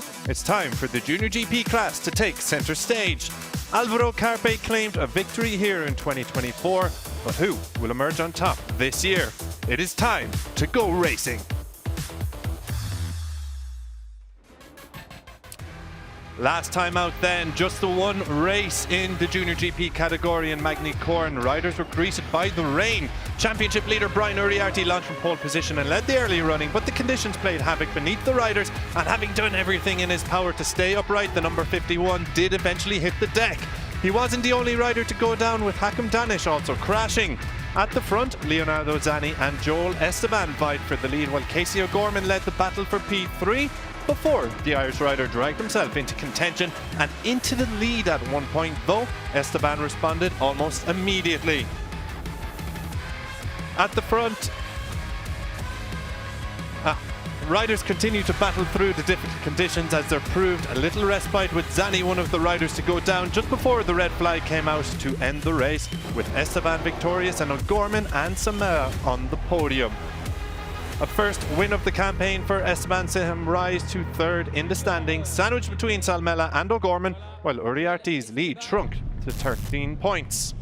now, it's time for the Junior GP class to take center stage. Alvaro Carpe claimed a victory here in 2024, but who will emerge on top this year? It is time to go racing. Last time out then, just the one race in the Junior GP category in Magny-Cours. Riders were greeted by the rain. Championship leader Brian Uriarte launched from pole position and led the early running, but the conditions played havoc beneath the riders, and having done everything in his power to stay upright, the number 51 did eventually hit the deck. He wasn't the only rider to go down, with Hakim Danish also crashing. At the front, Leonardo Zani and Joel Esteban vied for the lead, while Casey O'Gorman led the battle for P3 before the Irish rider dragged himself into contention and into the lead at one point, though Esteban responded almost immediately. At the front, riders continue to battle through the difficult conditions as there proved a little respite, with Zani one of the riders to go down just before the red flag came out to end the race, with Esteban victorious and O'Gorman and Samara on the podium. A first win of the campaign for Esteban saw him rise to third in the standings, sandwiched between Salmela and O'Gorman, while Uriarte's lead shrunk to 13 points.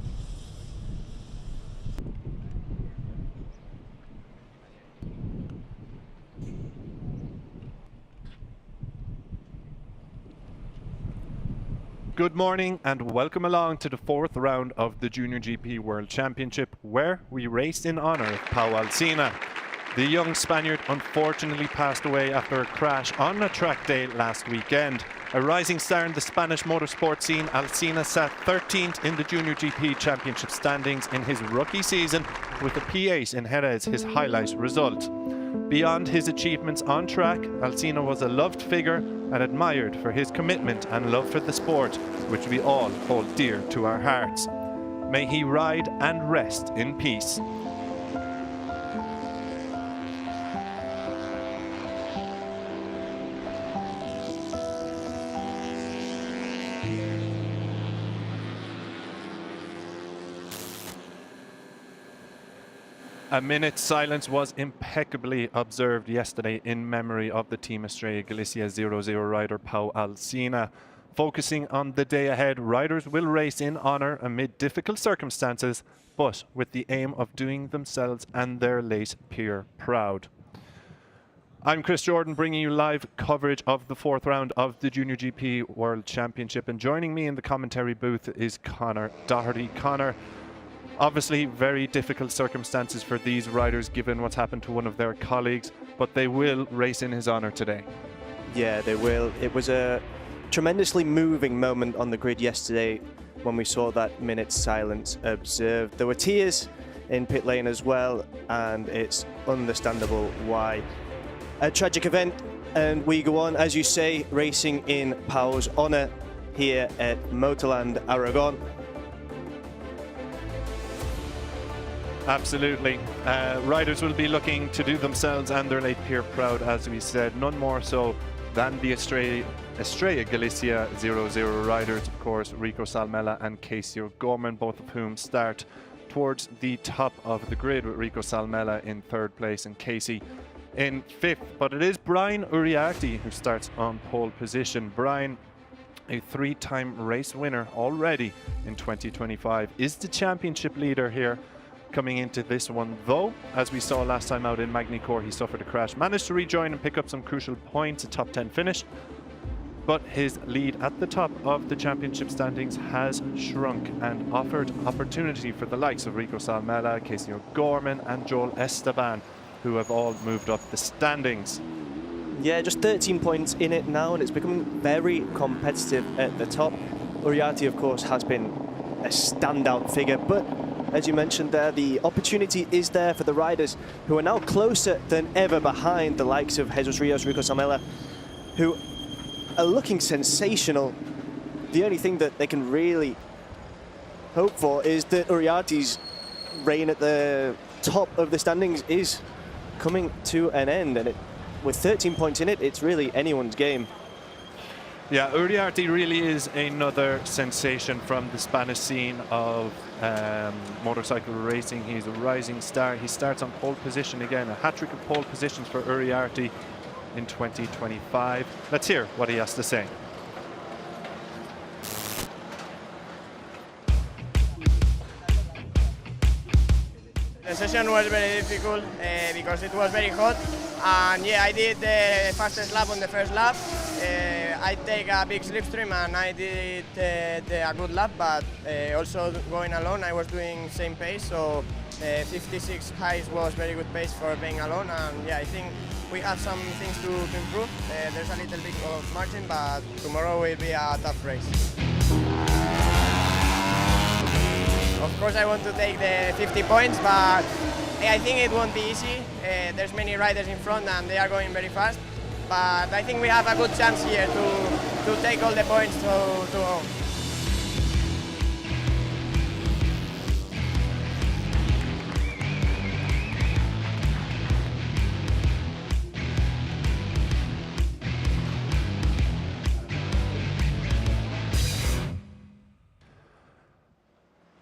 Good morning and welcome along to the fourth round of the Junior GP World Championship, where we raced in honour of Pau Alsina. The young Spaniard unfortunately passed away after a crash on a track day last weekend. A rising star in the Spanish motorsport scene, Alsina sat 13th in the Junior GP Championship standings in his rookie season, with a P8 in Jerez his highlight result. Beyond his achievements on track, Alsina was a loved figure and admired for his commitment and love for the sport, which we all hold dear to our hearts. May he ride and rest in peace. A minute's silence was impeccably observed yesterday in memory of the Team Estrella Galicia 00 rider Pau Alsina. Focusing on the day ahead, riders will race in honour amid difficult circumstances, but with the aim of doing themselves and their late peer proud. I'm Chris Jordan, bringing you live coverage of the fourth round of the Junior GP World Championship, and joining me in the commentary booth is Conor Doherty. Conor, obviously very difficult circumstances for these riders given what's happened to one of their colleagues, but they will race in his honour today. Yeah, they will. It was a tremendously moving moment on the grid yesterday when we saw that minute's silence observed. There were tears in pit lane as well, and it's understandable why. A tragic event, and we go on, as you say, racing in Pau's honour here at MotorLand Aragón. Absolutely. Riders will be looking to do themselves and their late peer proud, as we said, none more so than the Estrella Galicia 00 riders, of course, Rico Salmela and Casey O'Gorman, both of whom start towards the top of the grid, with Rico Salmela in third place and Casey in fifth. But it is Brian Uriarte who starts on pole position. Brian, a three-time race winner already in 2025, is the championship leader here coming into this one, though, as we saw last time out in Magny-Cours, he suffered a crash, managed to rejoin and pick up some crucial points, a top 10 finish, but his lead at the top of the championship standings has shrunk and offered opportunity for the likes of Rico Salmela, Casey O'Gorman and Joel Esteban, who have all moved up the standings. Yeah, just 13 points in it now, and it's becoming very competitive at the top. Uriarte, of course, has been a standout figure, but as you mentioned there, the opportunity is there for the riders who are now closer than ever behind the likes of Jesus Rios, Rico Salmela, who are looking sensational. The only thing that they can really hope for is that Uriarte's reign at the top of the standings is coming to an end, and with 13 points in it, it's really anyone's game. Yeah, Uriarte really is another sensation from the Spanish scene of motorcycle racing. He's a rising star. He starts on pole position again, a hat-trick of pole positions for Uriarte in 2025. Let's hear what he has to say. The session was very difficult because it was very hot, and yeah, I did the fastest lap on the first lap. I take a big slipstream and I did a good lap, but also going alone I was doing same pace, so 56 highs was very good pace for being alone, and yeah, I think we have some things to improve. There's a little bit of margin, but tomorrow will be a tough race. Of course I want to take the 50 points, but I think it won't be easy. There's many riders in front and they are going very fast, but I think we have a good chance here to take all the points to home.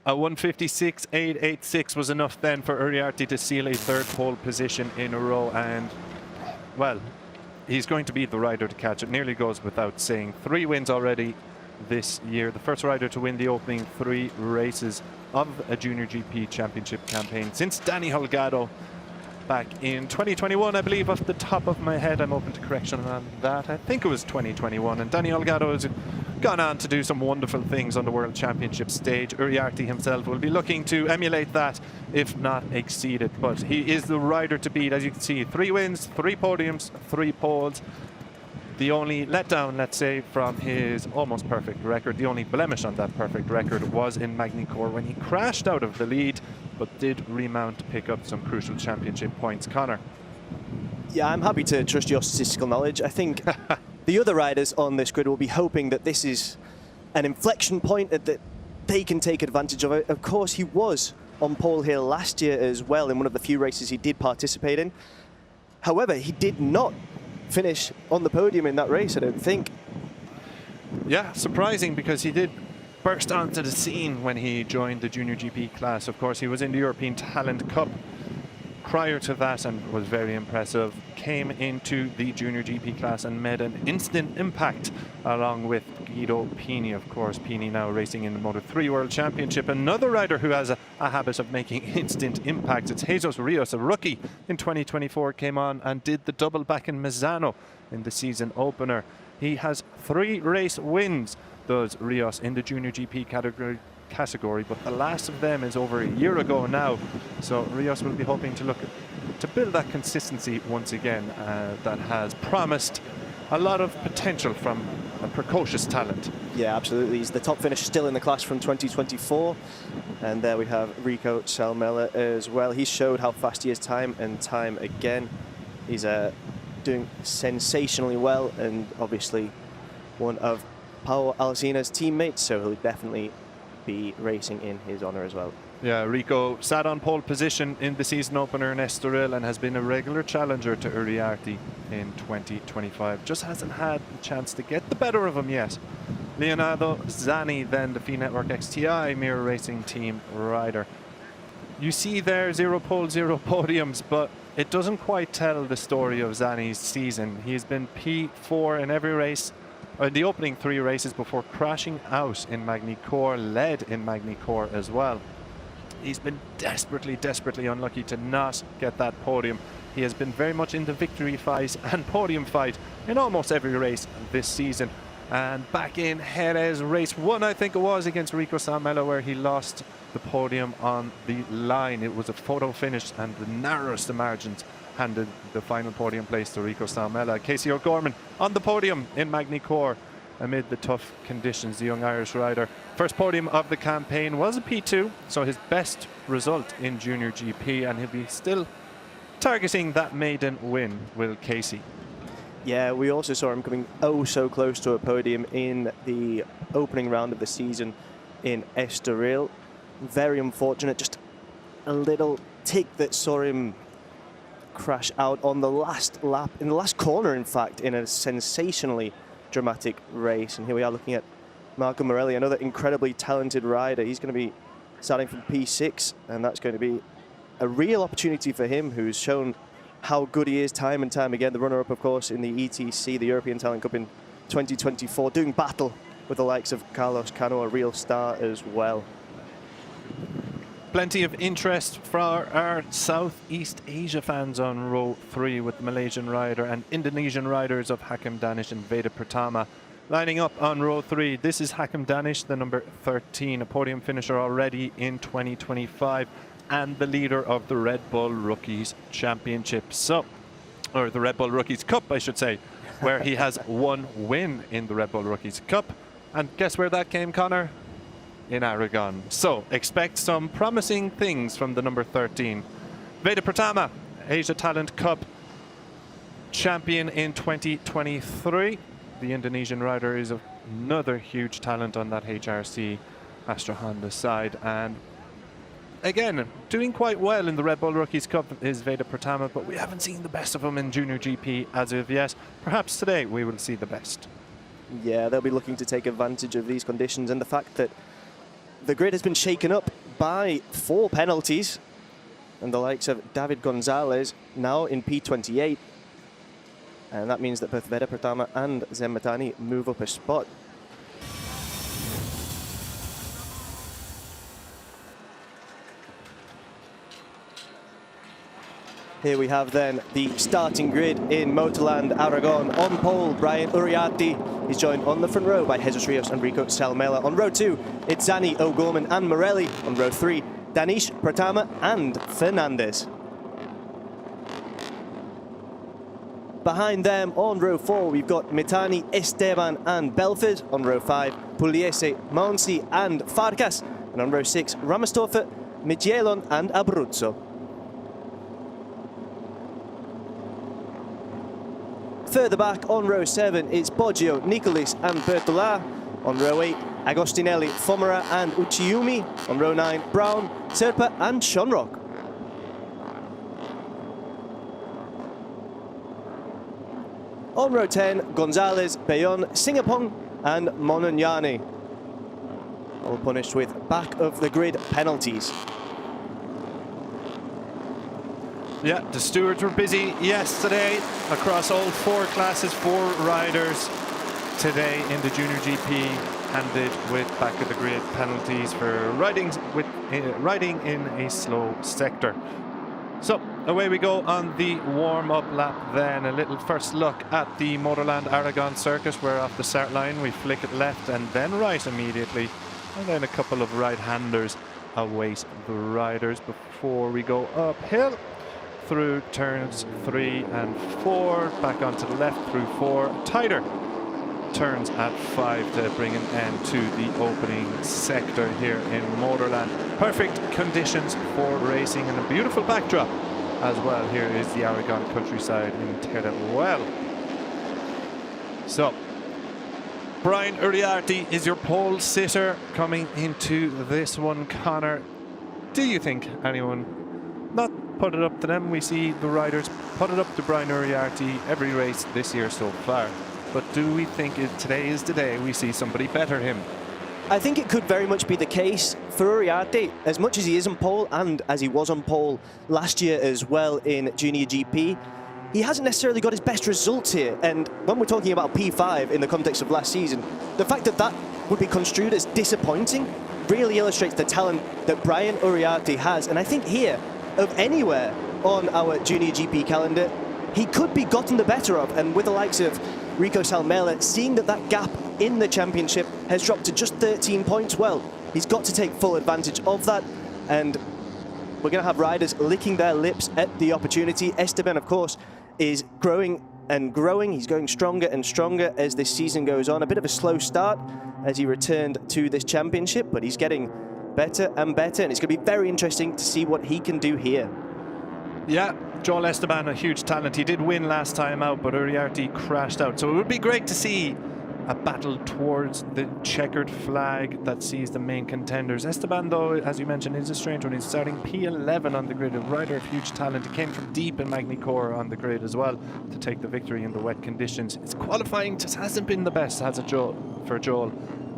A 156.886 was enough then for Uriarte to seal a third pole position in a row, and well, he's going to be the rider to catch it. Nearly goes without saying. 3 wins already this year. The first rider to win the opening 3 races of a Junior GP Championship campaign since Danny Holgado back in 2021, I believe, off the top of my head. I'm open to correction on that. I think it was 2021, and Danny Holgado has gone on to do some wonderful things on the World Championship stage. Uriarte himself will be looking to emulate that, if not exceed it. But he is the rider to beat. As you can see, 3 wins, 3 podiums, 3 poles. The only letdown, let's say, from his almost perfect record, the only blemish on that perfect record was in Magny-Cours when he crashed out of the lead, but did remount to pick up some crucial championship points. Connor. Yeah, I'm happy to trust your statistical knowledge. I think the other riders on this grid will be hoping that this is an inflection point, that they can take advantage of it. Of course, he was on pole here last year as well in one of the few races he did participate in. However, he did not finish on the podium in that race, I don't think. Yeah, surprising, because he did burst onto the scene when he joined the Junior GP class. Of course, he was in the European Talent Cup prior to that and was very impressive. Came into the Junior GP class and made an instant impact along with Guido Pini. Of course, Pini now racing in the Moto3 World Championship. Another rider who has a habit of making instant impacts. It's Jesus Rios, a rookie in 2024, came on and did the double back in Misano in the season opener. He has 3 race wins, does Rios, in the Junior GP category, but the last of them is over a year ago now. So Rios will be hoping to look to build that consistency once again that has promised a lot of potential from a precocious talent. Yeah, absolutely. He's the top finish still in the class from 2024. And there we have Rico Salmela as well. He showed how fast he is time and time again. He's doing sensationally well, and obviously one of Paolo Alsina's teammates, so he'll definitely be racing in his honor as well. Yeah, Rico sat on pole position in the season opener in Estoril and has been a regular challenger to Uriarte in 2025. Just hasn't had the chance to get the better of him yet. Leonardo Zani, then the FIM Network XTI Mirror Racing Team rider. You see there 0 pole, 0 podiums, but it doesn't quite tell the story of Zani's season. He's been P4 in every race, in the opening 3 races, before crashing out in Magny-Cours, led in Magny-Cours as well. He's been desperately unlucky to not get that podium. He has been very much in the victory fight and podium fight in almost every race this season. And back in Jerez, race 1, I think it was, against Rico Salmela, where he lost the podium on the line. It was a photo finish, and the narrowest of margins handed the final podium place to Rico Salmela. Casey O'Gorman on the podium in Magny-Cours amid the tough conditions. The young Irish rider, first podium of the campaign, was a P2, so his best result in Junior GP, and he'll be still targeting that maiden win, will Casey. Yeah, we also saw him coming oh so close to a podium in the opening round of the season in Estoril. Very unfortunate, just a little tick that saw him crash out on the last lap, in the last corner in fact, in a sensationally dramatic race. And here we are looking at Marco Morelli, another incredibly talented rider. He's going to be starting from P6, and that's going to be a real opportunity for him, who's shown how good he is time and time again. The runner-up, of course, in the ETC, the European Talent Cup in 2024, doing battle with the likes of Carlos Cano, a real star as well. Plenty of interest for our Southeast Asia fans on row 3 with the Malaysian rider and Indonesian riders of Hakim Danish and Veda Pratama lining up on row 3. This is Hakim Danish, the number 13, a podium finisher already in 2025 and the leader of the Red Bull Rookies Championship. Or the Red Bull Rookies Cup, I should say, where he has one win in the Red Bull Rookies Cup. And guess where that came, Connor? In Aragon. So expect some promising things from the number 13. Veda Pratama, Asia Talent Cup champion in 2023. The Indonesian rider is another huge talent on that HRC Astra Honda side, and again doing quite well in the Red Bull Rookies Cup is Veda Pratama, but we haven't seen the best of him in Junior GP as of yet. Perhaps today we will see the best. Yeah, they'll be looking to take advantage of these conditions and the fact that the grid has been shaken up by 4 penalties, and the likes of David Gonzalez now in P28. And that means that both Veda Pratama and Zemmatani move up a spot. Here we have then the starting grid in MotorLand Aragón. On pole, Brian Uriarte. He's joined on the front row by Jesus Rios and Rico Salmela. On row 2, it's Zani, O'Gorman and Morelli. On row 3, Danish, Pratama and Fernandez. Behind them, on row 4, we've got Mitani, Esteban and Belford. On row 5, Pugliese, Monsi and Farkas. And on row 6, Ramastorfer, Michielon and Abruzzo. Further back, on row 7, it's Boggio, Nicolis and Bertola. On row 8, Agostinelli, Fomera and Uchiumi. On row 9, Brown, Serpa and Shonrock. On row 10, Gonzalez, Bayon, Singapong and Mononyani. All punished with back of the grid penalties. Yeah, the stewards were busy yesterday across all 4 classes, 4 riders today in the Junior GP, handed with back of the grid penalties for riding in a slow sector. So away we go on the warm-up lap then. A little first look at the MotorLand Aragón circuit, where off the start line we flick it left and then right immediately, and then a couple of right-handers await the riders before we go uphill through turns 3 and 4, back onto the left through 4, tighter turns at 5 to bring an end to the opening sector here in MotorLand. Perfect conditions for racing and a beautiful backdrop as well. Here is the Aragon countryside in Teruel. So Brian Uriarte is your pole sitter coming into this one, Connor. Do you think anyone not put it up to them? We see the riders put it up to Brian Uriarte every race this year so far. But do we think today is the day we see somebody better him? I think it could very much be the case for Uriarte. As much as he is on pole, and as he was on pole last year as well in Junior GP, he hasn't necessarily got his best results here. And when we're talking about P5 in the context of last season, the fact that that would be construed as disappointing really illustrates the talent that Brian Uriarte has. And I think here, of anywhere on our Junior GP calendar, he could be gotten the better of. And with the likes of Rico Salmela, seeing that that gap in the championship has dropped to just 13 points, well, he's got to take full advantage of that. And we're going to have riders licking their lips at the opportunity. Esteban, of course, is growing and growing. He's going stronger and stronger as this season goes on. A bit of a slow start as he returned to this championship, but he's getting better and better, and it's going to be very interesting to see what he can do here. Yeah, Joel Esteban, a huge talent. He did win last time out, but Uriarte crashed out. So it would be great to see a battle towards the checkered flag that sees the main contenders. Esteban, though, as you mentioned, is a strange one. He's starting P11 on the grid, a rider of huge talent. He came from deep in Magny-Cours on the grid as well to take the victory in the wet conditions. His qualifying just hasn't been the best, has it, for Joel?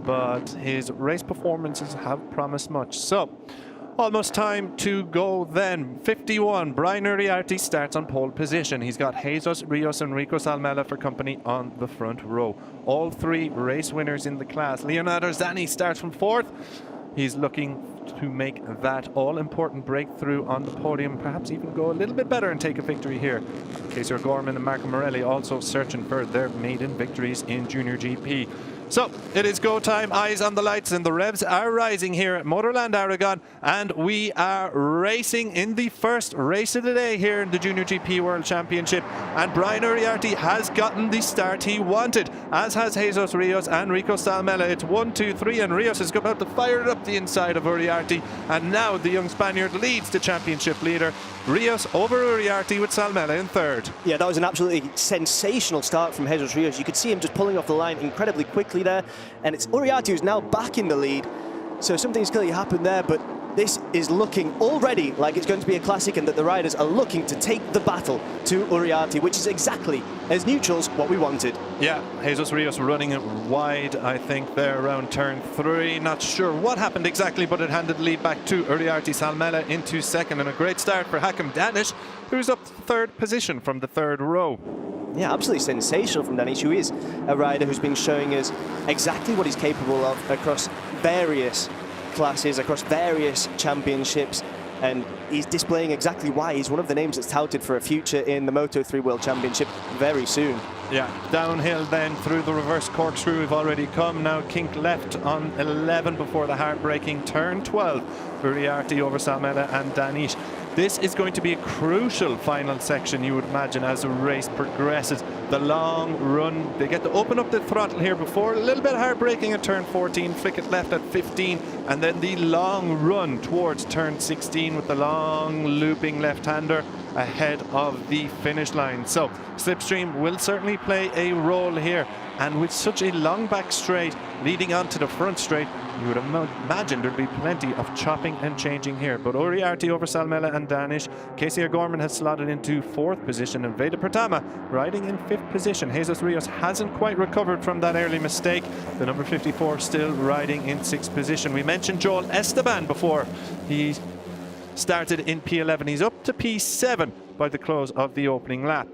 But his race performances have promised much. So Almost time to go then. 51, Brian Uriarte starts on pole position. He's got Jesus Rios and Rico Salmela for company on the front row. All three race winners in the class. Leonardo Zani starts from 4th. He's looking to make that all-important breakthrough on the podium, perhaps even go a little bit better and take a victory here. Casey O'Gorman and Marco Morelli also searching for their maiden victories in Junior GP. So it is go time, eyes on the lights, and the revs are rising here at MotorLand Aragón, and we are racing in the first race of the day here in the Junior GP World Championship, and Brian Uriarte has gotten the start he wanted, as has Jesus Rios and Rico Salmela. It's 1, 2, 3, and Rios is about to fire it up the inside of Uriarte, and now the young Spaniard leads the championship leader. Rios over Uriarte with Salmela in 3rd. Yeah, that was an absolutely sensational start from Jesus Rios. You could see him just pulling off the line incredibly quickly there, and it's Uriarte who's now back in the lead, so something's clearly happened there, but this is looking already like it's going to be a classic, and that the riders are looking to take the battle to Uriarte, which is exactly, as neutrals, what we wanted. Yeah, Jesus Rios running it wide, I think, there around turn 3. Not sure what happened exactly, but it handed the lead back to Uriarte. Salmela into 2nd, and a great start for Hakim Danish, who's up to 3rd position from the 3rd row. Yeah, absolutely sensational from Danish, who is a rider who's been showing us exactly what he's capable of across various classes, across various championships, and he's displaying exactly why he's one of the names that's touted for a future in the Moto3 World Championship very soon. Yeah, downhill then through the reverse corkscrew we've already come. Now kink left on 11 before the heartbreaking turn 12. Uriarte over Salmela and Danish. This is going to be a crucial final section, you would imagine, as the race progresses. The long run, they get to open up the throttle here before, a little bit heartbreaking at turn 14, flick it left at 15, and then the long run towards turn 16 with the long looping left-hander ahead of the finish line. So slipstream will certainly play a role here, and with such a long back straight leading on to the front straight, you would imagine there'd be plenty of chopping and changing here. But Uriarte over Salmela and Danish. Casey O'Gorman has slotted into 4th position, and Veda Pratama riding in 5th position. Jesus Rios hasn't quite recovered from that early mistake. The number 54 still riding in 6th position. We mentioned Joel Esteban before. He started in P11. He's up to P7 by the close of the opening lap.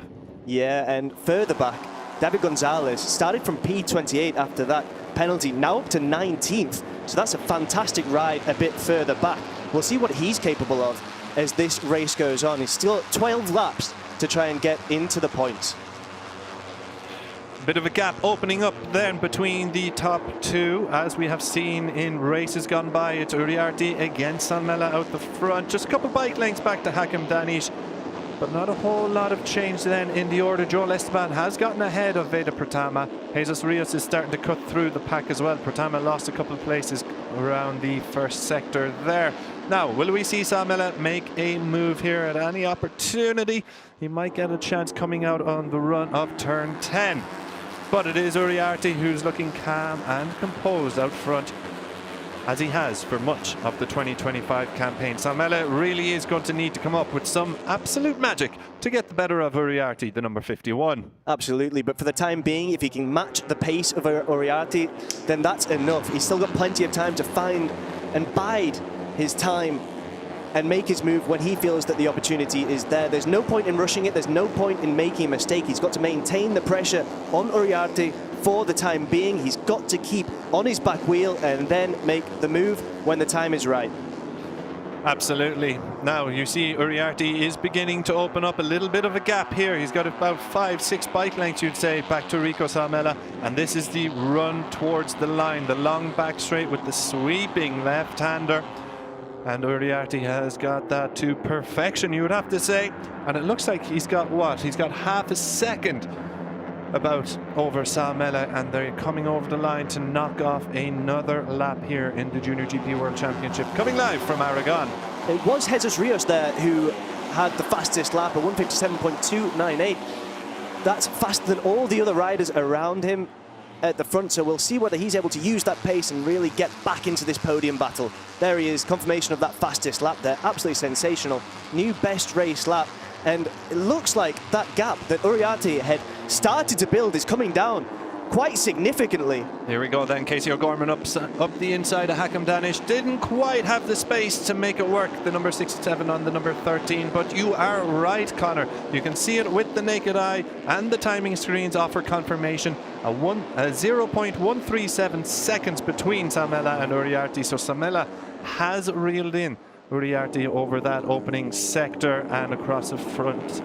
Yeah, and further back, David Gonzalez started from P28 after that penalty, now up to 19th. So that's a fantastic ride a bit further back. We'll see what he's capable of as this race goes on. He's still 12 laps to try and get into the points. Bit of a gap opening up then between the top two, as we have seen in races gone by. It's Uriarte against Salmela out the front, just a couple bike lengths back to Hakim Danish, but not a whole lot of change then in the order. Joel Esteban has gotten ahead of Veda Pratama. Jesus Rios is starting to cut through the pack as well. Pratama lost a couple of places around the first sector there. Now, will we see Salmela make a move here at any opportunity? He might get a chance coming out on the run of turn 10. But it is Uriarte who's looking calm and composed out front, as he has for much of the 2025 campaign. Salmela really is going to need to come up with some absolute magic to get the better of Uriarte, the number 51. Absolutely, but for the time being, if he can match the pace of Uriarte, then that's enough. He's still got plenty of time to find and bide his time and make his move when he feels that the opportunity is there. There's no point in rushing it. There's no point in making a mistake. He's got to maintain the pressure on Uriarte for the time being. He's got to keep on his back wheel and then make the move when the time is right. Absolutely. Now you see Uriarte is beginning to open up a little bit of a gap here. He's got about 5-6 bike lengths, you'd say, back to Rico Salmela, and this is the run towards the line, the long back straight with the sweeping left-hander. And Uriarte has got that to perfection, you would have to say. And it looks like he's got what? He's got half a second about over Salmela, and they're coming over the line to knock off another lap here in the Junior GP World Championship. Coming live from Aragon. It was Jesus Rios there who had the fastest lap, a 157.298. That's faster than all the other riders around him at the front, so we'll see whether he's able to use that pace and really get back into this podium battle. There he is, confirmation of that fastest lap there. Absolutely sensational. New best race lap, and it looks like that gap that Uriarte had started to build is coming down. quite significantly. Here we go then, Casey O'Gorman up the inside of Hakam Danish. Didn't quite have the space to make it work, the number 67 on the number 13, but you are right, Connor. You can see it with the naked eye, and the timing screens offer confirmation. A 0.137 seconds between Salmela and Uriarte, so Salmela has reeled in Uriarte over that opening sector and across the front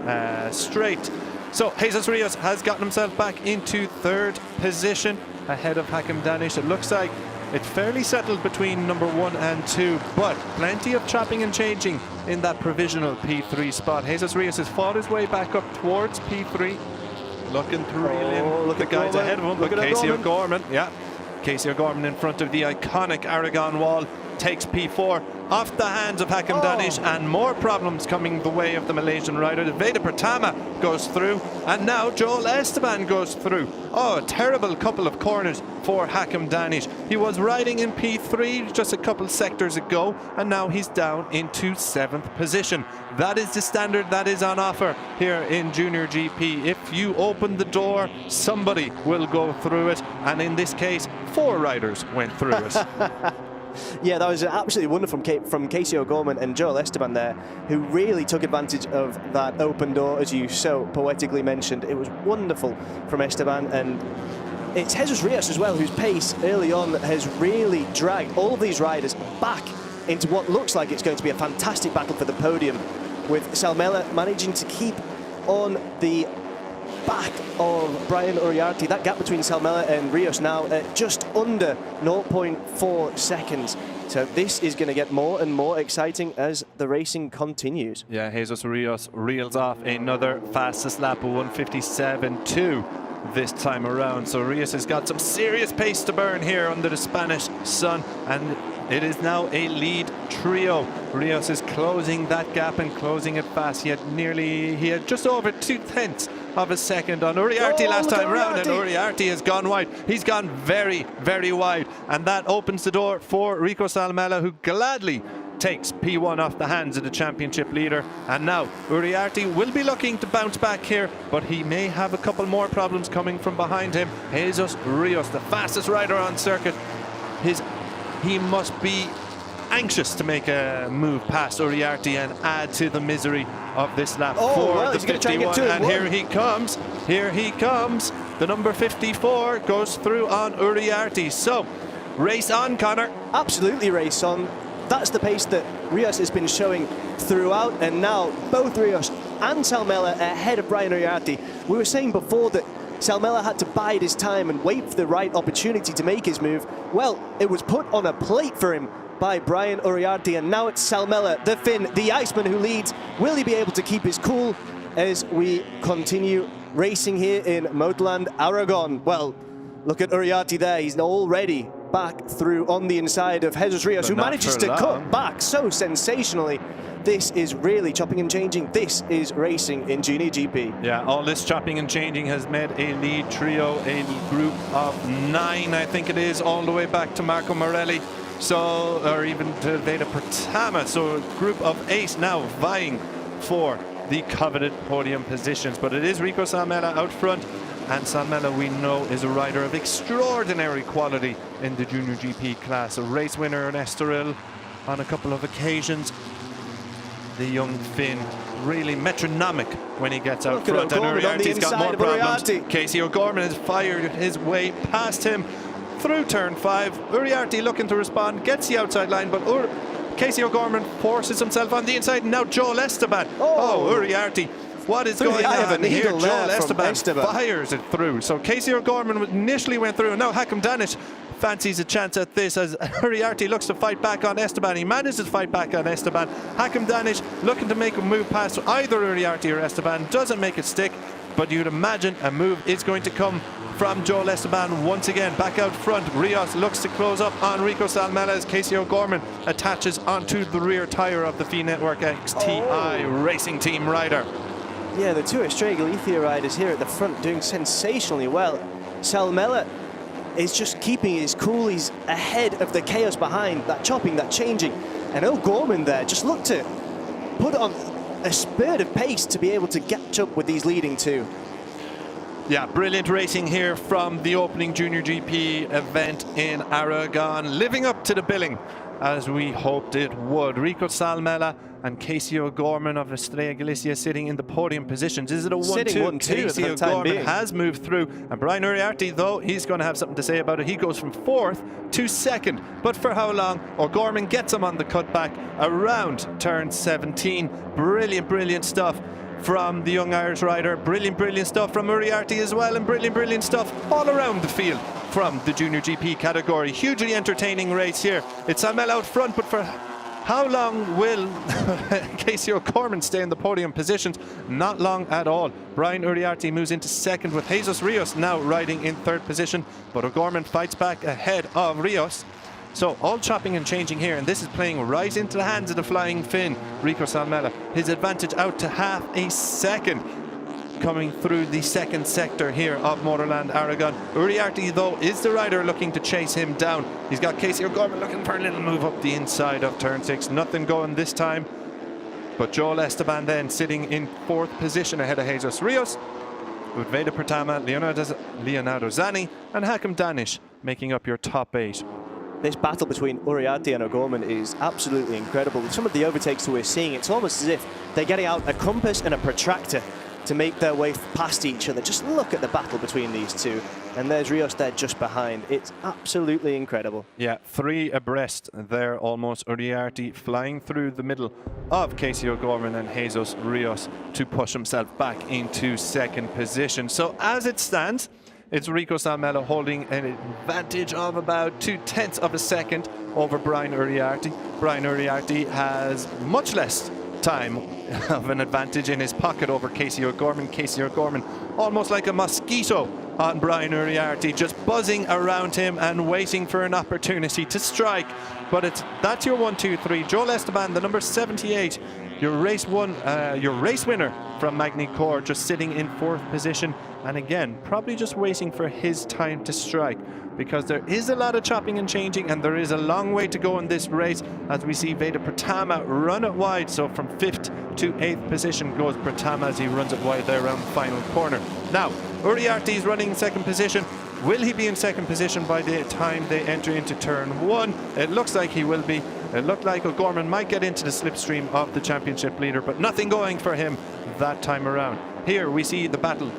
straight. So Jesus Rios has gotten himself back into third position ahead of Hakam Danish. It looks like it's fairly settled between number 1 and 2, but plenty of chopping and changing in that provisional P3 spot. Jesus Rios has fought his way back up towards P3, looking to reel in look the at guys Gorman. ahead of him. Look But at Casey O'Gorman. O'Gorman, yeah. Casey O'Gorman in front of the iconic Aragon wall, takes P4 off the hands of Hakam Danish, and more problems coming the way of the Malaysian rider. Veda Pratama goes through, and now Joel Esteban goes through. Oh, a terrible couple of corners for Hakam Danish. He was riding in P3 just a couple sectors ago, and now he's down into 7th position. That is the standard that is on offer here in Junior GP. If you open the door, somebody will go through it, and in this case, 4 riders went through it. Yeah, that was absolutely wonderful from Casey O'Gorman and Joel Esteban there, who really took advantage of that open door, as you so poetically mentioned. It was wonderful from Esteban, and it's Jesus Rios as well, whose pace early on has really dragged all of these riders back into what looks like it's going to be a fantastic battle for the podium, with Salmela managing to keep on the back of Brian Uriarte. That gap between Salmela and Rios now at just under 0.4 seconds. So this is going to get more and more exciting as the racing continues. Yeah, Jesus Rios reels off another fastest lap of 157.2 this time around. So Rios has got some serious pace to burn here under the Spanish sun, and it is now a lead trio. Rios is closing that gap and closing it fast. He had just over 2/10 of a second on Uriarte last time round, and Uriarte has gone wide. He's gone very, very wide, and that opens the door for Rico Salmela, who gladly takes P1 off the hands of the championship leader. And now Uriarte will be looking to bounce back here, but he may have a couple more problems coming from behind him. Jesus Rios, the fastest rider on circuit, he must be anxious to make a move past Uriarte and add to the misery of this lap for the 51. And here he comes. The number 54 goes through on Uriarte. So, race on, Connor. Absolutely race on. That's the pace that Rios has been showing throughout, and now both Rios and Salmela ahead of Brian Uriarte. We were saying before that Salmela had to bide his time and wait for the right opportunity to make his move. Well, it was put on a plate for him by Brian Uriarte, and now it's Salmela, the Finn, the Iceman, who leads. Will he be able to keep his cool as we continue racing here in MotorLand Aragón? Well, look at Uriarte there. He's already back through on the inside of Jesus Rios, who manages to cut back so sensationally. This is really chopping and changing. This is racing in Junior GP. Yeah, all this chopping and changing has made a lead trio, a group of 9, I think it is, all the way back to Marco Morelli. So, or even to Veda Pratama. So a group of 8 now vying for the coveted podium positions. But it is Rico Salmela out front. And Salmela, we know, is a rider of extraordinary quality in the Junior GP class. A race winner in Estoril on a couple of occasions. The young Finn, really metronomic when he gets out front. And Uriarte's got more problems. Casey O'Gorman has fired his way past him through turn 5. Uriarte looking to respond, gets the outside line, but Casey O'Gorman forces himself on the inside. And now Joel Esteban. Oh, Uriarte. What is going on here? Joel Esteban fires it through. So Casey O'Gorman initially went through, and now Hakam Danish fancies a chance at this as Uriarte looks to fight back on Esteban. He manages to fight back on Esteban. Hakam Danish looking to make a move past either Uriarte or Esteban. Doesn't make it stick, but you'd imagine a move is going to come from Joel Esteban once again. Back out front, Rios looks to close up on Rico Salmela as Casey O'Gorman attaches onto the rear tyre of the FIM Network XTI racing team rider. Yeah, the two Estrella Galicia riders here at the front doing sensationally well. Salmela is just keeping his cool. He's ahead of the chaos behind, that chopping, that changing. And O'Gorman there just looked to put on a spurt of pace to be able to catch up with these leading two. Yeah, brilliant racing here from the opening Junior GP event in Aragon, living up to the billing as we hoped it would. Rico Salmela and Casey O'Gorman of Estrella Galicia sitting in the podium positions. Is it a 1-2? Casey O'Gorman has moved through, and Brian Uriarte, though, he's going to have something to say about it. He goes from 4th to 2nd, but for how long? O'Gorman gets him on the cutback around turn 17. Brilliant stuff from the young Irish rider. Brilliant stuff from Uriarte as well, and brilliant stuff all around the field from the Junior GP category. Hugely entertaining race here. It's Salmela out front, but for how long will Casey O'Gorman stay in the podium positions? Not long at all. Brian Uriarte moves into 2nd with Jesus Rios now riding in 3rd position, but O'Gorman fights back ahead of Rios. So all chopping and changing here, and this is playing right into the hands of the flying Finn, Rico Salmela. His advantage out to half a second, coming through the 2nd sector here of MotorLand Aragón. Uriarte, though, is the rider looking to chase him down. He's got Casey O'Gorman looking for a little move up the inside of turn 6. Nothing going this time, but Joel Esteban then sitting in 4th position ahead of Jesus Rios, with Veda Pertama, Leonardo Zani and Hakim Danish making up your top 8. This battle between Uriarte and O'Gorman is absolutely incredible. With some of the overtakes that we're seeing, it's almost as if they're getting out a compass and a protractor to make their way past each other. Just look at the battle between these two. And there's Rios there just behind. It's absolutely incredible. Yeah, 3 abreast there almost. Uriarte flying through the middle of Casey O'Gorman and Jesus Rios to push himself back into 2nd position. So as it stands, it's Rico Salmela holding an advantage of about 0.2 of a second over Brian Uriarte. Brian Uriarte has much less time of an advantage in his pocket over Casey O'Gorman. Casey O'Gorman almost like a mosquito on Brian Uriarte, just buzzing around him and waiting for an opportunity to strike. But that's your 1, 2, 3. Joel Esteban, the number 78, your race winner from Magny-Cours, just sitting in 4th position, and again probably just waiting for his time to strike, because there is a lot of chopping and changing and there is a long way to go in this race as we see Veda Pertama run it wide. So from 5th to 8th position goes Pertama as he runs it wide there around the final corner. Now Uriarte is running in 2nd position. Will he be in 2nd position by the time they enter into turn 1? It looks like he will be. It looked like O'Gorman might get into the slipstream of the championship leader, but nothing going for him that time around. Here we see the battle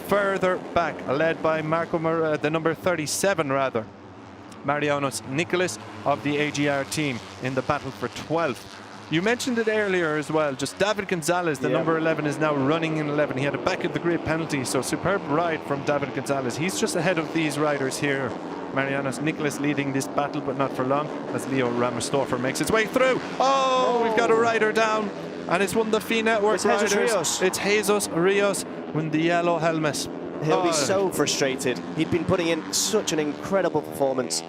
further back, led by the number 37 rather, Marianos Nicholas of the AGR team in the battle for 12th. You mentioned it earlier as well, just David Gonzalez, the number 11, is now running in 11. He had a back of the grid penalty, so superb ride from David Gonzalez. He's just ahead of these riders here. Marianos Nicholas leading this battle, but not for long, as Leo Ramostorfer makes its way through. Oh, we've got a rider down, and it's one of the FI Network riders. It's Jesus Rios with the yellow helmet. He'll be so frustrated. He'd been putting in such an incredible performance.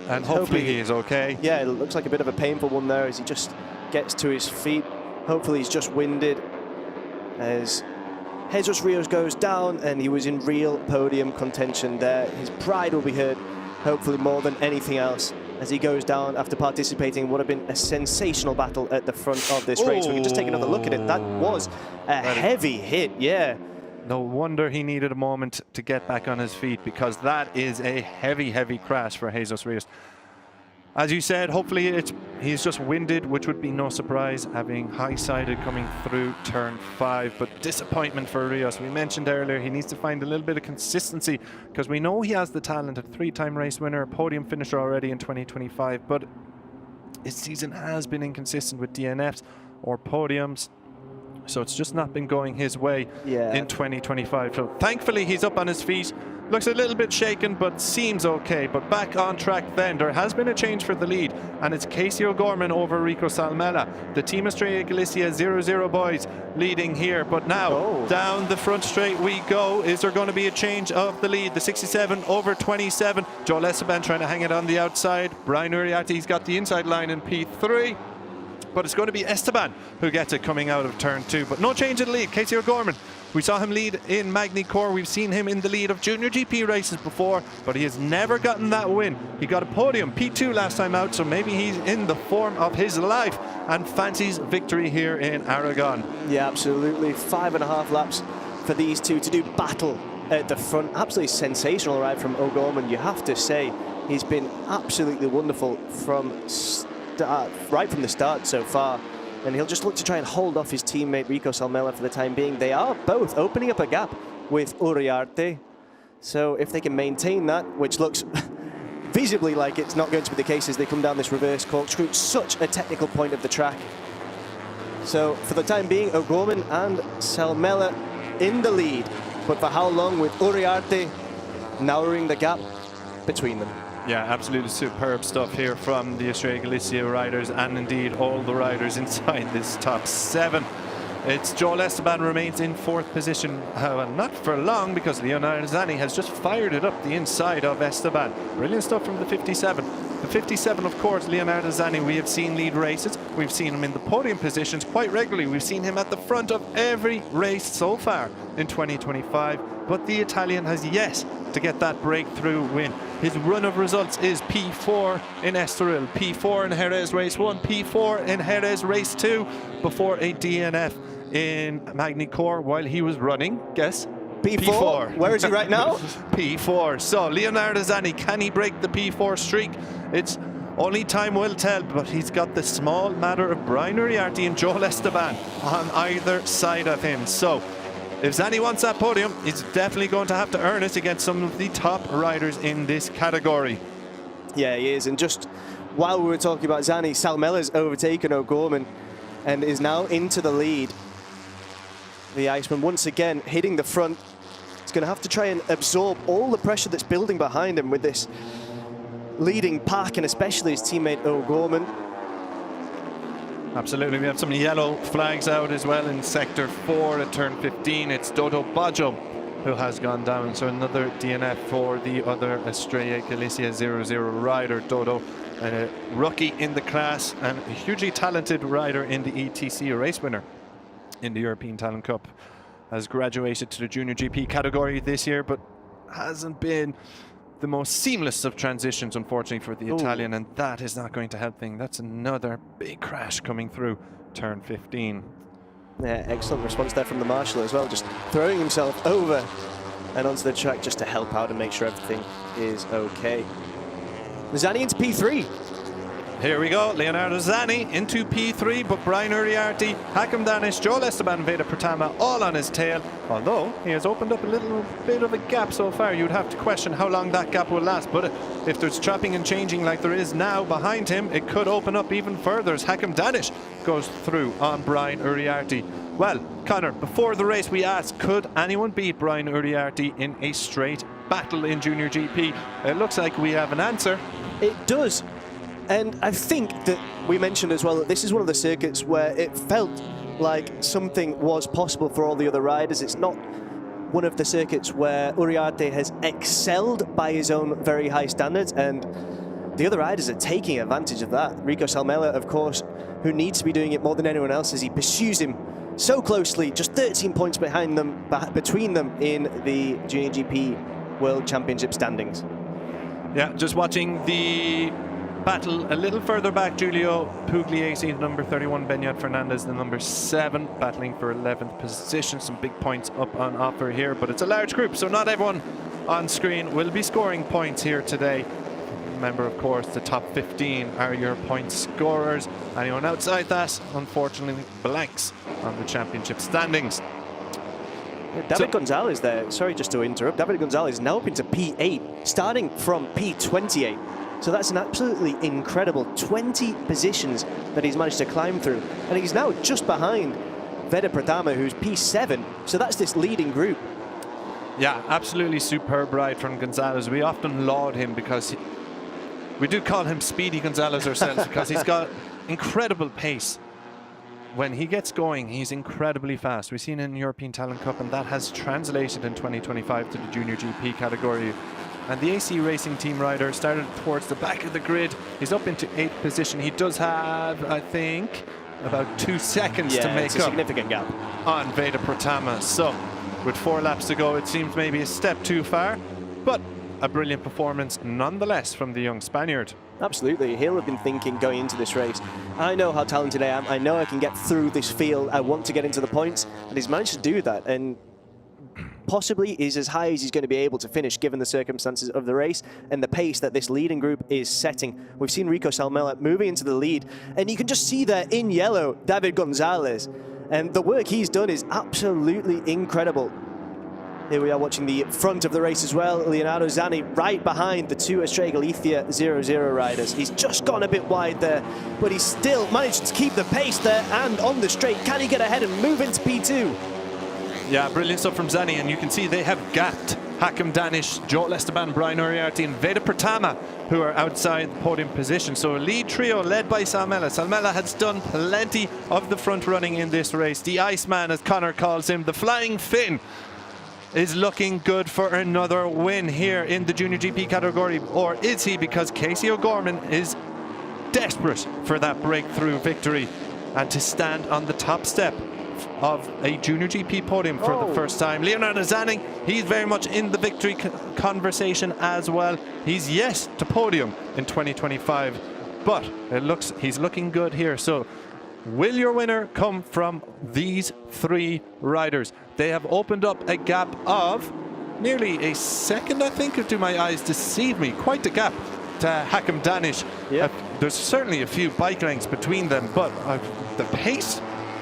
And hopefully he is okay. Yeah, it looks like a bit of a painful one there as he just gets to his feet. Hopefully he's just winded as Jesus Rios goes down, and he was in real podium contention there. His pride will be hurt, hopefully more than anything else, as he goes down after participating in what have been a sensational battle at the front of this race. We can just take another look at it. That was a heavy hit, yeah. No wonder he needed a moment to get back on his feet, because that is a heavy crash for Jesus Rios. As you said, hopefully he's just winded, which would be no surprise, having high-sided coming through turn 5. But disappointment for Rios. We mentioned earlier he needs to find a little bit of consistency, because we know he has the talent, a 3-time race winner, a podium finisher already in 2025, but his season has been inconsistent with DNFs or podiums. So it's just not been going his way in 2025. So thankfully he's up on his feet. Looks a little bit shaken, but seems okay. But back on track then. There has been a change for the lead, and it's Casey O'Gorman over Rico Salmela. The Team Estrella Galicia 00 boys leading here. But now down the front straight we go. Is there going to be a change of the lead? The 67 over 27. Joel Esteban trying to hang it on the outside. Brian Uriarte's got the inside line in P3. But it's going to be Esteban who gets it coming out of turn 2. But no change in the lead. Casey O'Gorman, we saw him lead in Magny-Cours. We've seen him in the lead of Junior GP races before, but he has never gotten that win. He got a podium, P2 last time out, so maybe he's in the form of his life and fancies victory here in Aragon. Yeah, absolutely. 5.5 laps for these two to do battle at the front. Absolutely sensational ride from O'Gorman, you have to say. He's been absolutely wonderful from right from the start so far. And he'll just look to try and hold off his teammate Rico Salmela for the time being. They are both opening up a gap with Uriarte. So if they can maintain that, which looks visibly like it's not going to be the case as they come down this reverse corkscrew, such a technical point of the track. So for the time being, O'Gorman and Salmela in the lead. But for how long, with Uriarte narrowing the gap between them? Yeah, absolutely superb stuff here from the Estrella Galicia riders, and indeed all the riders inside this top 7. It's Joel Esteban remains in 4th position, not for long, because Leonardo Zani has just fired it up the inside of Esteban. Brilliant stuff from the 57. The 57, of course, Leonardo Zani, we have seen lead races. We've seen him in the podium positions quite regularly. We've seen him at the front of every race so far in 2025. But the Italian has yet to get that breakthrough win. His run of results is P4 in Estoril, P4 in Jerez Race 1, P4 in Jerez Race 2, before a DNF in Magny-Cours while he was running. Guess? P4. Where is he right now? P4. So Leonardo Zani, can he break the P4 streak? It's only time will tell, but he's got the small matter of Brian Uriarte and Joel Esteban on either side of him. So if Zani wants that podium, he's definitely going to have to earn it against some of the top riders in this category. Yeah, he is. And just while we were talking about Zani, Salmela's overtaken O'Gorman and is now into the lead. The Iceman once again hitting the front. He's going to have to try and absorb all the pressure that's building behind him with this leading pack, and especially his teammate O'Gorman. Absolutely, we have some yellow flags out as well in sector 4 at turn 15. It's Dodo Baggio who has gone down, so another DNF for the other Estrella Galicia 00 rider. Dodo, a rookie in the class and a hugely talented rider in the ETC, a race winner in the European Talent Cup. Has graduated to the Junior GP category this year, but hasn't been the most seamless of transitions, unfortunately, for the Italian, and that is not going to help things. That's another big crash coming through turn 15. Yeah, excellent response there from the marshal as well, just throwing himself over and onto the track just to help out and make sure everything is okay. Zani into P3. Here we go, Leonardo Zani into P3, but Brian Uriarte, Hakim Danish, Joel Esteban, Veda Pratama all on his tail. Although he has opened up a little bit of a gap so far, you'd have to question how long that gap will last. But if there's chopping and changing like there is now behind him, it could open up even further as Hakim Danish goes through on Brian Uriarte. Well, Connor, before the race we asked, could anyone beat Brian Uriarte in a straight battle in Junior GP? It looks like we have an answer. It does. And I think that we mentioned as well that this is one of the circuits where it felt like something was possible for all the other riders. It's not one of the circuits where Uriarte has excelled by his own very high standards, and the other riders are taking advantage of that. Rico Salmela, of course, who needs to be doing it more than anyone else as he pursues him so closely, just 13 points behind them, between them in the Junior GP World Championship standings. Yeah, just watching the battle a little further back, Giulio Pugliese, number 31, Beñat Fernandez, the number 7, battling for 11th position. Some big points up on offer here, but it's a large group, so not everyone on screen will be scoring points here today. Remember, of course, the top 15 are your point scorers. Anyone outside that, unfortunately, blanks on the championship standings. David Gonzalez there, sorry just to interrupt, David Gonzalez now up into P8, starting from P28. So that's an absolutely incredible 20 positions that he's managed to climb through. And he's now just behind Veda Pratama, who's P7. So that's this leading group. Yeah, absolutely superb ride from Gonzalez. We often laud him because we do call him Speedy Gonzalez ourselves because he's got incredible pace. When he gets going, he's incredibly fast. We've seen it in the European Talent Cup, and that has translated in 2025 to the Junior GP category. And the AC Racing Team rider started towards the back of the grid. He's up into 8th position. He does have, I think, about 2 seconds to make it's a significant gap on Veda Pratama. So, with 4 laps to go, it seems maybe a step too far, but a brilliant performance nonetheless from the young Spaniard. Absolutely. He'll have been thinking going into this race, I know how talented I am. I know I can get through this field. I want to get into the points. And he's managed to do that and possibly is as high as he's going to be able to finish given the circumstances of the race and the pace that this leading group is setting. We've seen Rico Salmela moving into the lead, and you can just see there in yellow, David Gonzalez. And the work he's done is absolutely incredible. Here we are watching the front of the race as well. Leonardo Zanni right behind the two Estrella Galicia 00 riders. He's just gone a bit wide there, but he's still managed to keep the pace there and on the straight. Can he get ahead and move into P2? Yeah, brilliant stuff from Zanni, and you can see they have gapped Hakim Danish, Joel Esteban, Brian Uriarte and Veda Pratama, who are outside the podium position. So a lead trio led by Salmela. Salmela has done plenty of the front running in this race. The Iceman, as Connor calls him, the Flying Finn, is looking good for another win here in the Junior GP category. Or is he? Because Casey O'Gorman is desperate for that breakthrough victory and to stand on the top step of a Junior GP podium for the first time. Leonardo Zanni, he's very much in the victory conversation as well. He's yet to podium in 2025, but it looks he's looking good here. So will your winner come from these three riders? They have opened up a gap of nearly a second, I think, if do my eyes deceive me. Quite a gap to Hakim Danish. Yeah. There's certainly a few bike lengths between them, but the pace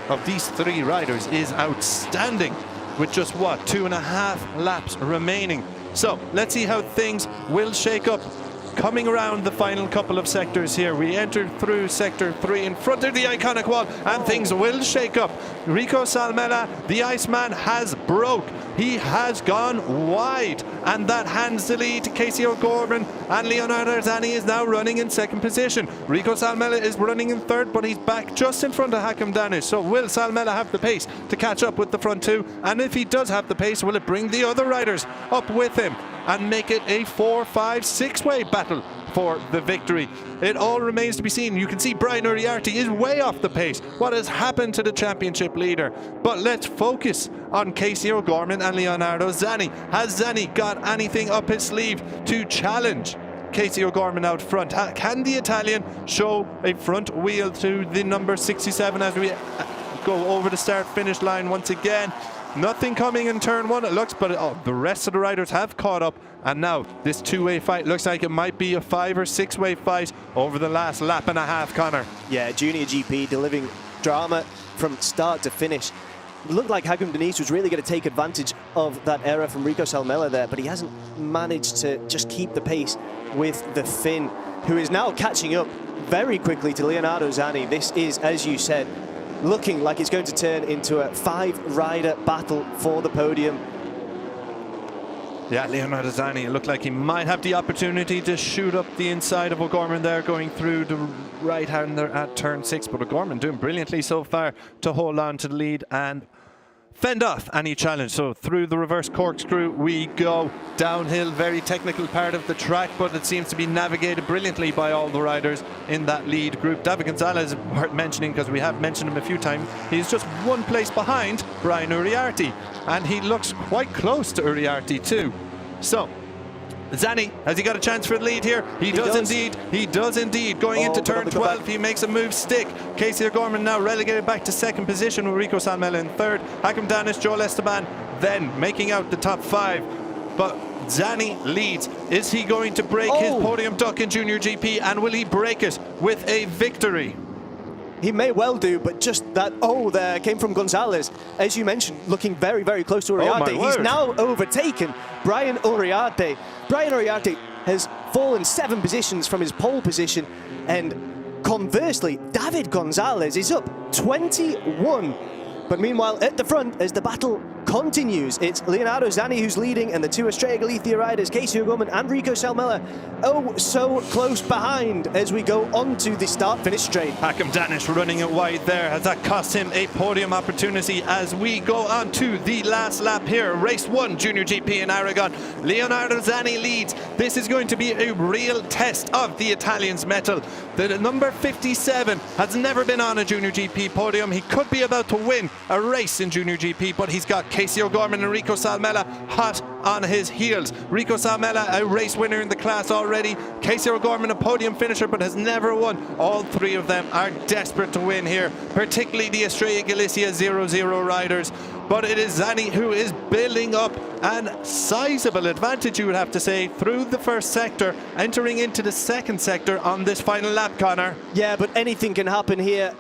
of these three riders is outstanding with just, what, 2.5 laps remaining. So let's see how things will shake up coming around the final couple of sectors here. We entered through sector 3 in front of the iconic wall, and things will shake up. Rico Salmela, the Iceman, has broke. He has gone wide, and that hands the lead to Casey O'Gorman, and Leonardo Zanni is now running in second position. Rico Salmela is running in third, but he's back just in front of Hakim Danish. So will Salmela have the pace to catch up with the front two? And if he does have the pace, will it bring the other riders up with him and make it a 4, 5, 6-way battle for the victory? It all remains to be seen. You can see Brian Uriarte is way off the pace. What has happened to the championship leader? But let's focus on Casey O'Gorman and Leonardo Zanni. Has Zanni got anything up his sleeve to challenge Casey O'Gorman out front? Can the Italian show a front wheel to the number 67 as we go over the start-finish line once again? Nothing coming in turn one, it looks, but the rest of the riders have caught up, and now this two-way fight looks like it might be a 5 or 6-way fight over the last lap and a half, Connor. Yeah, Junior GP delivering drama from start to finish. It looked like Hakim Danish was really going to take advantage of that error from Rico Salmela there, but he hasn't managed to just keep the pace with the Finn, who is now catching up very quickly to Leonardo Zanni. This is, as you said, looking like it's going to turn into a 5-rider battle for the podium. Yeah, Leonardo Zanni, it looked like he might have the opportunity to shoot up the inside of O'Gorman there, going through the right-hander at turn 6, but O'Gorman doing brilliantly so far to hold on to the lead and fend off any challenge. So through the reverse corkscrew we go. Downhill, very technical part of the track, but it seems to be navigated brilliantly by all the riders in that lead group. David Gonzalez, worth mentioning because we have mentioned him a few times, he's just one place behind Brian Uriarte, and he looks quite close to Uriarte too. So Zanni, has he got a chance for the lead here? He does indeed. He does indeed. Going into turn 12, he makes a move stick. Casey O'Gorman now relegated back to second position with Rico Salmela in third. Hakim Danish, Joel Esteban then making out the top 5. But Zanni leads. Is he going to break his podium duck in Junior GP, and will he break it with a victory? He may well do, but just that there came from Gonzalez, as you mentioned, looking very, very close to Uriarte. He's now overtaken Brian Uriarte. Brian Uriarte has fallen 7 positions from his pole position, and conversely, David Gonzalez is up 21. But meanwhile, at the front, as the battle continues, it's Leonardo Zanni who's leading, and the two Estrella Galicia riders, Casey O'Gorman and Rico Salmela, so close behind as we go on to the start-finish straight. Hakim Danish running it wide there. Has that cost him a podium opportunity as we go on to the last lap here? Race 1, Junior GP in Aragon. Leonardo Zanni leads. This is going to be a real test of the Italian's mettle. The number 57 has never been on a Junior GP podium. He could be about to win a race in Junior GP, but he's got Casey O'Gorman and Rico Salmela hot on his heels. Rico Salmela, a race winner in the class already. Casey O'Gorman, a podium finisher, but has never won. All 3 of them are desperate to win here, particularly the Estrella Galicia 00 riders. but it is Zani who is building up an sizable advantage, you would have to say, through the first sector, entering into the second sector on this final lap, Connor. Yeah, but anything can happen here.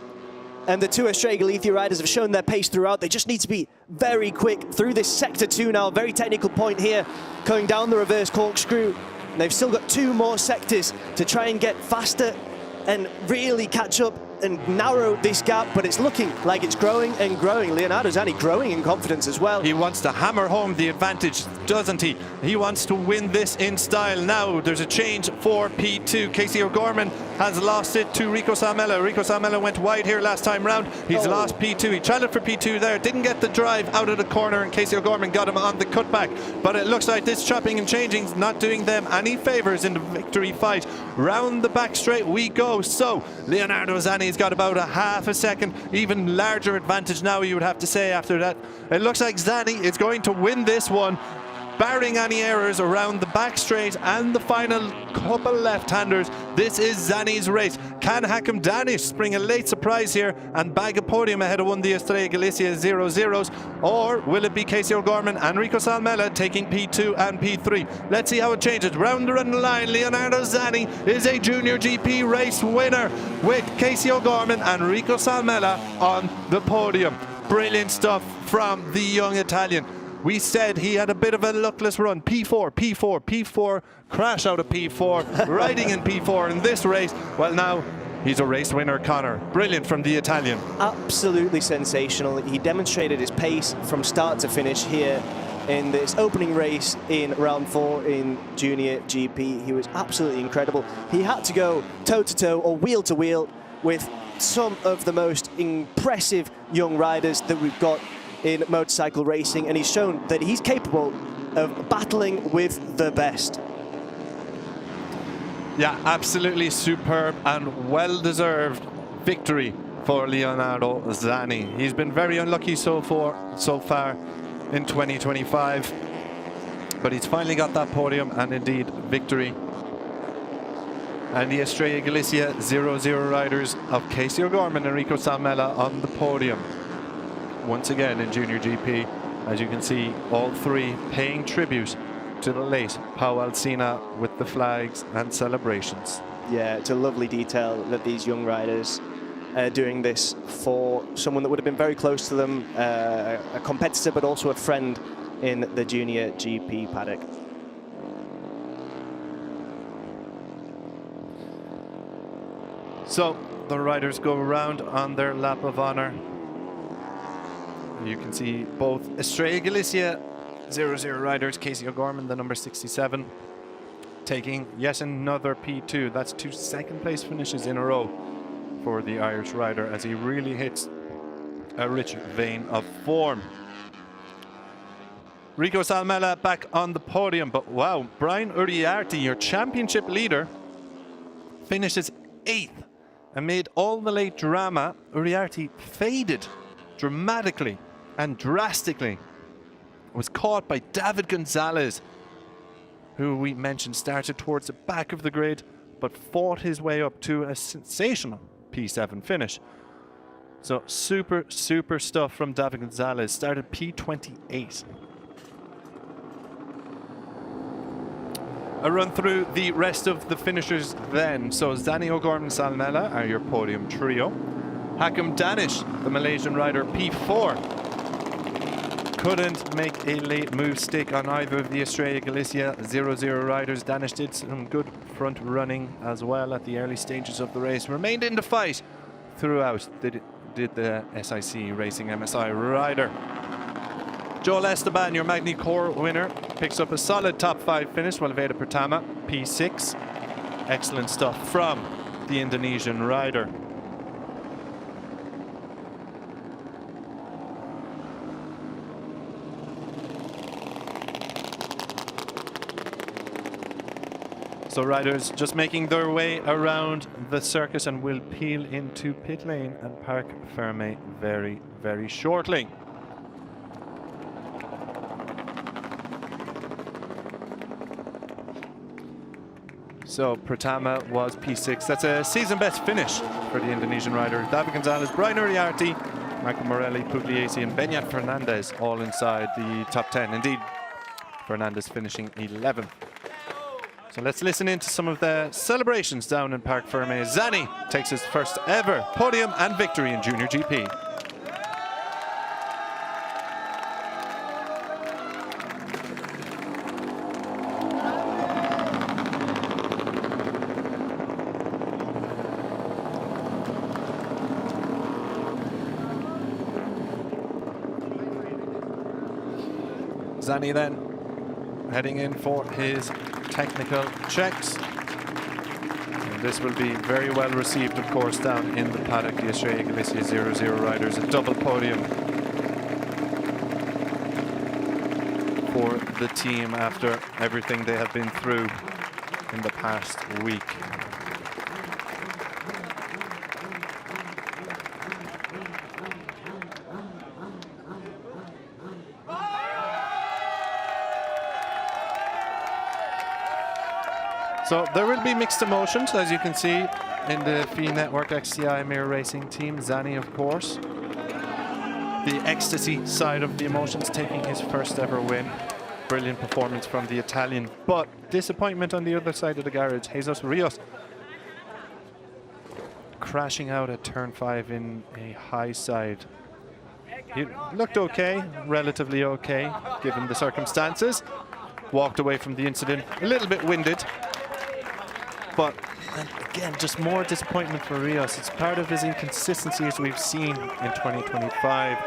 And the two Estrella Galicia riders have shown their pace throughout. They just need to be very quick through this sector 2 now. Very technical point here, going down the reverse corkscrew. And they've still got 2 more sectors to try and get faster and really catch up and narrow this gap, but it's looking like it's growing and growing. Leonardo Zani growing in confidence as well. He wants to hammer home the advantage, doesn't he? He wants to win this in style. Now there's a change for P2. Casey O'Gorman has lost it to Rico Salmela. Rico Salmela went wide here last time round. He's lost P2. He challenged for P2 there, didn't get the drive out of the corner, and Casey O'Gorman got him on the cutback. But it looks like this chopping and changing is not doing them any favours in the victory fight. Round the back straight we go. So Leonardo Zani's got about a half a second, even larger advantage now, you would have to say, after that. It looks like Zani is going to win this one, barring any errors around the back straight and the final couple left-handers. This is Zani's race. Can Hakim Danish spring a late surprise here and bag a podium ahead of one of the Estrella Galicia 0-0s? Or will it be Casey O'Gorman and Rico Salmela taking P2 and P3? Let's see how it changes. Round the run line, Leonardo Zani is a Junior GP race winner with Casey O'Gorman and Rico Salmela on the podium. Brilliant stuff from the young Italian. We said he had a bit of a luckless run. P4, P4, P4, crash out of P4, riding in P4 in this race. Well, now he's a race winner, Connor. Brilliant from the Italian. Absolutely sensational. He demonstrated his pace from start to finish here in this opening race in round 4 in Junior GP. He was absolutely incredible. He had to go toe-to-toe or wheel-to-wheel with some of the most impressive young riders that we've got in motorcycle racing, and he's shown that he's capable of battling with the best. Yeah, absolutely superb and well-deserved victory for Leonardo Zani. He's been very unlucky so far in 2025, but he's finally got that podium and indeed victory. And the Estrella Galicia 0-0 riders of Casey O'Gorman and Rico Salmela on the podium once again in Junior GP. As you can see, all 3 paying tribute to the late Pau Alsina with the flags and celebrations. Yeah, it's a lovely detail that these young riders are doing this for someone that would have been very close to them, a competitor but also a friend in the Junior GP paddock. So the riders go around on their lap of honor. You can see both Estrella Galicia 0-0 riders, Casey O'Gorman, the number 67, taking yet another P2. That's 2 second place finishes in a row for the Irish rider as he really hits a rich vein of form. Rico Salmela back on the podium, but wow, Brian Uriarte, your championship leader, finishes 8th. Amid all the late drama, Uriarte faded dramatically and drastically. Was caught by David Gonzalez, who we mentioned started towards the back of the grid, but fought his way up to a sensational P7 finish. So super stuff from David Gonzalez. Started P28. A run through the rest of the finishers then. So Zani, O'Gorman, Salmela are your podium trio. Hakim Danish, the Malaysian rider, P4. Couldn't make a late move stick on either of the Estrella Galicia 0-0 riders. Danish did some good front running as well at the early stages of the race. Remained in the fight throughout, did the SIC Racing MSI rider. Joel Esteban, your Magni Core winner, picks up a solid top 5 finish, while Veda Pertama, P6. Excellent stuff from the Indonesian rider. So riders just making their way around the circus and will peel into pit lane and park Ferme very, very shortly. So Pratama was P6. That's a season best finish for the Indonesian rider. David Gonzalez, Brian Uriarte, Michael Morelli, Pugliese and Beñat Fernandez all inside the top 10. Indeed, Fernandez finishing 11th. So let's listen in to some of the celebrations down in Parc Ferme. Zani takes his first ever podium and victory in Junior GP. Zani then heading in for his technical checks. And this will be very well received, of course, down in the paddock. The Estrella Galicia 00 riders, a double podium for the team after everything they have been through in the past week. So there will be mixed emotions, as you can see, in the FIM Network XCI Mirror Racing team. Zani, of course, the ecstasy side of the emotions, taking his first ever win. Brilliant performance from the Italian, but disappointment on the other side of the garage. Jesus Rios crashing out at turn 5 in a high side. He looked okay, relatively okay, given the circumstances. Walked away from the incident, a little bit winded. But again, just more disappointment for Rios. It's part of his inconsistency as we've seen in 2025.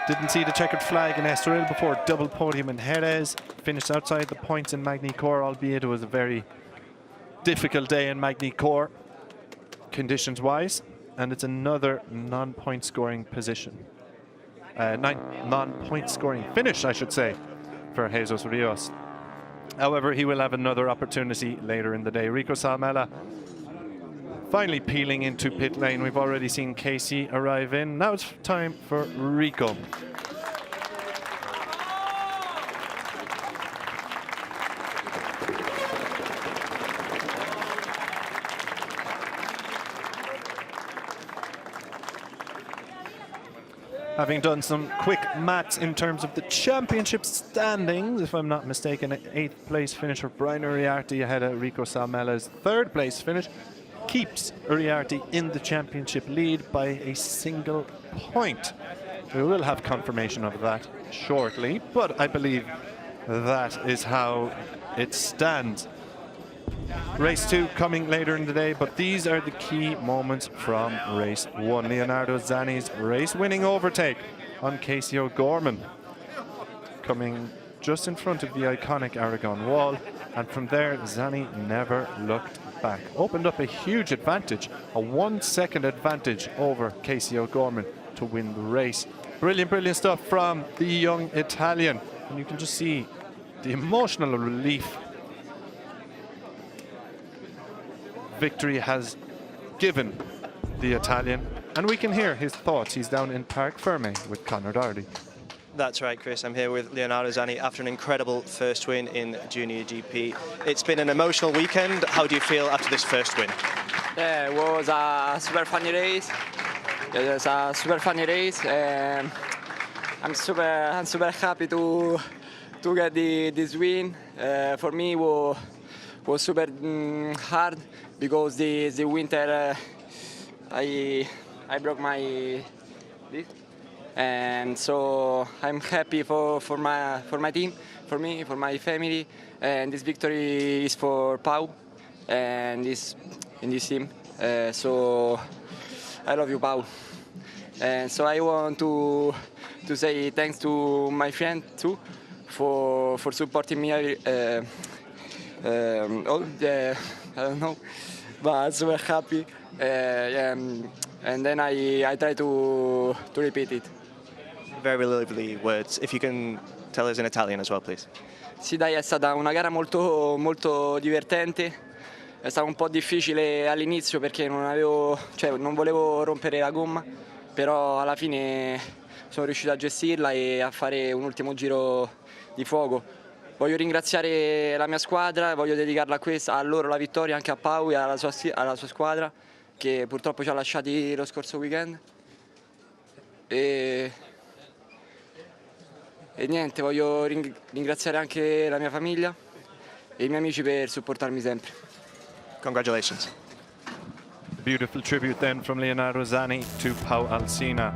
Didn't see the checkered flag in Estoril before double podium in Jerez. Finished outside the points in Magny-Cours, albeit it was a very difficult day in Magny-Cours, conditions-wise. And it's another non-point scoring position. Non-point scoring finish, I should say, for Jesus Rios. However, he will have another opportunity later in the day. Rico Salmela finally peeling into pit lane. We've already seen Casey arrive in. Now it's time for Rico. Having done some quick maths in terms of the championship standings, if I'm not mistaken, an 8th place finish for Brian Uriarte ahead of Rico Salmela's 3rd place finish keeps Uriarte in the championship lead by a single point. We will have confirmation of that shortly, but I believe that is how it stands. Race 2 coming later in the day, but these are the key moments from race 1. Leonardo Zani's race-winning overtake on Casey O'Gorman, coming just in front of the iconic Aragon wall, and from there Zani never looked back. Opened up a huge advantage, a 1-second advantage over Casey O'Gorman to win the race. Brilliant stuff from the young Italian, and you can just see the emotional relief victory has given the Italian, and we can hear his thoughts. He's down in Parc Ferme with Conor Doherty. That's right, Chris. I'm here with Leonardo Zani after an incredible first win in Junior GP. It's been an emotional weekend. How do you feel after this first win? Yeah, it was a super funny race. It was a super funny race. I'm super happy to get this win. For me, it was super hard because the winter I broke my disc, and so I'm happy for my team, for me, for my family, and this victory is for Pau and this in this team. So I love you, Pau, and so I want to say thanks to my friend too for supporting me. I don't know, but I'm super happy, and then I try to repeat it. Very lovely words. If you can tell us in Italian as well, please. Sì, dai, è stata una gara molto divertente. È stato un po' difficile all'inizio perché non volevo rompere la gomma, però alla fine sono riuscito a gestirla e a fare un ultimo giro di fuoco. Voglio ringraziare la mia squadra, voglio dedicarla a loro la vittoria, anche a Pau e alla sua squadra che purtroppo ci ha lasciati lo scorso weekend. e niente, voglio ringraziare anche la mia famiglia e I miei amici per supportarmi sempre. Congratulations. Beautiful tribute then from Leonardo Zanni to Pau Alsina.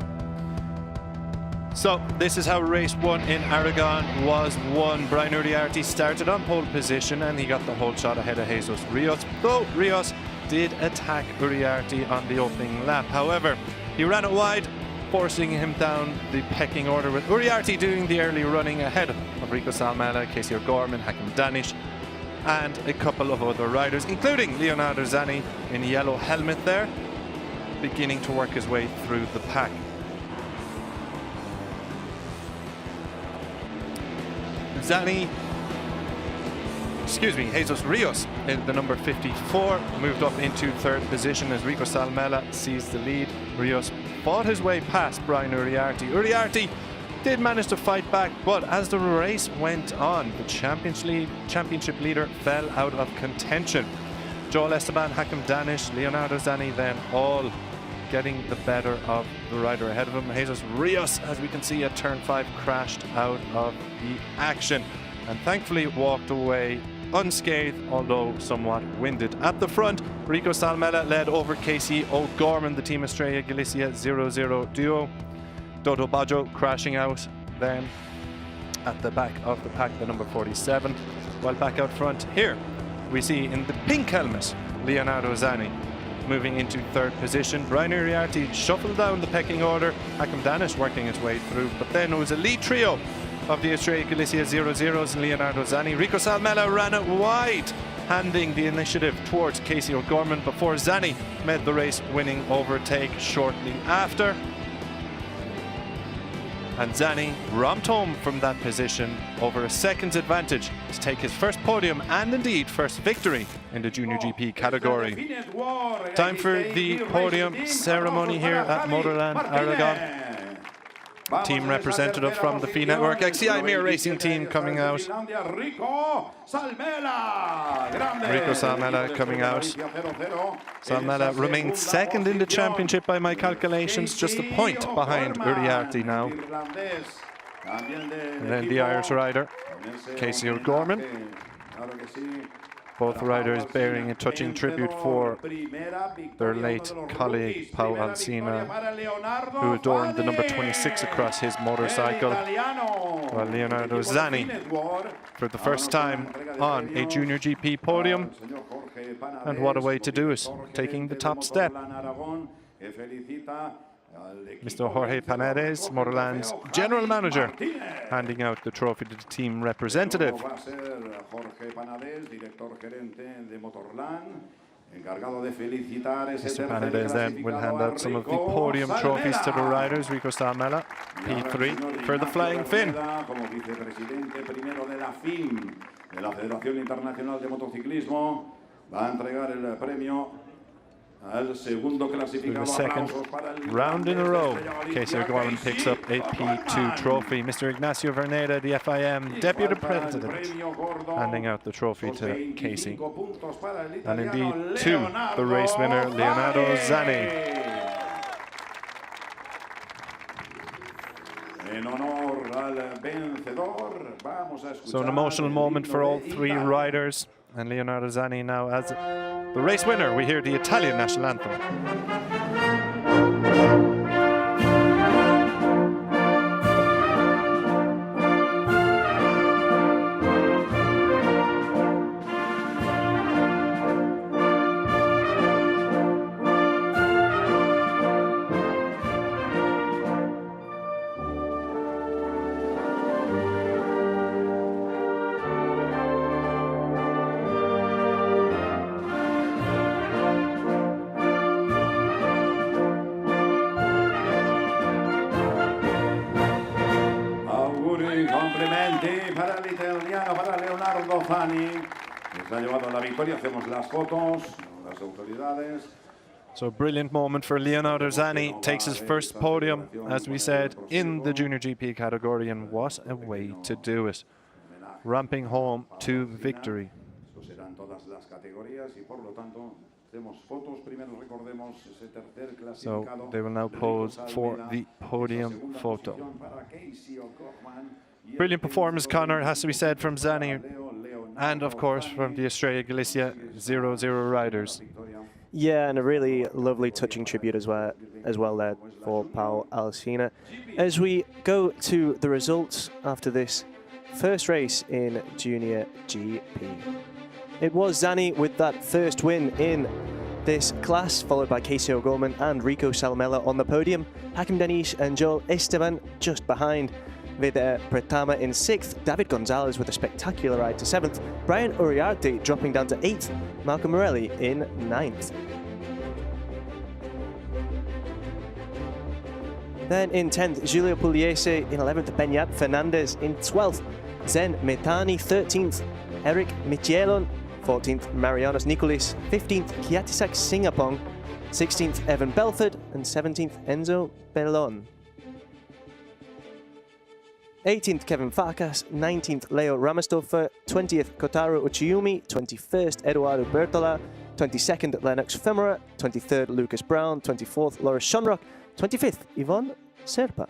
So this is how race 1 in Aragon was won. Brian Uriarte started on pole position and he got the whole shot ahead of Jesus Rios, though Rios did attack Uriarte on the opening lap. However, he ran it wide, forcing him down the pecking order, with Uriarte doing the early running ahead of Rico Salmela, Casey O'Gorman, Hakim Danish, and a couple of other riders, including Leonardo Zanni in a yellow helmet there, beginning to work his way through the pack. Jesus Rios in the number 54 moved up into third position as Rico Salmela seized the lead. Rios fought his way past Brian Uriarte. Uriarte did manage to fight back, but as the race went on, the championship leader fell out of contention. Joel Esteban, Hakim Danish, Leonardo Zanni then all getting the better of the rider ahead of him. Jesus Rios, as we can see at turn 5, crashed out of the action and thankfully walked away unscathed, although somewhat winded. At the front, Rico Salmela led over Casey O'Gorman, the Team Estrella Galicia 00 duo. Dodo Baggio crashing out then at the back of the pack, the number 47. While back out front here, we see in the pink helmet, Leonardo Zanni moving into third position. Brian Uriarte shuffled down the pecking order. Hakim Danish working his way through, but then it was a lead trio of the Estrella Galicia 00s and Leonardo Zanni. Rico Salmela ran it wide, handing the initiative towards Casey O'Gorman before Zanni made the race-winning overtake shortly after. And Zanni romped home from that position over a second's advantage to take his first podium and indeed first victory in the Junior GP category. Time for the podium ceremony here at MotorLand Aragón. Team representative from the FI Network, XCI Mir Racing Team coming out. Rico Salmela coming out. Salmela remains second in the championship by my calculations, just a point behind Uriarte now. And then the Irish rider, Casey O'Gorman. Both riders bearing a touching tribute for their late colleague Pau Alsina, who adorned the number 26 across his motorcycle, while Leonardo Zanni, for the first time on a Junior GP podium, and what a way to do it, taking the top step. Mr. Jorge Panedes, MotorLand's general manager, handing out the trophy to the team representative. Mr. Panedes then will hand out some of the podium trophies to the riders. Rico Salmela, P3 for the Flying Finn. For the second round in a row, Casey O'Gorman picks up a P2 trophy. Mr. Ignacio Verneda, the FIM Deputy President, handing out the trophy to Casey. And indeed to the race winner, Leonardo Zanni. So an emotional moment for all three riders, and Leonardo Zanni now as the race winner. We hear the Italian national anthem. Complimenti para l'italiano, para Leonardo Zanni, que se ha llevado la victoria. Hacemos las fotos, las autoridades. So a brilliant moment for Leonardo Zanni, takes his first podium, as we said, in the Junior GP category, and what a way to do it. Ramping home to victory. en todas las categorías y por lo tanto hacemos fotos. Primero recordemos ese tercer So clasificado. they will now pose for the podium photo. Brilliant performance, Connor, it has to be said, from Zani and of course from the Australia Galicia 00 riders. Yeah, and a really lovely touching tribute as well there for Paul Alsina. As we go to the results after this first race in Junior GP. It was Zani with that first win in this class, followed by Casey O'Gorman and Rico Salmela on the podium. Hakim Danish and Joel Esteban just behind. Vida Pretama in 6th, David Gonzalez with a spectacular ride to 7th, Brian Uriarte dropping down to 8th, Malcolm Morelli in 9th. Then in 10th, Giulio Pugliese, in 11th, Benyat Fernandez in 12th, Zen Metani 13th, Eric Michielon 14th, Marianos Nicolis 15th, Kiatisak Singapong 16th, Evan Belford and 17th, Enzo Bellon. 18th, Kevin Farkas, 19th, Leo Ramastorfer, 20th, Kotaro Uchiumi, 21st, Eduardo Bertola, 22nd, Lennox Femora, 23rd, Lucas Brown, 24th, Laura Shonrock, 25th, Yvonne Serpa.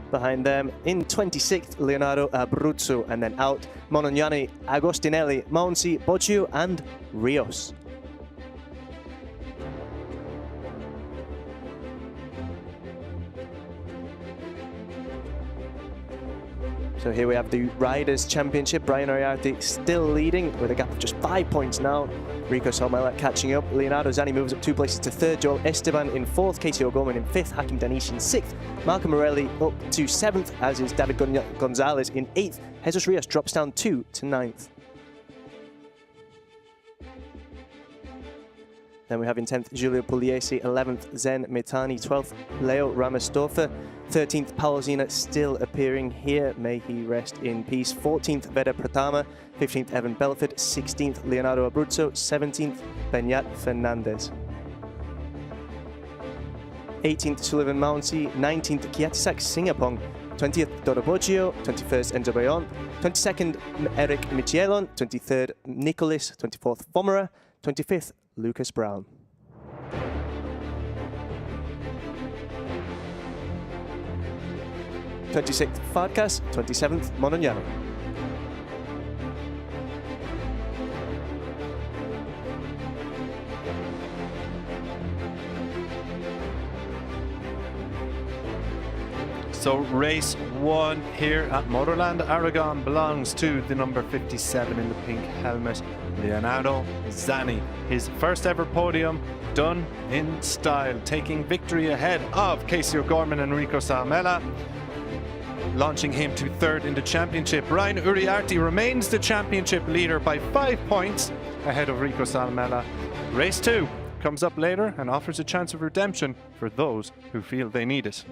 Behind them, in 26th, Leonardo Abruzzo, and then out, Monognani, Agostinelli, Monsi, Boccio, and Rios. So here we have the Riders' Championship. Brian Uriarte still leading with a gap of just 5 points now. Rico Salmela catching up. Leonardo Zani moves up 2 places to 3rd. Joel Esteban in 4th. Casey O'Gorman in 5th. Hakim Danish in 6th. Malcolm Morelli up to 7th, as is David Gonzalez in 8th. Jesus Rios drops down 2 to 9th. Then we have in 10th, Giulio Pugliese, 11th, Zen Metani, 12th, Leo Ramastorfer, 13th, Paul Zina still appearing here, may he rest in peace, 14th, Veda Pratama, 15th, Evan Belford, 16th, Leonardo Abruzzo, 17th, Benyat Fernandez. 18th, Sullivan Mouncy, 19th, Kiatisak Singapong, 20th, Dodo Boggio, 21st, Enzo Bayon, 22nd, Eric Michielon, 23rd, Nicolis, 24th, Fomera, 25th, Lucas Brown. '26th, Farkas, 27th, Monognano. So race 1 here at MotorLand Aragón belongs to the number 57 in the pink helmet, Leonardo Zani. His first ever podium done in style, taking victory ahead of Casey O'Gorman and Rico Salmela, launching him to 3rd in the championship. Brian Uriarte remains the championship leader by 5 points ahead of Rico Salmela. Race 2 comes up later and offers a chance of redemption for those who feel they need it.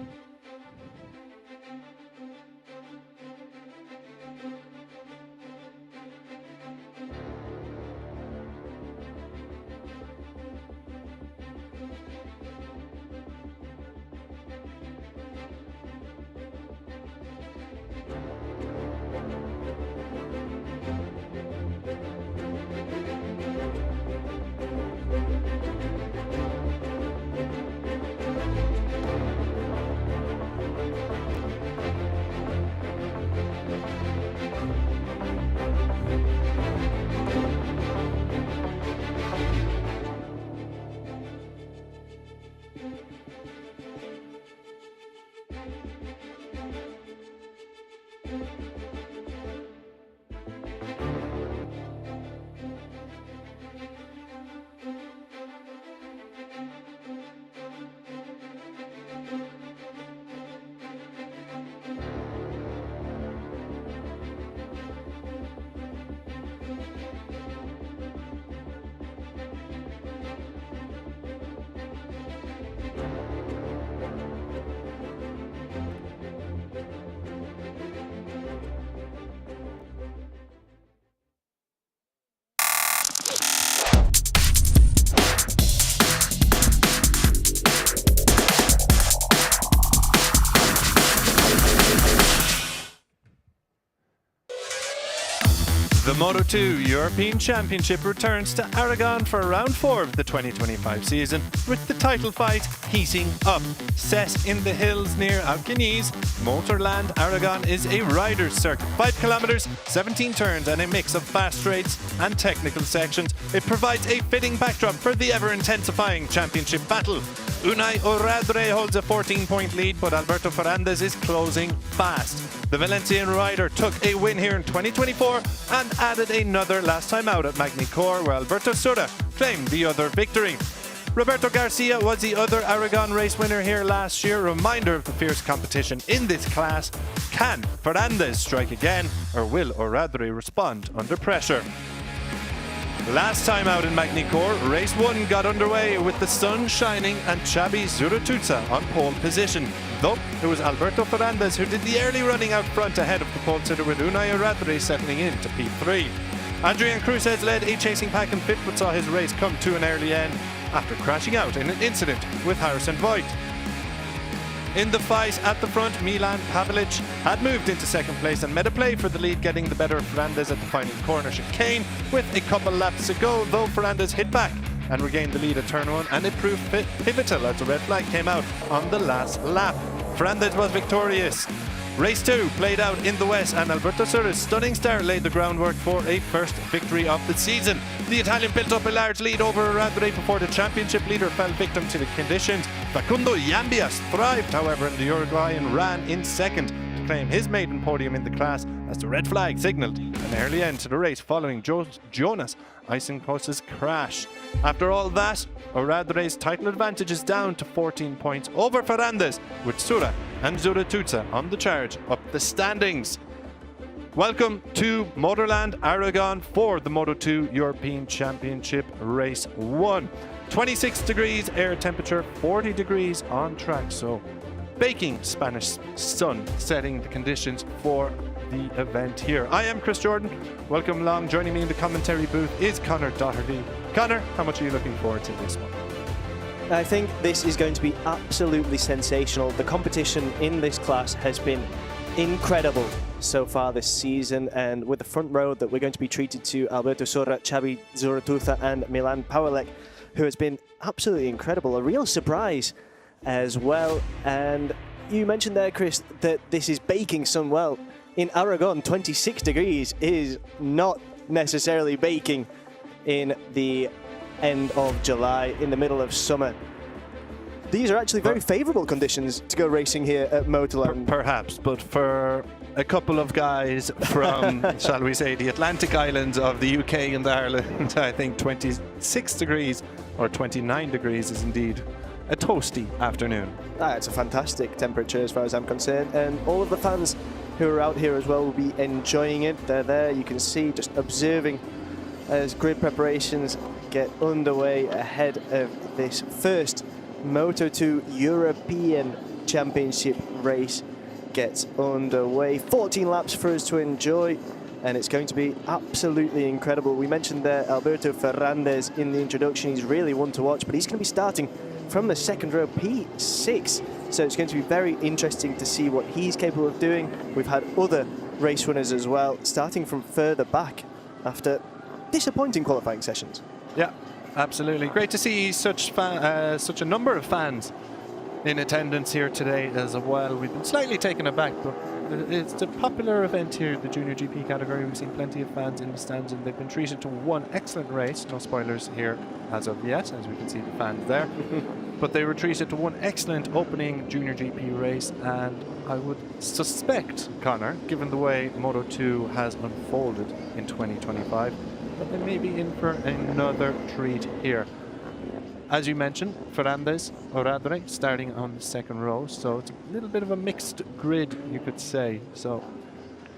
The Moto2 European Championship returns to Aragon for round 4 of the 2025 season, with the title fight heating up. Set in the hills near Alcaniz, MotorLand Aragón is a rider's circuit. 5 kilometers, 17 turns and a mix of fast straights and technical sections. It provides a fitting backdrop for the ever-intensifying championship battle. Unai Oradre holds a 14-point lead, but Alberto Ferrandez is closing fast. The Valencian rider took a win here in 2024 and added another last time out at Magny-Cours, where Alberto Sura claimed the other victory. Roberto Garcia was the other Aragon race winner here last year. Reminder of the fierce competition in this class. Can Ferrandez strike again, or will Oradre respond under pressure? Last time out in Magny-Cours, race 1 got underway with the sun shining and Xabi Zuratuza on pole position. Though it was Alberto Ferrandez who did the early running out front ahead of the pole sitter, with Unai Oradre settling in to P3. Adrian Cruzes led a chasing pack in 5th, but saw his race come to an early end after crashing out in an incident with Harrison Voigt. In the fight at the front, Milan Pavelic had moved into 2nd place and made a play for the lead, getting the better of Ferrandez at the final corner chicane with a couple laps to go, though Ferrandez hit back and regained the lead at turn 1, and it proved pivotal as the red flag came out on the last lap. Ferrandez was victorious. Race 2 played out in the west, and Alberto Sura's stunning start laid the groundwork for a first victory of the season. The Italian built up a large lead over Oradre before the championship leader fell victim to the conditions. Facundo Yambias thrived, however, and the Uruguayan ran in 2nd to claim his maiden podium in the class as the red flag signalled an early end to the race following Jonas Eisenkost's crash. After all that, Oradre's title advantage is down to 14 points over Ferrandez, with Sura and Zuratuza on the charge up the standings. Welcome to MotorLand Aragón for the Moto2 European Championship Race 1. 26 degrees air temperature, 40 degrees on track, so baking Spanish sun setting the conditions for the event here. I am Chris Jordan. Welcome along. Joining me in the commentary booth is Connor Doherty. Connor, how much are you looking forward to this one? I think this is going to be absolutely sensational. The competition in this class has been incredible so far this season, and with the front row that we're going to be treated to Alberto Sura, Xabi Zuratuza and Milan Pavelic, who has been absolutely incredible. A real surprise as well. And you mentioned there, Chris, that this is baking sun. Well, in Aragon, 26 degrees is not necessarily baking in the end of July, in the middle of summer. These are actually very favourable conditions to go racing here at MotorLand. Perhaps, but for a couple of guys from, shall we say, the Atlantic Islands of the UK and Ireland, I think 26 degrees or 29 degrees is indeed a toasty afternoon. It's a fantastic temperature as far as I'm concerned, and all of the fans who are out here as well will be enjoying it. They're there, you can see, just observing as grid preparations get underway ahead of this first Moto2 European Championship race gets underway. 14 laps for us to enjoy, and it's going to be absolutely incredible. We mentioned there Alberto Ferrandez in the introduction. He's really one to watch, but he's going to be starting from the 2nd row, P6. So it's going to be very interesting to see what he's capable of doing. We've had other race winners as well, starting from further back after disappointing qualifying sessions. Yeah, absolutely. Great to see such a number of fans in attendance here today as well. We've been slightly taken aback, but it's a popular event here, the Junior GP category. We've seen plenty of fans in the stands, and they've been treated to one excellent race. No spoilers here as of yet, as we can see the fans there. But they were treated to one excellent opening Junior GP race, and I would suspect, Connor, given the way Moto2 has unfolded in 2025, that they may be in for another treat here. As you mentioned, Ferrandez, Oradre starting on the 2nd row, so it's a little bit of a mixed grid, you could say. So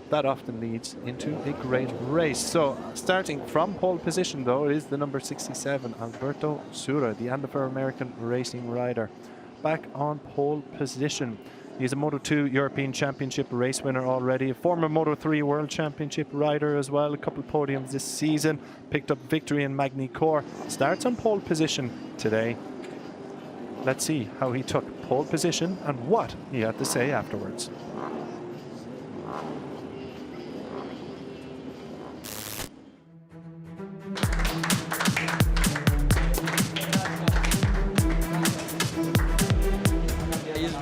that often leads into a great race. So starting from pole position, though, is the number 67, Alberto Sura, the Andover American racing rider, back on pole position. He's a Moto2 European Championship race winner already, a former Moto3 World Championship rider as well, a couple of podiums this season, picked up victory in Magny-Cours, starts on pole position today. Let's see how he took pole position and what he had to say afterwards.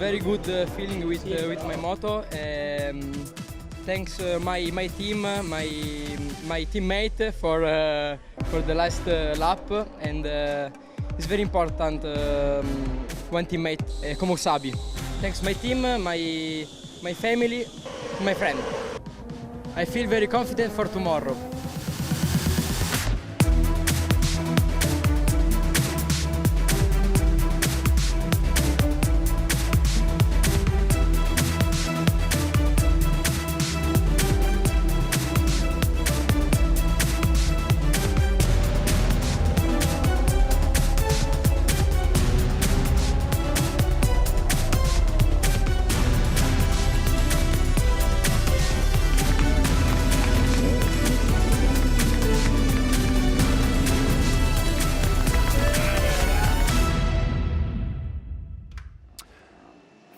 very good feeling with my moto. Thanks my team, my teammate for the last lap, and it's very important one teammate come Sabi. Thanks my team, my family, my friend. I feel very confident for tomorrow.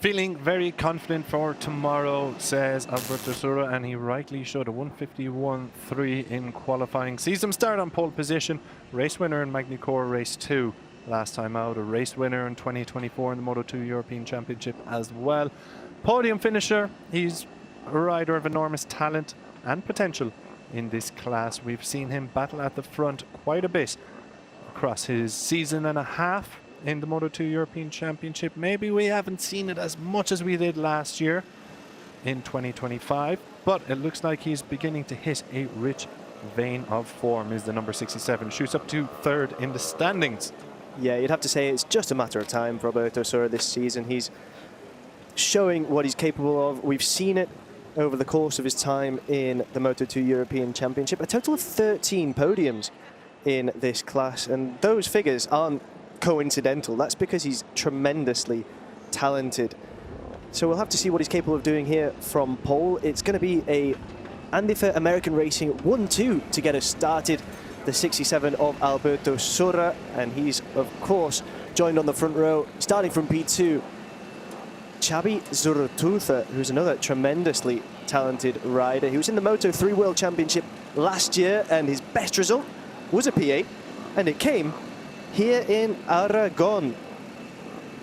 Feeling very confident for tomorrow, says Alberto Sura, and he rightly should. A 151.3 in qualifying. Sees him start on pole position. Race winner in Magny-Cours Race 2 last time out. A race winner in 2024 in the Moto2 European Championship as well. Podium finisher. He's a rider of enormous talent and potential in this class. We've seen him battle at the front quite a bit across his season and a half in the Moto2 European Championship. Maybe we haven't seen it as much as we did last year in 2025, but it looks like he's beginning to hit a rich vein of form. Is the number 67, shoots up to third in the standings. Yeah, you'd have to say it's just a matter of time for Alberto Sura this season. He's showing what he's capable of. We've seen it over the course of his time in the Moto2 European Championship. A total of 13 podiums in this class, and those figures aren't coincidental. That's because he's tremendously talented. So we'll have to see what he's capable of doing here from pole. It's going to be a Andy for American Racing 1-2 to get us started. The 67 of Alberto Sura, and he's of course joined on the front row, starting from P2. Xabi Zurutuza, who's another tremendously talented rider. He was in the Moto3 World Championship last year, and his best result was a P8, and it came here in Aragon.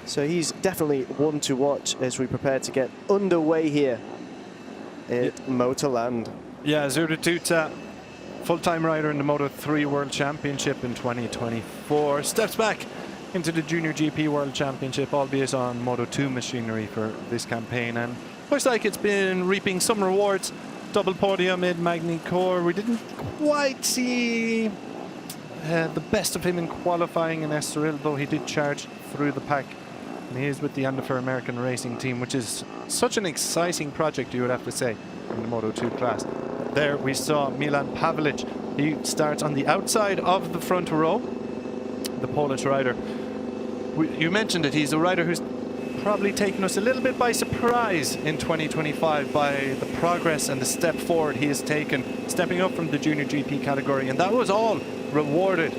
So he's definitely one to watch as we prepare to get underway here at MotorLand. Yeah, Zurutuza, full-time rider in the Moto3 World Championship in 2024, steps back into the JuniorGP World Championship, albeit on Moto2 machinery for this campaign, and looks like it's been reaping some rewards. Double podium in Magny-Cours. We didn't quite see the best of him in qualifying in Estoril, though he did charge through the pack. And he is with the Andy for American Racing team, which is such an exciting project, you would have to say, in the Moto2 class. There we saw Milan Pavlic. He starts on the outside of the front row, the Polish rider. You mentioned it, he's a rider who's probably taken us a little bit by surprise in 2025 by the progress and the step forward he has taken, stepping up from the Junior GP category, and that was all rewarded.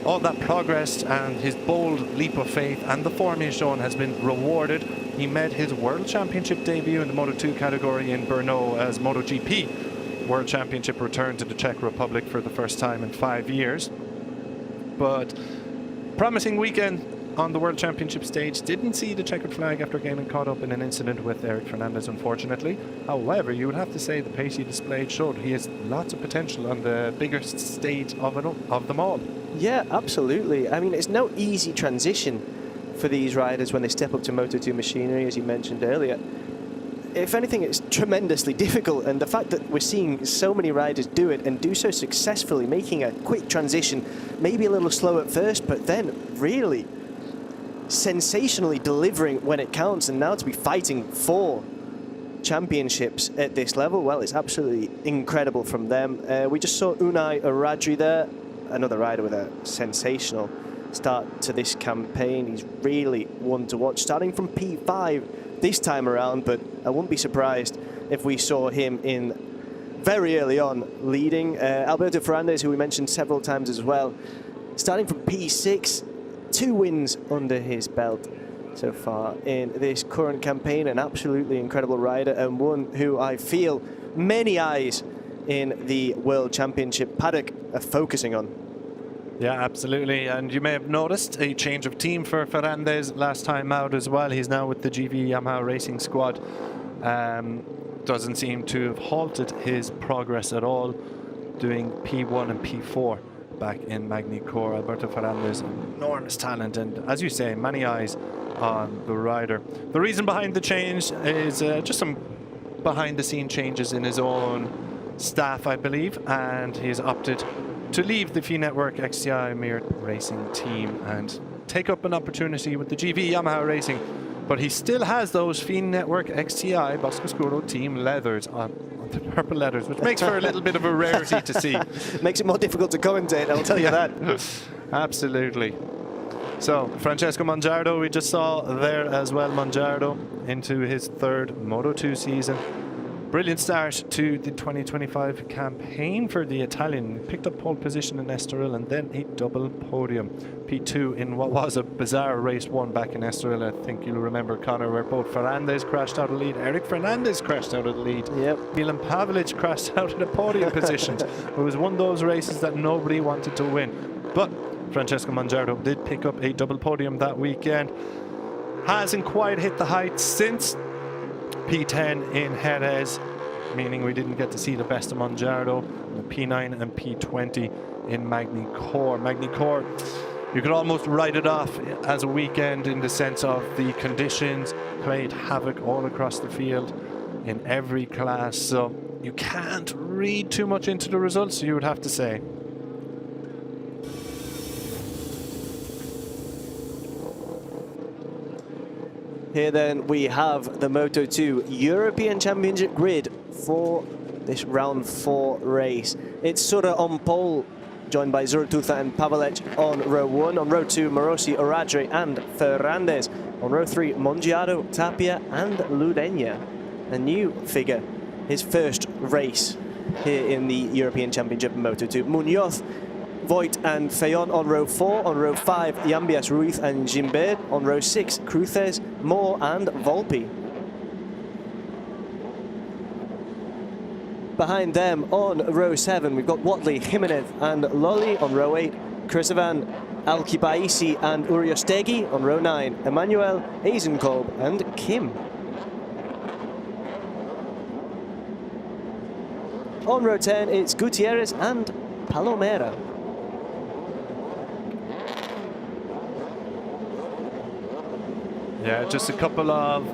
All that progress and his bold leap of faith and the form he's shown has been rewarded. He made his World Championship debut in the Moto2 category in Brno as MotoGP World Championship returned to the Czech Republic for the first time in 5 years. But promising weekend on the World Championship stage. Didn't see the checkered flag after getting caught up in an incident with Eric Fernandez, unfortunately. However, you would have to say the pace he displayed showed he has lots of potential on the biggest stage of them all. Yeah, absolutely. I mean, it's no easy transition for these riders when they step up to Moto2 machinery, as you mentioned earlier. If anything, it's tremendously difficult, and the fact that we're seeing so many riders do it and do so successfully, making a quick transition, maybe a little slow at first, but then really sensationally delivering when it counts, and now to be fighting for championships at this level, well, it's absolutely incredible from them. We just saw Unai Radri there, another rider with a sensational start to this campaign. He's really one to watch, starting from P5 this time around, but I wouldn't be surprised if we saw him in very early on leading. Alberto Fernandez, who we mentioned several times as well, starting from P6, 2 wins under his belt so far in this current campaign. An absolutely incredible rider, and one who I feel many eyes in the World Championship paddock are focusing on. Yeah, absolutely. And you may have noticed a change of team for Fernandez last time out as well. He's now with the GV Yamaha Racing squad. Doesn't seem to have halted his progress at all, doing P1 and P4 back in Magny-Cours. Alberto Fernandez, enormous talent, and as you say, many eyes on the rider. The reason behind the change is just some behind-the-scene changes in his own staff, I believe, and he's opted to leave the FIM Network XCI Mir Racing team and take up an opportunity with the GV Yamaha Racing. But he still has those FIM Network XCI Boscoscuro team leathers on the purple leathers, which makes for a little bit of a rarity to see. Makes it more difficult to commentate, I'll tell you that. Absolutely. So, Francesco Mongiardo, we just saw there as well. Mongiardo into his third Moto2 season. Brilliant start to the 2025 campaign for the Italian. Picked up pole position in Estoril and then a double podium. P2 in what was a bizarre race one back in Estoril. I think you'll remember, Connor, where both Fernandez crashed out of the lead, Eric Fernandez crashed out of the lead. Yep. Milan Pavelic crashed out of the podium positions. It was one of those races that nobody wanted to win. But Francesco Mongiardo did pick up a double podium that weekend. Hasn't quite hit the heights since P10 in Jerez, meaning we didn't get to see the best of Mongiardo. P9 and P20 in Magny-Cours. Magny-Cours, you could almost write it off as a weekend in the sense of the conditions played havoc all across the field in every class, so you can't read too much into the results, you would have to say. Here then we have the Moto2 European Championship grid for this round 4 race. It's Sura on pole, joined by Zurtuza and Pavelic on row 1. On row 2, Morosi, Oradre and Fernandez. On row 3, Mongiardo, Tapia and Ludenia. A new figure, his first race here in the European Championship Moto2. Munoz, Voigt and Feyon on row 4. On row 5, Yambias, Ruiz and Gimbert. On row 6, Cruces, Moore and Volpi. Behind them on row 7, we've got Watley, Jimenez and Lolly. On row 8, Kursavan, Alkibaisi and Uriostegi. On row 9, Emmanuel, Eisenkolb and Kim. On row 10, it's Gutierrez and Palomera. Yeah, just a couple of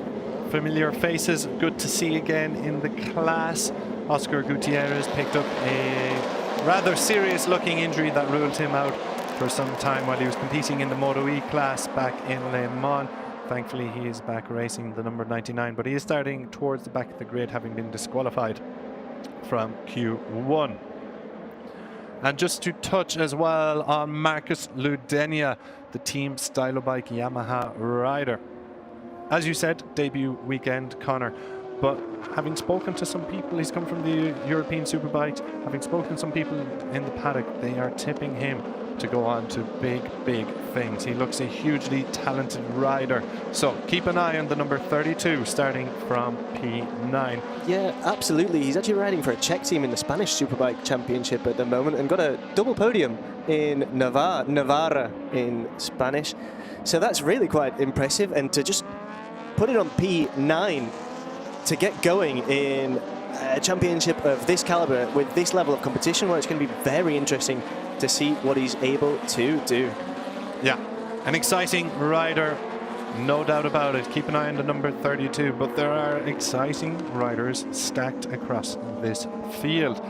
familiar faces. Good to see again in the class. Oscar Gutierrez picked up a rather serious looking injury that ruled him out for some time while he was competing in the Moto E class back in Le Mans. Thankfully, he is back racing the number 99, but he is starting towards the back of the grid, having been disqualified from Q1. And just to touch as well on Marcus Ludenia, the Team Stylobike Yamaha rider. As you said, debut weekend, Connor, but having spoken to some people, he's come from the European Superbike, having spoken to some people in the paddock, they are tipping him to go on to big, big things. He looks a hugely talented rider. So keep an eye on the number 32 starting from P9. Yeah, absolutely. He's actually riding for a Czech team in the Spanish Superbike Championship at the moment and got a double podium in Navarra in Spanish. So that's really quite impressive. And to just put it on P9 to get going in a championship of this caliber with this level of competition, where it's going to be very interesting to see what he's able to do. Yeah, an exciting rider, no doubt about it. Keep an eye on the number 32, but there are exciting riders stacked across this field.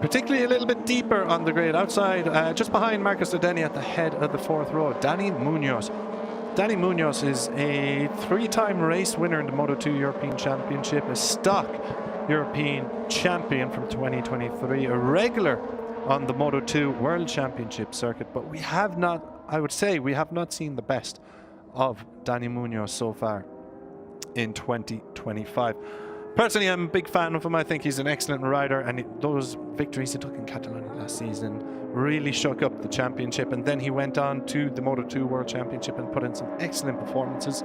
Particularly a little bit deeper on the grid, outside, just behind Marcus Ludenia at the head of the 4th row, Danny Munoz. Danny Munoz is a 3-time race winner in the Moto2 European Championship, a stock European champion from 2023, a regular on the Moto2 World Championship circuit, but we have not, I would say, we have not seen the best of Danny Munoz so far in 2025. Personally, I'm a big fan of him. I think he's an excellent rider, and those victories he took in Catalonia last season really shook up the championship, and then he went on to the Moto2 World Championship and put in some excellent performances.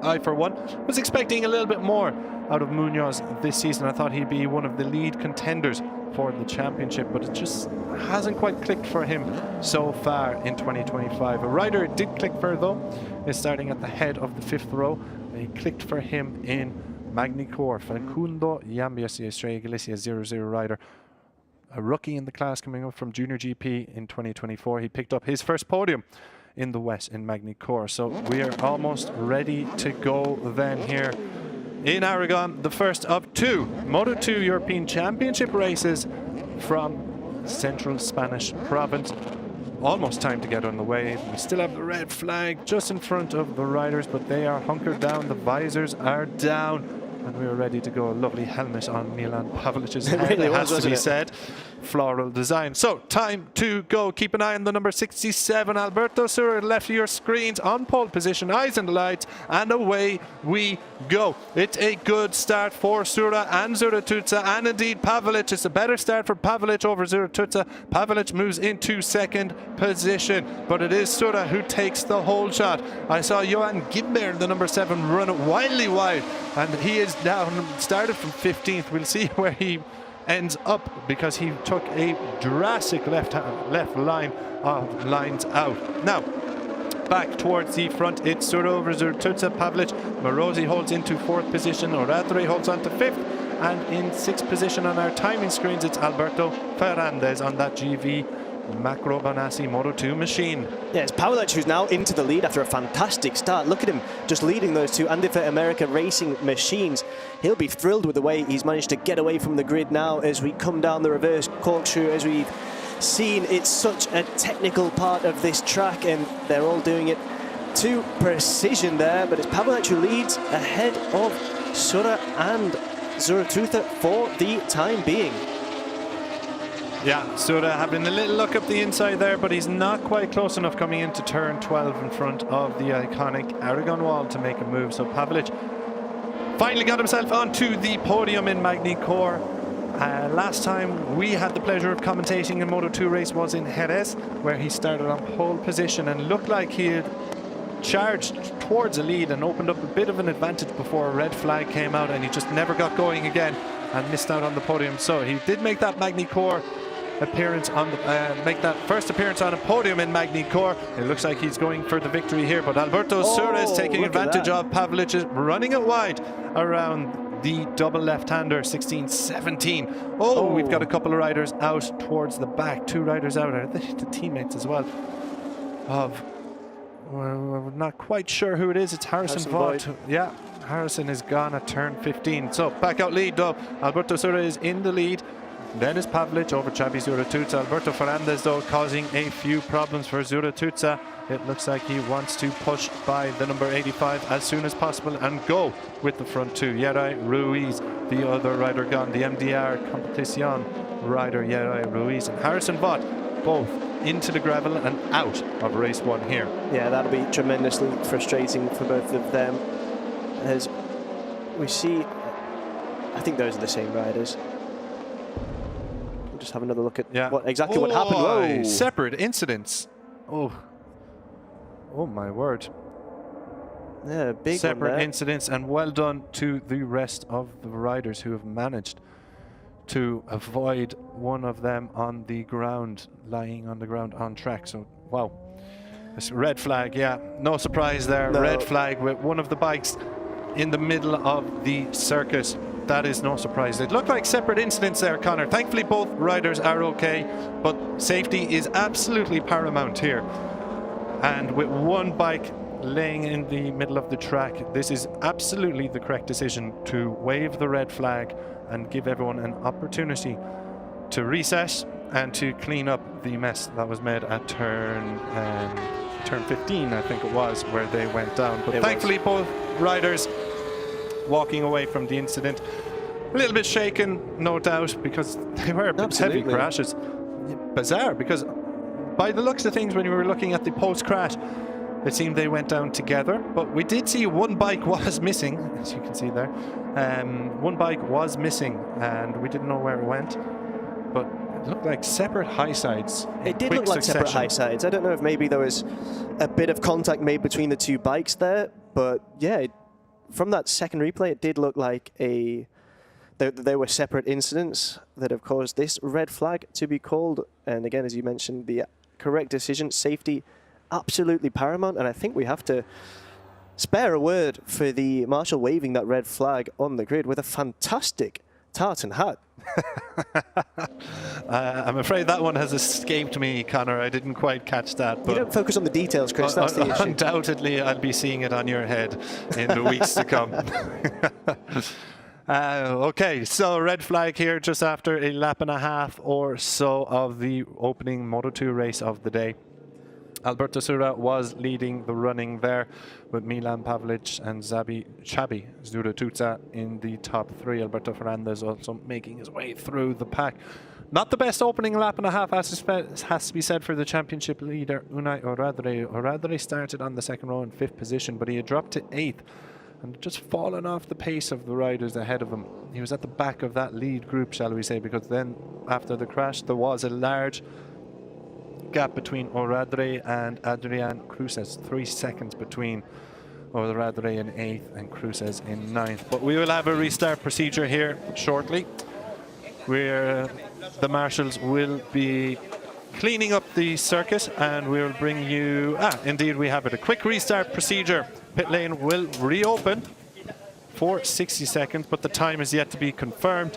I, for one, was expecting a little bit more out of Munoz this season. I thought he'd be one of the lead contenders for the championship, but it just hasn't quite clicked for him so far in 2025. A rider it did click for, though, is starting at the head of the 5th row. He clicked for him in Magny-Cours. Facundo Yambias, the Estrella Galicia 00 rider. A rookie in the class coming up from Junior GP in 2024. He picked up his first podium in the West in Magny-Cours. So we are almost ready to go then here in Aragon, the first of 2 Moto2 European Championship races from Central Spanish province. Almost time to get on the way. We still have the red flag just in front of the riders, but they are hunkered down. The visors are down, and we are ready to go. A lovely helmet on Milan Pavlic's head, really it has was, to be wasn't it? said. Floral design. So, time to go. Keep an eye on the number 67, Alberto Sura, left of your screens, on pole position, eyes on the lights, and away we go. It's a good start for Sura and Zuratutsa, and indeed Pavlic. It's a better start for Pavlic over Zuratutsa. Pavlic moves into 2nd position, but it is Sura who takes the whole shot. I saw Johan Gimber, the number 7, run it wildly wide, and he is down, started from 15th. We'll see where he ends up, because he took a drastic left line of lines out. Now, back towards the front, it's Sura over Zuratutsa, Pavlic. Morosi holds into 4th position, Oradre holds on to 5th, and in 6th position on our timing screens, it's Alberto Ferrandez on that GV Macro Banassi Moto2 machine. Yeah, it's Pavlic who's now into the lead after a fantastic start. Look at him just leading those 2 Andifit America racing machines. He'll be thrilled with the way he's managed to get away from the grid now as we come down the reverse corkscrew. As we've seen, it's such a technical part of this track, and they're all doing it to precision there, but it's Pavlic who leads ahead of Sura and Zuratutsa for the time being. Yeah, Sura having a little look up the inside there, but he's not quite close enough coming into turn 12 in front of the iconic Aragon wall to make a move. So Pavlic finally got himself onto the podium in Magny-Cours. Last time we had the pleasure of commentating a Moto2 race was in Jerez, where he started on pole position and looked like he had charged towards a lead and opened up a bit of an advantage before a red flag came out, and he just never got going again and missed out on the podium. So he did make that Magny-Cours appearance on the make that first appearance on a podium in Magny-Cours. It looks like he's going for the victory here, but Alberto Sura is taking advantage of Pavlic, running it wide around the double left-hander 16-17. Oh, we've got a couple of riders out towards the back. 2 riders out, are the teammates as well of, we're not quite sure who it is. It's Harrison Vaught. Yeah, Harrison is gone at turn 15. So back out lead though. Alberto Sura is in the lead. Then is Pavlic over Xabi Zuratutsa. Alberto Ferrandez though causing a few problems for Zuratutsa. It looks like he wants to push by the number 85 as soon as possible and go with the front 2. Yeray Ruiz, the other rider gone. The MDR Competición rider Yeray Ruiz and Harrison Vaught, both into the gravel and out of race 1 here. Yeah, that'll be tremendously frustrating for both of them. As we see, I think those are the same riders. We'll just have another look at what exactly what happened. Whoa. Separate incidents. Oh my word. Yeah, big separate incidents, and well done to the rest of the riders who have managed to avoid one of them on the ground, lying on the ground on track. So, wow. This red flag, yeah, no surprise there. No. Red flag with one of the bikes in the middle of the circuit. That is no surprise. It looked like separate incidents there, Connor. Thankfully, both riders are okay, but safety is absolutely paramount here. And with one bike laying in the middle of the track, this is absolutely the correct decision to wave the red flag and give everyone an opportunity to reset and to clean up the mess that was made at turn 15, I think it was, where they went down. But thankfully, both riders walking away from the incident a little bit shaken, no doubt, because they were heavy crashes. Bizarre, because by the looks of things, when you were looking at the post-crash, it seemed they went down together, but we did see one bike was missing, as you can see there. One bike was missing, and we didn't know where it went, but it looked like separate high sides. It did look like separate high sides. I don't know if maybe there was a bit of contact made between the 2 bikes there, but yeah, from that second replay, it did look like there were separate incidents that have caused this red flag to be called. And again, as you mentioned, the correct decision, safety, absolutely paramount. And I think we have to spare a word for the marshal waving that red flag on the grid with a fantastic tartan hat. I'm afraid that one has escaped me, Connor. I didn't quite catch that. But you don't focus on the details, Chris. That's the issue. Undoubtedly, I'll be seeing it on your head in the weeks to come. Okay, so red flag here just after a lap and a half or so of the opening Moto2 race of the day. Alberto Sura was leading the running there with Milan Pavlic and Xabi Zuratuza in the top three. Alberto Fernandez also making his way through the pack. Not the best opening lap and a half, has to be said, for the championship leader Unai Oradre. Oradre started on the second row in 5th position, but he had dropped to 8th and just fallen off the pace of the riders ahead of him. He was at the back of that lead group, shall we say, because then after the crash there was a large gap between Oradre and Adrian Cruces, 3 seconds between Oradre in 8th and Cruces in 9th. But we will have a restart procedure here shortly, where the marshals will be cleaning up the circuit, and we'll bring you, indeed we have it, a quick restart procedure. Pit lane will reopen for 60 seconds, but the time is yet to be confirmed,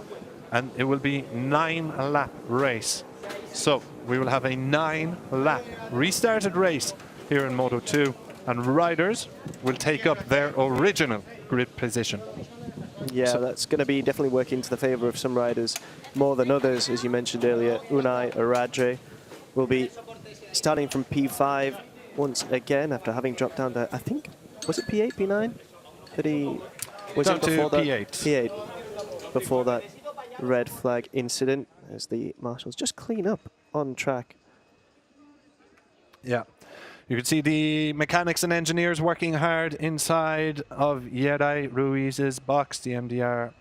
and it will be 9-lap race. So we will have a 9-lap restarted race here in Moto2, and riders will take up their original grid position. Yeah, so that's going to be definitely working to the favour of some riders more than others. As you mentioned earlier, Unai Oradre will be starting from P5 once again after having dropped down to, I think, was it P8, P9? That he was down in before to that? P8. P8, before that red flag incident, as the marshals just clean up on track. Yeah. You can see the mechanics and engineers working hard inside of Yeray Ruiz's box, the MDR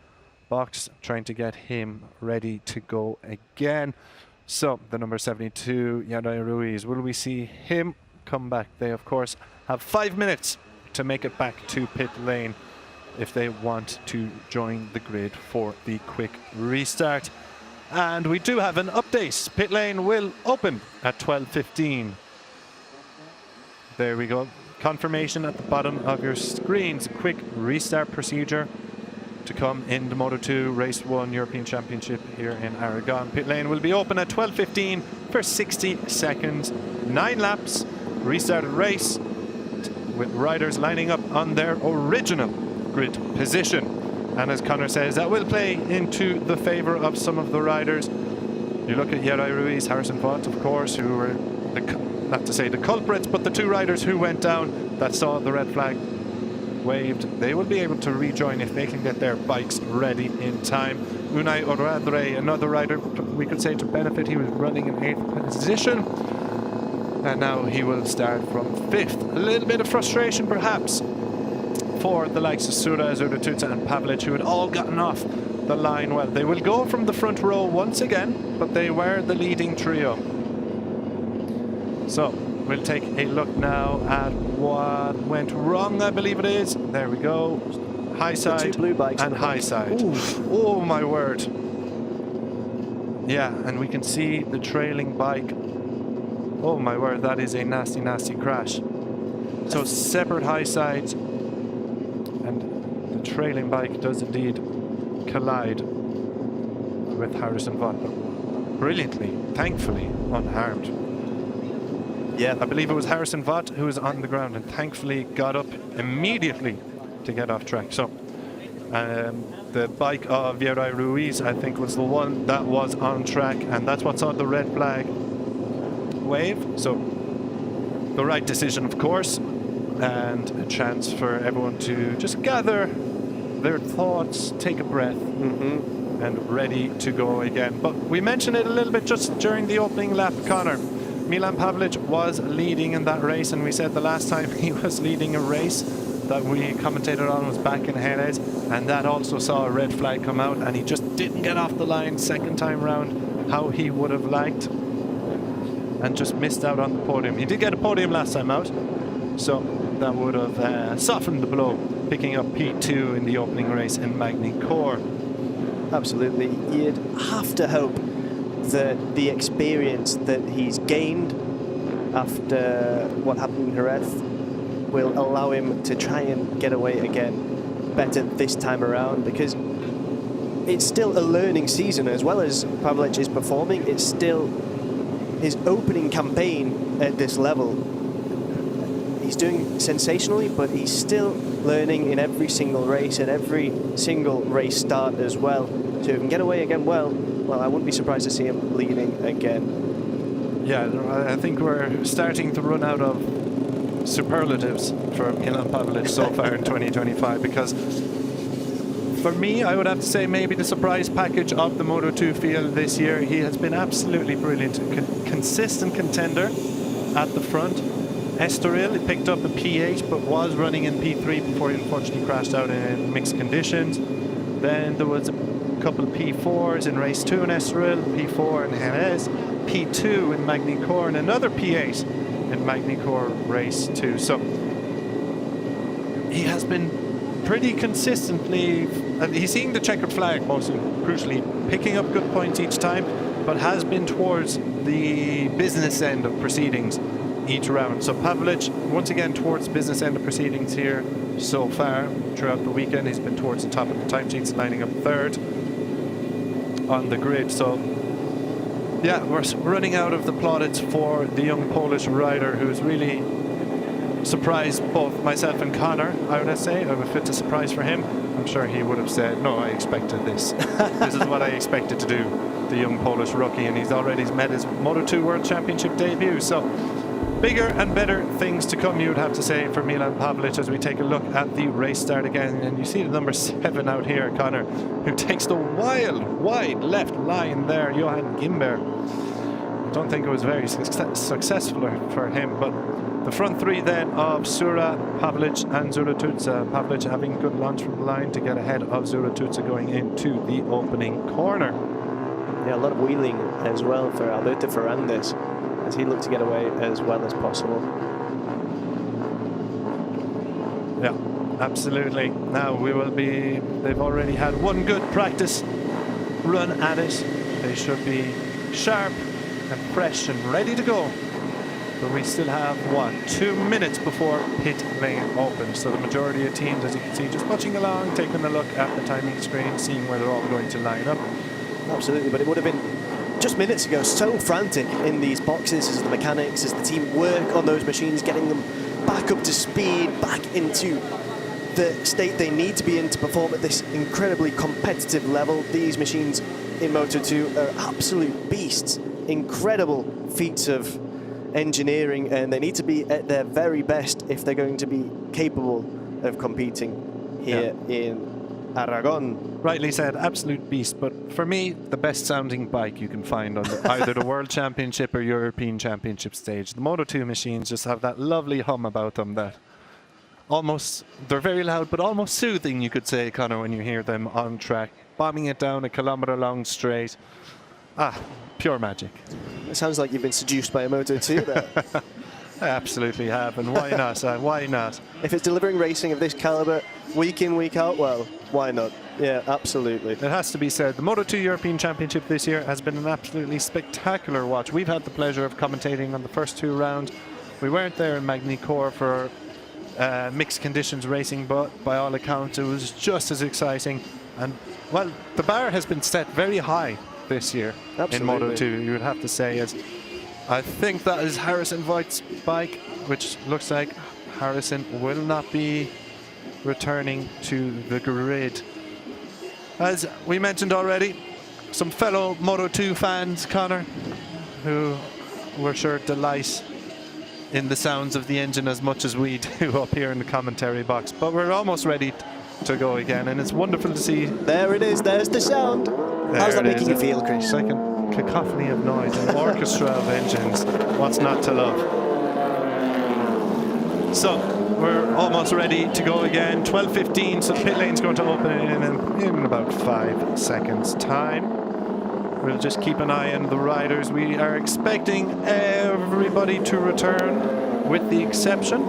box, trying to get him ready to go again. So the number 72, Yeray Ruiz, will we see him come back? They, of course, have 5 minutes to make it back to pit lane if they want to join the grid for the quick restart. And we do have an update. Pit lane will open at 12:15. There we go. Confirmation at the bottom of your screens. Quick restart procedure to come in the Moto2 Race 1 European Championship here in Aragon. Pit lane will be open at 12:15 for 60 seconds. 9 laps, restarted race with riders lining up on their original grid position. And as Connor says, that will play into the favour of some of the riders. You look at Yeray Ruiz, Harrison Vaught, of course, who were not to say the culprits, but the 2 riders who went down that saw the red flag waved. They will be able to rejoin if they can get their bikes ready in time. Unai Oradre, another rider, we could say to benefit, he was running in 8th position, and now he will start from 5th. A little bit of frustration perhaps for the likes of Sura, Zuratuza and Pavlic, who had all gotten off the line well. They will go from the front row once again, but they were the leading trio. So we'll take a look now at what went wrong, I believe it is. There we go. High side and high side. Oh my word. Yeah, and we can see the trailing bike. Oh my word, that is a nasty, nasty crash. So separate high sides, and the trailing bike does indeed collide with Harrison Vaught, but brilliantly, thankfully, unharmed. Yeah, I believe it was Harrison Vaught who was on the ground and thankfully got up immediately to get off track. So the bike of Yeray Ruiz, I think, was the one that was on track, and that's what saw the red flag wave. So the right decision, of course, and a chance for everyone to just gather their thoughts, take a breath, and ready to go again. But we mentioned it a little bit just during the opening lap, Connor. Milan Pavlic was leading in that race, and we said the last time he was leading a race that we commentated on was back in Jerez, and that also saw a red flag come out, and he just didn't get off the line second time round how he would have liked, and just missed out on the podium. He did get a podium last time out, So that would have softened the blow, picking up P2 in the opening race in Magny-Cours. Absolutely. You'd have to hope that the experience that he's gained after what happened in Jerez will allow him to try and get away again better this time around, because it's still a learning season. As well as Pavlic is performing, it's still his opening campaign at this level. He's doing sensationally, but he's still learning in every single race, at every single race start as well. So if he can get away again, well, I wouldn't be surprised to see him leading again. Yeah, I think we're starting to run out of superlatives for Milan Pavlic so far in 2025, because for me, I would have to say maybe the surprise package of the Moto2 field this year. He has been absolutely brilliant, consistent contender at the front. Estoril, he picked up a P8 but was running in P3 before he unfortunately crashed out in mixed conditions. Then there was a couple of P4s in race 2 in Estoril, P4 in Jerez, P2 in Magny-Cours, and another P8 in Magny-Cours race 2. So he has been pretty consistently, and he's seeing the checkered flag mostly, crucially, picking up good points each time, but has been towards the business end of proceedings each round. So Pavlic, once again, towards the business end of proceedings here so far. Throughout the weekend, he's been towards the top of the timesheets, lining up third on the grid. So yeah, we're running out of the plaudits for the young Polish rider, who's really surprised both myself and Connor, I would say. If it's a surprise for him, I'm sure he would have said, no, I expected this. This is what I expected to do, the young Polish rookie, and he's already met his Moto2 World Championship debut. So bigger and better things to come, you would have to say, for Milan Pavlic, as we take a look at the race start again. And you see the number 7 out here, Connor, who takes the wide left line there, Johan Gimber. I don't think it was very successful for him, but the front three then of Sura, Pavlic and Zuratutsa. Pavlic having good launch from the line to get ahead of Zuratutsa going into the opening corner. Yeah, a lot of wheeling as well for Alberto Ferrandis, as he looked to get away as well as possible. Yeah, absolutely. Now we will be, they've already had one good practice run at it. They should be sharp and fresh and ready to go. But we still have, 2 minutes before pit lane opens. So the majority of teams, as you can see, just watching along, taking a look at the timing screen, seeing where they're all going to line up. Absolutely, but it would have been just minutes ago so frantic in these boxes as the mechanics, as the team work on those machines, getting them back up to speed, back into the state they need to be in to perform at this incredibly competitive level. These machines in Moto2 are absolute beasts, incredible feats of engineering, and they need to be at their very best if they're going to be capable of competing here in Aragon. Rightly said, absolute beast. But for me, the best sounding bike you can find on either the World Championship or European Championship stage. The Moto2 machines just have that lovely hum about them that almost, they're very loud, but almost soothing, you could say, Connor, when you hear them on track, bombing it down a kilometre-long straight. Pure magic. It sounds like you've been seduced by a Moto2 there. I absolutely have, and why not? Why not? If it's delivering racing of this caliber, week in, week out, well, why not? Yeah, absolutely. It has to be said, the Moto2 European Championship this year has been an absolutely spectacular watch. We've had the pleasure of commentating on the first 2 rounds. We weren't there in Magny-Cours for mixed conditions racing, but by all accounts, it was just as exciting. And, well, the bar has been set very high this year. Absolutely. In Moto2, you would have to say. As I think that is Harrison Voigt's bike, which looks like Harrison will not be returning to the grid. As we mentioned already, some fellow Moto2 fans, Connor, who we're sure delight in the sounds of the engine as much as we do up here in the commentary box. But we're almost ready to go again, and it's wonderful to see. There it is, there's the sound. How's that making you feel, Chris? It's like a cacophony of noise, an orchestra of engines. What's not to love? So we're almost ready to go again. 12:15, so the pit lane's going to open in about 5 seconds time. We'll just keep an eye on the riders. We are expecting everybody to return, with the exception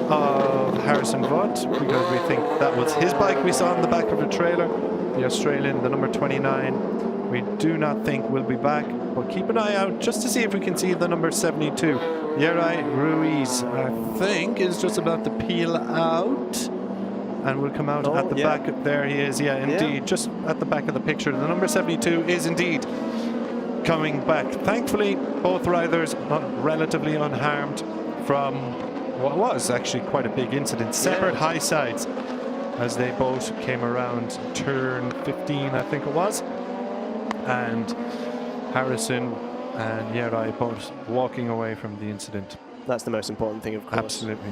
of Harrison Vogt, because we think that was his bike we saw on the back of the trailer. The Australian, the number 29, we do not think will be back, but keep an eye out just to see if we can see the number 72. Yeray Ruiz, I think, is just about to peel out and will come out at the back. There he is, yeah, indeed, just at the back of the picture. The number 72 is indeed coming back. Thankfully, both riders relatively unharmed from what was actually quite a big incident. Separate high sides as they both came around turn 15, I think it was. And Harrison and Yeray both walking away from the incident. That's the most important thing, of course. Absolutely.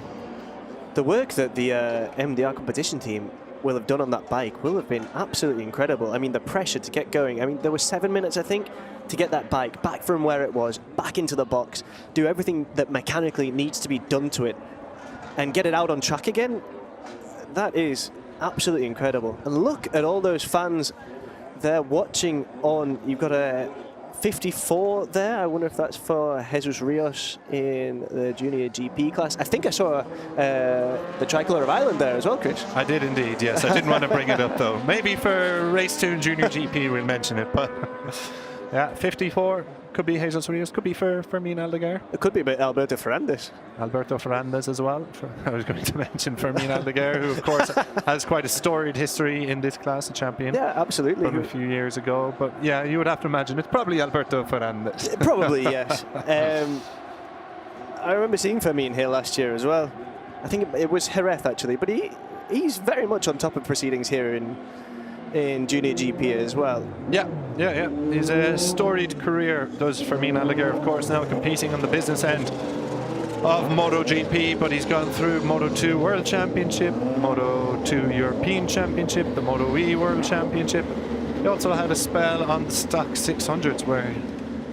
The work that the MDR competition team will have done on that bike will have been absolutely incredible. I mean, the pressure to get going. I mean, there was 7 minutes, I think, to get that bike back from where it was, back into the box, do everything that mechanically needs to be done to it, and get it out on track again. That is absolutely incredible. And look at all those fans there watching on. You've got a 54 there. I wonder if that's for Jesus Rios in the Junior GP class. I think I saw the Tricolour of Ireland there as well, Chris. I did indeed, yes. I didn't want to bring it up though. Maybe for Race 2 and Junior GP we'll mention it, but yeah, 54 could be Jesus Rios, could be for Fermin Aldeguer. It could be about Alberto Ferrandis. Alberto Ferrandis as well. I was going to mention Fermin Aldeguer, who of course has quite a storied history in this class, a champion. Yeah, absolutely. From a few years ago, but yeah, you would have to imagine it's probably Alberto Ferrandis. Probably, yes. I remember seeing Fermin here last year as well. I think it was Jerez actually, but he's very much on top of proceedings here in Junior GP as well. Yeah. He's a storied career, does Fermin Aldeguer, of course, now competing on the business end of MotoGP, but he's gone through Moto2 World Championship, Moto2 European Championship, the Moto E World Championship. He also had a spell on the stock 600s where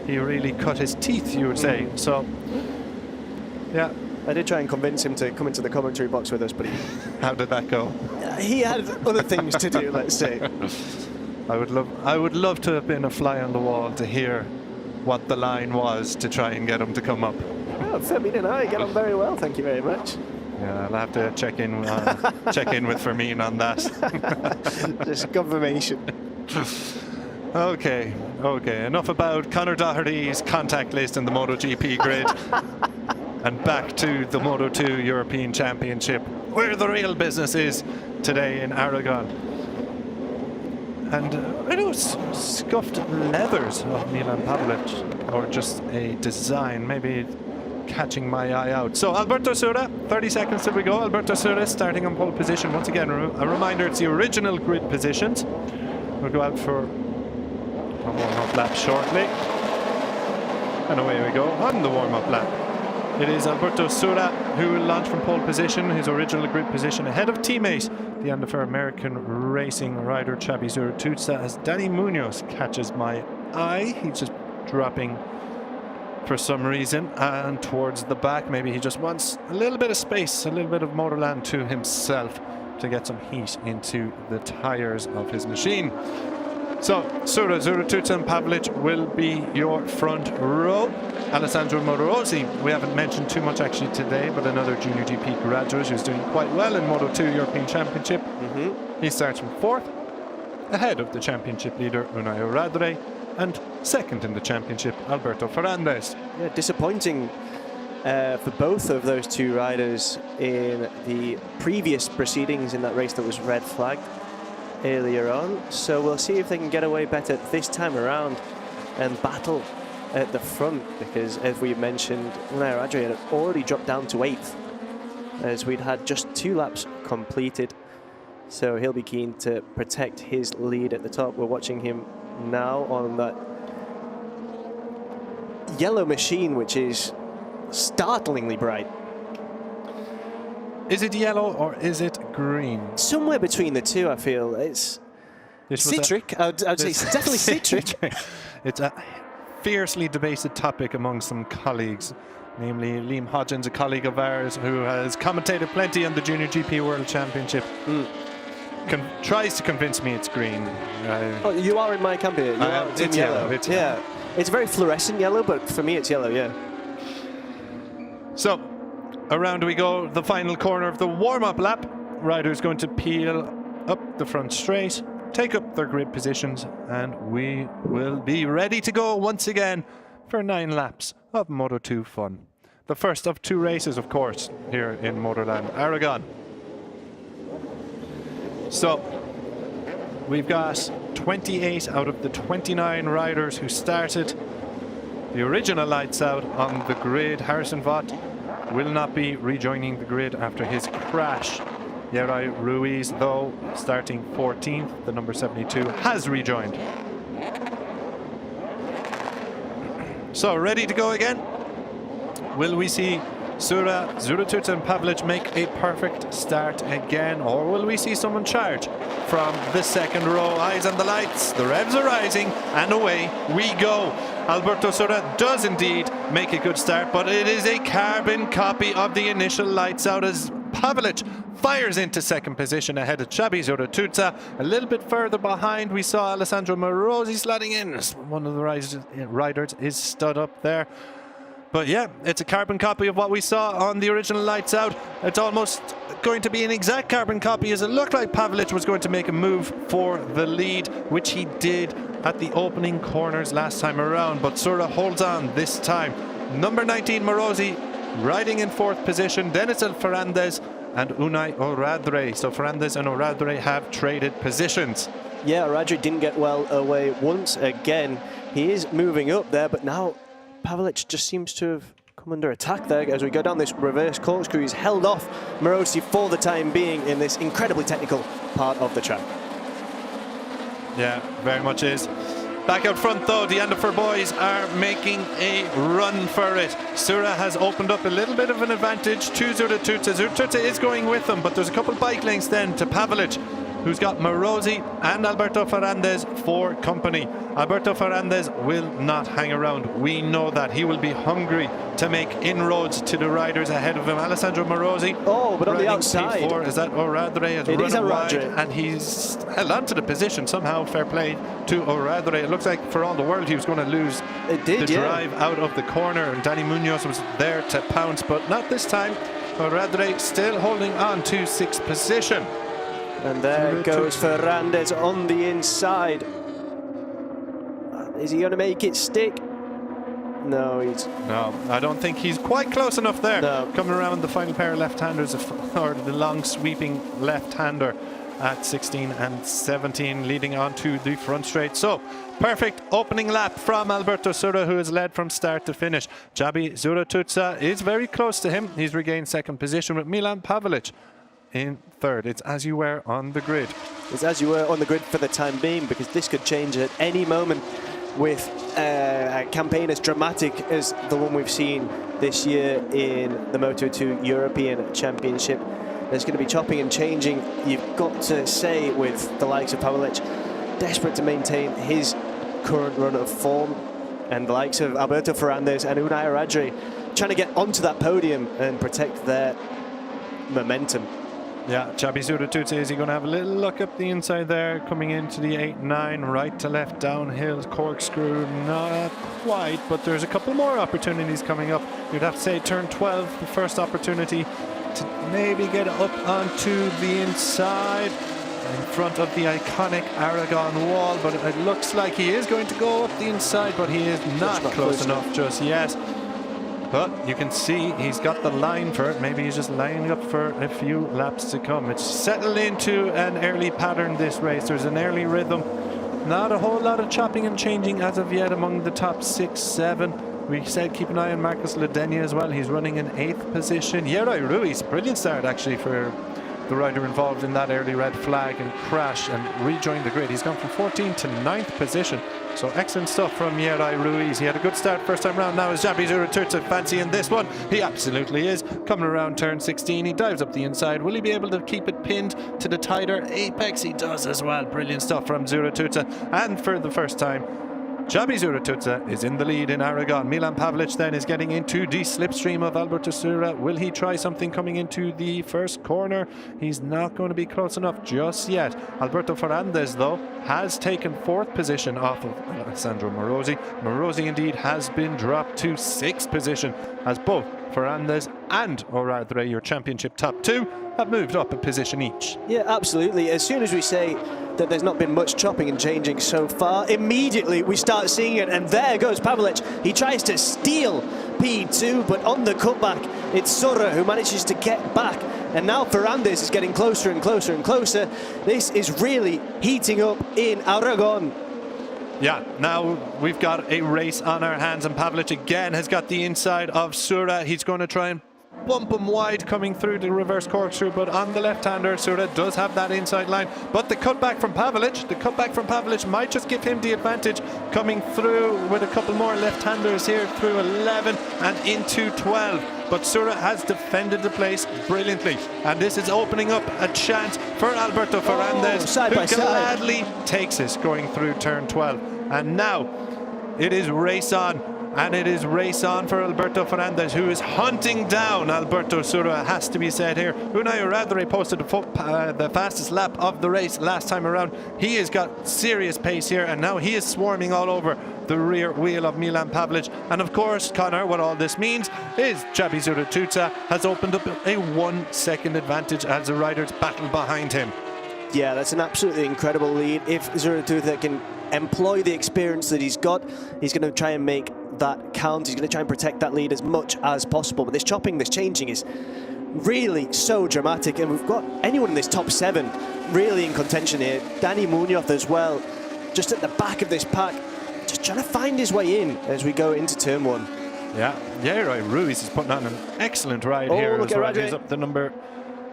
he really cut his teeth, you would say. So, yeah. I did try and convince him to come into the commentary box with us, but how did that go? He had other things to do, let's say. I would love to have been a fly on the wall to hear what the line was to try and get him to come up. Oh, Fermin and I get on very well, thank you very much. Yeah, I'll have to check in with Fermin on that. Just confirmation. Okay, enough about Conor Doherty's contact list in the MotoGP grid. And back to the Moto2 European Championship, where the real business is today in Aragon. And I know it's scuffed leathers of Milan Pavlic, or just a design, maybe catching my eye out. So Alberto Sura, 30 seconds till we go. Alberto Sura starting on pole position. Once again, a reminder, it's the original grid positions. We'll go out for a warm-up lap shortly. And away we go on the warm-up lap. It is Alberto Sura who will launch from pole position, his original grid position, ahead of teammate, the Andafer American racing rider Xabi Zurutuza, as Danny Munoz catches my eye. He's just dropping for some reason, and towards the back, maybe he just wants a little bit of space, a little bit of Motorland to himself to get some heat into the tires of his machine. So, Sura, Zurutuza and Pavlic will be your front row. Alessandro Morosi, we haven't mentioned too much actually today, but another Junior GP graduate who's doing quite well in Moto2 European Championship. He starts from 4th, ahead of the championship leader Unai Oradre, and 2nd in the championship, Alberto Ferrandis. Yeah, disappointing for both of those two riders in the previous proceedings in that race that was red flagged earlier on. So we'll see if they can get away better this time around and battle at the front, because as we mentioned, Unai Oradre had already dropped down to 8th as we'd had just 2 laps completed. So he'll be keen to protect his lead at the top. We're watching him now on that yellow machine, which is startlingly bright. Is it yellow or is it green? Somewhere between the two, I feel. It's citric. I'd say it's definitely citric. It's a fiercely debated topic among some colleagues, namely Liam Hodgins, a colleague of ours who has commentated plenty on the Junior GP World Championship. Tries to convince me it's green. Oh, you are in my camp here. It's yellow. It's It's very fluorescent yellow, but for me it's yellow, yeah. So, around we go. The final corner of the warm-up lap. Riders going to peel up the front straight, take up their grid positions, and we will be ready to go once again for 9 laps of Moto2 fun. The first of 2 races, of course, here in MotorLand Aragón. So, we've got 28 out of the 29 riders who started the original lights out on the grid. Harrison Vaught will not be rejoining the grid after his crash. Yeray Ruiz, though, starting 14th, the number 72, has rejoined. So, ready to go again? Will we see Sura, Zuratuta and Pavlic make a perfect start again, or will we see someone charge from the second row? Eyes on the lights, the revs are rising, and away we go. Alberto Sura does indeed make a good start, but it is a carbon copy of the initial lights out as Pavlic fires into second position ahead of Xabi Zuratuta. A little bit further behind, we saw Alessandro Morosi sliding in. One of the riders is stood up there. But yeah, it's a carbon copy of what we saw on the original lights out. It's almost going to be an exact carbon copy, as it looked like Pavlic was going to make a move for the lead, which he did at the opening corners last time around. But Sura holds on this time. Number 19, Morosi, riding in 4th position. Then it's Ferrandez and Unai Oradre. So Ferrandez and Oradre have traded positions. Yeah, Oradre didn't get well away once again. He is moving up there, but now Pavlic just seems to have come under attack there as we go down this reverse corkscrew. He's held off Morosi for the time being in this incredibly technical part of the track. Yeah, very much is. Back out front though, the Anderfer boys are making a run for it. Sura has opened up a little bit of an advantage to Zuratuta. Zuratuta is going with them, but there's a couple bike lengths then to Pavlic, who's got Morosi and Alberto Ferrandez for company. Alberto Ferrandez will not hang around. We know that. He will be hungry to make inroads to the riders ahead of him. Alessandro Morosi. Oh, but on the outside. P4, is that Oradre? It is wide, Oradre. and he's held on to the position somehow. Fair play to Oradre. It looks like for all the world he was going to lose the drive out of the corner, and Danny Munoz was there to pounce, but not this time. Oradre still holding on to 6th position. And there goes Ferrandez on the inside. Is he going to make it stick? No, I don't think he's quite close enough there. No. Coming around the final pair of left-handers, or the long sweeping left-hander at 16 and 17, leading on to the front straight. So, perfect opening lap from Alberto Sura, who has led from start to finish. Xabi Zuratuta is very close to him. He's regained 2nd position with Milan Pavlic in 3rd. It's as you were on the grid. It's as you were on the grid for the time being, because this could change at any moment with a campaign as dramatic as the one we've seen this year in the Moto2 European Championship. There's going to be chopping and changing. You've got to say, with the likes of Pavlic desperate to maintain his current run of form, and the likes of Alberto Ferrandez and Unai Oradre trying to get onto that podium and protect their momentum. Yeah, Xabi Zuratuta, is he going to have a little look up the inside there, coming into the 8-9, right to left, downhill, corkscrew, not quite, but there's a couple more opportunities coming up. You'd have to say turn 12, the first opportunity to maybe get up onto the inside in front of the iconic Aragon wall, but it looks like he is going to go up the inside, but he is not close enough just yet. But you can see he's got the line for it. Maybe he's just lining up for a few laps to come. It's settled into an early pattern, this race. There's an early rhythm. Not a whole lot of chopping and changing as of yet among the top 6, 7. We said keep an eye on Marcus Ledenia as well. He's running in 8th position. Yeray Ruiz, brilliant start actually for the rider involved in that early red flag and crash and rejoined the grid. He's gone from 14th to 9th position. So excellent stuff from Yeray Ruiz. He had a good start first time round. Now is Xabi Zuratuta fancying this one? He absolutely is. Coming around turn 16, he dives up the inside. Will he be able to keep it pinned to the tighter apex? He does as well. Brilliant stuff from Zuratuta. And for the first time, Xabi Zuratuza is in the lead in Aragon. Milan Pavlic then is getting into the slipstream of Alberto Sura. Will he try something coming into the first corner? He's not going to be close enough just yet. Alberto Ferrandez, though, has taken 4th position off of Alessandro Morosi. Morosi indeed has been dropped to 6th position, as both Ferrandez and Oradre, your championship top 2, have moved up a position each. Yeah, absolutely. As soon as we say that there's not been much chopping and changing so far, immediately we start seeing it, and there goes Pavlic. He tries to steal P2, but on the cutback, it's Sura who manages to get back, and now Ferrandez is getting closer and closer and closer. This is really heating up in Aragon. Yeah, now we've got a race on our hands, and Pavlic again has got the inside of Sura. He's going to try and bump him wide coming through the reverse corkscrew, but on the left-hander, Sura does have that inside line. But the cutback from Pavlic might just give him the advantage, coming through with a couple more left-handers here through 11 and into 12. But Sura has defended the place brilliantly, and this is opening up a chance for Alberto Ferrandez, who gladly takes us going through turn 12. And now it is race on. And it is race on for Alberto Ferrandez, who is hunting down Alberto Sura, has to be said here. Unai Oradre posted the fastest lap of the race last time around. He has got serious pace here, and now he is swarming all over the rear wheel of Milan Pavlic. And of course, Connor, what all this means is Xabi Zuratuza has opened up a 1 second advantage as the riders battle behind him. Yeah, that's an absolutely incredible lead. If Zuratuza can employ the experience that he's got, he's going to try and make that count. He's going to try and protect that lead as much as possible. But this chopping, this changing is really so dramatic, and we've got anyone in this top 7 really in contention here. Dani Munoz as well, just at the back of this pack, just trying to find his way in as we go into turn 1. Yeah, right. Ruiz is putting on an excellent ride here as well. He's up the number.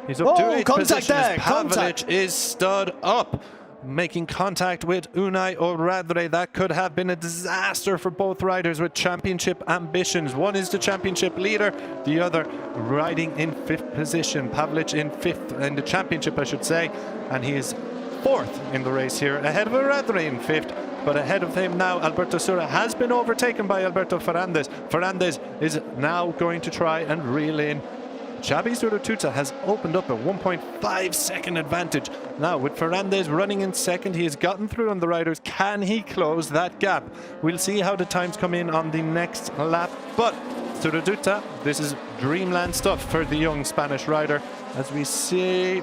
He's up to 8th position as Pavlic is stood up, making contact with Unai Oradre. That could have been a disaster for both riders with championship ambitions. One is the championship leader, the other riding in 5th position. Pavlic in 5th in the championship, I should say, and he is 4th in the race here, ahead of Oradre in 5th. But ahead of him now, Alberto Sura has been overtaken by Alberto Ferrandez. Ferrandez is now going to try and reel in. Xabi Zuratuza has opened up a 1.5 second advantage. Now with Ferrandez running in 2nd, he has gotten through on the riders. Can he close that gap? We'll see how the times come in on the next lap. But Zuratuza, this is dreamland stuff for the young Spanish rider. As we see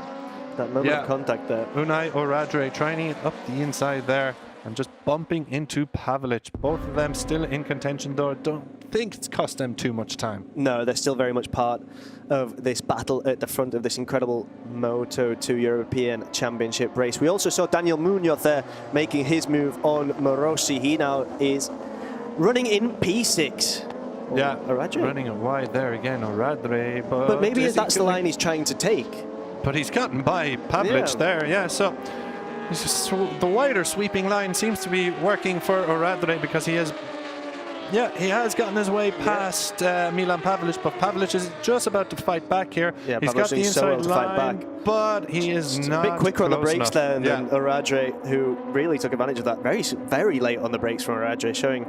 that moment of contact there. Unai Oradre trying it up the inside there and just bumping into Pavlic. Both of them still in contention, though I don't think it's cost them too much time. No, they're still very much part of this battle at the front of this incredible Moto2 European Championship race. We also saw Daniel Munoz there making his move on Morosi. He now is running in P6. Yeah, Oradre running it wide there again, Oradre. But maybe that's the line he's trying to take. But he's gotten by Pavlic there, yeah. So the wider sweeping line seems to be working for Oradre, because he has gotten his way past Milan Pavlic, but Pavlic is just about to fight back here. Yeah, he's got the inside line, but he is not a bit quicker on the brakes there than Yeah. Oradre, who really took advantage of that very late on the brakes from Oradre, showing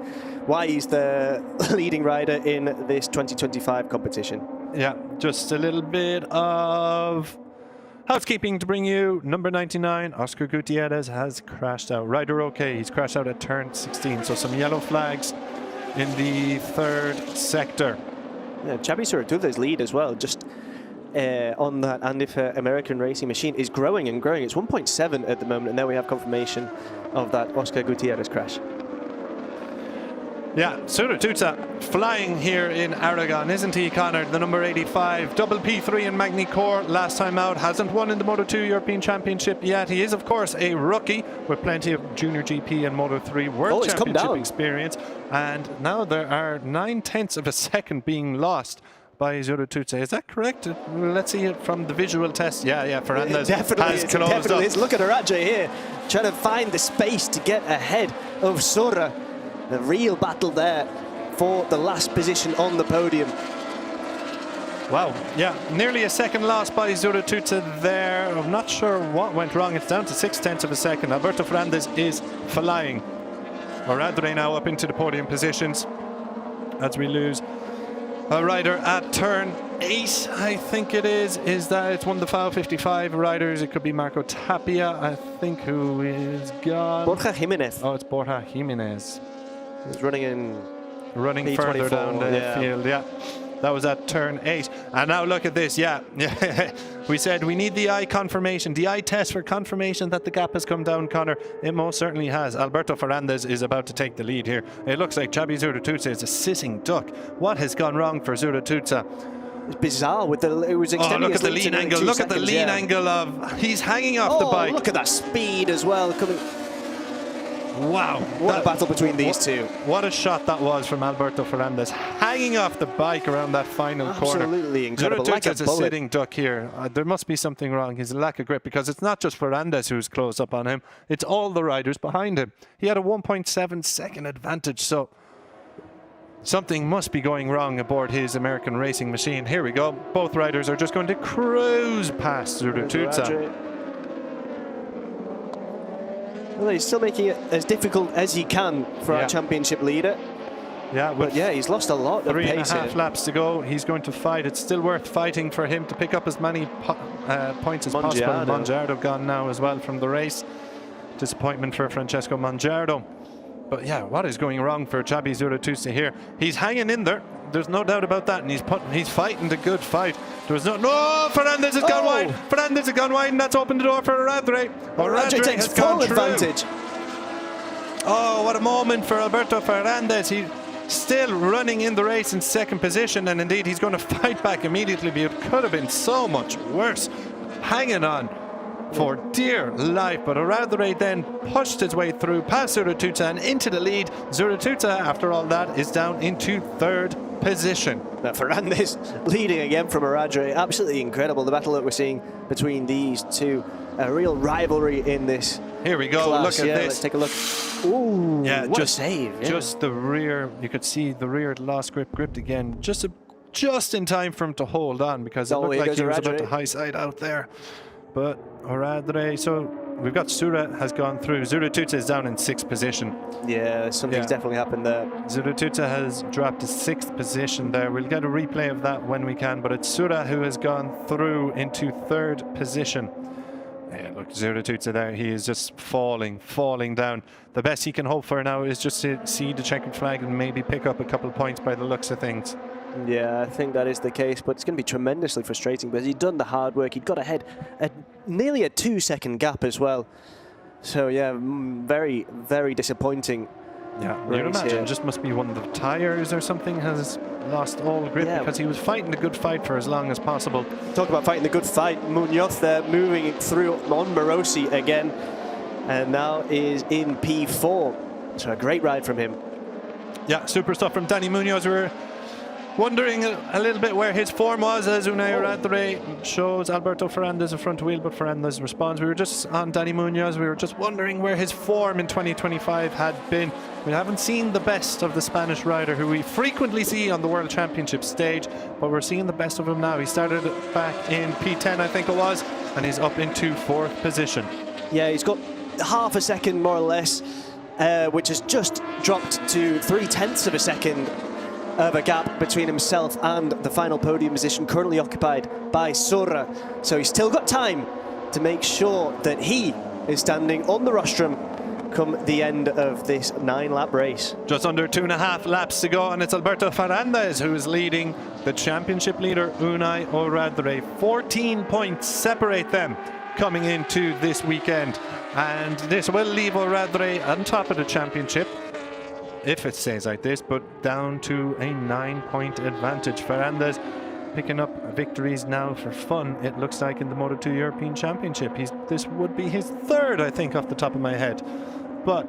why he's the leading rider in this 2025 competition. Yeah, just a little bit of housekeeping to bring you. Number 99, Oscar Gutierrez, has crashed out. Rider okay, he's crashed out at turn 16, so some yellow flags in the 3rd sector. Yeah, Xabi Zuratuza's lead as well, just on that Andifa American Racing machine, is growing and growing. It's 1.7 at the moment, and there we have confirmation of that Oscar Gutierrez crash. Yeah, Zuratuza flying here in Aragon, isn't he, Connor? The number 85, double P3 in Magny-Cours last time out, hasn't won in the Moto2 European Championship yet. He is, of course, a rookie with plenty of Junior GP and Moto3 World Championship experience. And now there are 9/10 of a second being lost by Zuratuza. Is that correct? Let's see it from the visual test. Yeah, Ferrandez has closed up. Look at Oradre here, trying to find the space to get ahead of Sura. The real battle there for the last position on the podium. Wow, yeah, nearly a second loss by Zuratuza there. I'm not sure what went wrong. It's down to 6/10 of a second. Alberto Ferrandez is flying. Oradre now up into the podium positions as we lose a rider at turn 8, I think it is. Is that it's one of the foul 55 riders? It could be Marco Tapia, I think, who is gone. Borja Jimenez. Oh, it's Borja Jimenez. He's running Further down the yeah. field, yeah. That was at turn 8. And now look at this, yeah. We said we need the eye confirmation, the eye test for confirmation that the gap has come down, Connor. It most certainly has. Alberto Ferrandez is about to take the lead here. It looks like Xabi Zurituza is a sitting duck. What has gone wrong for Zurituza? It's bizarre with the it was extending. Oh, look his at the lead to lean nearly angle. 2 Look at the seconds, lean yeah. angle of he's hanging off the bike. Look at that speed as well coming. Wow. What a battle between these two. What a shot that was from Alberto Ferrandez, hanging off the bike around that final corner. Absolutely incredible. Like Zurituza's a sitting duck here. There must be something wrong. His lack of grip, because it's not just Ferrandez who's close up on him. It's all the riders behind him. He had a 1.7 second advantage, so something must be going wrong aboard his American racing machine. Here we go. Both riders are just going to cruise past Zurituza. Well, he's still making it as difficult as he can for our championship leader. Yeah, but yeah, he's lost a lot of pace. 3.5 laps to go. He's going to fight. It's still worth fighting for him to pick up as many points as possible. Mongiardo gone now as well from the race. Disappointment for Francesco Mongiardo. But yeah, what is going wrong for Xabi Zurituza here? He's hanging in there. There's no doubt about that, and he's fighting the good fight. There was no Ferrandez has gone wide. Ferrandez has gone wide, and that's opened the door for Oradre. Oradre takes full advantage. Oh, what a moment for Alberto Ferrandez. He's still running in the race in second position, and indeed he's going to fight back immediately, but it could have been so much worse. Hanging on for dear life, but Oradre then pushed his way through past Zurituza and into the lead. Zurituza, after all that, is down into third position. Now Ferrandez leading again from Oradre. Absolutely incredible, the battle that we're seeing between these two. A real rivalry in this. Here we go. Class. Look at this. Let's take a look. Ooh, yeah, what a save. Yeah. Just the rear, you could see the rear lost grip, gripped again. Just in time for him to hold on, because it looked like he was about to high side out there. But Oradre, so we've got Sura has gone through. Zurituza is down in 6th position. Yeah, something's definitely happened there. Zurituza has dropped to 6th position there. We'll get a replay of that when we can, but it's Sura who has gone through into 3rd position. Yeah, look, Zurituza there, he is just falling down. The best he can hope for now is just to see the checkered flag and maybe pick up a couple of points by the looks of things. Yeah, I think that is the case, but it's going to be tremendously frustrating because he'd done the hard work. He'd got ahead at nearly a 2-second gap as well. So yeah, very, very disappointing. Yeah, you'd imagine it just must be one of the tyres or something has lost all grip, because he was fighting the good fight for as long as possible. Talk about fighting the good fight. Munoz there moving through on Morosi again, and now is in P4. So a great ride from him. Yeah, super stuff from Danny Munoz. We're wondering a little bit where his form was as Unai Oradre shows Alberto Ferrandez a front wheel, but Ferrandez responds. We were just on Danny Munoz. We were just wondering where his form in 2025 had been. We haven't seen the best of the Spanish rider, who we frequently see on the World Championship stage, but we're seeing the best of him now. He started back in P10, I think it was, and he's up into 4th position. Yeah, he's got half a second more or less, which has just dropped to 0.3 of a second of a gap between himself and the final podium position currently occupied by Sora. So he's still got time to make sure that he is standing on the rostrum come the end of this 9-lap race. Just under 2.5 laps to go, and it's Alberto Ferrandez who is leading the championship leader, Unai Oradre. 14 points separate them coming into this weekend, and this will leave Oradre on top of the championship if it stays like this, but down to a 9-point advantage. Ferrandez picking up victories now for fun, it looks like, in the Moto2 European Championship. This would be his 3rd, I think, off the top of my head. But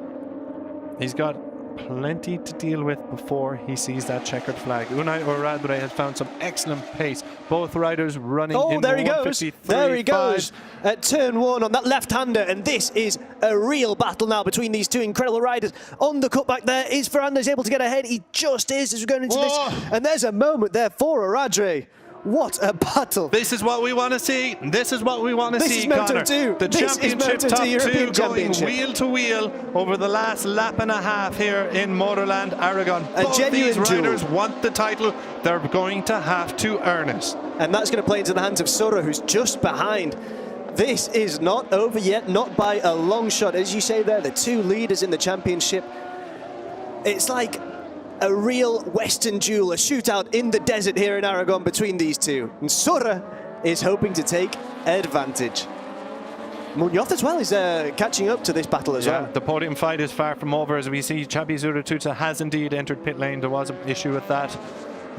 he's got plenty to deal with before he sees that checkered flag. Unai Oradre has found some excellent pace. Both riders running in there he goes. There he goes at turn 1 on that left-hander, and this is a real battle now between these two incredible riders. On the cutback there, is Ferrandez able to get ahead? He just is as we're going into this, and there's a moment there for Oradre. What a battle. This is what we want to see. This is what we want to see, Moto Connor. 2. The This is championship Moto 2 top European two going Championship. wheel to wheel over the last lap and a half here in MotorLand Aragón. Both genuine these riders duel. want the title. They're going to have to earn it. And that's going to play into the hands of Sora, who's just behind. This is not over yet, not by a long shot. As you say there, the two leaders in the championship. It's like a real Western duel, a shootout in the desert here in Aragon between these two. And Sora is hoping to take advantage. Munoz as well is catching up to this battle as well. The podium fight is far from over. As we see, Xabi Zurituta has indeed entered pit lane. There was an issue with that.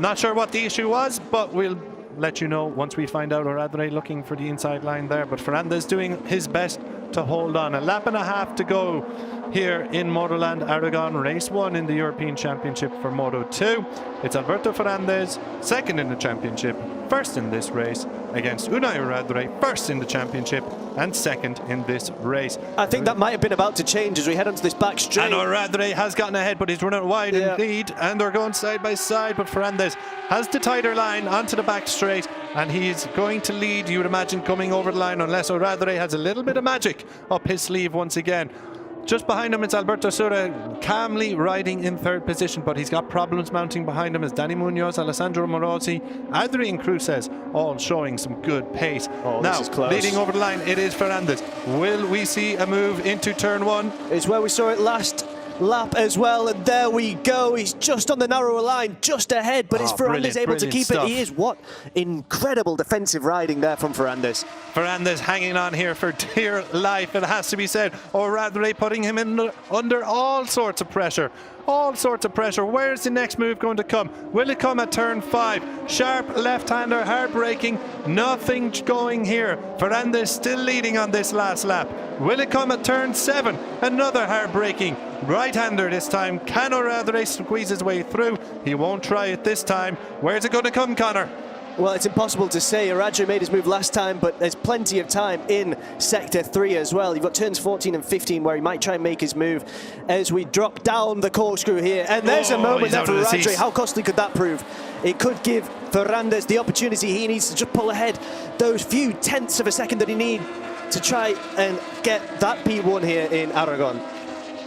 Not sure what the issue was, but we'll let you know once we find out. Oradre looking for the inside line there, but Fernández doing his best to hold on. A lap and a half to go here in MotorLand Aragón, race 1 in the European Championship for Moto 2. It's Alberto Fernández, second in the championship, first in this race, against Unai Oradre, first in the championship and second in this race. I think that might have been about to change as we head onto this back straight. And Oradre has gotten ahead, but he's running wide indeed, and they're going side by side, but Fernández has the tighter line onto the back straight, and he's going to lead, you would imagine, coming over the line, unless Oradre has a little bit of magic up his sleeve once again. Just behind him, it's Alberto Sura, calmly riding in third position, but he's got problems mounting behind him as Dani Munoz, Alessandro Morosi, Adrian Cruces, all showing some good pace. Oh, now, this is close. leading over the line, it is Fernández. Will we see a move into turn 1? It's where we saw it last lap as well, and there we go. He's just on the narrower line, just ahead, but is Fernández able to keep it? He is. What incredible defensive riding there from Fernández. Fernández hanging on here for dear life, it has to be said. Oradre putting him in under all sorts of pressure. All sorts of pressure. Where's the next move going to come? Will it come at turn 5? Sharp left-hander, hard braking. Nothing going here. Fernández still leading on this last lap. Will it come at turn 7? Another hard braking. Right-hander this time. Can Oradre squeeze his way through? He won't try it this time. Where's it going to come, Connor? Well, it's impossible to say. Oradre made his move last time, but there's plenty of time in Sector 3 as well. You've got turns 14 and 15 where he might try and make his move as we drop down the corkscrew here. And there's a moment there for Oradre. How costly could that prove? It could give Fernández the opportunity he needs to just pull ahead those few tenths of a second that he needs to try and get that P1 here in Aragon.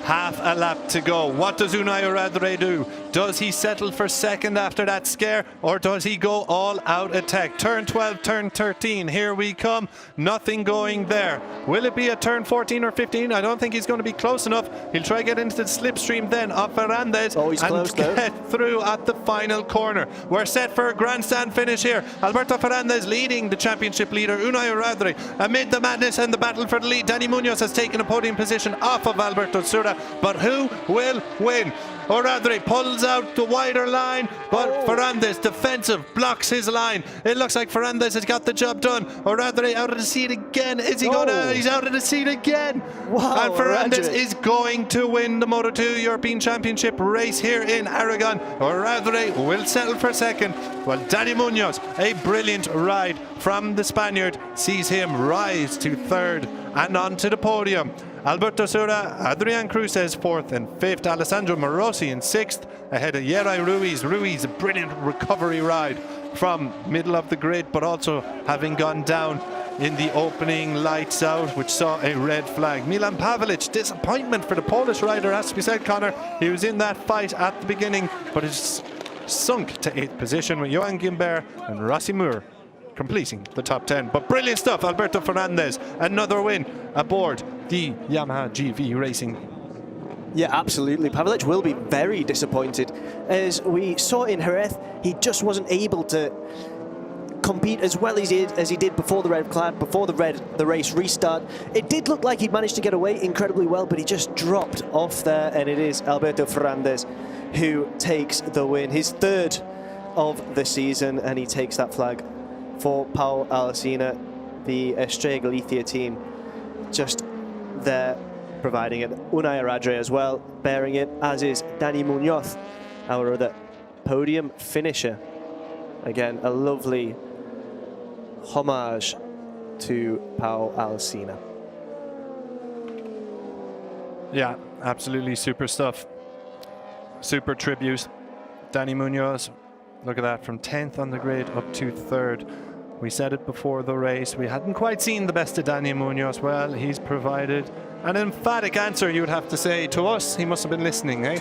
Half a lap to go. What does Unai Oradre do? Does he settle for second after that scare, or does he go all out attack? Turn 12, turn 13, here we come. Nothing going there. Will it be a turn 14 or 15? I don't think he's going to be close enough. He'll try to get into the slipstream then of Fernández and get through at the final corner. We're set for a grandstand finish here. Alberto Fernández leading the championship leader, Unai Oradre. Amid the madness and the battle for the lead, Dani Munoz has taken a podium position off of Alberto Sura, but who will win? Oradre pulls out the wider line, but Fernández, defensive, blocks his line. It looks like Fernández has got the job done. Oradre out of the seat again. Is he going to? He's out of the seat again. Wow, and Fernández is going to win the Moto 2 European Championship race here in Aragon. Oradre will settle for second. Well, Dani Munoz, a brilliant ride from the Spaniard, sees him rise to third and onto the podium. Alberto Sura, Adrian Cruces 4th and 5th, Alessandro Morosi in 6th, ahead of Yeray Ruiz. Ruiz, a brilliant recovery ride from middle of the grid, but also having gone down in the opening lights out, which saw a red flag. Milan Pavelic, disappointment for the Polish rider, has to be said, Connor. He was in that fight at the beginning, but is sunk to 8th position with Johan Gimbert and Rossi Moore completing the top 10. But brilliant stuff, Alberto Fernández, another win aboard the Yamaha GV Racing. Yeah, absolutely. Pavelic will be very disappointed. As we saw in Jerez, he just wasn't able to compete as well as he did before the red flag, before the race restart. It did look like he'd managed to get away incredibly well, but he just dropped off there, and it is Alberto Fernández who takes the win, his 3rd of the season, and he takes that flag for Pau Alsina, the Estrella Galicia team, just there providing it. Unai Oradre as well, bearing it, as is Dani Munoz, our other podium finisher. Again, a lovely homage to Pau Alsina. Yeah, absolutely super stuff. Super tribute. Dani Munoz Look at that, from 10th on the grid up to 3rd. We said it before the race, we hadn't quite seen the best of Dani Munoz. Well, he's provided an emphatic answer, you would have to say, to us. He must have been listening, eh?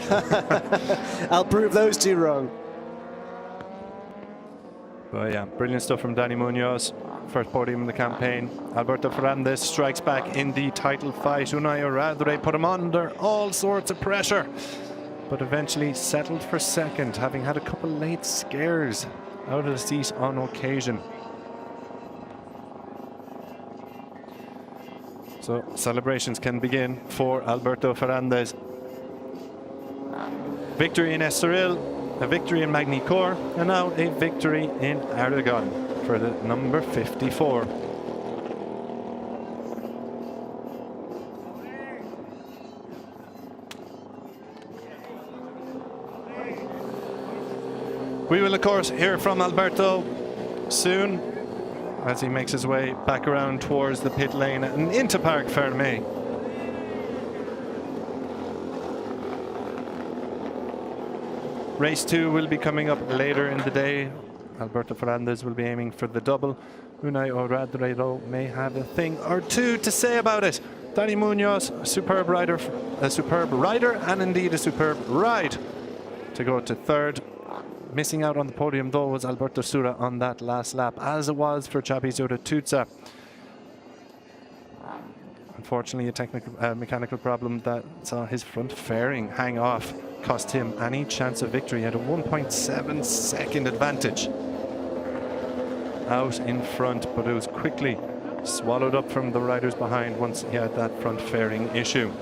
I'll prove those two wrong. But yeah, brilliant stuff from Dani Munoz. First podium in the campaign. Alberto Ferrandis strikes back in the title fight. Unai Oradre put him under all sorts of pressure, but eventually settled for second, having had a couple late scares out of the seat on occasion. So celebrations can begin for Alberto Ferrandis. Victory in Estoril, a victory in Magny-Cours, and now a victory in Aragon for the number 54. We will, of course, hear from Alberto soon as he makes his way back around towards the pit lane and into Parc Fermé. Race 2 will be coming up later in the day. Alberto Ferrandis will be aiming for the double. Unai Oradre, though, may have a thing or two to say about it. Dani Munoz, a superb rider and indeed a superb ride to go to 3rd. Missing out on the podium, though, was Alberto Sura on that last lap, as it was for Xabi Zuratuza. Unfortunately, a technical mechanical problem that saw his front fairing hang off cost him any chance of victory. He had a 1.7 second advantage out in front, but it was quickly swallowed up from the riders behind once he had that front fairing issue.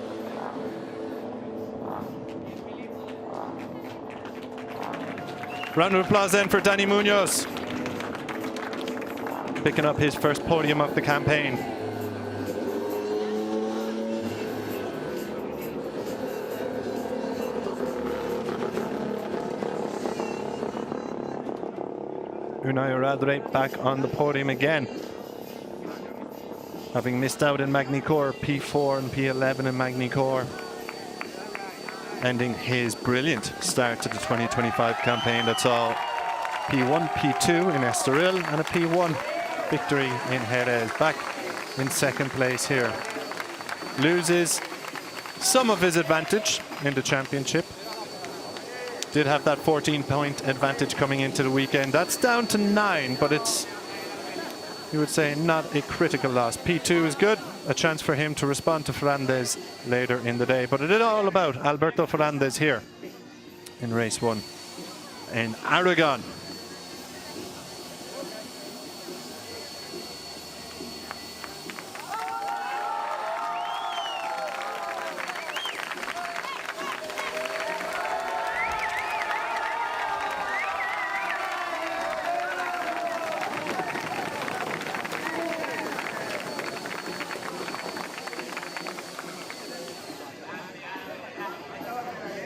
Round of applause then for Dani Munoz, picking up his first podium of the campaign. Unai Oradre back on the podium again, having missed out in Magny-Cours, P4 and P11 in Magny-Cours, ending his brilliant start to the 2025 campaign that saw P1, P2 in Estoril and a P1 victory in Jerez. Back in second place here. Loses some of his advantage in the championship. Did have that 14-point advantage coming into the weekend. That's down to 9, but it's, you would say, not a critical loss. P2 is good, a chance for him to respond to Ferrandis later in the day. But it is all about Alberto Ferrandis here in race 1 in Aragon.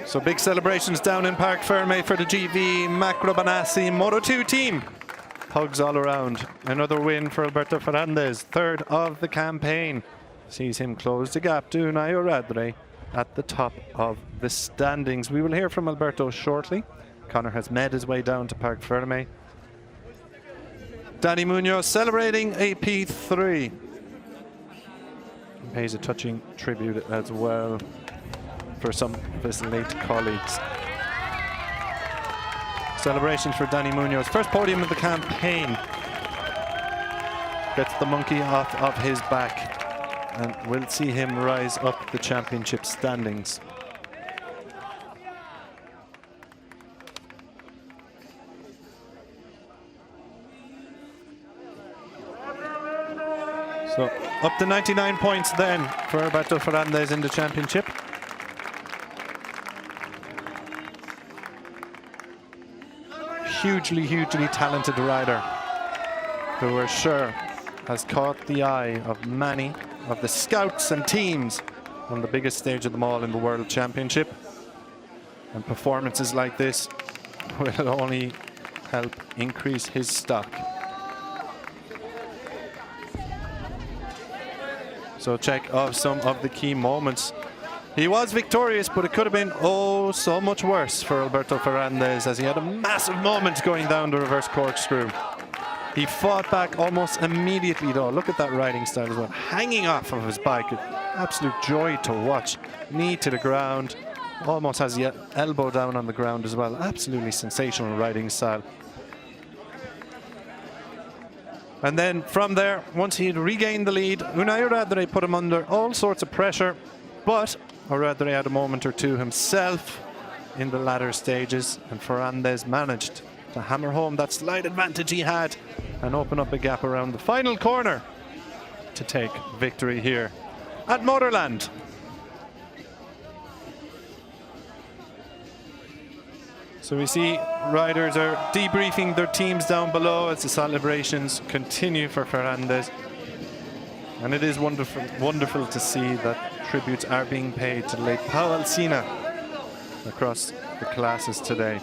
So big celebrations down in Parc Fermé for the GV Macrobanassi Moto2 team. Hugs all around. Another win for Alberto Ferrandis, 3rd of the campaign. Sees him close the gap to Unai Oradre at the top of the standings. We will hear from Alberto shortly. Connor has made his way down to Parc Fermé. Dani Munoz celebrating a P3. He pays a touching tribute as well for some of his late colleagues. Celebrations for Dani Munoz. First podium of the campaign. Gets the monkey off of his back, and we'll see him rise up the championship standings. So up to 99 points then for Alberto Ferrandis in the championship. Hugely talented rider who we're sure has caught the eye of many of the scouts and teams on the biggest stage of them all in the World Championship. And performances like this will only help increase his stock. So check of some of the key moments He was victorious, but it could have been oh so much worse for Alberto Ferrandez, as he had a massive moment going down the reverse corkscrew. He fought back almost immediately though. Look at that riding style as well. Hanging off of his bike. Absolute joy to watch. Knee to the ground. Almost has the elbow down on the ground as well. Absolutely sensational riding style. And then from there, once he had regained the lead, Unai Oradre put him under all sorts of pressure. But Oradre had a moment or two himself in the latter stages, and Ferrandez managed to hammer home that slight advantage he had and open up a gap around the final corner to take victory here at MotorLand. So we see riders are debriefing their teams down below as the celebrations continue for Ferrandez. And it is wonderful to see that tributes are being paid to the late Pau Alsina across the classes today.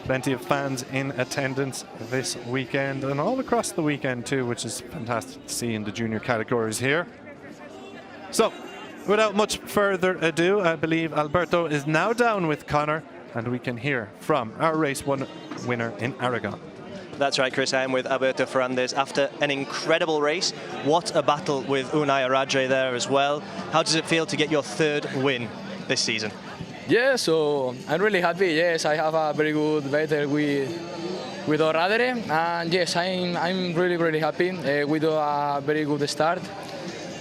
Plenty of fans in attendance this weekend and all across the weekend too, which is fantastic to see in the junior categories here. So, without much further ado, I believe Alberto is now down with Connor, and we can hear from our race 1 winner in Aragon. That's right, Chris. I am with Alberto Ferrandez after an incredible race. What a battle with Unai Oradre there as well. How does it feel to get your 3rd win this season? Yeah, so I'm really happy. Yes, I have a very good battle with Oradre, and yes, I'm really happy. We do a very good start,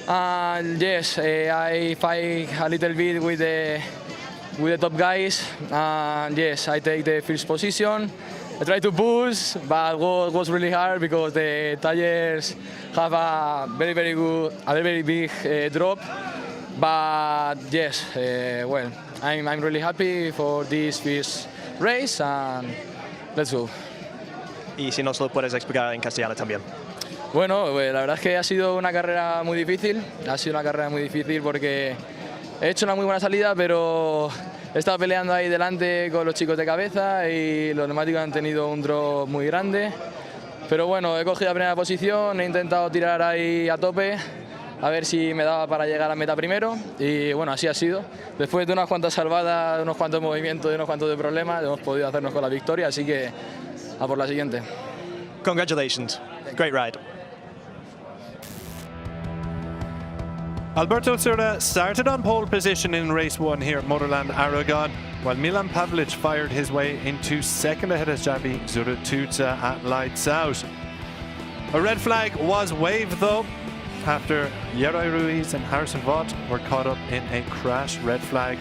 and yes, I fight a little bit with the top guys, and yes, I take the first position. I try to push, but it was really hard because the tires have a very big drop. But yes, well, I'm really happy for this first race, and let's go. Y si nos lo puedes explicar en castellano también. Bueno, la verdad es que ha sido una carrera muy difícil. Ha sido una carrera muy difícil porque he hecho una muy buena salida, pero he estado peleando ahí delante con los chicos de cabeza y los neumáticos han tenido un drop muy grande. Pero bueno, he cogido la primera posición, he intentado tirar ahí a tope, a ver si me daba para llegar a meta primero, y bueno, así ha sido. Después de unas cuantas salvadas, de unos cuantos movimientos, de unos cuantos de problemas, hemos podido hacernos con la victoria, así que a por la siguiente. Congratulations. Great ride. Alberto Sura started on pole position in race 1 here at MotorLand Aragón, while Milan Pavlic fired his way into second ahead of Xabi Zurituza at lights out. A red flag was waved though, after Yeray Ruiz and Harrison Vaught were caught up in a crash. Red flag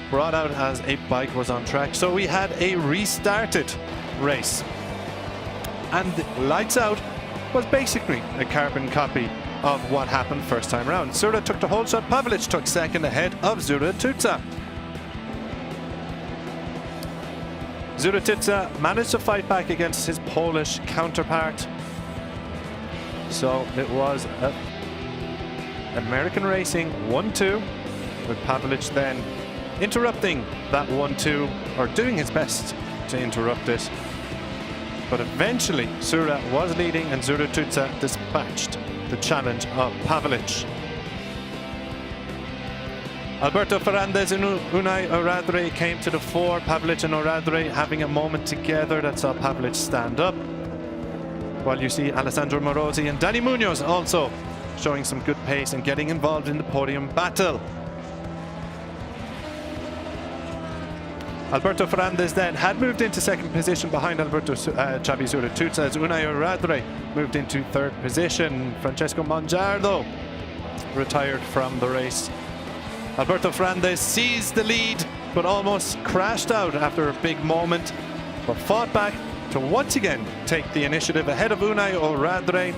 brought out as a bike was on track. So we had a restarted race. And lights out was basically a carbon copy of what happened first time round. Sura took the whole shot, Pavlic took second ahead of Zurituza. Zurituza managed to fight back against his Polish counterpart. So it was American Racing 1-2, with Pavlic then interrupting that 1-2, or doing his best to interrupt it. But eventually Sura was leading and Zurituza dispatched the challenge of Pavlic. Alberto Ferrandez and Unai Oradre came to the fore. Pavlic and Oradre having a moment together that saw Pavlic stand up, while you see Alessandro Morosi and Dani Munoz also showing some good pace and getting involved in the podium battle. Alberto Ferrandez then had moved into second position behind Xabi Zurituza, as Unai Oradre moved into third position. Francesco Mongiardo retired from the race. Alberto Ferrandez seized the lead but almost crashed out after a big moment, but fought back to once again take the initiative ahead of Unai Oradre,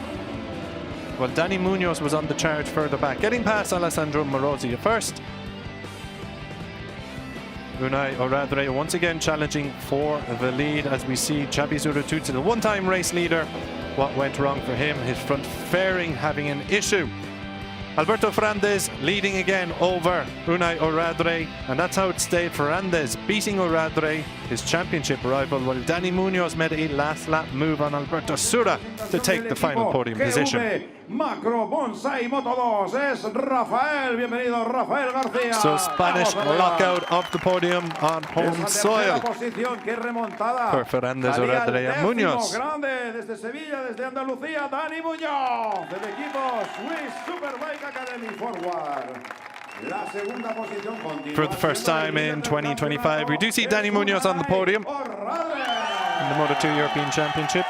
while Dani Munoz was on the charge further back, getting past Alessandro Morosi at first. Unai Oradre once again challenging for the lead, as we see Xabi Zurituza, the one-time race leader. What went wrong for him? His front fairing having an issue. Alberto Ferrandez leading again over Unai Oradre, and that's how it stayed. Ferrandez beating Oradre, his championship rival, while Dani Munoz made a last lap move on Alberto Sura to take the final podium position. Macro Bonsai Moto 2 es Rafael. Bienvenido, Rafael García. So Spanish lockout of the podium on home soil posición, qué remontada. for Ferrandez, Oradre and Munoz. Grande desde Sevilla, desde Andalucía, Dani Muñoz del equipo Swiss Superbike Academy Forward. La segunda posición continúa. For the first time in 2025, we do see Dani Munoz on the podium in the Moto2 European Championship.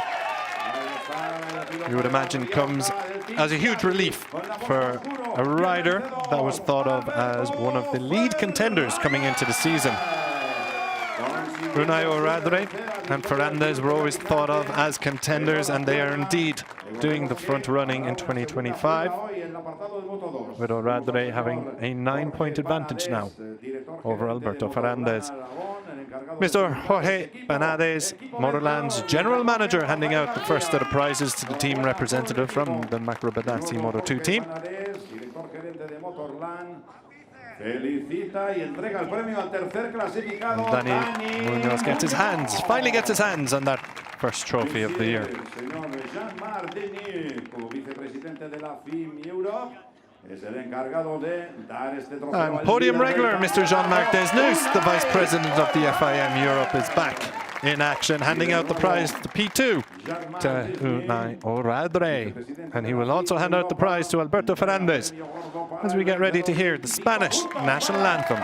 You would imagine comes as a huge relief for a rider that was thought of as one of the lead contenders coming into the season. Unai Oradre and Ferrandez were always thought of as contenders, and they are indeed doing the front running in 2025, with Oradre having a 9-point advantage now over Alberto Ferrandez. Mr. Jorge Benades, MotorLand's general manager, handing out the first of the prizes to the team representative from the Macro Benassi Moto2 team. Felicita y entrega el premio al tercer clasificado. Dani Munoz finally gets his hands on that first trophy of the year. Señor Jean Martini, como vicepresidente de la FIM Europe, es el encargado de dar este trofeo. And podium regular Mr. Jean-Marc Desnus, the vice president of the FIM Europe, is back in action, handing out the prize, the P2, to Unai Oradre. And he will also hand out the prize to Alberto Ferrandez as we get ready to hear the Spanish national anthem.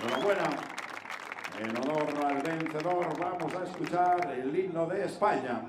Enhorabuena. En honor al vencedor vamos a escuchar el himno de España.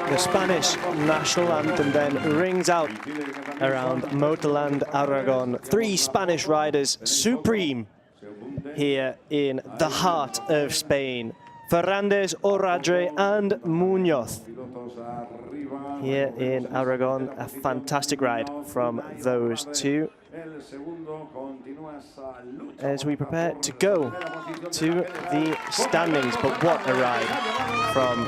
The Spanish national anthem then rings out around MotorLand Aragón. 3 Spanish riders supreme here in the heart of Spain. Ferrandez, Oradre and Munoz. Here in Aragon, a fantastic ride from those two. As we prepare to go to the standings, but what a ride from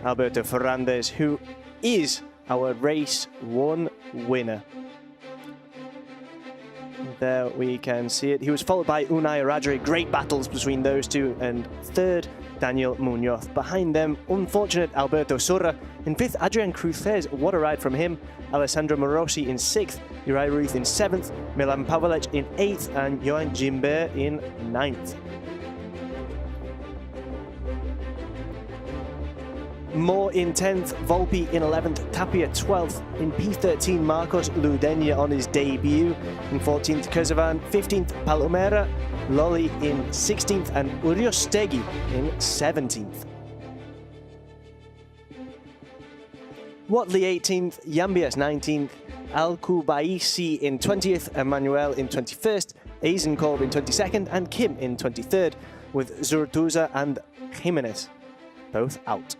Alberto Ferrandez, who is our race 1 winner. There we can see it. He was followed by Unai Oradre. Great battles between those two. And third, Daniel Munoz. Behind them, unfortunate Alberto Sura. In 5th, Adrian Cruzes. What a ride from him. Alessandro Morosi in 6th. Uri Ruth in 7th. Milan Pavelic in 8th. And Johan Gimbert in 9th. Moore in 10th, Volpi in 11th, Tapia 12th. In P13, Marcos Ludenia on his debut. In 14th, Kezavan. 15th, Palomera. Lolly in 16th and Uriostegi in 17th. Watley 18th, Yambias 19th, Al-Kubaisi in 20th, Emmanuel in 21st, Eisenkorb in 22nd and Kim in 23rd, with Zurtuza and Jimenez both out.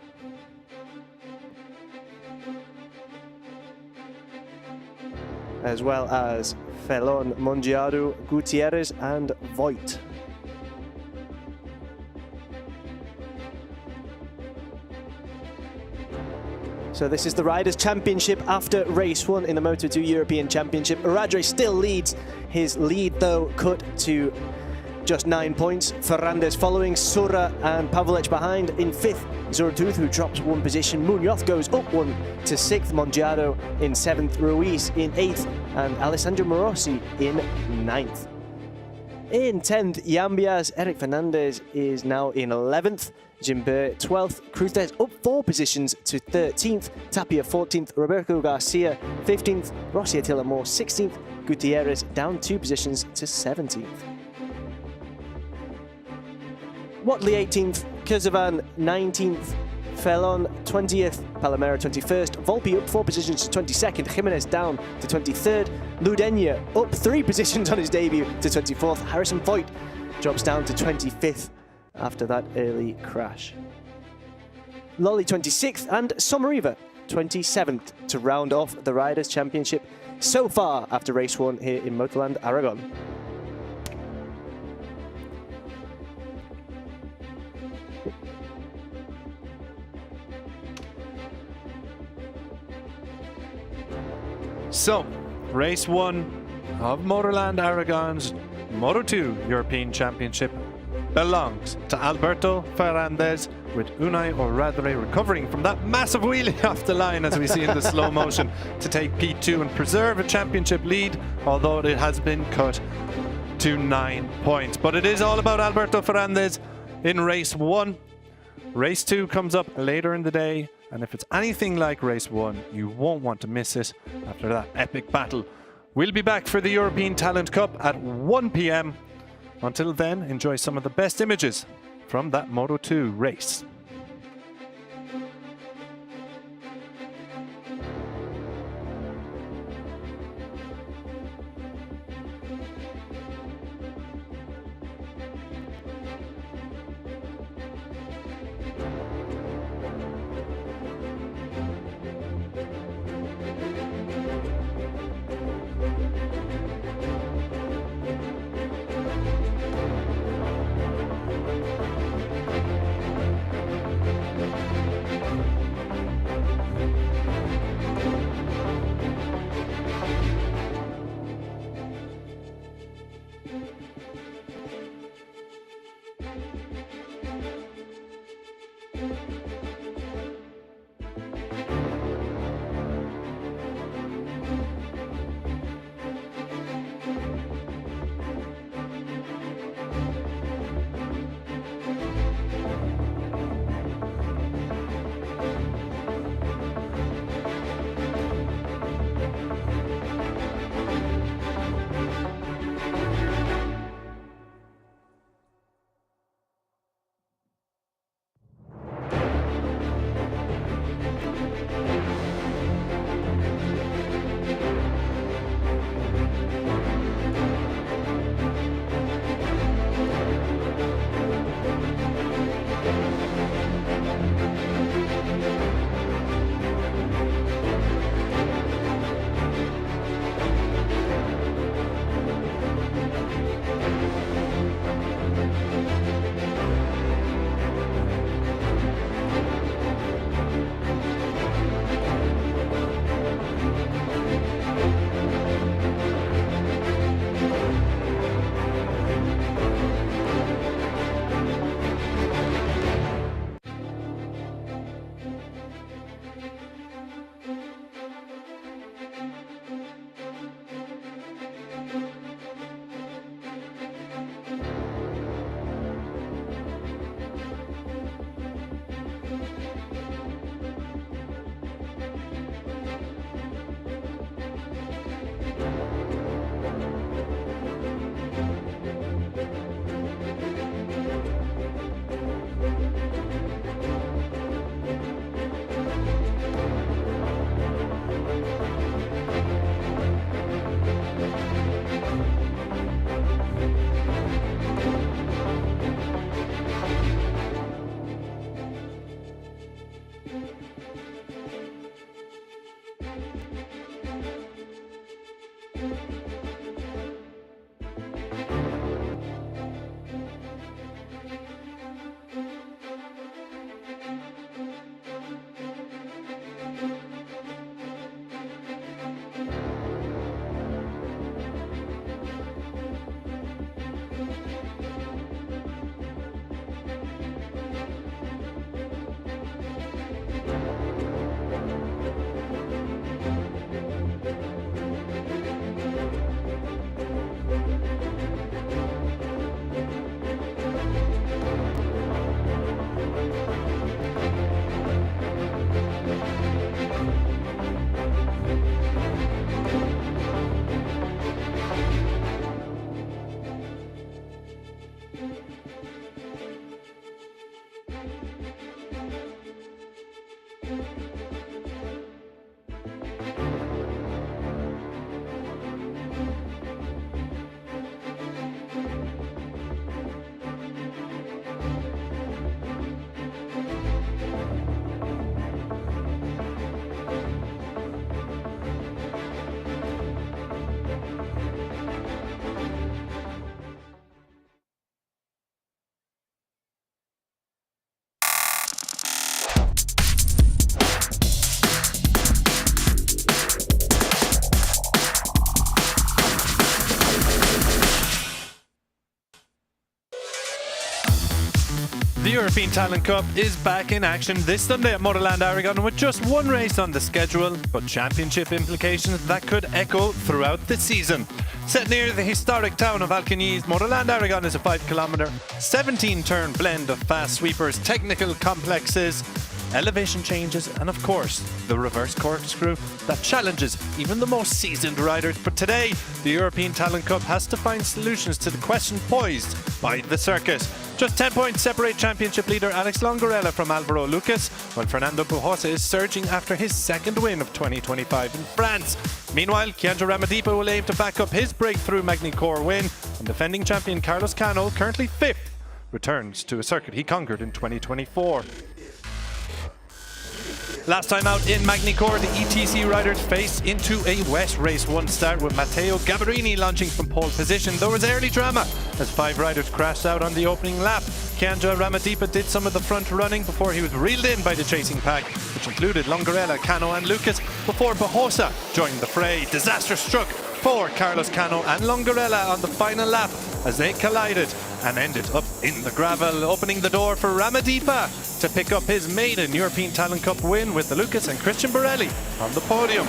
As well as Felon, Mongiaro, Gutierrez and Voigt. So this is the Riders' Championship after race 1 in the Moto2 European Championship. Oradre still leads. His lead, though, cut to just 9 points. Ferrandez following, Sura and Pavelic behind. In 5th, Zurtuth, who drops 1 position. Munoz goes up 1 to 6th. Mongiaro in 7th. Ruiz in 8th. And Alessandro Morosi in 9th. In 10th, Yambias. Eric Fernandez is now in 11th. Jimber 12th. Cruzes up 4 positions to 13th. Tapia 14th. Roberto Garcia 15th. Rossi Attila Moore 16th. Gutierrez down 2 positions to 17th. Watley 18th. Kurzavan 19th. Felon 20th, Palomera 21st, Volpi up 4 positions to 22nd, Jimenez down to 23rd, Ludenya up 3 positions on his debut to 24th, Harrison Voigt drops down to 25th after that early crash. Lolly 26th and Somariva 27th to round off the Riders' Championship so far after race 1 here in MotorLand Aragón. So, race 1 of MotorLand Aragón's Moto2 European Championship belongs to Alberto Ferrandez, with Unai Oradre recovering from that massive wheelie off the line as we see in the slow motion to take P2 and preserve a championship lead, although it has been cut to 9 points. But it is all about Alberto Ferrandez in race 1. Race 2 comes up later in the day, and if it's anything like race 1, you won't want to miss it after that epic battle. We'll be back for the European Talent Cup at 1 p.m. Until then, enjoy some of the best images from that Moto2 race. European Talent Cup is back in action this Sunday at MotorLand Aragón with just one race on the schedule, but championship implications that could echo throughout the season. Set near the historic town of Alcañiz, MotorLand Aragón is a 5-kilometre, 17-turn blend of fast sweepers, technical complexes, elevation changes, and of course, the reverse corkscrew that challenges even the most seasoned riders. But today, the European Talent Cup has to find solutions to the question posed by the circuit. Just 10 points separate championship leader Alex Longarella from Alvaro Lucas, while Fernando Bujosa is surging after his second win of 2025 in France. Meanwhile, Kianjo Ramadipa will aim to back up his breakthrough Magny-Cours win, and defending champion Carlos Cano, currently 5th, returns to a circuit he conquered in 2024. Last time out in Magny-Cours, the ETC riders faced into a wet race 1 start with Matteo Gabarini launching from pole position. There was early drama as 5 riders crashed out on the opening lap. Kianjo Ramadipa did some of the front running before he was reeled in by the chasing pack, which included Longarella, Cano and Lucas, before Bujosa joined the fray. Disaster struck for Carlos Cano and Longarella on the final lap as they collided and ended up in the gravel, opening the door for Ramadipa to pick up his maiden European Talent Cup win with the Lucas and Christian Borelli on the podium.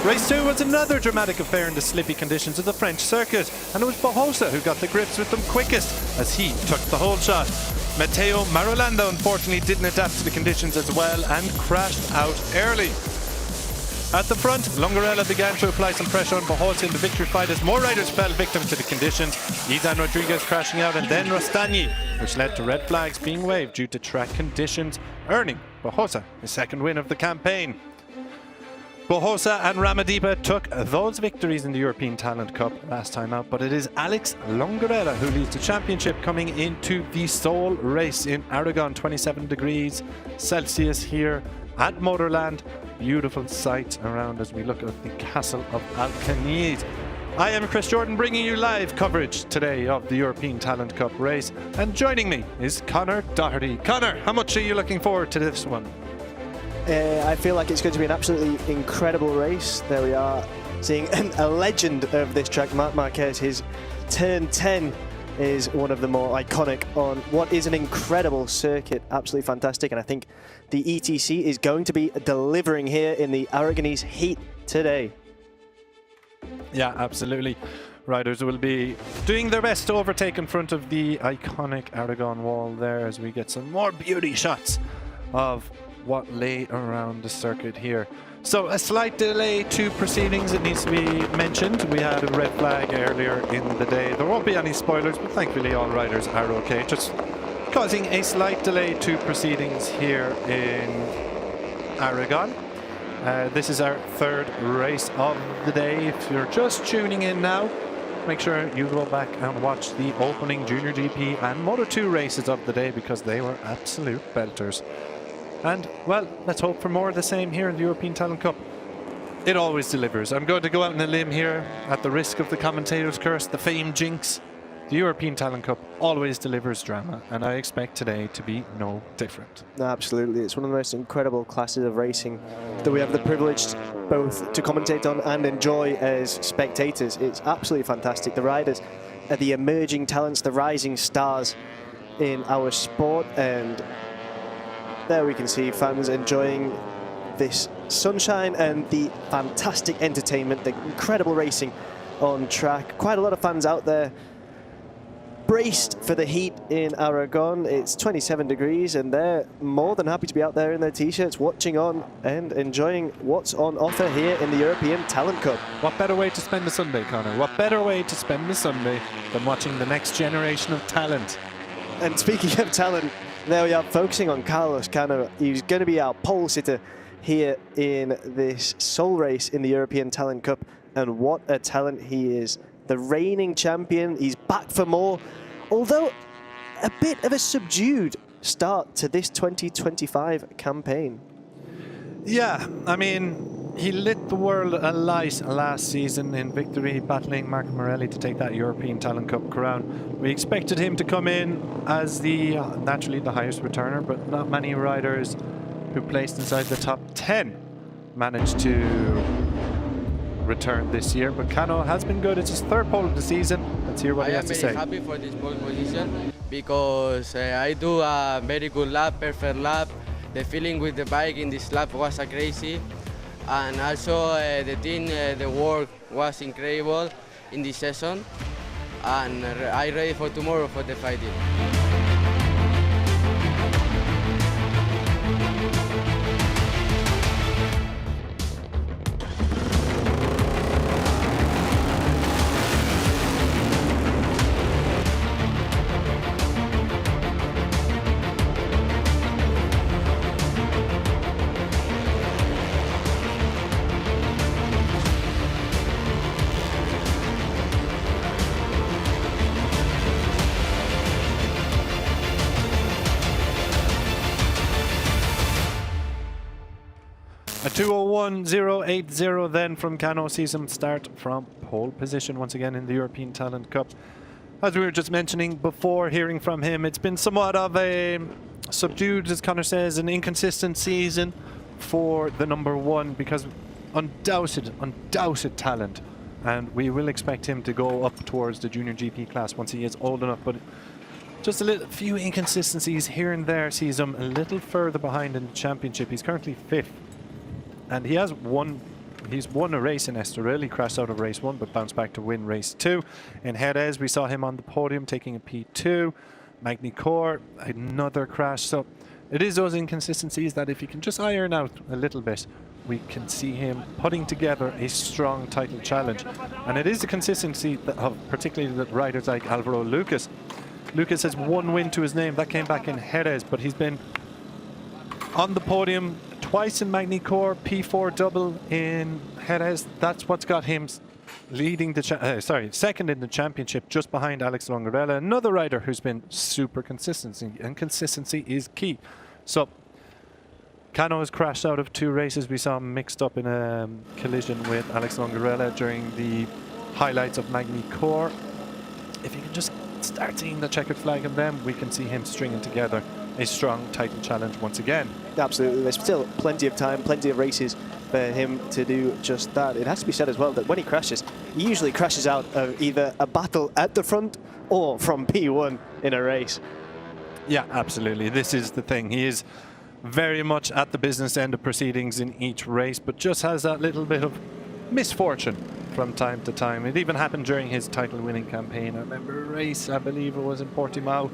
Race 2 was another dramatic affair in the slippy conditions of the French circuit, and it was Bujosa who got the grips with them quickest as he took the whole shot. Matteo Marolanda unfortunately didn't adapt to the conditions as well and crashed out early. At the front, Longarella began to apply some pressure on Bujosa in the victory fight as more riders fell victim to the conditions. Izan Rodriguez crashing out and then Rostani, which led to red flags being waved due to track conditions, earning Bujosa his second win of the campaign. Bujosa and Ramadipa took those victories in the European Talent Cup last time out, but it is Alex Longarella who leads the championship coming into the sole race in Aragon. 27 degrees Celsius here at MotorLand. Beautiful sights around as we look at the castle of Alcañiz. I am Chris Jordan, bringing you live coverage today of the European Talent Cup race, and joining me is Connor Doherty. Connor, how much are you looking forward to this one? I feel like it's going to be an absolutely incredible race. There we are, seeing a legend of this track, Marc Marquez. His turn 10 is one of the more iconic on what is an incredible circuit. Absolutely fantastic, and I think the ETC is going to be delivering here in the Aragonese heat today. Yeah, absolutely. Riders will be doing their best to overtake in front of the iconic Aragon wall there as we get some more beauty shots of what lay around the circuit here. So a slight delay to proceedings, it needs to be mentioned. We had a red flag earlier in the day. There won't be any spoilers, but thankfully all riders are okay. Just causing a slight delay to proceedings here in Aragon. This is our third race of the day. If you're just tuning in now, make sure you go back and watch the opening Junior GP and Moto2 races of the day because they were absolute belters. And, well, let's hope for more of the same here in the European Talent Cup. It always delivers. I'm going to go out on a limb here at the risk of the commentator's curse, the FIM jinx. The European Talent Cup always delivers drama, and I expect today to be no different. Absolutely. It's one of the most incredible classes of racing that we have the privilege both to commentate on and enjoy as spectators. It's absolutely fantastic. The riders are the emerging talents, the rising stars in our sport, and there we can see fans enjoying this sunshine and the fantastic entertainment, the incredible racing on track. Quite a lot of fans out there braced for the heat in Aragon. It's 27 degrees and they're more than happy to be out there in their t-shirts watching on and enjoying what's on offer here in the European Talent Cup. What better way to spend a Sunday, Connor? What better way to spend a Sunday than watching the next generation of talent? And speaking of talent, there we are, focusing on Carlos Cano. He's going to be our pole sitter here in this sole race in the European Talent Cup, and what a talent he is. The reigning champion, he's back for more, although a bit of a subdued start to this 2025 campaign. Yeah, I mean, he lit the world alight last season in victory, battling Marco Morelli to take that European Talent Cup crown. We expected him to come in as the naturally the highest returner, but not many riders who placed inside the top 10 managed to return this year. But Cano has been good. It's his third pole of the season. Let's hear what he has to say. I am very happy for this pole position. because I do a very good lap, perfect lap. The feeling with the bike in this lap was crazy, and also the team, the work was incredible in this session, and I'm ready for tomorrow for the fighting. A 2:01.080 then from Cano sees him start from pole position once again in the European Talent Cup. As we were just mentioning before, hearing from him, it's been somewhat of a subdued, as Connor says, an inconsistent season for the number one, because undoubted talent, and we will expect him to go up towards the Junior GP class once he is old enough, but just a few inconsistencies here and there sees him a little further behind in the championship. He's currently 5th. And he's won a race in Estoril. He crashed out of race 1 but bounced back to win race 2. In Jerez we saw him on the podium taking a P2. Magny-Cours, another crash. So it is those inconsistencies that if he can just iron out a little bit, we can see him putting together a strong title challenge. And it is the consistency of particularly the riders like Alvaro Lucas. Lucas has 1 win to his name. That came back in Jerez, but he's been on the podium twice in Magny-Cours, P4 double in Jerez. That's what's got him leading the second in the championship, just behind Alex Longarella, another rider who's been super consistent, and consistency is key. So Cano has crashed out of 2 races. We saw him mixed up in a collision with Alex Longarella during the highlights of Magny-Cours. If you can just start seeing the checkered flag on them, we can see him stringing together a strong title challenge once again. Absolutely, there's still plenty of time, plenty of races for him to do just that. It has to be said as well that when he crashes, he usually crashes out of either a battle at the front or from P1 in a race. Yeah, absolutely. This is the thing. He is very much at the business end of proceedings in each race, but just has that little bit of misfortune from time to time. It even happened during his title-winning campaign. I remember a race, I believe it was in Portimao,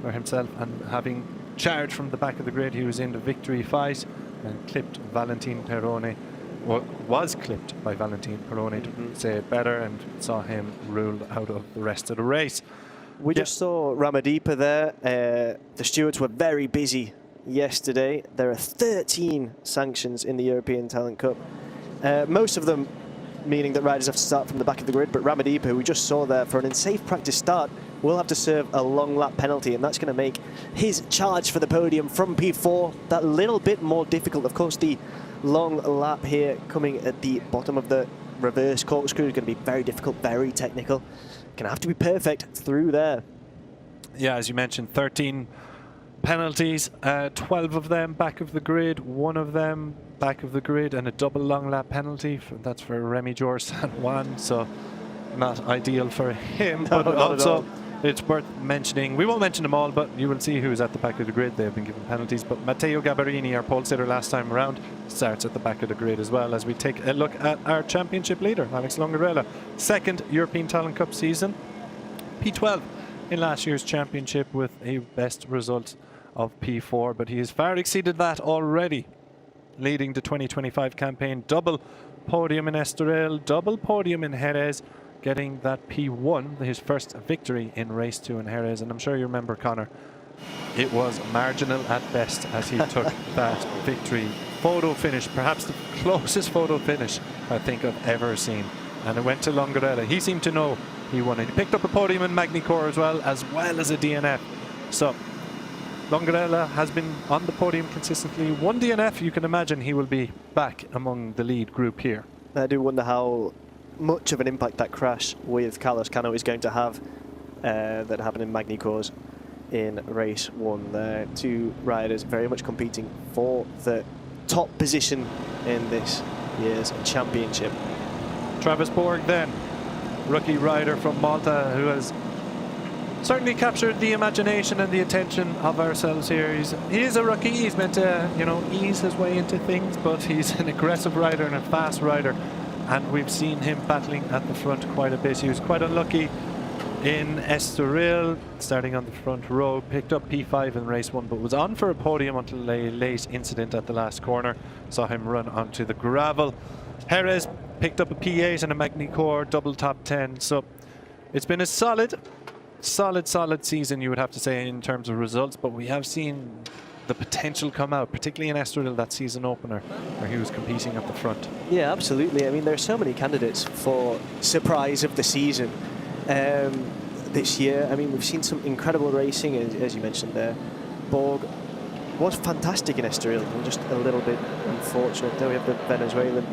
where himself, and having charged from the back of the grid, he was in the victory fight and clipped Valentin Perrone, or was clipped by Valentin Perrone, to say it better, and saw him ruled out of the rest of the race. We just saw Ramadipa there. The stewards were very busy yesterday. There are 13 sanctions in the European Talent Cup. Most of them meaning that riders have to start from the back of the grid, but Ramadipa, who we just saw there for an unsafe practice start, will have to serve a long lap penalty, and that's going to make his charge for the podium from P4 that little bit more difficult. Of course, the long lap here coming at the bottom of the reverse corkscrew is going to be very difficult, very technical. Going to have to be perfect through there. Yeah, as you mentioned, 13 penalties, 12 of them back of the grid, 1 of them back of the grid, and a double long lap penalty. That's for Remy George San Juan, so not ideal for him. No, but also, it's worth mentioning, we won't mention them all, but you will see who's at the back of the grid. They have been given penalties, but Matteo Gabarini, our pole sitter last time around, starts at the back of the grid as well, as we take a look at our championship leader, Alex Longarella. 2nd European Talent Cup season, P12 in last year's championship with a best result of P4, but he has far exceeded that already, leading the 2025 campaign. Double podium in Estoril, double podium in Jerez, getting that P1, his first victory in race 2 in Jerez. And I'm sure you remember, Connor, it was marginal at best as he took that victory. Photo finish, perhaps the closest photo finish I think I've ever seen. And it went to Longarella. He seemed to know he won it. He picked up a podium in Magny-Cours as well as a DNF. So Longarella has been on the podium consistently. 1 DNF, you can imagine he will be back among the lead group here. I do wonder how much of an impact that crash with Carlos Cano is going to have that happened in Magny-Cours in race 1 there. 2 riders very much competing for the top position in this year's championship. Travis Borg then, rookie rider from Malta, who has certainly captured the imagination and the attention of ourselves here. He is a rookie. He's meant to, you know, ease his way into things, but he's an aggressive rider and a fast rider, and we've seen him battling at the front quite a bit. He was quite unlucky in Estoril, starting on the front row, picked up P5 in race 1, but was on for a podium until a late incident at the last corner. Saw him run onto the gravel. Jerez picked up a P8 and a Magny-Cours double top 10. So it's been a solid season, you would have to say, in terms of results, but we have seen the potential come out, particularly in Estoril, that season opener, where he was competing at the front. Yeah, absolutely. I mean, there are so many candidates for surprise of the season this year. I mean, we've seen some incredible racing, as you mentioned there. Borg was fantastic in Estoril, and just a little bit unfortunate. There we have the Venezuelan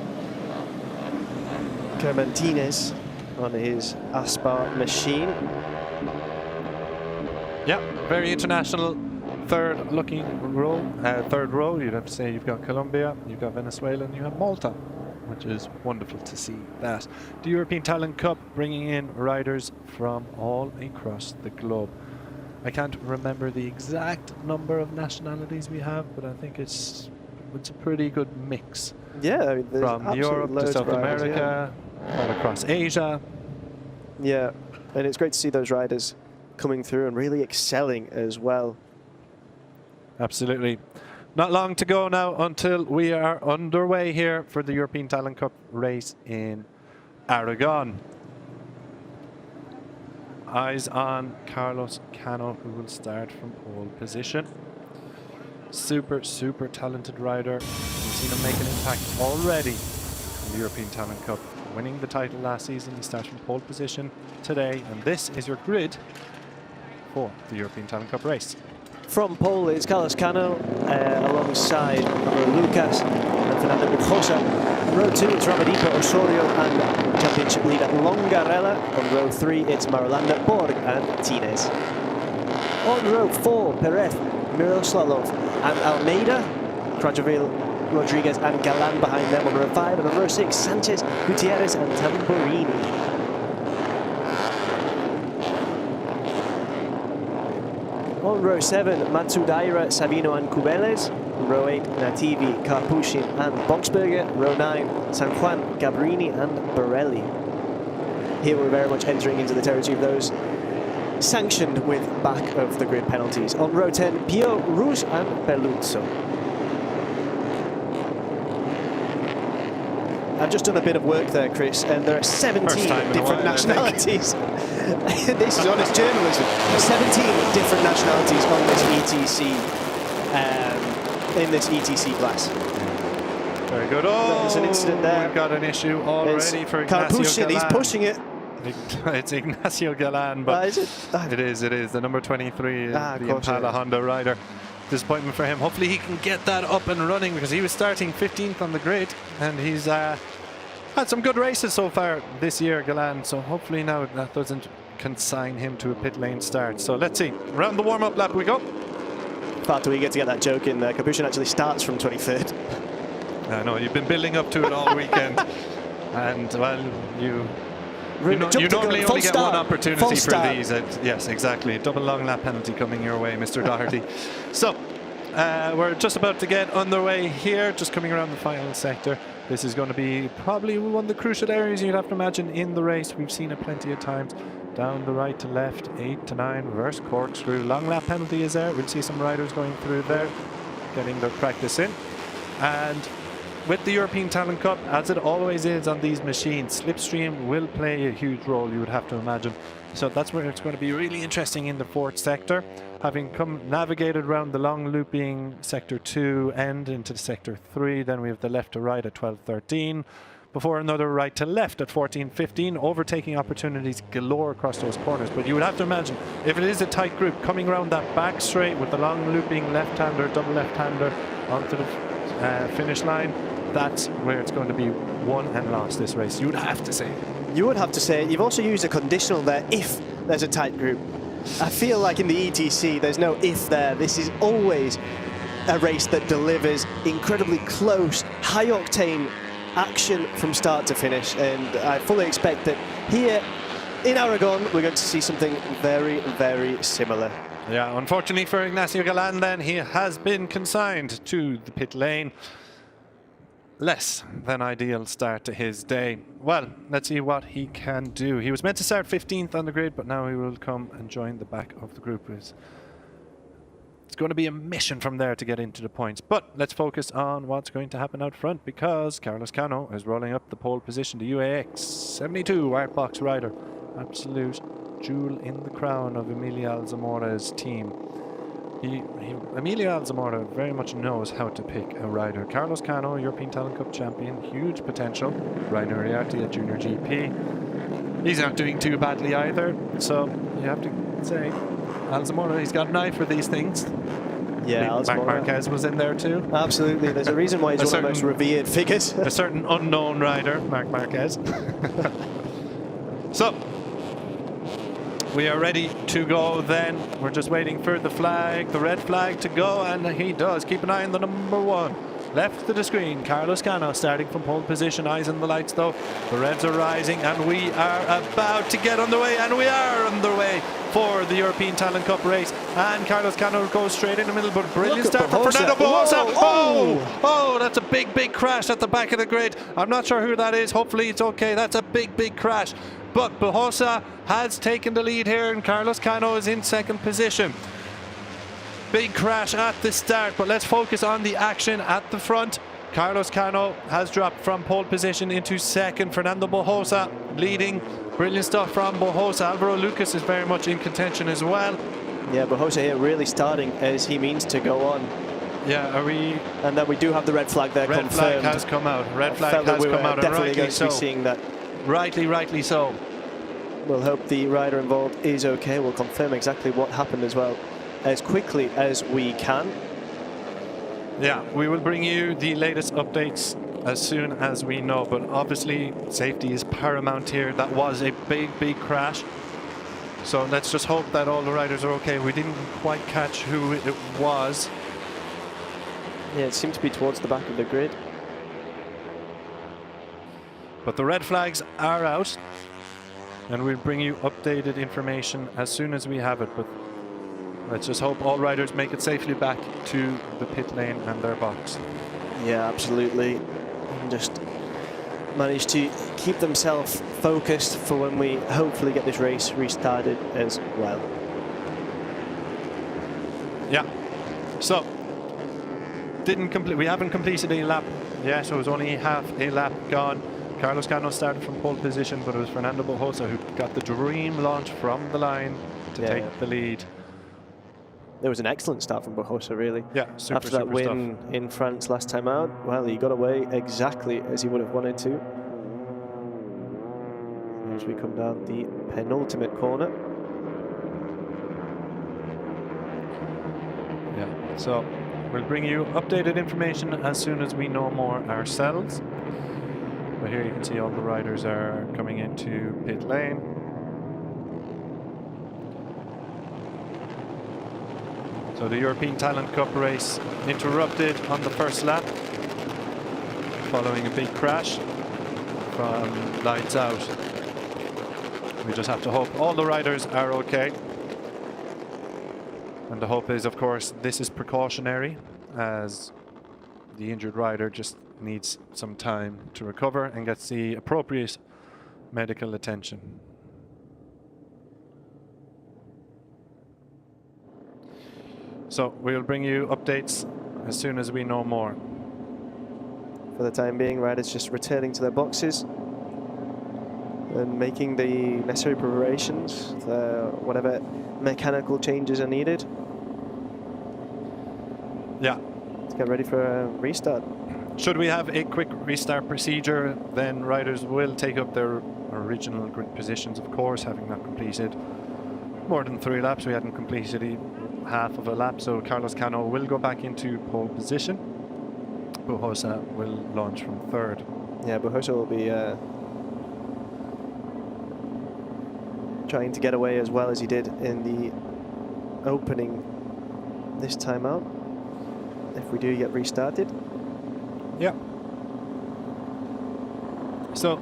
Martinez on his Aspar machine. Yeah, very international third row. You'd have to say you've got Colombia, you've got Venezuela, and you have Malta, which is wonderful to see that. The European Talent Cup bringing in riders from all across the globe. I can't remember the exact number of nationalities we have, but I think it's a pretty good mix. Yeah, I mean, from Europe to South America, all across Asia. Yeah, and it's great to see those riders coming through and really excelling as well. Absolutely. Not long to go now until we are underway here for the European Talent Cup race in Aragon. Eyes on Carlos Cano, who will start from pole position. Super talented rider. We've seen him make an impact already in the European Talent Cup, winning the title last season. He starts from pole position today, and this is your grid for the European Talent Cup race. From pole, it's Carlos Cano alongside Lucas and Fernando Bujosa. Row 2, it's Ramadito, Osorio and championship leader Longarella. On row 3, it's Marolanda, Borg and Tines. On row 4, Perez, Miroslavov and Almeida, Crajovil, Rodriguez and Galan behind them on row 5. And on row 6, Sanchez, Gutierrez and Tamburini. On row 7, Matsudaira, Savino and Kubeles. Row 8, Nativi, Karpushin and Boxberger. Row 9, San Juan, Gabrini and Borelli. Here we're very much entering into the territory of those sanctioned with back of the grid penalties. On row 10, Pio, Rouge and Peluzzo. I've just done a bit of work there, Chris, and there are 17 different nationalities. This is honest journalism. 17 different nationalities on this ETC, in this ETC class. Very good. Oh, there's an incident there. We've got an issue already for Ignacio Galan. He's pushing it. It's Ignacio Galan, but is it? It is. The number 23, the Impala Honda rider. Disappointment for him. Hopefully he can get that up and running, because he was starting 15th on the grid, and he's had some good races so far this year, Galan. So hopefully now that doesn't consign him to a pit lane start. So let's see. Round the warm-up lap we go. Far too eager to get that joke in there. Kapushin actually starts from 23rd. I know, you've been building up to it all weekend. And, well, you normally only get one opportunity for these. Yes, exactly. Double long lap penalty coming your way, Mr. Doherty. So, we're just about to get underway here, just coming around the final sector. This is going to be probably one of the crucial areas you'd have to imagine in the race. We've seen it plenty of times. Down the right to left, 8 to 9, reverse corkscrew. Long lap penalty is there. We'll see some riders going through there, getting their practice in. And with the European Talent Cup, as it always is on these machines, slipstream will play a huge role, you would have to imagine. So that's where it's going to be really interesting in the fourth sector. Having navigated around the long looping sector 2 end into sector 3, then we have the left to right at 12-13. Before another right to left at 14-15, overtaking opportunities galore across those corners. But you would have to imagine, if it is a tight group, coming around that back straight with the long looping left-hander, double left-hander onto the finish line, that's where it's going to be won and lost this race, you would have to say. You would have to say. You've also used a conditional there, if there's a tight group. I feel like in the ETC, there's no if there. This is always a race that delivers incredibly close, high-octane action from start to finish, and I fully expect that here in Aragon, we're going to see something very, very similar. Yeah, unfortunately for Ignacio Galán then, he has been consigned to the pit lane. Less than ideal start to his day. Well, let's see what he can do. He was meant to start 15th on the grid, but now he will come and join the back of the group. It's going to be a mission from there to get into the points. But let's focus on what's going to happen out front, because Carlos Cano is rolling up the pole position. The UAX 72 Artbox rider. Absolute jewel in the crown of Emilio Alzamora's team. Emilio Alzamora very much knows how to pick a rider. Carlos Cano, European Talent Cup champion, huge potential. Rainer Uriarte at Junior GP. He's not doing too badly either, so you have to say, Alzamora, he's got an eye for these things. Yeah, Marc Marquez was in there too. Absolutely, there's a reason why he's one of the most revered figures. A certain unknown rider, Marc Marquez. So, we are ready to go then. We're just waiting for the flag, the red flag to go, and he does. Keep an eye on the number 1. Left of the screen, Carlos Cano starting from pole position. Eyes on the lights though. The reds are rising and we are about to get underway, and we are underway for the European Talent Cup race. And Carlos Cano goes straight in the middle, but brilliant start for Fernando Bujosa. Oh, that's a big crash at the back of the grid. I'm not sure who that is. Hopefully it's okay. That's a big crash. But Bujosa has taken the lead here, and Carlos Cano is in second position. Big crash at the start, but let's focus on the action at the front. Carlos Cano has dropped from pole position into second. Fernando Bujosa leading. Brilliant stuff from Bujosa. Alvaro Lucas is very much in contention as well. Yeah, Bujosa here really starting as he means to go on. Yeah, are we? And then we do have the red flag there confirmed. Red flag has come out. Red flag has come out. Definitely going to be seeing that. Rightly so. We'll hope the rider involved is okay. We'll confirm exactly what happened as well as quickly as we can. Yeah, we will bring you the latest updates as soon as we know, but obviously safety is paramount here. That was a big crash. So let's just hope that all the riders are okay. We didn't quite catch who it was. Yeah, it seemed to be towards the back of the grid. But the red flags are out, and we'll bring you updated information as soon as we have it. But let's just hope all riders make it safely back to the pit lane and their box. Yeah, absolutely. And just manage to keep themselves focused for when we hopefully get this race restarted as well. Yeah. So, we haven't completed a lap yet, so it was only half a lap gone. Carlos Cano started from pole position, but it was Fernando Bujosa who got the dream launch from the line to take the lead. There was an excellent start from Bujosa, really. Yeah, After that win in France last time out, well, he got away exactly as he would have wanted to. As we come down the penultimate corner. Yeah, so we'll bring you updated information as soon as we know more ourselves. But here you can see all the riders are coming into pit lane. So the European Talent Cup race interrupted on the first lap following a big crash from lights out. We just have to hope all the riders are okay. And the hope is, of course, this is precautionary, as the injured rider just needs some time to recover and gets the appropriate medical attention. So we'll bring you updates as soon as we know more. For the time being, riders just returning to their boxes and making the necessary preparations, whatever mechanical changes are needed. Yeah. Let's get ready for a restart. Should we have a quick restart procedure, then riders will take up their original grid positions, of course, having not completed more than 3 laps. We hadn't completed half of a lap, so Carlos Cano will go back into pole position. Bujosa will launch from 3rd. Yeah, Bujosa will be trying to get away as well as he did in the opening this time out, if we do get restarted. Yeah. So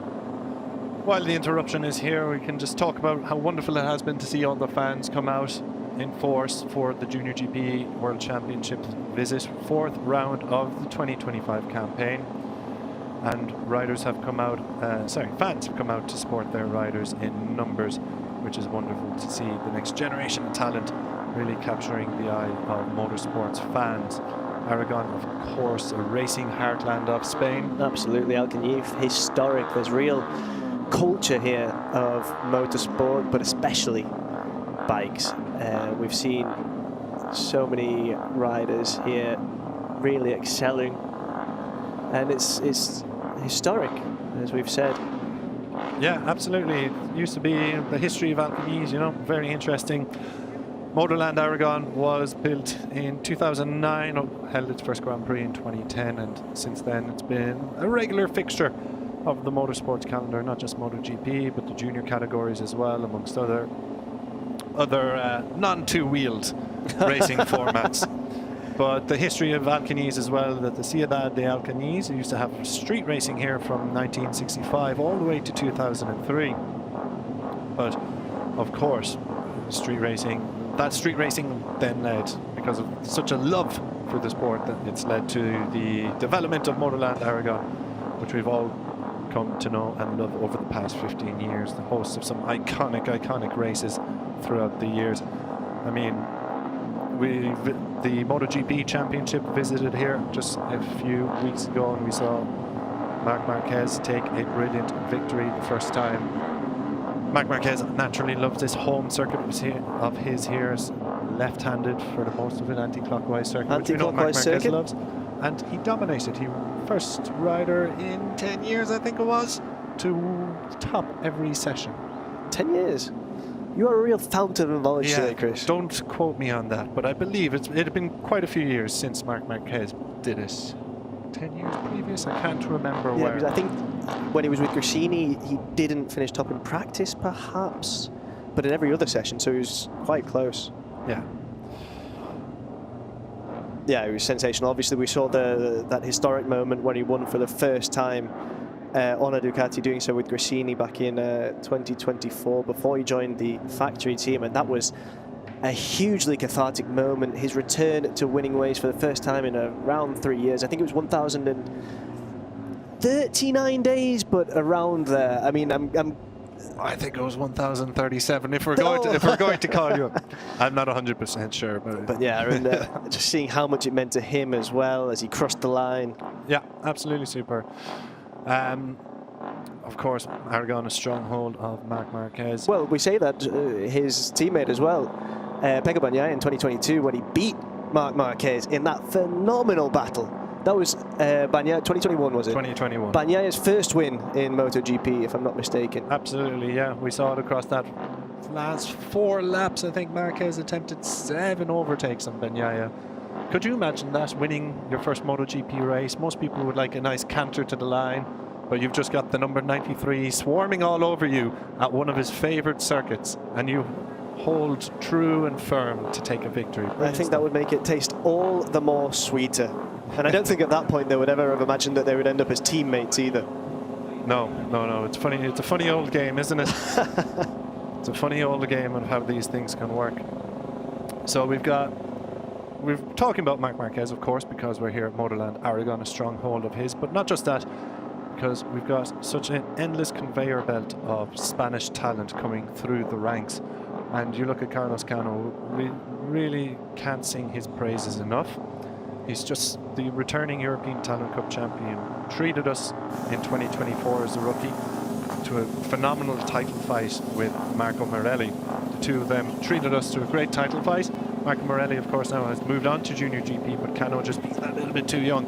While the interruption is here, we can just talk about how wonderful it has been to see all the fans come out in force for the Junior GP World Championship visit, 4th round of the 2025 campaign. And riders have come out, fans have come out to support their riders in numbers, which is wonderful to see the next generation of talent really capturing the eye of motorsports fans. Aragon, of course, a racing heartland of Spain. Absolutely, Alcañiz, historic. There's real culture here of motorsport, but especially bikes. We've seen so many riders here really excelling, and it's historic, as we've said. Yeah, absolutely. It used to be the history of Alcañiz, you know, very interesting. MotorLand Aragón was built in 2009, held its first Grand Prix in 2010, and since then it's been a regular fixture of the motorsports calendar, not just MotoGP, but the junior categories as well, amongst other non-two-wheeled racing formats. But the history of Alcañiz as well, that the Ciudad de Alcañiz used to have street racing here from 1965 all the way to 2003. But of course, street racing then led, because of such a love for the sport, that it's led to the development of MotorLand Aragón, which we've all come to know and love over the past 15 years, the host of some iconic races throughout the years. I mean, the MotoGP Championship visited here just a few weeks ago, and we saw Marc Marquez take a brilliant victory the first time. Marc Marquez naturally loves this home circuit of his here, left-handed for the most of it, anti-clockwise circuit, which we know Marc Marquez loves. And he dominated. He first rider in 10 years, I think it was, to top every session. 10 years? You are a real fountain of knowledge today, Chris. Don't quote me on that, but I believe it had been quite a few years since Marc Marquez did it. 10 years previous? I can't remember where. Because I think when he was with Gresini, he didn't finish top in practice, perhaps, but in every other session, so he was quite close. Yeah. Yeah, it was sensational. Obviously, we saw that historic moment when he won for the first time on a Ducati, doing so with Gresini back in 2024, before he joined the factory team, and that was a hugely cathartic moment. His return to winning ways for the first time in around 3 years. I think it was 1,039 days, but around there. I mean, I think it was 1,037. If we're going to call you up, I'm not 100% sure, but yeah, and just seeing how much it meant to him as well as he crossed the line. Yeah, absolutely super. Of course, Aragon, a stronghold of Marc Marquez. Well, we say that his teammate as well, Pecco Bagnaia, in 2022, when he beat Marc Marquez in that phenomenal battle. That was Bagnaia, 2021, was it? 2021. Bagnaia's first win in MotoGP, if I'm not mistaken. Absolutely, yeah. We saw it across that last 4 laps. I think Marquez attempted 7 overtakes on Bagnaia. Could you imagine that, winning your first MotoGP race? Most people would like a nice canter to the line, but you've just got the number 93 swarming all over you at one of his favourite circuits, and you hold true and firm to take a victory. I think that would make it taste all the more sweeter. And I don't think at that point they would ever have imagined that they would end up as teammates either. No. It's funny. It's a funny old game, isn't it? It's a funny old game of how these things can work. So we're talking about Marc Marquez, of course, because we're here at MotorLand Aragón, a stronghold of his, but not just that, because we've got such an endless conveyor belt of Spanish talent coming through the ranks. And you look at Carlos Cano, we really can't sing his praises enough. He's just the returning European Talent Cup champion. Treated us in 2024 as a rookie to a phenomenal title fight with Marco Morelli. The two of them treated us to a great title fight. Marco Morelli, of course, now has moved on to Junior GP, but Cano, just being a little bit too young,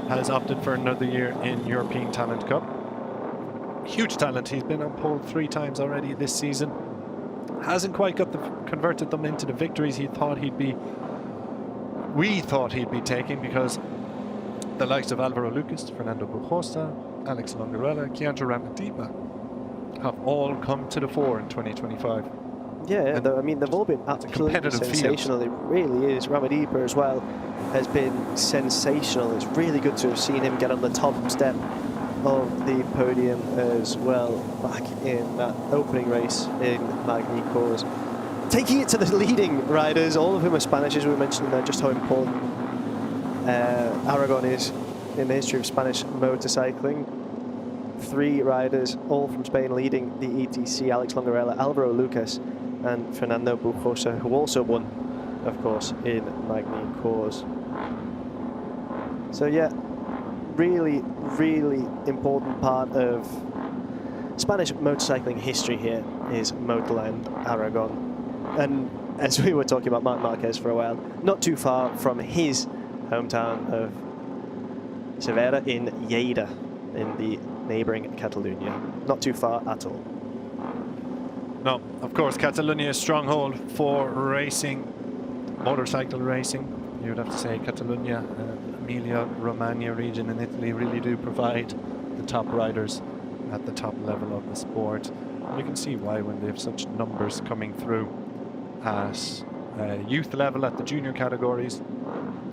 has opted for another year in European Talent Cup. Huge talent. He's been on pole 3 times already this season. Hasn't quite converted them into the victories we thought he'd be taking, because the likes of Alvaro Lucas, Fernando Bujosa, Alex Longarella, Chianto Ramadipa have all come to the fore in 2025. Yeah, I mean, they've all been absolutely sensational. Field. It really is. Ramadipa as well has been sensational. It's really good to have seen him get on the top step of the podium as well, back in that opening race in Magny-Cours. Taking it to the leading riders, all of whom are Spanish, as we mentioned there, just how important Aragon is in the history of Spanish motorcycling. 3 riders, all from Spain, leading the ETC: Alex Longarella, Alvaro Lucas, and Fernando Bujosa, who also won, of course, in Magny-Cours. So yeah, really, really important part of Spanish motorcycling history here is MotorLand Aragón. And as we were talking about Marc Marquez for a while, not too far from his hometown of Cervera in Lleida, in the neighbouring Catalonia. Not too far at all. No, of course, Catalonia is a stronghold for racing, motorcycle racing. You would have to say Catalonia, Emilia-Romagna region in Italy really do provide the top riders at the top level of the sport. And you can see why when they have such numbers coming through at youth level, at the junior categories.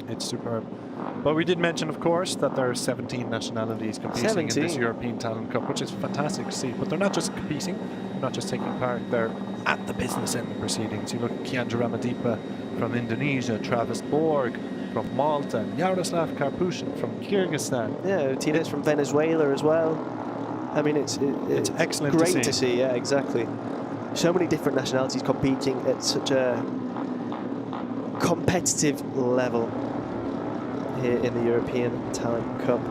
It's superb. But we did mention, of course, that there are 17 nationalities competing in this European Talent Cup, which is fantastic to see. But they're not just competing, they're not just taking part, they're at the business end of proceedings. You look at Kiandra Ramadipa from Indonesia, Travis Borg from Malta, Yaroslav Karpushin from Kyrgyzstan. Yeah, Tina's from Venezuela as well. I mean, it's excellent great to see. Yeah, exactly. So many different nationalities competing at such a competitive level here in the European Talent Cup.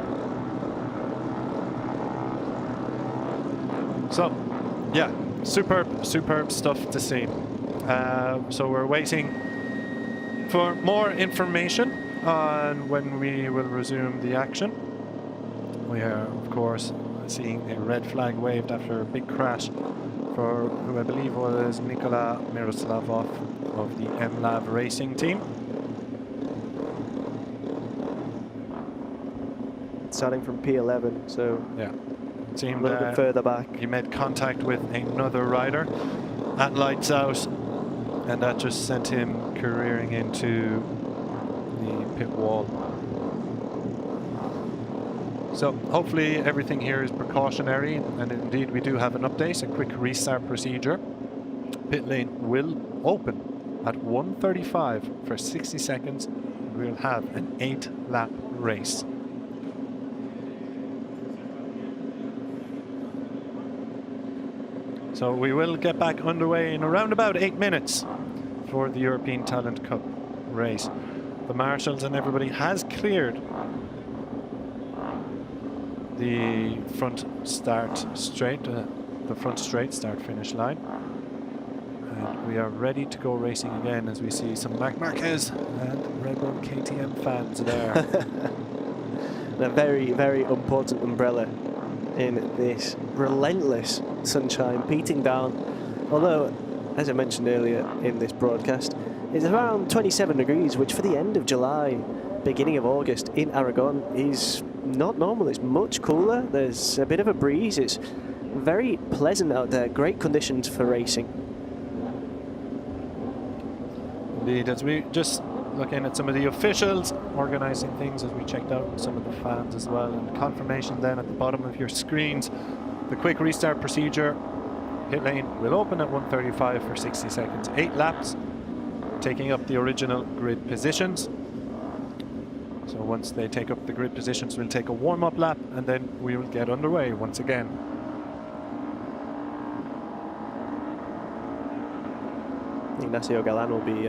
So, yeah, superb stuff to see. So we're waiting for more information on when we will resume the action. We are, of course, seeing a red flag waved after a big crash for who I believe was Nikola Miroslavov of the MLAV racing team. Starting from P11, so yeah, it seemed a little bit further back. He made contact with another rider at lights out, and that just sent him careering into the pit wall. So hopefully everything here is precautionary, and indeed we do have an update, a quick restart procedure. Pit lane will open at 1:35 for 60 seconds. We'll have an 8-lap race. So we will get back underway in around about 8 minutes for the European Talent Cup race. The marshals and everybody has cleared the front start straight, the front straight start finish line. And we are ready to go racing again as we see some Marc Marquez and Red Bull KTM fans there. A very, very important umbrella in this relentless sunshine beating down. Although, as I mentioned earlier in this broadcast, it's around 27 degrees, which for the end of July, beginning of August in Aragon is not normal. It's much cooler. There's a bit of a breeze. It's very pleasant out there. Great conditions for racing. Indeed, as we just looking at some of the officials organising things, as we checked out some of the fans as well, and confirmation then at the bottom of your screens, the quick restart procedure. Pit lane will open at 1:35 for 60 seconds, 8 laps, taking up the original grid positions. So once they take up the grid positions, we'll take a warm-up lap, and then we will get underway once again. Ignacio Galan will be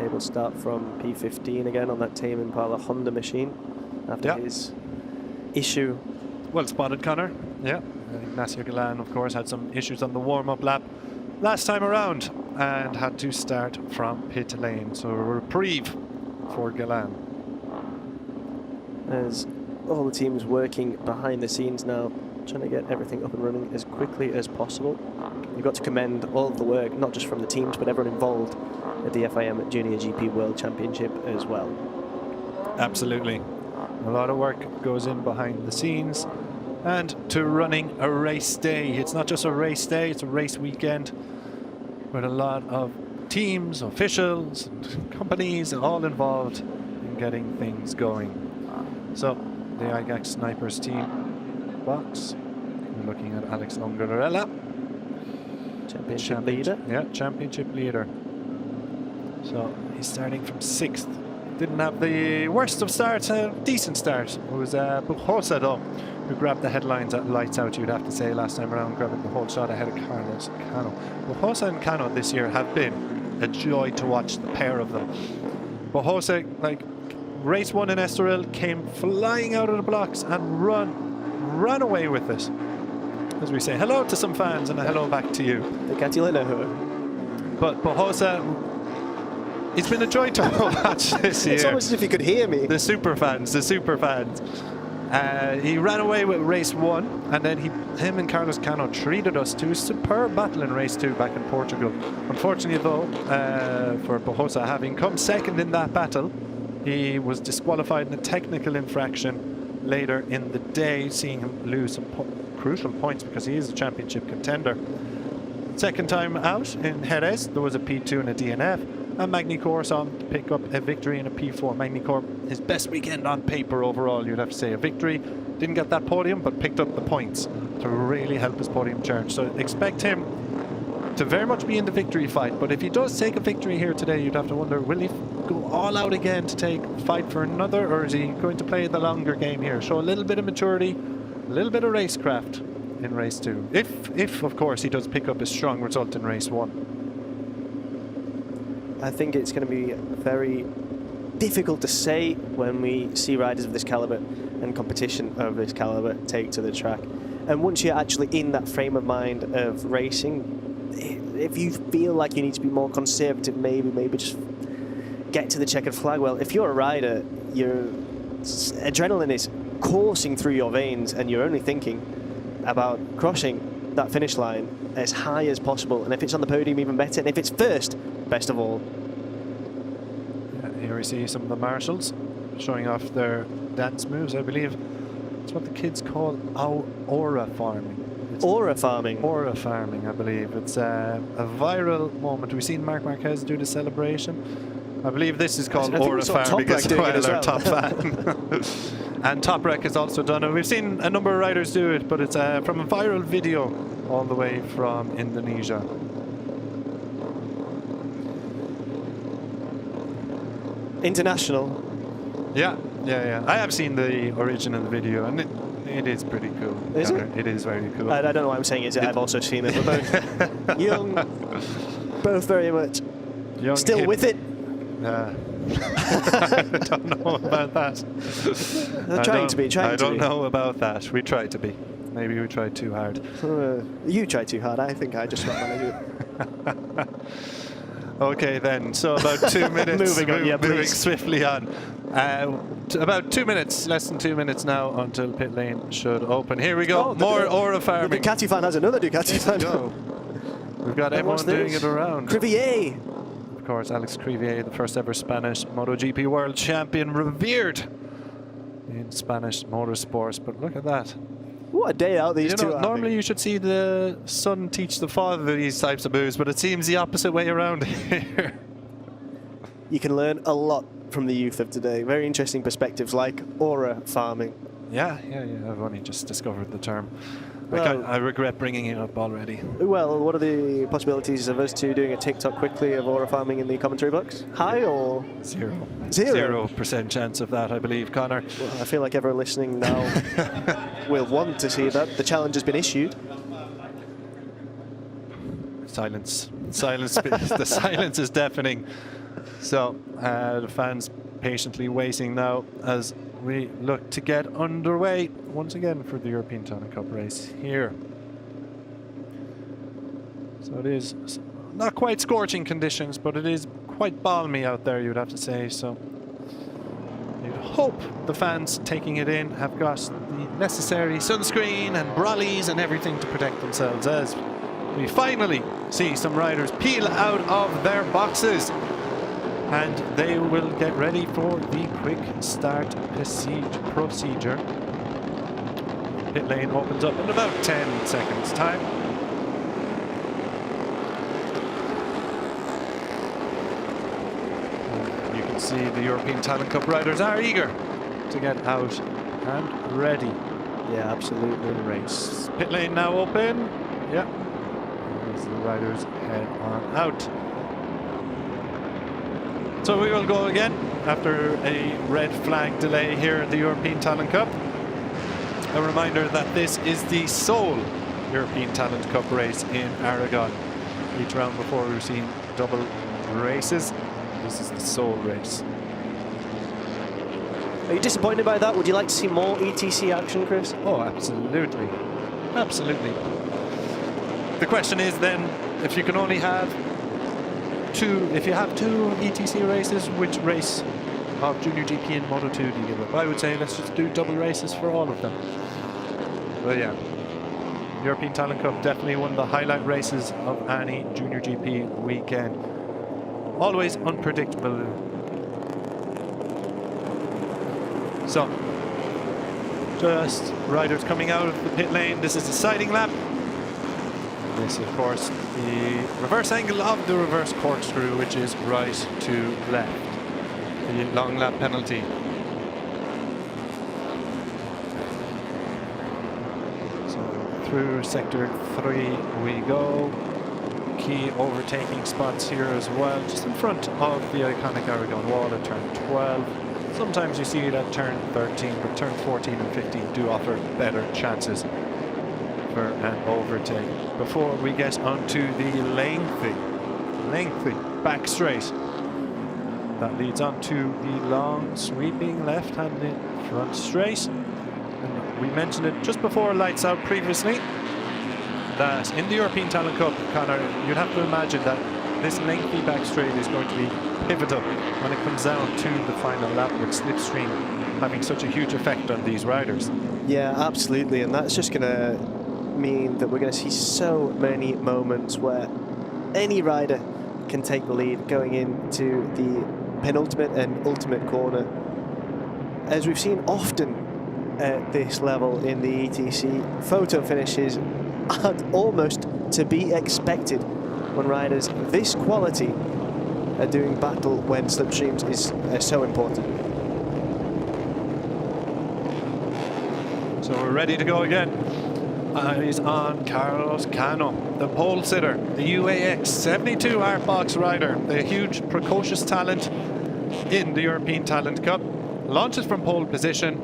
able to start from P15 again on that Tame Impala Honda machine after his issue. Well spotted, Connor. Yeah, Ignacio Galan, of course, had some issues on the warm-up lap last time around and had to start from pit lane. So a reprieve for Galan. As all the teams working behind the scenes now, trying to get everything up and running as quickly as possible. You've got to commend all of the work, not just from the teams, but everyone involved at the FIM JuniorGP World Championship as well. Absolutely. A lot of work goes in behind the scenes and to running a race day. It's not just a race day, it's a race weekend with a lot of teams, officials, and companies all involved in getting things going. So the IGAC Snipers team box. We're looking at Alex Ungarella. Championship leader. Yeah, championship leader. So he's starting from 6th. Didn't have the worst of starts, a decent start. It was Bujosa though, who grabbed the headlines at lights out, you'd have to say, last time around, grabbing the whole shot ahead of Carlos Cano. Bujosa and Cano this year have been a joy to watch, the pair of them. Bujosa, like, race 1 in Estoril, came flying out of the blocks and ran away with it. As we say hello to some fans and a hello back to you. But Bujosa, it's been a joy to watch this year. It's almost as if you could hear me. The super fans. He ran away with race 1, and then him and Carlos Cano treated us to a superb battle in race 2 back in Portugal. Unfortunately though, for Bujosa, having come 2nd in that battle, he was disqualified in a technical infraction later in the day, seeing him lose some crucial points because he is a championship contender. Second time out in Jerez, there was a P2 and a DNF, and Magny-Cours saw him pick up a victory in a P4. Magny-Cours, his best weekend on paper overall, you'd have to say. A victory, didn't get that podium, but picked up the points to really help his podium charge. So expect him to very much be in the victory fight, but if he does take a victory here today, you'd have to wonder, will he go all out again to fight for another, or is he going to play the longer game here? Show a little bit of maturity, a little bit of racecraft in race 2. If of course he does pick up a strong result in race 1. I think it's going to be very difficult to say when we see riders of this caliber and competition of this caliber take to the track. And once you're actually in that frame of mind of racing, if you feel like you need to be more conservative, maybe just get to the checkered flag. Well, if you're a rider, your adrenaline is coursing through your veins and you're only thinking about crossing that finish line as high as possible. And if it's on the podium, even better. And if it's first, best of all. Here we see some of the marshals showing off their dance moves. I believe it's what the kids call aura farming. Aura farming? Aura farming, I believe. It's a viral moment. We've seen Marc Marquez do the celebration. I believe this is called aura farming as well, our top fan. And Toprak has also done it. We've seen a number of riders do it, but it's from a viral video all the way from Indonesia. International. Yeah. I have seen the original video, and it is pretty cool. Is it? It is very cool. I don't know why I'm saying is it. I've also seen it. We're both young, both very much young, still hip. with it. I don't know about that. I don't know about that. We tried to be. Maybe we tried too hard. You tried too hard. I think I just got managed it. Okay then, so about 2 minutes, moving swiftly on. About 2 minutes, less than 2 minutes now until pit lane should open. Here we go, more aura farming. The Ducati fan has another Ducati fan. We've got everyone doing it around. Crivier. Of course, Alex Crivier, the first ever Spanish MotoGP World Champion, revered in Spanish motorsports, but look at that. What a day out these two are. Normally you should see the son teach the father these types of moves, but it seems the opposite way around here. You can learn a lot from the youth of today. Very interesting perspectives like aura farming. Yeah. I've only just discovered the term. I regret bringing it up already. Well, what are the possibilities of us two doing a TikTok quickly of aura farming in the commentary box? High or? 0. 0% chance of that, I believe, Connor. Well, I feel like everyone listening now will want to see that. The challenge has been issued. Silence. The silence is deafening. So the fans patiently waiting now as we look to get underway once again for the European Tonic Cup race here. So it is not quite scorching conditions, but it is quite balmy out there, you'd have to say. So you'd hope the fans taking it in have got the necessary sunscreen and brollies and everything to protect themselves as we finally see some riders peel out of their boxes. And they will get ready for the quick start procedure. Pit lane opens up in about 10 seconds time. And you can see the European Talent Cup riders are eager to get out and ready Yeah, absolutely. Race. Pit lane now open. Yeah. As the riders head on out. So we will go again after a red flag delay here at the European Talent Cup. A reminder that this is the sole European Talent Cup race in Aragon. Each round before we've seen double races. This is the sole race. Are you disappointed by that? Would you like to see more ETC action, Chris? Oh, absolutely. Absolutely. The question is then, if you can only have if you have two ETC races, which race of Junior GP and Moto2 do you give up? I would say let's just do double races for all of them. But yeah, European Talent Cup definitely one of the highlight races of any Junior GP weekend. Always unpredictable. So, just riders coming out of the pit lane. This is the sighting lap. This, of course, the reverse angle of the reverse corkscrew, which is right to left. The long lap penalty. So through sector 3 we go. Key overtaking spots here as well, just in front of the iconic Aragon wall at turn 12. Sometimes you see it at turn 13, but turn 14 and 15 do offer better chances for an overtake. Before we get onto the lengthy back straight that leads on to the long sweeping left-handed front straight. And we mentioned it just before lights out previously that in the European Talent Cup, Connor, you'd have to imagine that this lengthy back straight is going to be pivotal when it comes down to the final lap, with slipstream having such a huge effect on these riders. Yeah, absolutely, and that's just going to mean that we're going to see so many moments where any rider can take the lead going into the penultimate and ultimate corner. As we've seen often at this level in the ETC, photo finishes are almost to be expected when riders this quality are doing battle when slipstreams is so important. So we're ready to go again. Eyes on Carlos Cano, the pole sitter, the UAX 72 Artbox rider, the huge precocious talent in the European Talent Cup. Launches from pole position,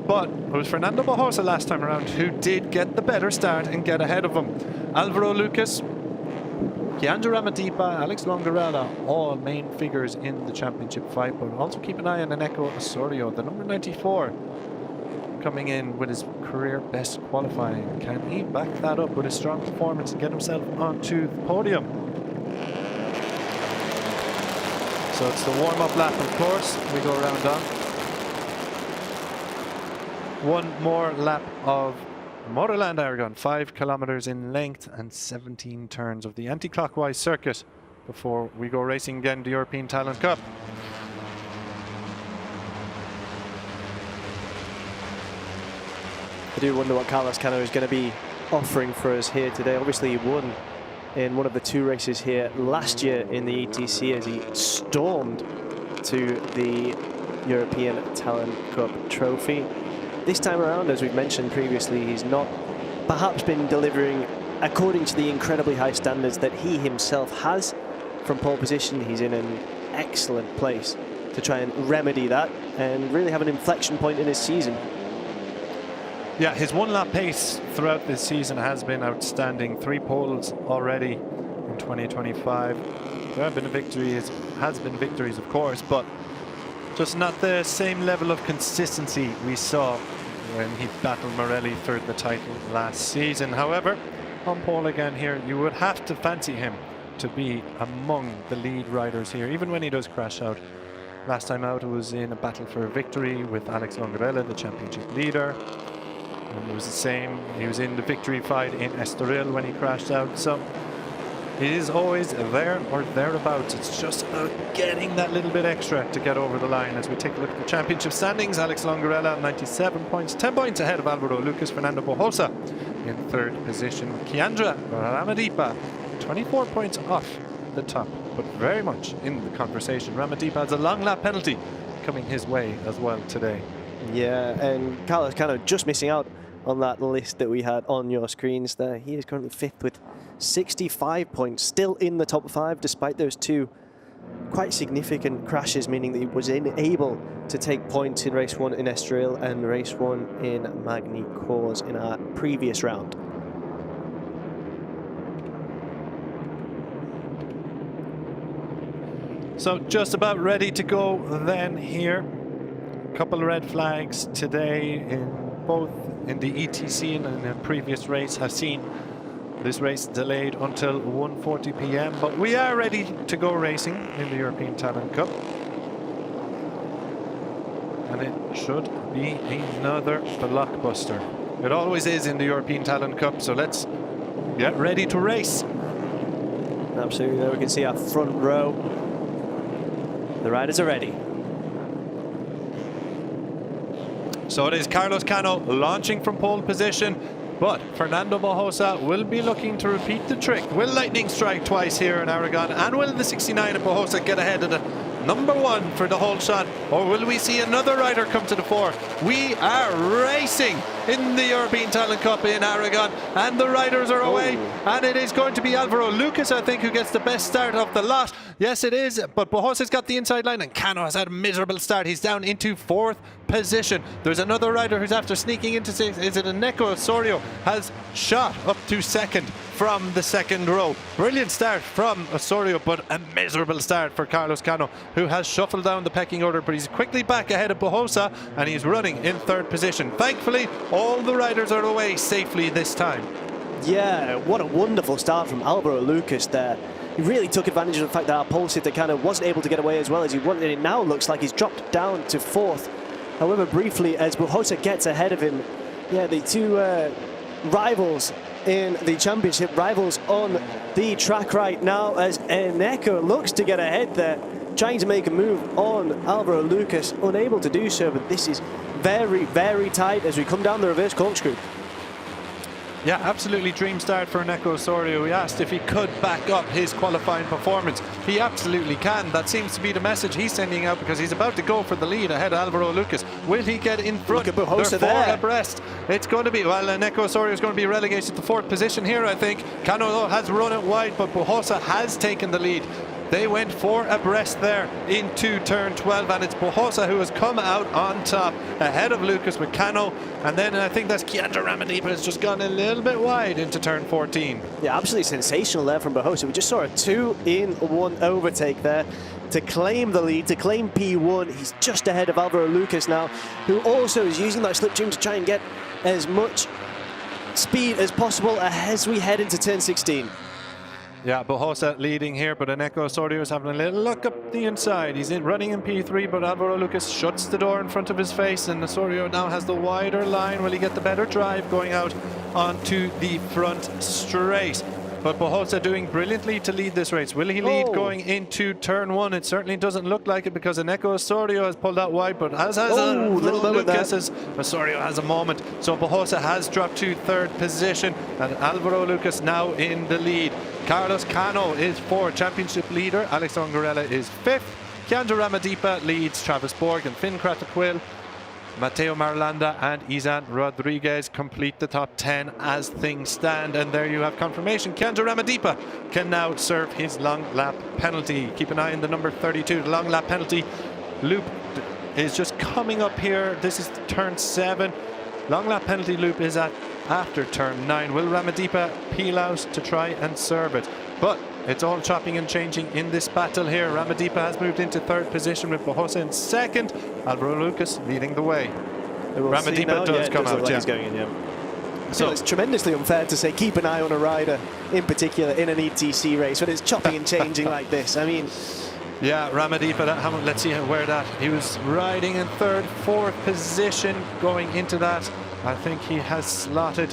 but it was Fernando Bojosa last time around who did get the better start and get ahead of him. Alvaro Lucas, Chiandra Ramadipa, Alex Longarella, all main figures in the championship fight, but also keep an eye on Eneko Osorio, the number 94. Coming in with his career best qualifying. Can he back that up with a strong performance and get himself onto the podium? So it's the warm-up lap, of course. We go around on. One more lap of MotorLand Aragón, 5 kilometers in length and 17 turns of the anti-clockwise circuit before we go racing again the European Talent Cup. I do wonder what Carlos Cano is going to be offering for us here today. Obviously he won in one of the 2 races here last year in the ETC as he stormed to the European Talent Cup trophy. This time around, as we've mentioned previously, he's not perhaps been delivering according to the incredibly high standards that he himself has from pole position. He's in an excellent place to try and remedy that and really have an inflection point in his season. Yeah, his one-lap pace throughout this season has been outstanding. 3 poles already in 2025. There have been victories, victories, of course, but just not the same level of consistency we saw when he battled Morelli for the title last season. However, on pole again here, you would have to fancy him to be among the lead riders here, even when he does crash out. Last time out, it was in a battle for victory with Alex Longarella, the championship leader. And it was the same. He was in the victory fight in Estoril when he crashed out. So it is always there or thereabouts. It's just about getting that little bit extra to get over the line. As we take a look at the championship standings, Alex Longarella 97 points, 10 points ahead of Alvaro Lucas. Fernando Bojosa in 3rd position. Chiandra Ramadipa 24 points off the top, but very much in the conversation. Ramadipa has a long lap penalty coming his way as well today. Yeah, and Carlos kind of just missing out on that list that we had on your screens there. He is currently 5th with 65 points, still in the top 5 despite those 2 quite significant crashes, meaning that he was unable to take points in race 1 in Estoril and race 1 in Magny Cours in our previous round. So just about ready to go then here. A couple of red flags today in both in the ETC and in the previous race. I've seen this race delayed until 1:40 p.m. but we are ready to go racing in the European Talent Cup. And it should be another blockbuster. It always is in the European Talent Cup, so let's get ready to race. Absolutely, there we can see our front row. The riders are ready. So it is Carlos Cano launching from pole position, but Fernando Bojosa will be looking to repeat the trick. Will Lightning strike twice here in Aragon, and will the 69 of Bojosa get ahead of the number 1 for the whole shot, or will we see another rider come to the fore? We are racing in the European Talent Cup in Aragon, and the riders are away, and it is going to be Alvaro Lucas, I think, who gets the best start of the lot. Yes, it is, but Bojosa's got the inside line, and Cano has had a miserable start. He's down into 4th position. There's another rider who's after sneaking into 6th. Is it Neko Osorio? Has shot up to 2nd from the 2nd row. Brilliant start from Osorio, but a miserable start for Carlos Cano, who has shuffled down the pecking order, but he's quickly back ahead of Bojosa, and he's running in 3rd position. Thankfully, all the riders are away safely this time. Yeah, what a wonderful start from Alvaro Lucas there. He really took advantage of the fact that our pole sitter kind of wasn't able to get away as well as he wanted. It now looks like he's dropped down to 4th. However, briefly, as Bojosa gets ahead of him, yeah, the 2 rivals in the championship, rivals on the track right now, as Neko looks to get ahead there, trying to make a move on Alvaro Lucas, unable to do so, but this is very, very tight as we come down the reverse corkscrew. Yeah, absolutely dream start for Neko Osorio. We asked if he could back up his qualifying performance. He absolutely can. That seems to be the message he's sending out, because he's about to go for the lead ahead of Alvaro Lucas. Will he get in front? Look at Bojosa there. 4 abreast. It's going to be, well, Neko Osorio is going to be relegated to 4th position here, I think. Cano has run it wide, but Bojosa has taken the lead. They went 4 abreast there into turn 12, and it's Bojosa who has come out on top ahead of Lucas with Cano, and then I think that's Keandra Ramadipa has just gone a little bit wide into turn 14. Yeah, absolutely sensational there from Bojosa. We just saw a 2-in-1 overtake there to claim the lead, to claim P1. He's just ahead of Alvaro Lucas now, who also is using that slipstream to try and get as much speed as possible as we head into turn 16. Yeah, Bojosa leading here, but Neko Osorio is having a little look up the inside. He's running in P3, but Alvaro Lucas shuts the door in front of his face, and Osorio now has the wider line. Will he get the better drive going out onto the front straight? But Bojosa doing brilliantly to lead this race. Will he lead going into turn 1? It certainly doesn't look like it, because Neko Osorio has pulled out wide, but as has Lucas, as Osorio has a moment. So Bojosa has dropped to 3rd position, and Alvaro Lucas now in the lead. Carlos Cano is 4th, championship leader. Alex Ongarella is 5th. Keandra Ramadipa leads. Travis Borg and Finn Cratterquill, Mateo Marlanda and Izan Rodriguez complete the top 10 as things stand. And there you have confirmation. Keandra Ramadipa can now serve his long lap penalty. Keep an eye on the number 32. The long lap penalty loop is just coming up here. This is turn 7. Long lap penalty loop is at after turn 9. Will Ramadipa peel out to try and serve it? But it's all chopping and changing in this battle here. Ramadipa has moved into 3rd position with Bojosa in 2nd. Alvaro Lucas leading the way. Ramadipa does come out, like he's going in, So it's tremendously unfair to say keep an eye on a rider, in particular in an ETC race, when it's chopping and changing like this. I mean, yeah, Ramadipa, let's see where that. He was riding in 3rd, 4th position going into that. I think he has slotted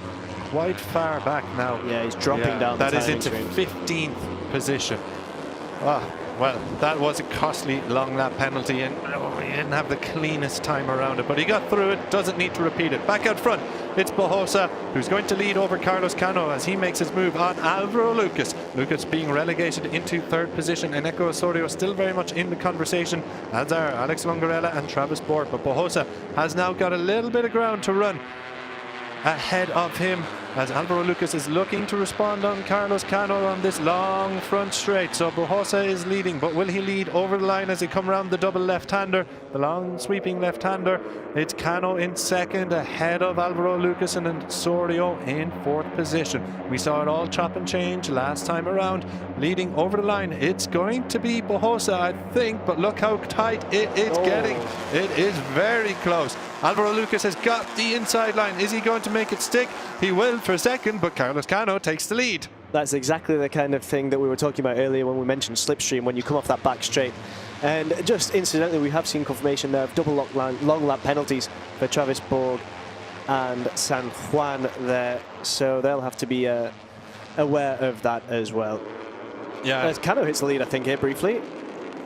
quite far back now. Yeah, he's dropping down the That is into 15th position. Well, that was a costly long lap penalty, and he didn't have the cleanest time around it, but he got through it, doesn't need to repeat it. Back out front, it's Bojosa who's going to lead over Carlos Cano as he makes his move on Alvaro Lucas. Lucas being relegated into third position. Eneko Osorio still very much in the conversation, as are Alex Longarella and Travis Borg. But Bojosa has now got a little bit of ground to run ahead of him, as Alvaro Lucas is looking to respond on Carlos Cano on this long front straight. So Bojosa is leading, but will he lead over the line as he come around the double left-hander, the long sweeping left-hander? It's Cano in second, ahead of Alvaro Lucas, and Osorio in fourth position. We saw it all chop and change last time around. Leading over the line, it's going to be Bojosa, I think, but look how tight it is getting. It is very close. Alvaro Lucas has got the inside line. Is he going to make it stick? He will for a second, but Carlos Cano takes the lead. That's exactly the kind of thing that we were talking about earlier when we mentioned slipstream, when you come off that back straight. And just incidentally, we have seen confirmation there of double long lap penalties for Travis Borg and San Juan there. So they'll have to be aware of that as well. Yeah. As Cano hits the lead, I think, here briefly.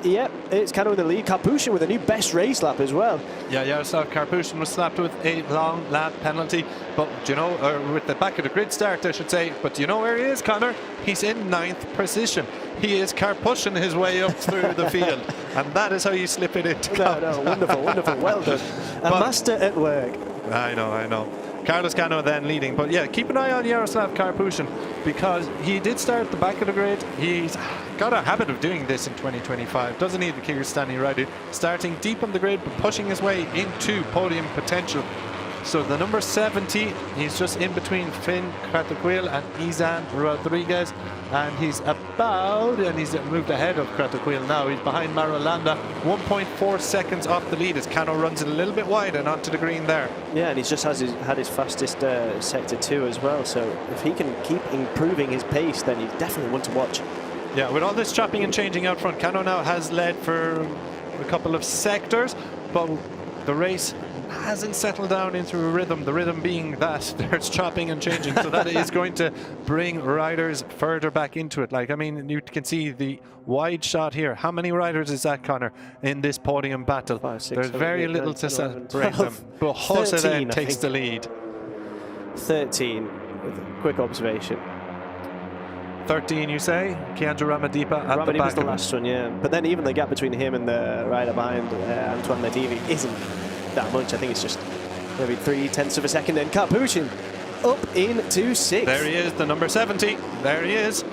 Yep, it's Cano in the lead. Karpushin with a new best race lap as well. Yeah, Yaroslav Karpushin was slapped with a long lap penalty, but do you know, or with the back of the grid start, I should say. But do you know where he is, Connor? He's in 9th position. He is Karpushin his way up through the field, and that is how you slip it into. No, wonderful, wonderful, well done. A master at work. I know. Carlos Cano then leading, but yeah, keep an eye on Yaroslav Karpushin, because he did start at the back of the grid. He's got a habit of doing this in 2025. Doesn't need the Kyrgyzstani rider, starting deep on the grid but pushing his way into podium potential. So the number 70, he's just in between Finn Kratoquil and Izan Rodriguez, and he's moved ahead of Kratoquil now. He's behind MotorLand, 1.4 seconds off the lead as Cano runs it a little bit wide and onto the green there. Yeah, and he's just had his fastest sector 2 as well, so if he can keep improving his pace, then he's definitely one to watch. Yeah, with all this chopping and changing out front, Cano now has led for a couple of sectors, but the race hasn't settled down into a rhythm, the rhythm being that there's chopping and changing, so that is going to bring riders further back into it. Like, I mean, you can see the wide shot here. How many riders is that, Connor, in this podium battle? 5, 6, there's 7, very 8, little 9, 10, to 11, separate them. But Bojosa then takes the lead. 13, with a quick observation. 13, you say? Keandra Ramadipa at the back. Was the last one, yeah. But then even the gap between him and the rider behind, Antoine Latifi, isn't that much. I think it's just maybe 0.3 of a second. And Karpushin up into 6th. There he is, the number 70. There he is.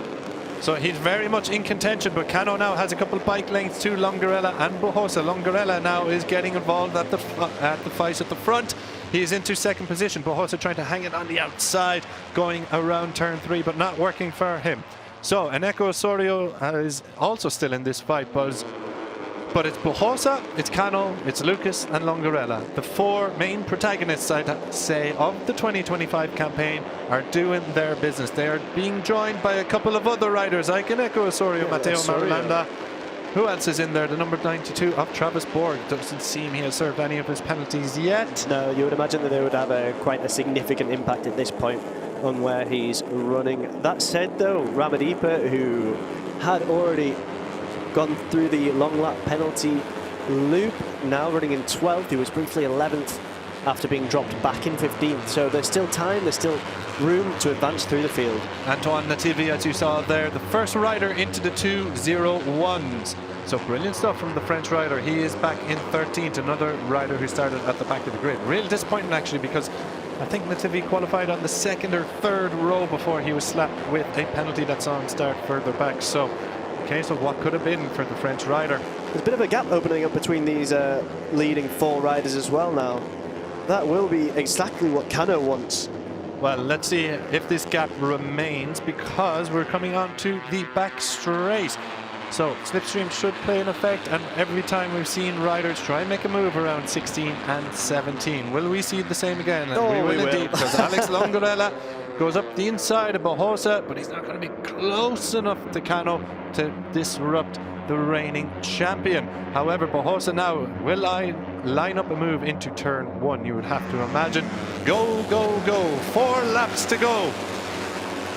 So he's very much in contention, but Cano now has a couple of bike lengths to Longarella and Bojosa. Longarella now is getting involved at the fight at the front. He is into 2nd position. Bojosa trying to hang it on the outside, going around turn 3, but not working for him. So Eneko Osorio is also still in this fight, but it's Bojosa, it's Cano, it's Lucas and Longarella. The 4 main protagonists, I'd say, of the 2025 campaign are doing their business. They are being joined by a couple of other riders like Eneko Osorio, Matteo Marulanda. Who else is in there? The number 92 of Travis Borg. Doesn't seem he has served any of his penalties yet. No, you would imagine that they would have quite a significant impact at this point on where he's running. That said, though, Ramadipa, who had already gone through the long lap penalty loop, now running in 12th. He was briefly 11th after being dropped back in 15th. So there's still time, there's still room to advance through the field. Antoine Latifi, as you saw there, the first rider into the 2:01s. So brilliant stuff from the French rider. He is back in 13th, another rider who started at the back of the grid. Real disappointing, actually, because I think Latifi qualified on the 2nd or 3rd row before he was slapped with a penalty that saw him start further back. So case of what could have been for the French rider. There's a bit of a gap opening up between these leading 4 riders as well now. That will be exactly what Cano wants. Well, let's see if this gap remains, because we're coming on to the back straight. So slipstream should play an effect, and every time we've seen riders try and make a move around 16 and 17. Will we see the same again? And we will indeed, because Alex Longarella goes up the inside of Bojosa, but he's not going to be close enough to Cano to disrupt the reigning champion. However, Bojosa now will line up a move into turn 1, you would have to imagine. Go, go, go. 4 laps to go.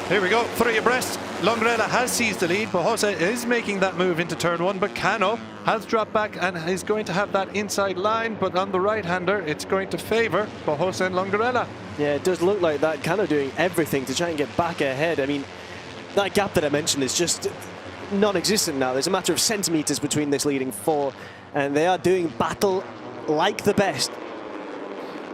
Here we go, 3 abreast. Longarella has seized the lead. Bojosa is making that move into turn 1, but Cano has dropped back and is going to have that inside line, but on the right-hander, it's going to favour Bojosa and Longarella. Yeah, it does look like that. Cano doing everything to try and get back ahead. I mean, that gap that I mentioned is just non-existent now. There's a matter of centimeters between this leading four, and they are doing battle like the best.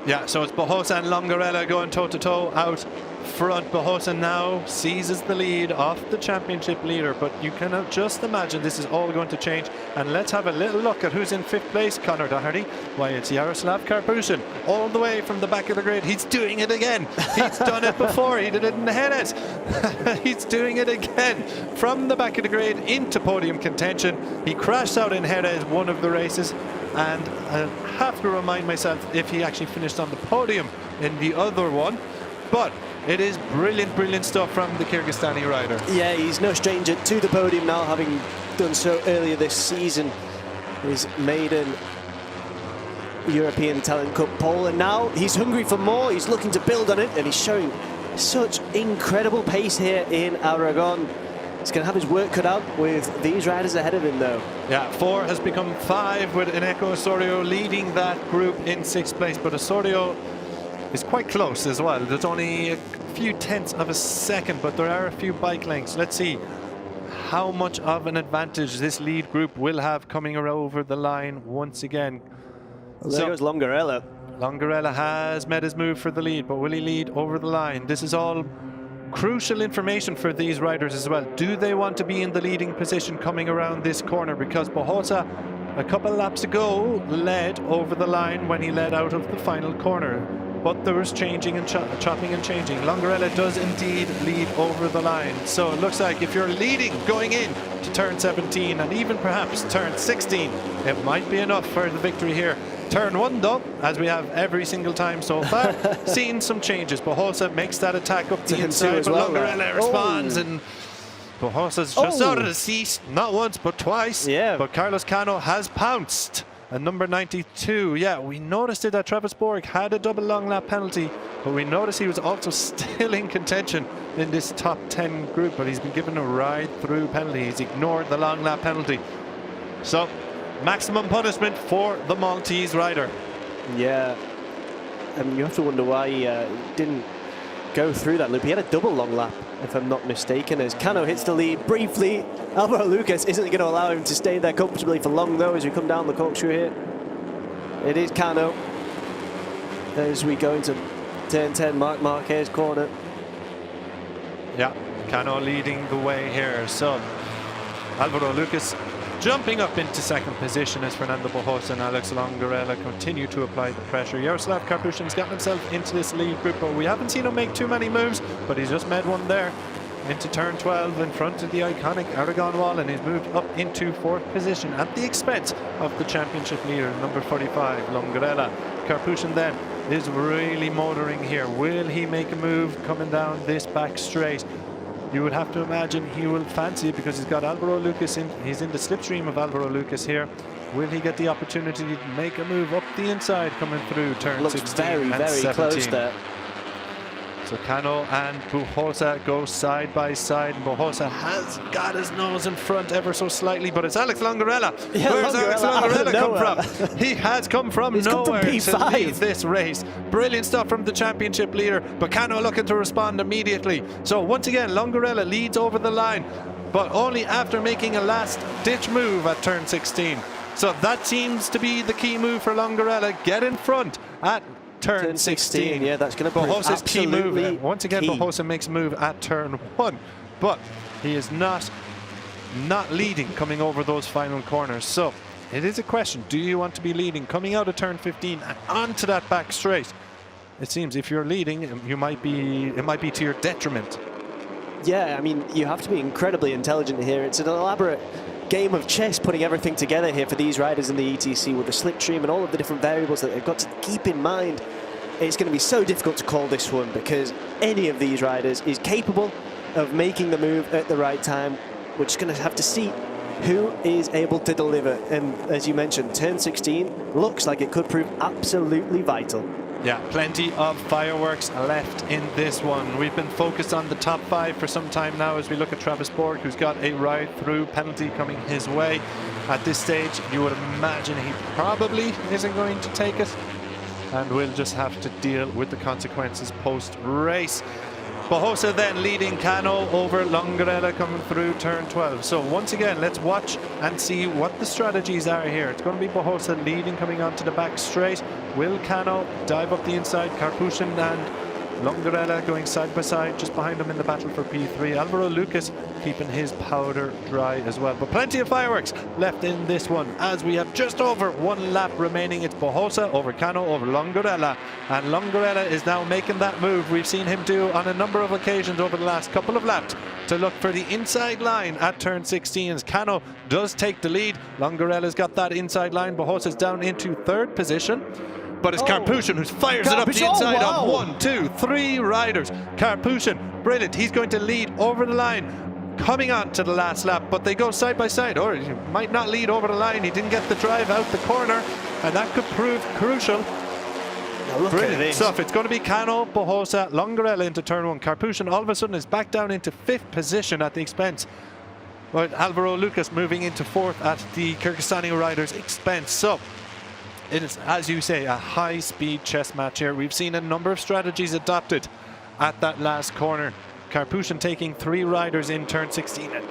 Yeah, so it's Bohosa and Longarella going toe-to-toe out front. Bohosa now seizes the lead off the championship leader, but you can just imagine this is all going to change. And let's have a little look at who's in 5th place, Conor Doherty. Why, it's Yaroslav Karpushin, all the way from the back of the grid. He's doing it again. He's done it before. He did it in the Jerez. He's doing it again. From the back of the grid into podium contention. He crashed out in Jerez, one of the races. And I have to remind myself if he actually finished on the podium in the other one. But it is brilliant, brilliant stuff from the Kyrgyzstani rider. Yeah, he's no stranger to the podium now, having done so earlier this season. His maiden European Talent Cup pole, and now he's hungry for more. He's looking to build on it, and he's showing such incredible pace here in Aragon. He's going to have his work cut out with these riders ahead of him, though. Yeah, 4 has become 5 with Eneko Osorio leading that group in 6th place, but Osorio is quite close as well. There's only a few tenths of a second, but there are a few bike lengths. Let's see how much of an advantage this lead group will have coming over the line once again. Well, there goes Longarella. Longarella has made his move for the lead, but will he lead over the line? This is all crucial information for these riders as well. Do they want to be in the leading position coming around this corner? Because Bohosa, a couple of laps ago, led over the line when he led out of the final corner. But there was changing and chopping and changing. Longarella does indeed lead over the line. So it looks like if you're leading going in to turn 17 and even perhaps turn 16, it might be enough for the victory here. Turn 1 though, as we have every single time so far, seen some changes. Bohosa makes that attack up the inside, but Longarella responds, and Bohosa's just out of the seat, not once but twice. Yeah. But Carlos Cano has pounced. And number 92, yeah, we noticed it that Travis Borg had a double long lap penalty, but we noticed he was also still in contention in this top 10 group, but he's been given a ride through penalty. He's ignored the long lap penalty. So maximum punishment for the Maltese rider. Yeah, you have to wonder why he didn't go through that loop. He had a double long lap, if I'm not mistaken, as Cano hits the lead briefly. Alvaro Lucas isn't going to allow him to stay there comfortably for long, though, as we come down the corkscrew here. It is Cano as we go into turn 10, Marc Marquez corner. Yeah, Cano leading the way here. So Alvaro Lucas jumping up into 2nd position as Fernando Bohosa and Alex Longarella continue to apply the pressure. Yaroslav Karpushin's got himself into this lead group, but we haven't seen him make too many moves, but he's just made one there into turn 12 in front of the iconic Aragon wall, and he's moved up into 4th position at the expense of the championship leader, number 45, Longarella. Karpushin then is really motoring here. Will he make a move coming down this back straight? You would have to imagine he will fancy it because he's got Alvaro Lucas in. He's in the slipstream of Alvaro Lucas here. Will he get the opportunity to make a move up the inside coming through turn 16 very, and very 17? Close there. So Cano and Bohosa go side by side. Bohosa has got his nose in front ever so slightly, but it's Alex Longarella. Yeah, Where's Alex Longarella come from? He has come from nowhere to lead this race. Brilliant stuff from the championship leader, but Cano looking to respond immediately. So once again, Longarella leads over the line, but only after making a last-ditch move at turn 16. So that seems to be the key move for Longarella. Get in front at turn 16. Yeah, that's going to prove Bohosa's key move. Once again, key. Bohosa makes a move at turn 1, but he is not leading coming over those final corners. So it is a question: do you want to be leading coming out of turn 15 and onto that back straight? It seems if you're leading, it might be to your detriment. Yeah, I mean, you have to be incredibly intelligent here. It's an elaborate game of chess putting everything together here for these riders in the ETC with the slipstream and all of the different variables that they've got to keep in mind. It's going to be so difficult to call this one because any of these riders is capable of making the move at the right time. We're just going to have to see who is able to deliver. And as you mentioned, turn 16 looks like it could prove absolutely vital. Yeah, plenty of fireworks left in this one. We've been focused on the top 5 for some time now as we look at Travis Borg, who's got a ride-through penalty coming his way. At this stage, you would imagine he probably isn't going to take it, and we'll just have to deal with the consequences post-race. Bohosa then leading Cano over Longarella coming through turn 12. So once again, let's watch and see what the strategies are here. It's going to be Bohosa leading coming onto the back straight. Will Cano dive up the inside? Karpushin and Longarella going side by side just behind him in the battle for P3. Alvaro Lucas keeping his powder dry as well. But plenty of fireworks left in this one as we have just over 1 lap remaining. It's Bohosa over Cano over Longarella, and Longarella is now making that move we've seen him do on a number of occasions over the last couple of laps to look for the inside line at turn 16 as Cano does take the lead. Longarella's got that inside line. Bohosa's down into 3rd position. But it's Karpushin who fires it up the inside of 1, 2, 3 riders. Karpushin, brilliant. He's going to lead over the line coming on to the last lap, but they go side by side. Or he might not lead over the line. He didn't get the drive out the corner, and that could prove crucial. Brilliant stuff. It's going to be Cano, Bohosa, Longarella into turn 1. Karpushin all of a sudden is back down into 5th position at the expense. But Alvaro Lucas moving into 4th at the Kyrgyzstani rider's expense. So it is, as you say, a high-speed chess match here. We've seen a number of strategies adopted at that last corner. Karpushin taking 3 riders in turn 16. A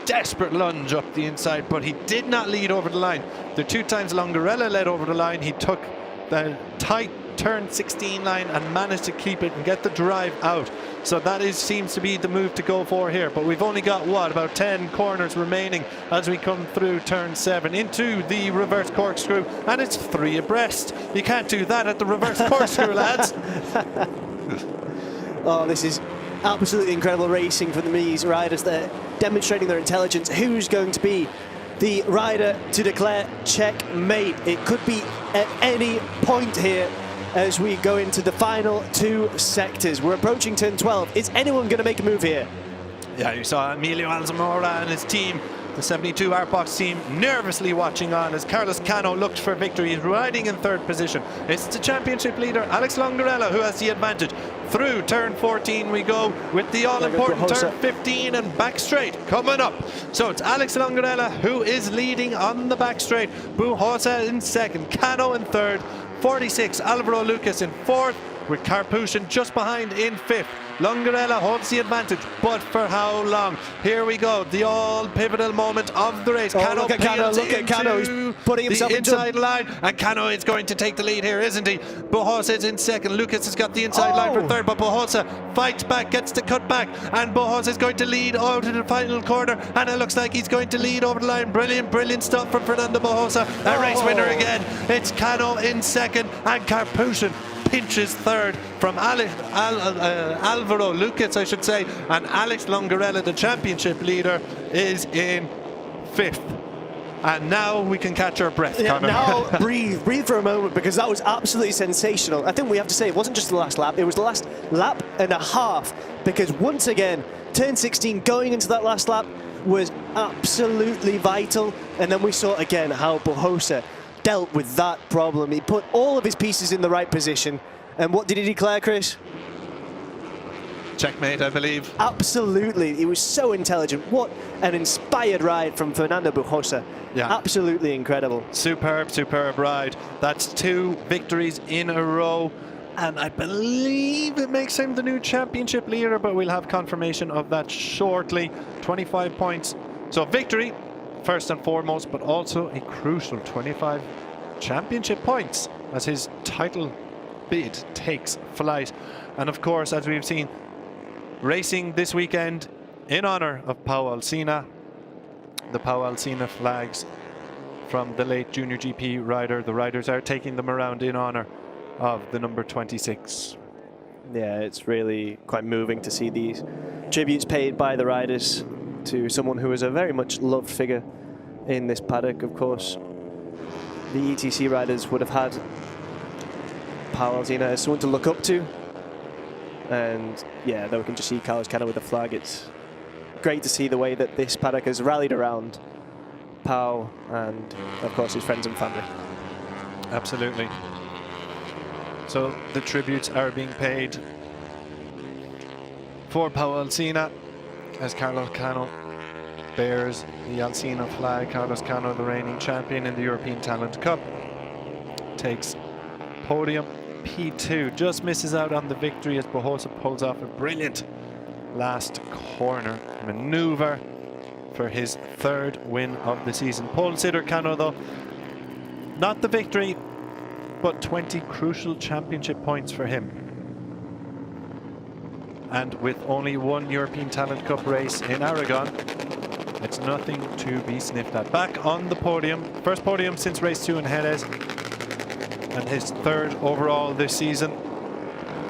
desperate lunge up the inside, but he did not lead over the line. The 2 times Longarella led over the line, he took the tight turn 16 line and managed to keep it and get the drive out. So that seems to be the move to go for here. But we've only got, what, about 10 corners remaining as we come through turn 7 into the reverse corkscrew, and it's 3 abreast. You can't do that at the reverse corkscrew, lads. Oh, this is absolutely incredible racing for these riders. They're demonstrating their intelligence. Who's going to be the rider to declare checkmate? It could be at any point here as we go into the final 2 sectors. We're approaching turn 12. Is anyone going to make a move here? Yeah, you saw Emilio Alzamora and his team, the 72 Artbox team, nervously watching on as Carlos Cano looked for victory. He's riding in 3rd position. It's the championship leader, Alex Longarella, who has the advantage. Through turn 14 we go with the all-important turn 15 and back straight coming up. So it's Alex Longarella who is leading on the back straight. Bohosa in 2nd, Cano in 3rd, 46 Alvaro Lucas in 4th, with Karpushin just behind in 5th. Longarella holds the advantage, but for how long? Here we go, the all-pivotal moment of the race. Cano look at Cano, look at Cano. He's putting himself the inside line, and Cano is going to take the lead here, isn't he? Bohosa is in 2nd. Lucas has got the inside line for 3rd, but Bohosa fights back, gets the cut back, and Bohosa is going to lead out to the final corner, and it looks like he's going to lead over the line. Brilliant, brilliant stuff from Fernando Bohosa. A race winner again. It's Cano in 2nd, and Karpushin pinches 3rd from Alvaro Lucas, I should say, and Alex Longarella, the championship leader, is in 5th. And now we can catch our breath, yeah, Conor. Now breathe for a moment, because that was absolutely sensational. I think we have to say it wasn't just the last lap, it was the last lap and a half, because once again, turn 16 going into that last lap was absolutely vital. And then we saw again how Bohosa dealt with that problem. He put all of his pieces in the right position. And what did he declare, Chris? Checkmate, I believe. Absolutely. He was so intelligent. What an inspired ride from Fernando Bohosa. Yeah. Absolutely incredible. Superb, superb ride. That's 2 victories in a row. And I believe it makes him the new championship leader, but we'll have confirmation of that shortly. 25 points. So victory, first and foremost, but also a crucial 25 championship points as his title bid takes flight. And of course, as we've seen, racing this weekend in honor of Pau Alsina. The Pau Alsina flags from the late Junior GP rider. The riders are taking them around in honor of the number 26. Yeah, it's really quite moving to see these tributes paid by the riders to someone who is a very much loved figure in this paddock. Of course, the ETC riders would have had Pau Alsina as someone to look up to. And yeah, though we can just see Carlos Cano with the flag, it's great to see the way that this paddock has rallied around Pau and, of course, his friends and family. Absolutely. So the tributes are being paid for Pau Alsina as Carlos Cano bears the Alsina flag. Carlos Cano, the reigning champion in the European Talent Cup, takes podium P2. Just misses out on the victory as Bohosa pulls off a brilliant last corner maneuver for his 3rd win of the season. Pole sitter Cano, though, not the victory, but 20 crucial championship points for him. And with only one European Talent Cup race in Aragon, it's nothing to be sniffed at. Back on the podium, first podium since race 2 in Jerez, and his 3rd overall this season.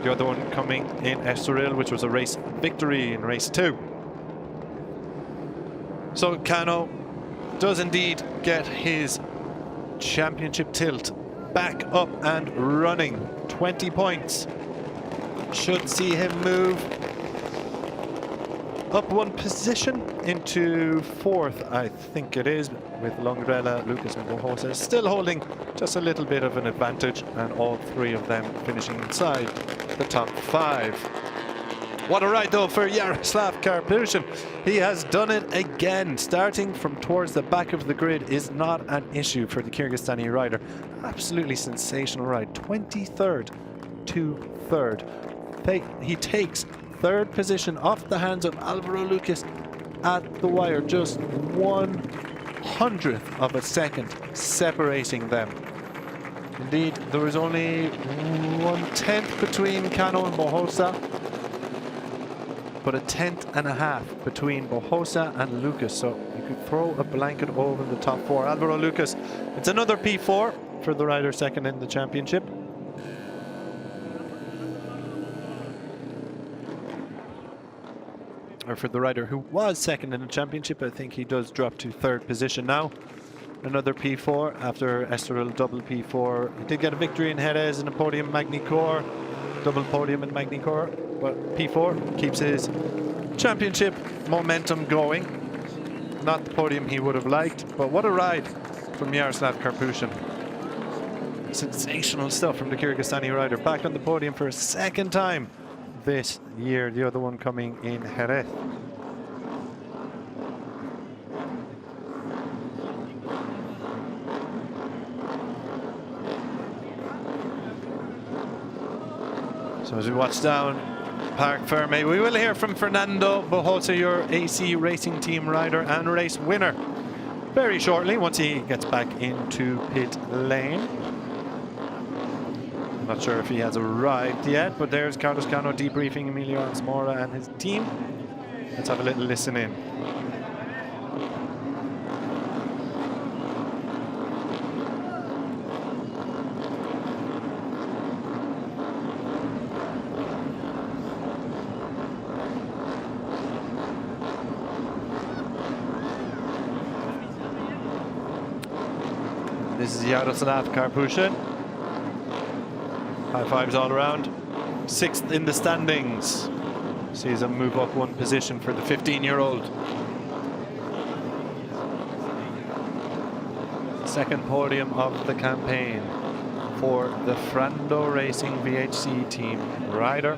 The other one coming in Estoril, which was a race victory in race 2. So Cano does indeed get his championship tilt back up and running. 20 points should see him move up 1 position into 4th, I think it is, with Longrella, Lucas and Bohosa still holding just a little bit of an advantage, and all 3 of them finishing inside the top 5. What a ride though for Jaroslav Karpushin. He has done it again. Starting from towards the back of the grid is not an issue for the Kyrgyzstani rider. Absolutely sensational ride. 23rd to 3rd. He takes 3rd position off the hands of Alvaro Lucas at the wire. Just 1/100th of a second separating them. Indeed, there was only 1/10 between Cano and Bohosa, but a 1/10.5 between Bohosa and Lucas, so you could throw a blanket over the top 4. Alvaro Lucas, it's another P4 for the rider 2nd in the championship. Or for the rider who was 2nd in the championship. I think he does drop to 3rd position now. Another P4 after Estoril, double P4. He did get a victory in Jerez and a podium Magny-Cours, double podium in Magny-Cours, but P4 keeps his championship momentum going. Not the podium he would have liked, but what a ride from Jaroslav Karpushin. Sensational stuff from the Kyrgyzstani rider. Back on the podium for a 2nd time this year, the other one coming in Jerez. So as we watch down Parc Ferme, we will hear from Fernando Bohosa, your AC Racing Team rider and race winner, very shortly once he gets back into pit lane. I'm not sure if he has arrived yet, but there's Carlos Cano debriefing Emilio Ansmora and his team. Let's have a little listen in. This is Jaroslav Karpushin. High fives all around. 6th in the standings. Sees him move up 1 position for the 15-year-old. 2nd podium of the campaign for the Frando Racing VHC team rider.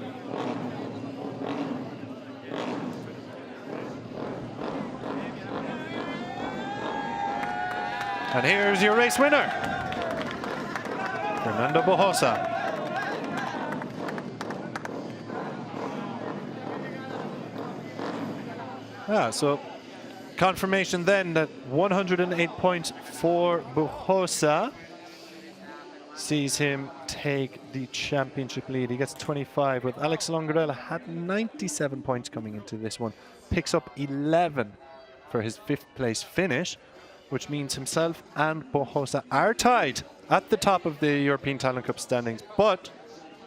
And here's your race winner, Fernando Bohosa. So confirmation then that 108 points for Bohosa sees him take the championship lead. He gets 25, with Alex Longrella had 97 points coming into this one. Picks up 11 for his 5th place finish, which means himself and Bohosa are tied at the top of the European Talent Cup standings, but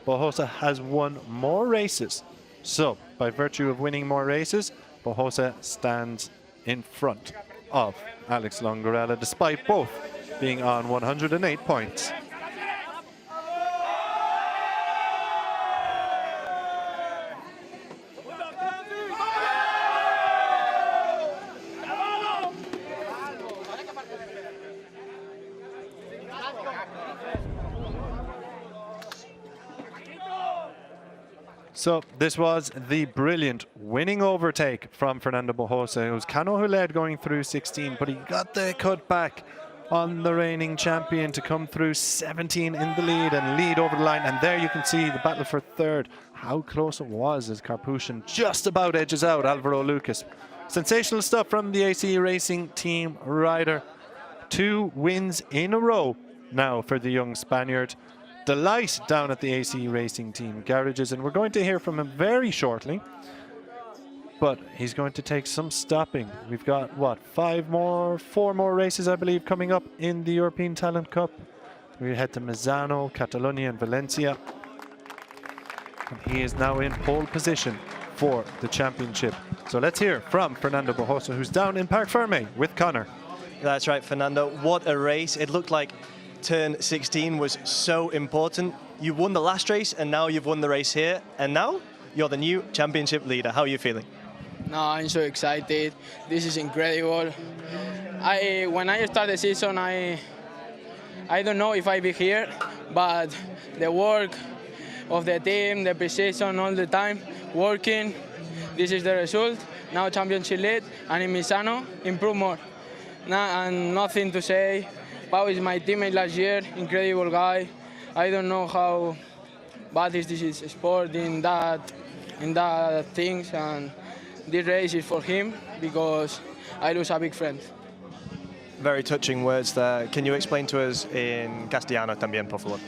Bohosa has won more races. So, by virtue of winning more races, Bohosa stands in front of Alex Longrella, despite both being on 108 points. So this was the brilliant winning overtake from Fernando Bohosa. It was Cano who led going through 16, but he got the cut back on the reigning champion to come through, 17 in the lead and lead over the line. And there you can see the battle for third, how close it was as Karpushin just about edges out Alvaro Lucas. Sensational stuff from the ACE Racing Team rider. 2 wins in a row now for the young Spaniard. Delight down at the ACE Racing Team garages, and we're going to hear from him very shortly. But he's going to take some stopping. We've got, what, 4 more races, I believe, coming up in the European Talent Cup. We head to Misano, Catalonia and Valencia. And he is now in pole position for the championship. So let's hear from Fernando Bojosa, who's down in Parc Ferme with Connor. That's right, Fernando. What a race. It looked like turn 16 was so important. You won the last race, and now you've won the race here. And now you're the new championship leader. How are you feeling? No, I'm so excited. This is incredible. When I start the season, I don't know if I'll be here, but the work of the team, the precision all the time, working, this is the result. Now championship lead, and in Misano, improve more. And nothing to say. Pau is my teammate last year, incredible guy. I don't know how bad is this sport in that things, and this race is for him because I lose a big friend. Very touching words there. Can you explain to us in castellano también, por favor?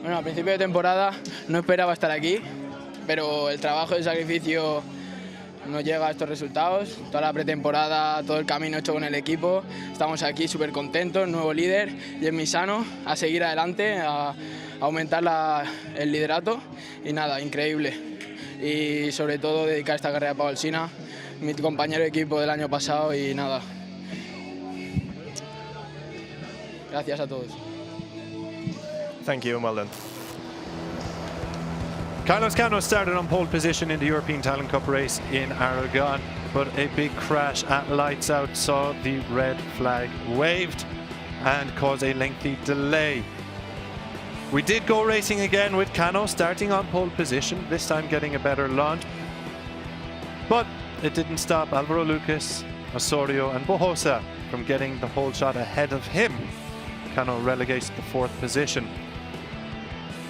Bueno, a principio de temporada no esperaba estar aquí, pero el trabajo y el sacrificio nos llega a estos resultados. Toda la pretemporada, todo el camino hecho con el equipo. Estamos aquí súper contentos, nuevo líder y en Misano a seguir adelante, a aumentar el liderato y nada, increíble. Y sobre todo dedicar esta carrera a Pau Alsina, mi compañero de equipo del año pasado y nada. Gracias a todos. Thank you and well done. Carlos Cano started on pole position in the European Talent Cup race in Aragon, but a big crash at lights out saw the red flag waved and caused a lengthy delay. We did go racing again with Cano starting on pole position, this time getting a better launch. But it didn't stop Alvaro Lucas, Osorio and Bojosa from getting the whole shot ahead of him. Cano relegates to 4th position.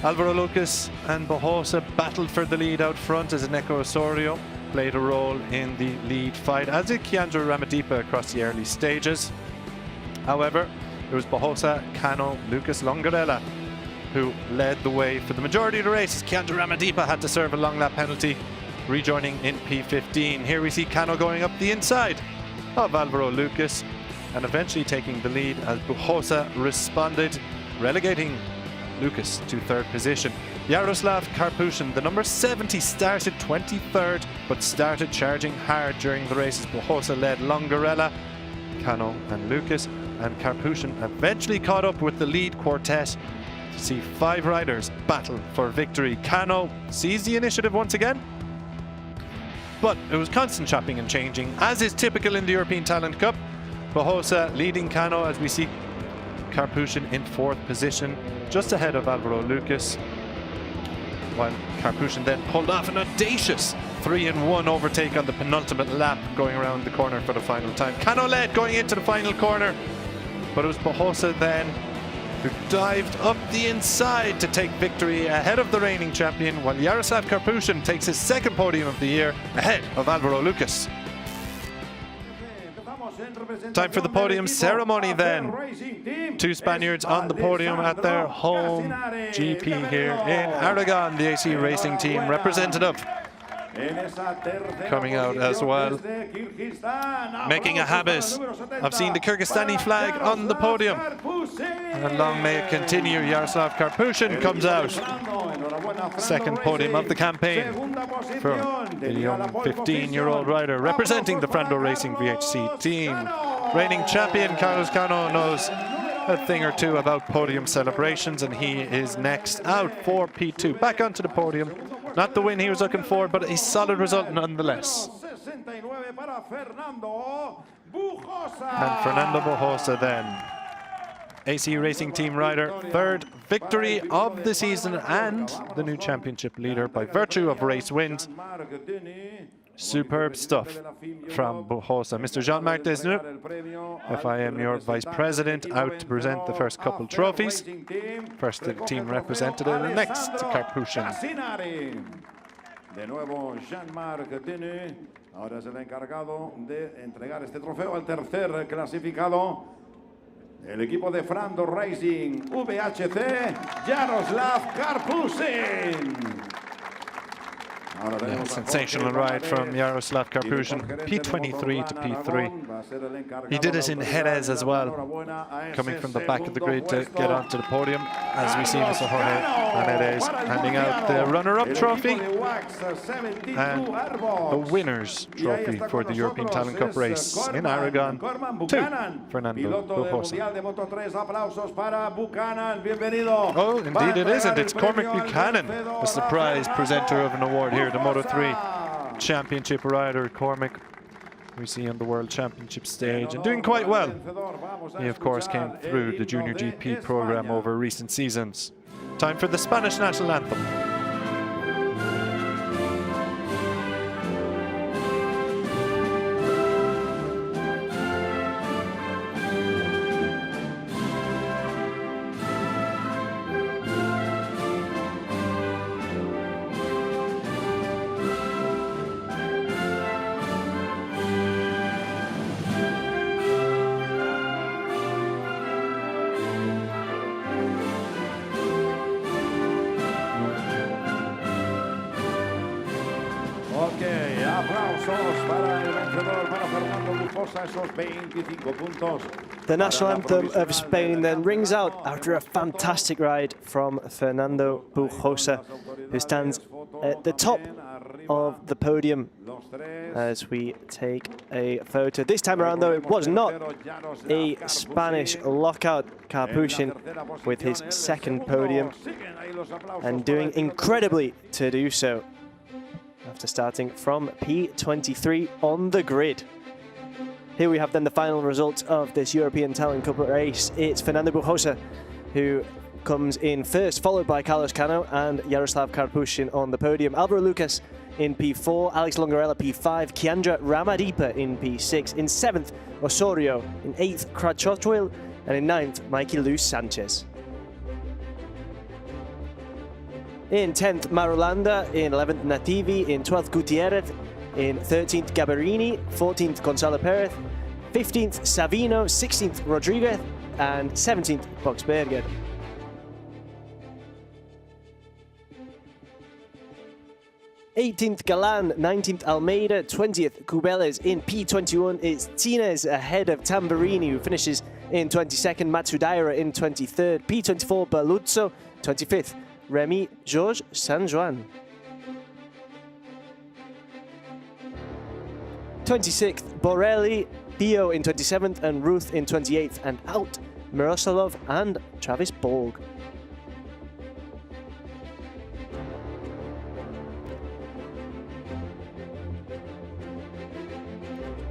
Alvaro Lucas and Bojosa battled for the lead out front as Eneko Osorio played a role in the lead fight, as did Kiandra Ramadipa across the early stages. However, it was Bojosa, Cano, Lucas Longarella who led the way for the majority of the race. Kiandra Ramadipa had to serve a long lap penalty, rejoining in P15. Here we see Cano going up the inside of Alvaro Lucas and eventually taking the lead as Bojosa responded, relegating Lucas to 3rd position. Yaroslav Karpushin, the number 70, started 23rd but started charging hard during the race as Bojosa led Longarella, Cano and Lucas, and Karpushin eventually caught up with the lead quartet to see 5 riders battle for victory. Cano seized the initiative once again, but it was constant chopping and changing, as is typical in the European Talent Cup. Bojosa leading Cano as we see Karpushin in 4th position, just ahead of Alvaro Lucas, while Karpushin then pulled off an audacious 3-1 overtake on the penultimate lap, going around the corner for the final time. Cano led going into the final corner, but it was Bojosa then who dived up the inside to take victory ahead of the reigning champion, while Yaroslav Karpushin takes his 2nd podium of the year ahead of Alvaro Lucas. Time for the podium ceremony then. 2 Spaniards on the podium at their home GP here in Aragon. The AC Racing Team representative coming out as well, making a habit of seeing the Kyrgyzstani flag on the podium. And long may it continue. Yaroslav Karpushin comes out. 2nd podium of the campaign for the young 15-year-old rider representing the Frando Racing VHC team. Reigning champion Carlos Cano knows a thing or two about podium celebrations, and he is next out for P2. Back onto the podium. Not the win he was looking for, but a solid result nonetheless. And Fernando Bojosa then, AC Racing Team rider, 3rd victory of the season and the new championship leader by virtue of race wins. Superb stuff from Bujosa. Mr. Jean-Marc Desneux, FIM your Vice President, out to present the first couple trophies. First to the team representative, and next to Karpushin. De nuevo Jean-Marc Desneux, ahora es el encargado de entregar este trofeo al tercer clasificado. El equipo de Frando Racing VHC, Jaroslav Karpushin. Yeah, sensational ride from Jaroslav Karpushin, P23 to P3. He did it in Jerez as well, coming from the back of the grid to get onto the podium, as we see Mr. Jorge Panedes handing out the runner-up trophy and the winner's trophy for the European Talent Cup race in Aragon to Fernando Bujosa. Oh, indeed it is, and it's Cormac Buchanan, the surprise presenter of an award here. The Moto3 Championship rider, Cormac, we see on the World Championship stage and doing quite well. He, of course, came through the Junior GP program over recent seasons. Time for the Spanish national anthem. The national anthem of Spain then rings out after a fantastic ride from Fernando Bujosa, who stands at the top of the podium as we take a photo. This time around, though, it was not a Spanish lockout. Karpushin with his second podium and doing incredibly to do so after starting from P23 on the grid. Here we have then the final results of this European Talent Cup race. It's Fernando Bujosa who comes in first, followed by Carlos Cano and Jaroslav Karpushin on the podium. Alvaro Lucas in P4, Alex Longarella P5, Kiandra Ramadipa in P6, in 7th Osorio, in 8th Krachotwil, and in 9th Mikey Luis Sanchez. In 10th Marulanda, in 11th Nativi, in 12th Gutierrez, in 13th Gabarini, 14th Gonzalo Perez, 15th Savino, 16th Rodriguez, and 17th Boxberger. '18th Galan, 19th Almeida, 20th Cubeles. In P21, it's Tines ahead of Tamburini, who finishes in 22nd, Matsudaira in 23rd, P24 Baluzzo, 25th Remy Georges San Juan. 26th Borelli, Theo in 27th, and Ruth in 28th, and out Miroslav and Travis Borg.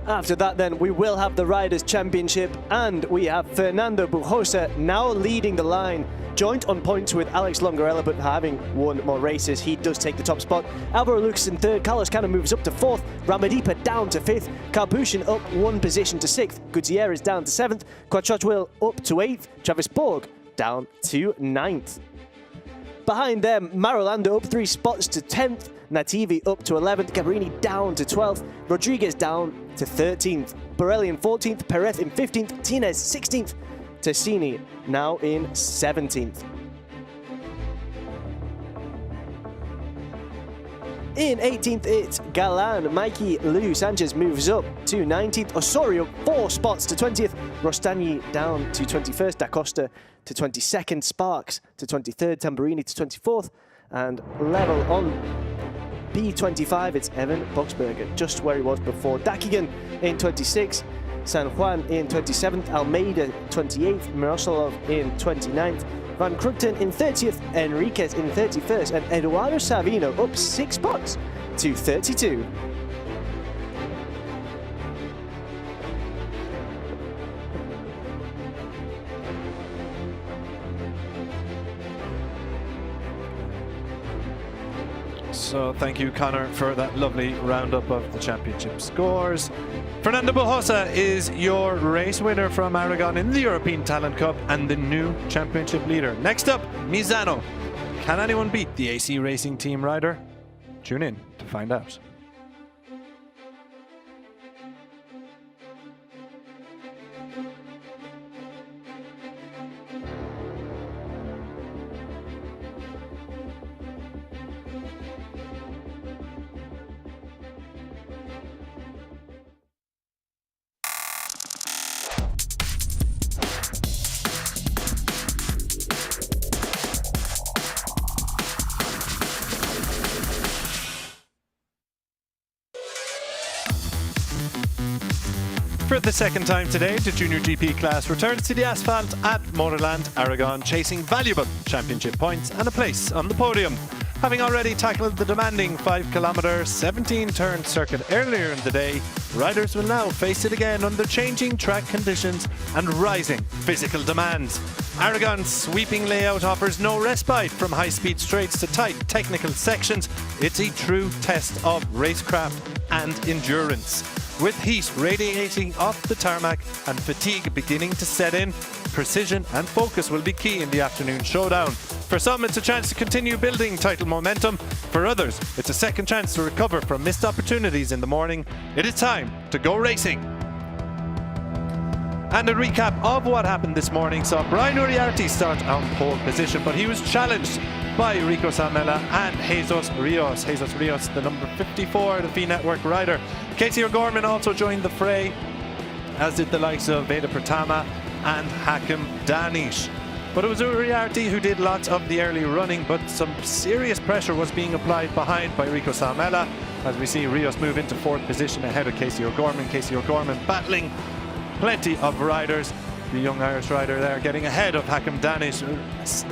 After that then, we will have the Riders' Championship, and we have Fernando Bujosa now leading the line, joint on points with Alex Longarella, but having won more races, he does take the top spot. Alvaro Lucas in 3rd, Carlos Cano moves up to 4th, Ramadipa down to 5th, Karpushin up 1 position to 6th, Gutierrez down to 7th, Quachotwil up to 8th, Travis Borg down to 9th. Behind them, Marulanda up 3 spots to 10th, Nativi up to 11th, Gabarini down to 12th, Rodriguez down to 13th, Borelli in 14th, Perez in 15th, Tines 16th, Tassini now in 17th. In 18th, it's Galan. Mikey Lou Sanchez moves up to 19th. Osorio 4 spots to 20th. Rostani down to 21st. Da Costa to 22nd. Sparks to 23rd. Tamburini to 24th. And level on P25, it's Evan Boxberger, just where he was before. Dakigan in 26th. San Juan in 27th. Almeida 28th. Miroslav in 29th. Van Krugten in 30th, Enriquez in 31st, and Eduardo Savino up 6 spots to 32. So So thank you, Connor, for that lovely roundup of the championship scores. Fernando Bujosa is your race winner from Aragon in the European Talent Cup and the new championship leader. Next up, Misano. Can anyone beat the AC Racing Team rider? Tune in to find out. For the second time today, the Junior GP class returns to the asphalt at MotorLand Aragón, chasing valuable championship points and a place on the podium. Having already tackled the demanding 5-kilometre, 17-turn circuit earlier in the day, riders will now face it again under changing track conditions and rising physical demands. Aragon's sweeping layout offers no respite from high-speed straights to tight technical sections. It's a true test of racecraft and endurance. With heat radiating off the tarmac and fatigue beginning to set in, precision and focus will be key in the afternoon showdown. For some, it's a chance to continue building title momentum. For others, it's a second chance to recover from missed opportunities in the morning. It is time to go racing. And a recap of what happened this morning saw Brian Uriarte start on pole position, but he was challenged by Rico Salmela and Jesus Rios. Jesus Rios, the number 54, the FIM Network rider. Casey O'Gorman also joined the fray, as did the likes of Veda Pratama and Hakim Danish. But it was Uriarte who did lots of the early running, but some serious pressure was being applied behind by Rico Salmela, as we see Rios move into fourth position ahead of Casey O'Gorman. Casey O'Gorman battling plenty of riders. The young Irish rider there getting ahead of Hakim Danish.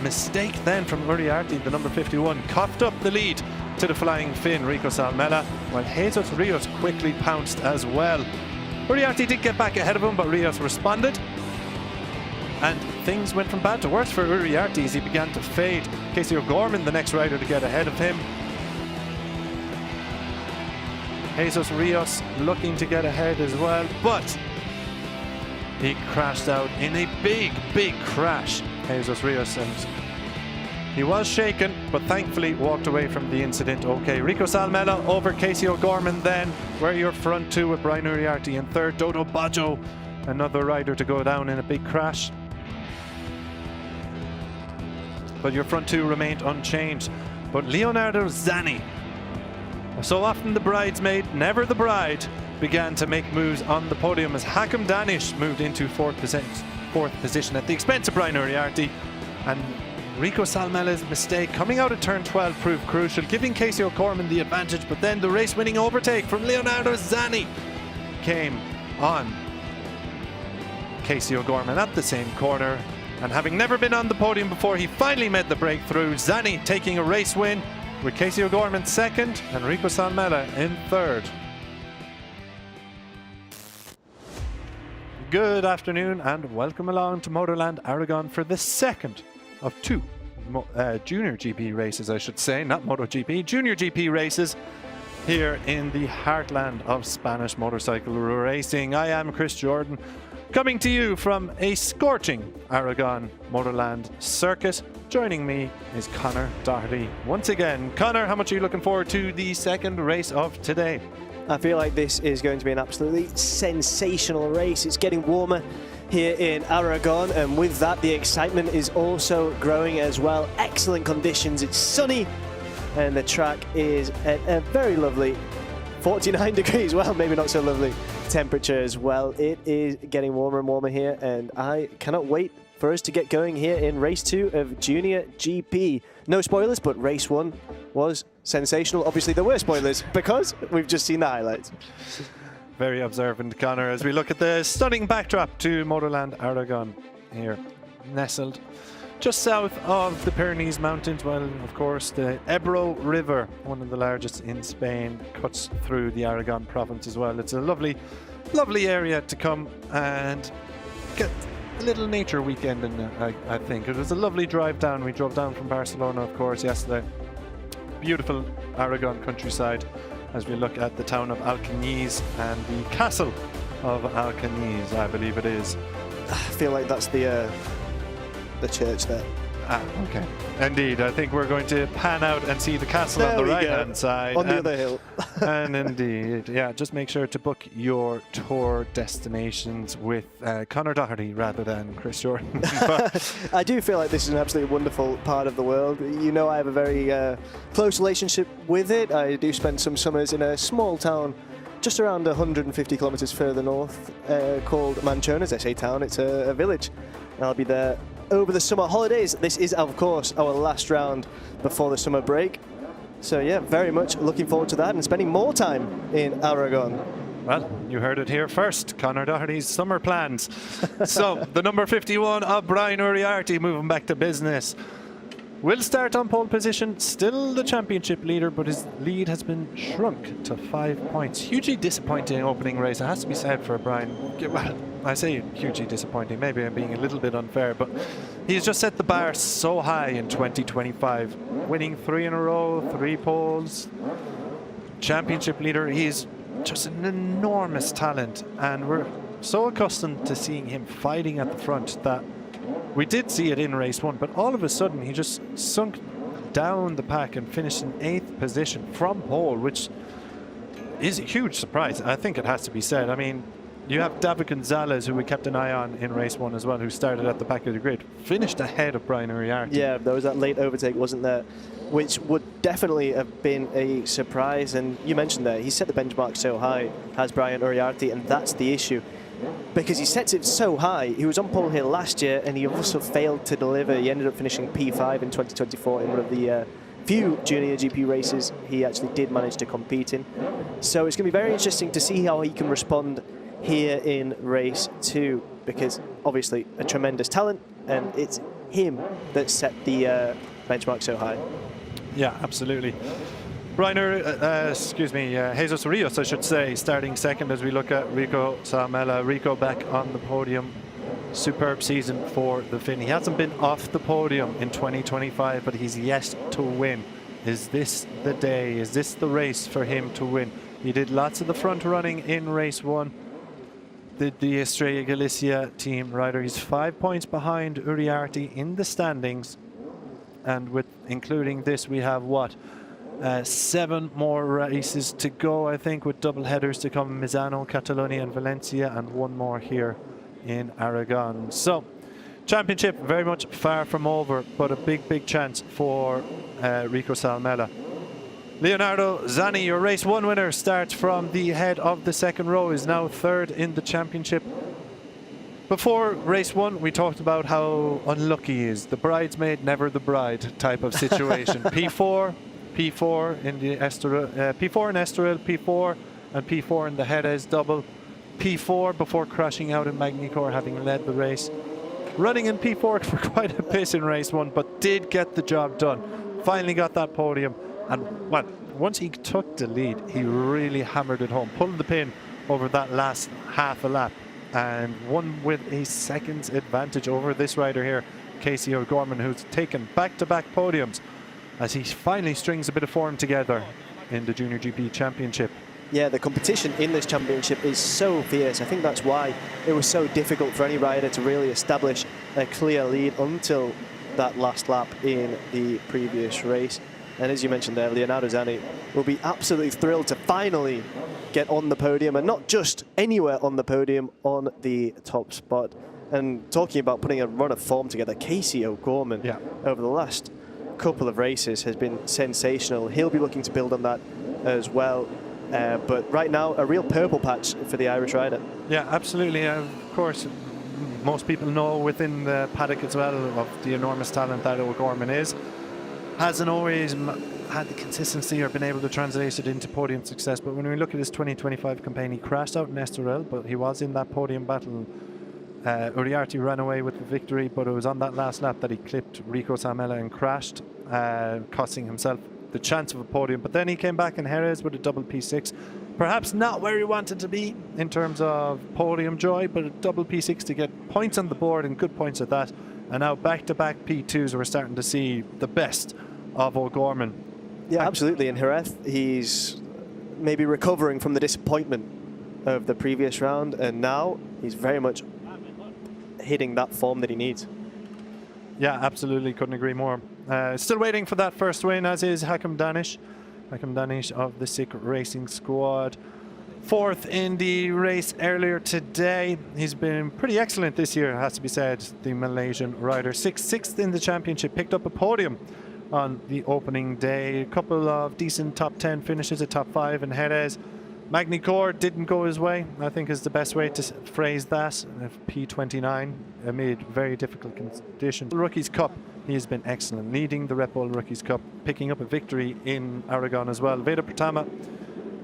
Mistake then from Uriarte, the number 51, coughed up the lead to the flying Finn, Rico Salmela, while Jesus Rios quickly pounced as well. Uriarte did get back ahead of him, but Rios responded. And things went from bad to worse for Uriarte as he began to fade. Casey O'Gorman, the next rider to get ahead of him. Jesus Rios looking to get ahead as well, but he crashed out in a big crash, Jesus Rios, and he was shaken, but thankfully walked away from the incident okay. Rico Salmela over Casey O'Gorman then, where your front two with Brian Uriarte in third. Dodo Baggio, another rider to go down in a big crash. But your front two remained unchanged. But Leonardo Zanni, so often the bridesmaid, never the bride, began to make moves on the podium as Hakim Danish moved into fourth position at the expense of Brian Uriarte. And Rico Salmela's mistake coming out of turn 12 proved crucial, giving Casey O'Gorman the advantage, but then the race-winning overtake from Leonardo Zanni came on Casey O'Gorman at the same corner. And having never been on the podium before, he finally made the breakthrough. Zanni taking a race win, with Casey O'Gorman second and Rico Salmela in third. Good afternoon and welcome along to MotorLand Aragón for the second of two Junior GP races, I should say, not MotoGP, Junior GP races here in the heartland of Spanish motorcycle racing. I am Chris Jordan, coming to you from a scorching Aragon MotorLand circuit. Joining me is Connor Doherty once again. Connor, how much are you looking forward to the second race of today? I feel like this is going to be an absolutely sensational race. It's getting warmer here in Aragon, and with that the excitement is also growing as well. Excellent conditions, it's sunny and the track is at a very lovely 49 degrees, well, maybe not so lovely temperature as well. It is getting warmer and warmer here, and I cannot wait for us to get going here in race 2 of Junior GP. No spoilers, but race 1 was sensational. Obviously there were spoilers because we've just seen the highlights. Very observant, Connor, as we look at the stunning backdrop to MotorLand Aragón here, nestled just south of the Pyrenees Mountains. Well, of course, the Ebro River, one of the largest in Spain, cuts through the Aragon province as well. It's a lovely area to come and get a little nature weekend in, I think. It was a lovely drive down. We drove down from Barcelona, of course, yesterday. beautiful Aragon countryside as we look at the town of Alcañiz and the castle of Alcañiz, I believe it is. I feel like that's the church there. Ah, okay. Indeed, I think we're going to pan out and see the castle There on the we right-hand go. side. On the other hill. And indeed, yeah, just make sure to book your tour destinations with Conor Doherty rather than Chris Jordan. But I do feel like this is an absolutely wonderful part of the world. You know, I have a very close relationship with it. I do spend some summers in a small town just around 150 kilometers further north called Manchonas, SA town. It's a village. And I'll be there over the summer holidays. This is, of course, our last round before the summer break. So yeah, very much looking forward to that and spending more time in Aragon. well, you heard it here first. Conor Doherty's summer plans. So the number 51 of Brian Uriarte moving back to business. Will start on pole position, still the championship leader, but his lead has been shrunk to 5 points. Hugely disappointing opening race, it has to be said for Brian. Well, I say hugely disappointing, maybe I'm being a little bit unfair, but he's just set the bar so high in 2025. Winning 3 in a row, 3 poles, championship leader. He's just an enormous talent, and we're so accustomed to seeing him fighting at the front that we did see it in race 1, but all of a sudden he just sunk down the pack and finished in 8th position from pole, which is a huge surprise. I think it has to be said. I mean, you have David Gonzalez, who we kept an eye on in race 1 as well, who started at the back of the grid, finished ahead of Brian Uriarte. Yeah, there was that late overtake, wasn't there? Which would definitely have been a surprise. And you mentioned there, he set the benchmark so high, has Brian Uriarte, and that's the issue. Because he sets it so high. He was on pole here last year, and he also failed to deliver. He ended up finishing P5 in 2024 in one of the few junior GP races he actually did manage to compete in. So it's going to be very interesting to see how he can respond here in race 2, because obviously a tremendous talent, and it's him that set the benchmark so high. Yeah, absolutely. Brian, Jesus Rios, I should say, starting second as we look at Rico Salmela. Rico back on the podium. Superb season for the Finn. He hasn't been off the podium in 2025, but he's yet to win. Is this the day? Is this the race for him to win? He did lots of the front running in race 1. Did the Estrella Galicia team rider. He's 5 points behind Uriarte in the standings. And with including this, we have what? 7 more races to go, I think, with double headers to come. Misano, Catalonia and Valencia, and 1 more here in Aragon. So, championship very much far from over, but a big chance for Rico Salmela. Leonardo Zanni, your race 1 winner, starts from the head of the second row, is now 3rd in the championship. Before race 1, we talked about how unlucky he is. The bridesmaid, never the bride type of situation. P4 in the Estoril, P4 in Estoril, P4 and P4 in the Jerez double. P4 before crashing out in Magny-Cours, having led the race. Running in P4 for quite a bit in race 1, but did get the job done. Finally got that podium, and well, once he took the lead, he really hammered it home, pulled the pin over that last half a lap, and won with a second's advantage over this rider here, Casey O'Gorman, who's taken back-to-back podiums as he finally strings a bit of form together in the Junior GP Championship. Yeah, the competition in this championship is so fierce. I think that's why it was so difficult for any rider to really establish a clear lead until that last lap in the previous race. And as you mentioned there, Leonardo Zanni will be absolutely thrilled to finally get on the podium, and not just anywhere on the podium, on the top spot. And talking about putting a run of form together, Casey O'Gorman, over the last couple of races has been sensational. He'll be looking to build on that as well. But right now, a real purple patch for the Irish rider. Yeah, absolutely. Of course, most people know within the paddock as well of the enormous talent that O'Gorman is. Hasn't always had the consistency or been able to translate it into podium success. But when we look at his 2025 campaign, he crashed out in Estoril, but he was in that podium battle. Uriarte ran away with the victory, but it was on that last lap that he clipped Rico Salmela and crashed, costing himself the chance of a podium. But then he came back in Jerez with a double P6. Perhaps not where he wanted to be in terms of podium joy, but a double P6 to get points on the board, and good points at that. And now back-to-back P2s, we're starting to see the best of O'Gorman. Yeah, absolutely. In Jerez, he's maybe recovering from the disappointment of the previous round, and now he's very much hitting that form that he needs. Yeah, absolutely. Couldn't agree more. Still waiting for that first win, as is Hakim Danish. Hakim Danish of the SICK Racing Squad. 4th in the race earlier today. He's been pretty excellent this year, has to be said, the Malaysian rider. 6th in the championship, picked up a podium on the opening day. A couple of decent top 10 finishes, a top 5 in Jerez. Magny-Cours didn't go his way, I think is the best way to phrase that. P29 amid very difficult conditions. Rookies Cup, he has been excellent, leading the Red Bull Rookies Cup, picking up a victory in Aragon as well. Veda Pratama,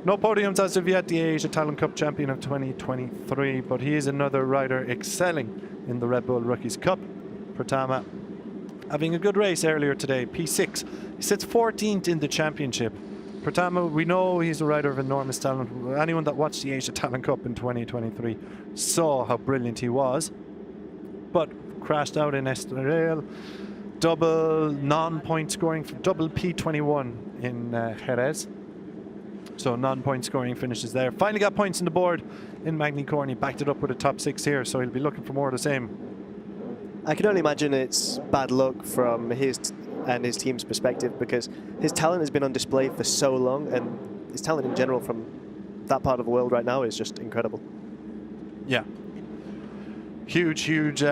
no podiums as of yet, the Asia Talent Cup champion of 2023, but he is another rider excelling in the Red Bull Rookies Cup. Pratama having a good race earlier today, P6. He sits 14th in the championship. Pratama, we know he's a rider of enormous talent. Anyone that watched the Asia Talent Cup in 2023 saw how brilliant he was, but crashed out in Estoril. Double non-point scoring, double P21 in Jerez. So non-point scoring finishes there. Finally got points on the board in Magny-Cours, and he backed it up with a top 6 here, so he'll be looking for more of the same. I can only imagine it's bad luck from his and his team's perspective, because his talent has been on display for so long, and his talent in general from that part of the world right now is just incredible. Yeah. Huge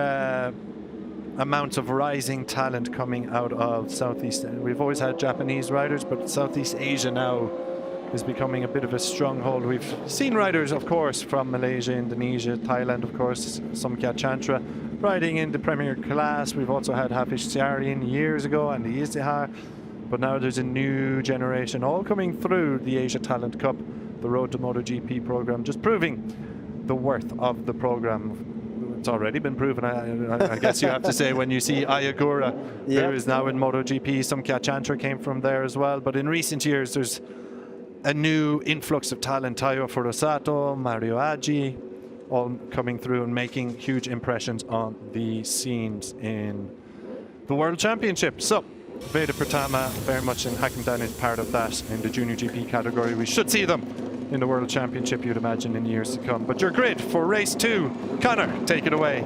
amounts of rising talent coming out of Southeast. We've always had Japanese riders, but Southeast Asia now is becoming a bit of a stronghold. We've seen riders, of course, from Malaysia, Indonesia, Thailand, of course, Somkya Chantra, riding in the Premier class. We've also had Hafiz Syarian years ago and the Izihar, but now there's a new generation all coming through the Asia Talent Cup, the Road to MotoGP program, just proving the worth of the program. It's already been proven, I guess you have to say, when you see Ayagura, yep, who is now in MotoGP. Somkya Chantra came from there as well, but in recent years there's a new influx of talent. Tayo Furusato, Mario Aggi, all coming through and making huge impressions on the scenes in the World Championship. So Veda Pratama very much in Hakim Danish part of that in the Junior GP category. We should see them in the World Championship, you'd imagine, in years to come. But your grid for race 2. Connor, take it away.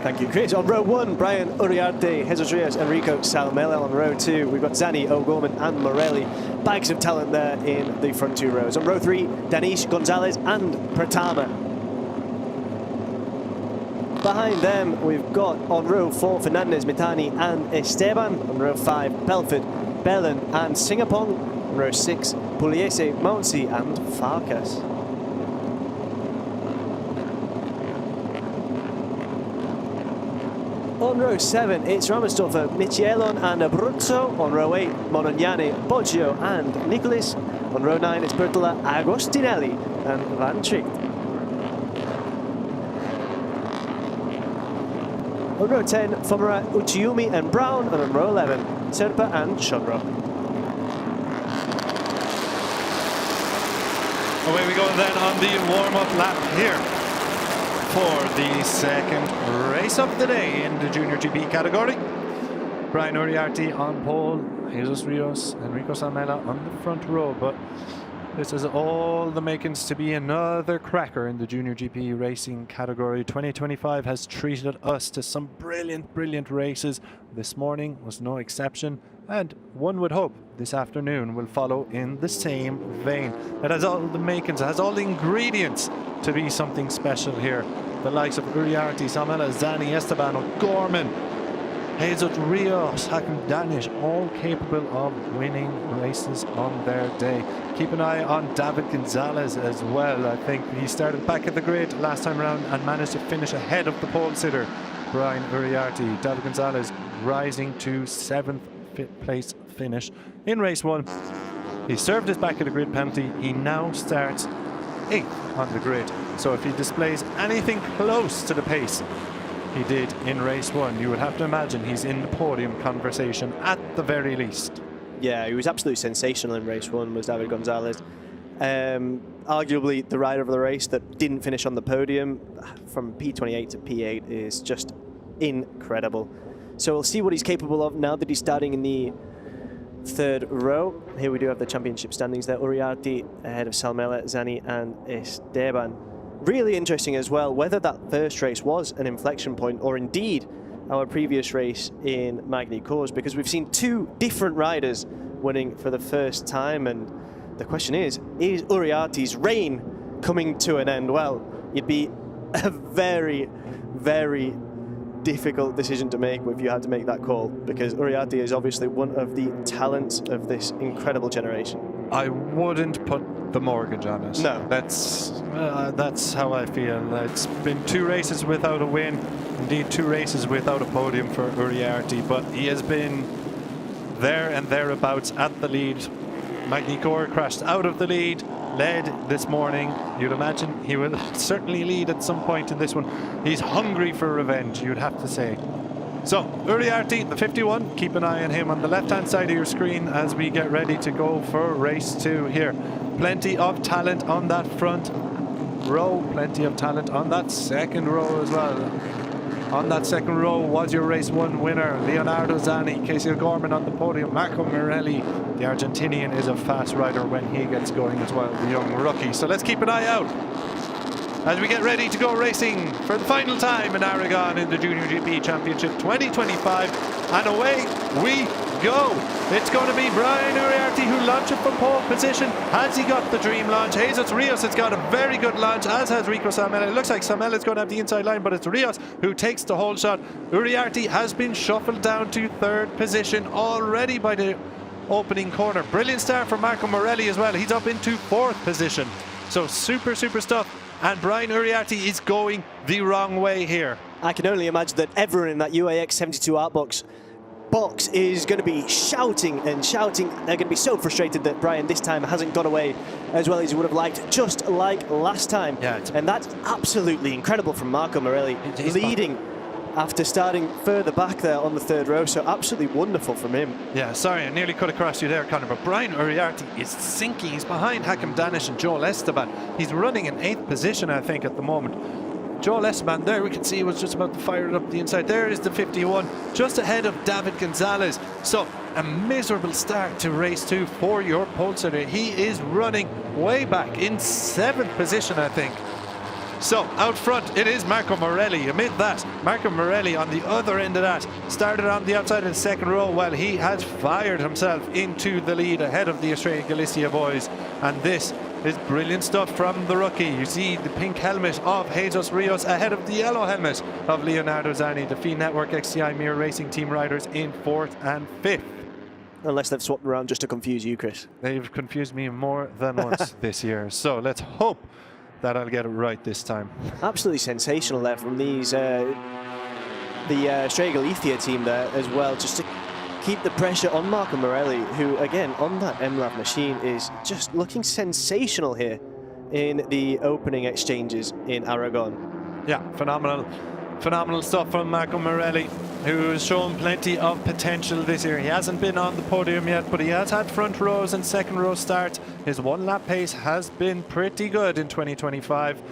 Thank you, Chris. On row 1, Brian Uriarte, Jesus Rios, Enrico Salmela. On row 2, we've got Zani, O'Gorman and Morelli. Bags of talent there in the front 2 rows. On row 3, Danish, Gonzalez and Pratama. Behind them, we've got on row 4, Fernandez, Mitani and Esteban. On row 5, Belford, Bellin and Singapong. On row 6, Pugliese, Monsi and Farkas. On row 7, it's Ramesdorfer, Michielon and Abruzzo. On row 8, Monognani, Boggio and Nicolis. On row 9, it's Bertola, Agostinelli and Van Tricht. On row 10, Fomera, Uchiumi and Brown. And on row 11, Serpa and Shonro. Away we go then on the warm-up lap here for the second race of the day in the Junior GP category. Brian Uriarte on pole, Jesus Rios, Enrico Salmela on the front row, but this is all the makings to be another cracker in the Junior GP racing category. 2025 has treated us to some brilliant races. This morning was no exception, and one would hope this afternoon will follow in the same vein. It has all the makings, it has all the ingredients to be something special here. The likes of Uriarte, Salmela, Zani, Esteban, O'Gorman, Jesus Rios, Hakim Danish, all capable of winning races on their day. Keep an eye on David Gonzalez as well. I think he started back at the grid last time around and managed to finish ahead of the pole sitter, Brian Uriarte. David Gonzalez rising to 7th place finish in race 1. He served his back at the grid penalty. He now starts 8th on the grid. So if he displays anything close to the pace he did in race 1, you would have to imagine he's in the podium conversation at the very least. Yeah, he was absolutely sensational in race 1, was David Gonzalez. Arguably the rider of the race that didn't finish on the podium from P28 to P8 is just incredible. So we'll see what he's capable of now that he's starting in the third row. Here we do have the championship standings there. Uriarte ahead of Salmela, Zani and Esteban. Really interesting as well whether that first race was an inflection point or indeed our previous race in Magny Cours, because we've seen two different riders winning for the first time, and the question is Uriarte's reign coming to an end? Well, it'd be a very, very difficult decision to make if you had to make that call, because Uriarte is obviously one of the talents of this incredible generation. I wouldn't put the mortgage on it. No. That's how I feel. It's been 2 races without a win, indeed 2 races without a podium for Uriarte, but he has been there and thereabouts at the lead. Magny Cours crashed out of the lead, led this morning. You'd imagine he will certainly lead at some point in this one. He's hungry for revenge, you'd have to say. So, Uriarte, the 51, keep an eye on him on the left-hand side of your screen as we get ready to go for race 2 here. Plenty of talent on that front row, plenty of talent on that second row as well. On that second row was your race 1 winner, Leonardo Zani, Casey O'Gorman on the podium, Marco Morelli. The Argentinian is a fast rider when he gets going as well, the young rookie. So let's keep an eye out as we get ready to go racing for the final time in Aragon in the Junior GP Championship 2025. And away we go. It's going to be Brian Uriarte who launches from pole position. Has he got the dream launch? Jesus Rios has got a very good launch, as has Rico Salmela. It looks like Salmela is going to have the inside line, but it's Rios who takes the whole shot. Uriarte has been shuffled down to 3rd position already by the opening corner. Brilliant start for Marco Morelli as well. He's up into 4th position. So super stuff. And Brian Uriarte is going the wrong way here. I can only imagine that everyone in that UAX 72 art box is going to be shouting and shouting. They're going to be so frustrated that Brian this time hasn't got away as well as he would have liked, just like last time. Yeah, and that's absolutely incredible from Marco Morelli, leading after starting further back there on the 3rd row. So absolutely wonderful from him. Yeah, sorry, I nearly could have crossed you there, Conor, but Brian Uriarte is sinking. He's behind Hakim Danish and Joel Esteban. He's running in 8th position, I think, at the moment. Joel Esteban there, we can see, was just about to fire it up the inside. There is the 51, just ahead of David Gonzalez. So a miserable start to race 2 for your pole sitter. He is running way back in 7th position, I think. So out front it is Marco Morelli. Amid that, Marco Morelli on the other end of that started on the outside in the 2nd row while he has fired himself into the lead ahead of the Estrella Galicia boys. And this is brilliant stuff from the rookie. You see the pink helmet of Jesus Rios ahead of the yellow helmet of Leonardo Zani. The FIM Network XCI Mirror Racing team riders in 4th and 5th. Unless they've swapped around just to confuse you, Chris. They've confused me more than once this year. So let's hope that I'll get it right this time. Absolutely sensational there from these the Estrella Galicia team there as well, just to keep the pressure on Marco Morelli, who again on that MLAV machine is just looking sensational here in the opening exchanges in Aragon. Yeah, phenomenal stuff from Marco Morelli, who has shown plenty of potential this year. He hasn't been on the podium yet, but he has had front rows and 2nd row starts. His 1-lap pace has been pretty good in 2025.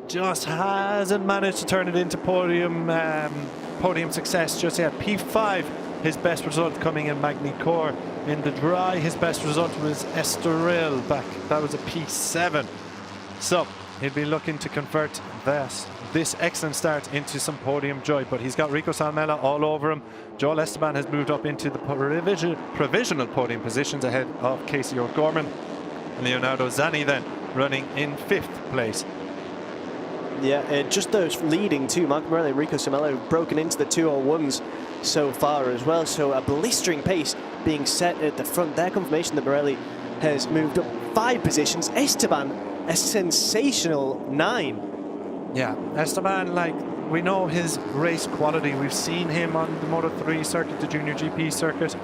Just hasn't managed to turn it into podium success just yet. P5, his best result coming in Magny Cours. In the dry, his best result was Estoril back. That was a P7. So he'll be looking to convert this excellent start into some podium joy, but he's got Rico Salmela all over him. Joel Esteban has moved up into the provisional podium positions ahead of Casey O'Gorman. Leonardo Zani then running in 5th place. Yeah, just those leading two, Marco Morelli and Rico Salmela, have broken into the 201s so far as well. So a blistering pace being set at the front there. Confirmation that Morelli has moved up 5 positions. Esteban, a sensational 9. Yeah, Esteban, like, we know his race quality. We've seen him on the Moto3 circuit, the Junior GP circuit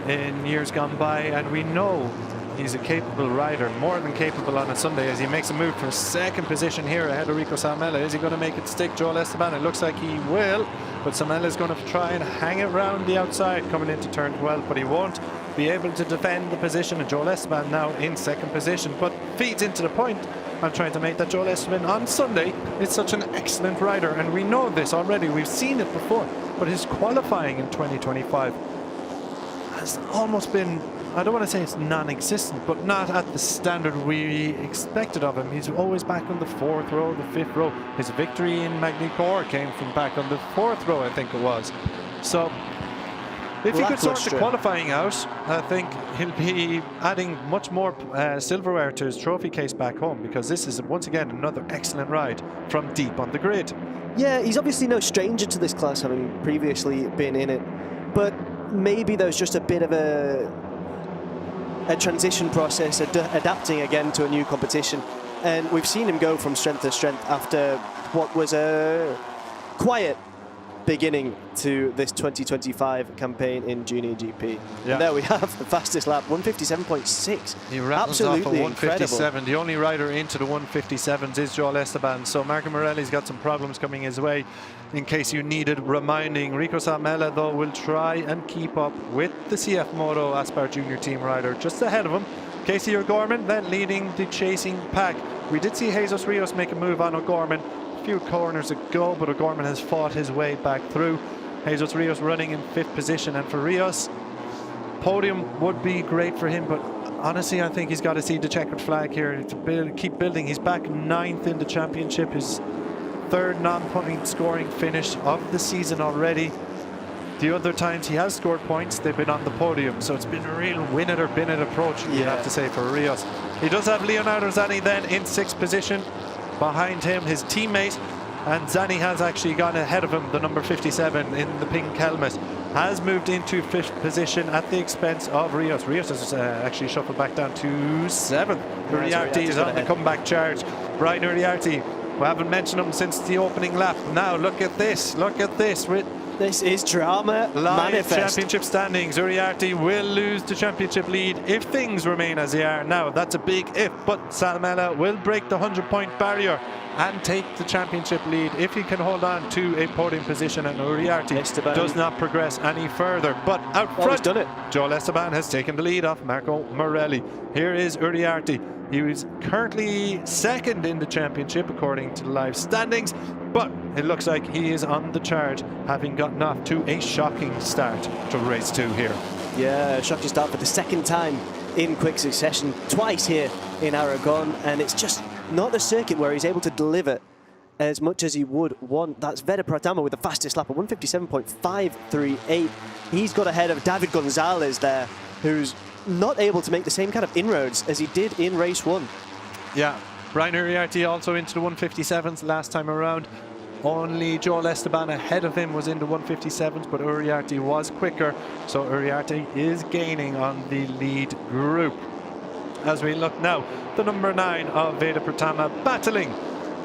in years gone by, and we know he's a capable rider, more than capable on a Sunday, as he makes a move for 2nd position here ahead of Rico Salmela. Is he going to make it stick, Joel Esteban? It looks like he will, but Salmela is going to try and hang it around the outside coming into turn 12, but he won't be able to defend the position, and Joel Esteban now in 2nd position, but feeds into the point I'm trying to make, that Joel Esteban on Sunday is such an excellent rider, and we know this already. We've seen it before, but his qualifying in 2025 has almost been, I don't want to say it's non-existent, but not at the standard we expected of him. He's always back on the 4th row, the 5th row. His victory in Magny-Cours came from back on the 4th row, I think it was. So if he could sort the qualifying out, I think he'll be adding much more silverware to his trophy case back home, because this is once again another excellent ride from deep on the grid. Yeah, he's obviously no stranger to this class, having previously been in it, but maybe there's just a bit of a transition process, adapting again to a new competition, and we've seen him go from strength to strength after what was a quiet beginning to this 2025 campaign in Junior GP. Yeah. And there we have the fastest lap, 157.6. He rattles off a 157. The only rider into the 157s is Joel Esteban. So Marco Morelli's got some problems coming his way. In case you needed reminding, Rico Salmela though will try and keep up with the CF Moto Aspar Junior Team rider just ahead of him. Casey O'Gorman then leading the chasing pack. We did see Jesus Rios make a move on O'Gorman few corners ago, but O'Gorman has fought his way back through. Jesus Rios running in 5th position, and for Rios, podium would be great for him, but honestly I think he's got to see the checkered flag here to keep building. He's back 9th in the championship, his 3rd non-point scoring finish of the season already. The other times he has scored points, they've been on the podium, so it's been a real win it or bin it approach, you have to say, for Rios. He does have Leonardo Zanni then in 6th position. Behind him, his teammate, and Zanni has actually gone ahead of him. The number 57 in the pink helmet has moved into 5th position at the expense of Rios. Rios has actually shuffled back down to 7th. Uriarte is on the comeback charge. Brian Uriarte, we haven't mentioned him since the opening lap. Now look at this, look at this. This is drama manifest. Championship standings. Uriarte will lose the championship lead if things remain as they are now. That's a big if, but Salmela will break the 100-point barrier and take the championship lead if he can hold on to a podium position, and Uriarte does not progress any further. But out front, done it. Joel Esteban has taken the lead off Marco Morelli. Here is Uriarte. He is currently 2nd in the championship according to the live standings, but it looks like he is on the charge, having gotten off to a shocking start to race 2 here. Yeah, shocking start for the 2nd time in quick succession, twice here in Aragon, and it's just not the circuit where he's able to deliver as much as he would want. That's Veda Pratama with the fastest lap at 157.538. He's got ahead of David Gonzalez there, who's not able to make the same kind of inroads as he did in race 1. Yeah, Brian Uriarte also into the 157s last time around. Only Joel Esteban ahead of him was in the 157s, but Uriarte was quicker, so Uriarte is gaining on the lead group. As we look now, the number 9 of Veda Pratama battling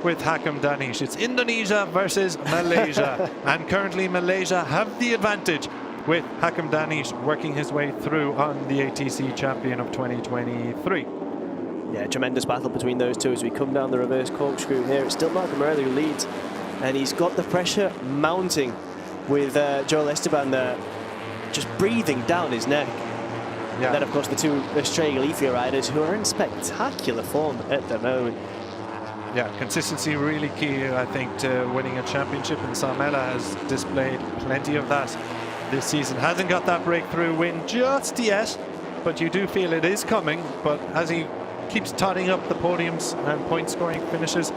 with Hakam Danish. It's Indonesia versus Malaysia, and currently Malaysia have the advantage, with Hakam Danish working his way through on the ATC champion of 2023. Yeah, tremendous battle between those two as we come down the reverse corkscrew here. It's still Marco Morelli who leads, and he's got the pressure mounting with Joel Esteban there, just breathing down his neck. Yeah. And then, of course, the two Estrella Galicia riders who are in spectacular form at the moment. Yeah, consistency really key, I think, to winning a championship, and Salmela has displayed plenty of that this season. Hasn't got that breakthrough win just yet, but you do feel it is coming. But as he keeps totting up the podiums and point scoring finishes,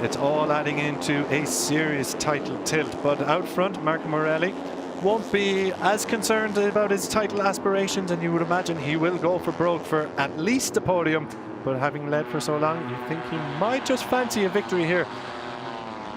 it's all adding into a serious title tilt. But out front, Marco Morelli won't be as concerned about his title aspirations, and you would imagine he will go for broke for at least a podium. But having led for so long, you think he might just fancy a victory here.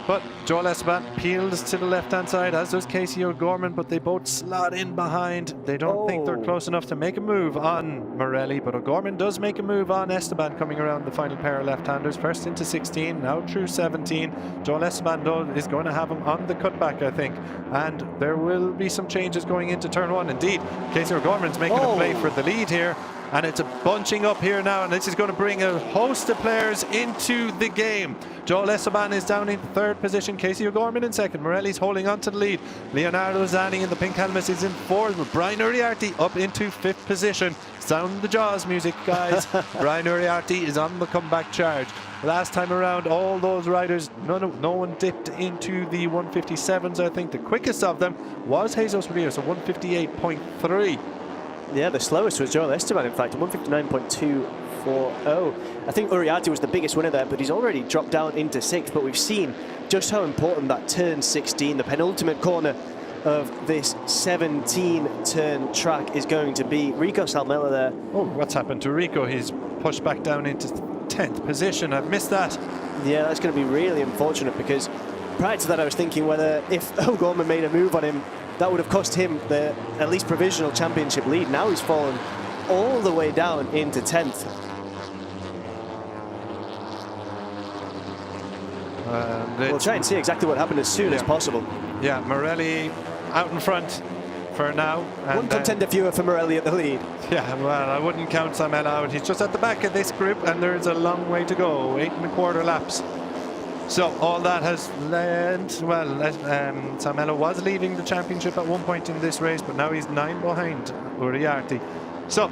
But Joel Esteban peels to the left-hand side, as does Casey O'Gorman, but they both slot in behind. They don't think they're close enough to make a move on Morelli, but O'Gorman does make a move on Esteban coming around the final pair of left-handers. First into 16, now through 17. Joel Esteban, though, is going to have him on the cutback, I think. And there will be some changes going into turn 1. Indeed, Casey O'Gorman's making a play for the lead here. And it's a bunching up here now, and this is going to bring a host of players into the game. Joel Esteban is down in 3rd position, Casey O'Gorman in 2nd. Morelli's holding on to the lead. Leonardo Zanni in the pink helmet is in 4th, with Brian Uriarte up into 5th position. Sound the Jaws music, guys. Brian Uriarte is on the comeback charge. Last time around, all those riders, no one dipped into the 157s. I think the quickest of them was Jesus Rios, a 158.3. Yeah, the slowest was Joel Esteban, in fact, 159.240. I think Uriarte was the biggest winner there, but he's already dropped down into 6th. But we've seen just how important that turn 16, the penultimate corner of this 17-turn track, is going to be. Rico Salmela there. Oh, what's happened to Rico? He's pushed back down into 10th position. I've missed that. Yeah, that's going to be really unfortunate, because prior to that I was thinking whether if O'Gorman made a move on him, that would have cost him the at least provisional championship lead. Now he's fallen all the way down into 10th. We'll try and see exactly what happened as soon as possible. Yeah, Morelli out in front for now. And one contender fewer for Morelli at the lead. Yeah, well, I wouldn't count Salmela out. He's just at the back of this group, and there's a long way to go, 8.25 laps. So all that has led, well, Salmela was leading the championship at one point in this race, but now he's 9 behind Uriarte. So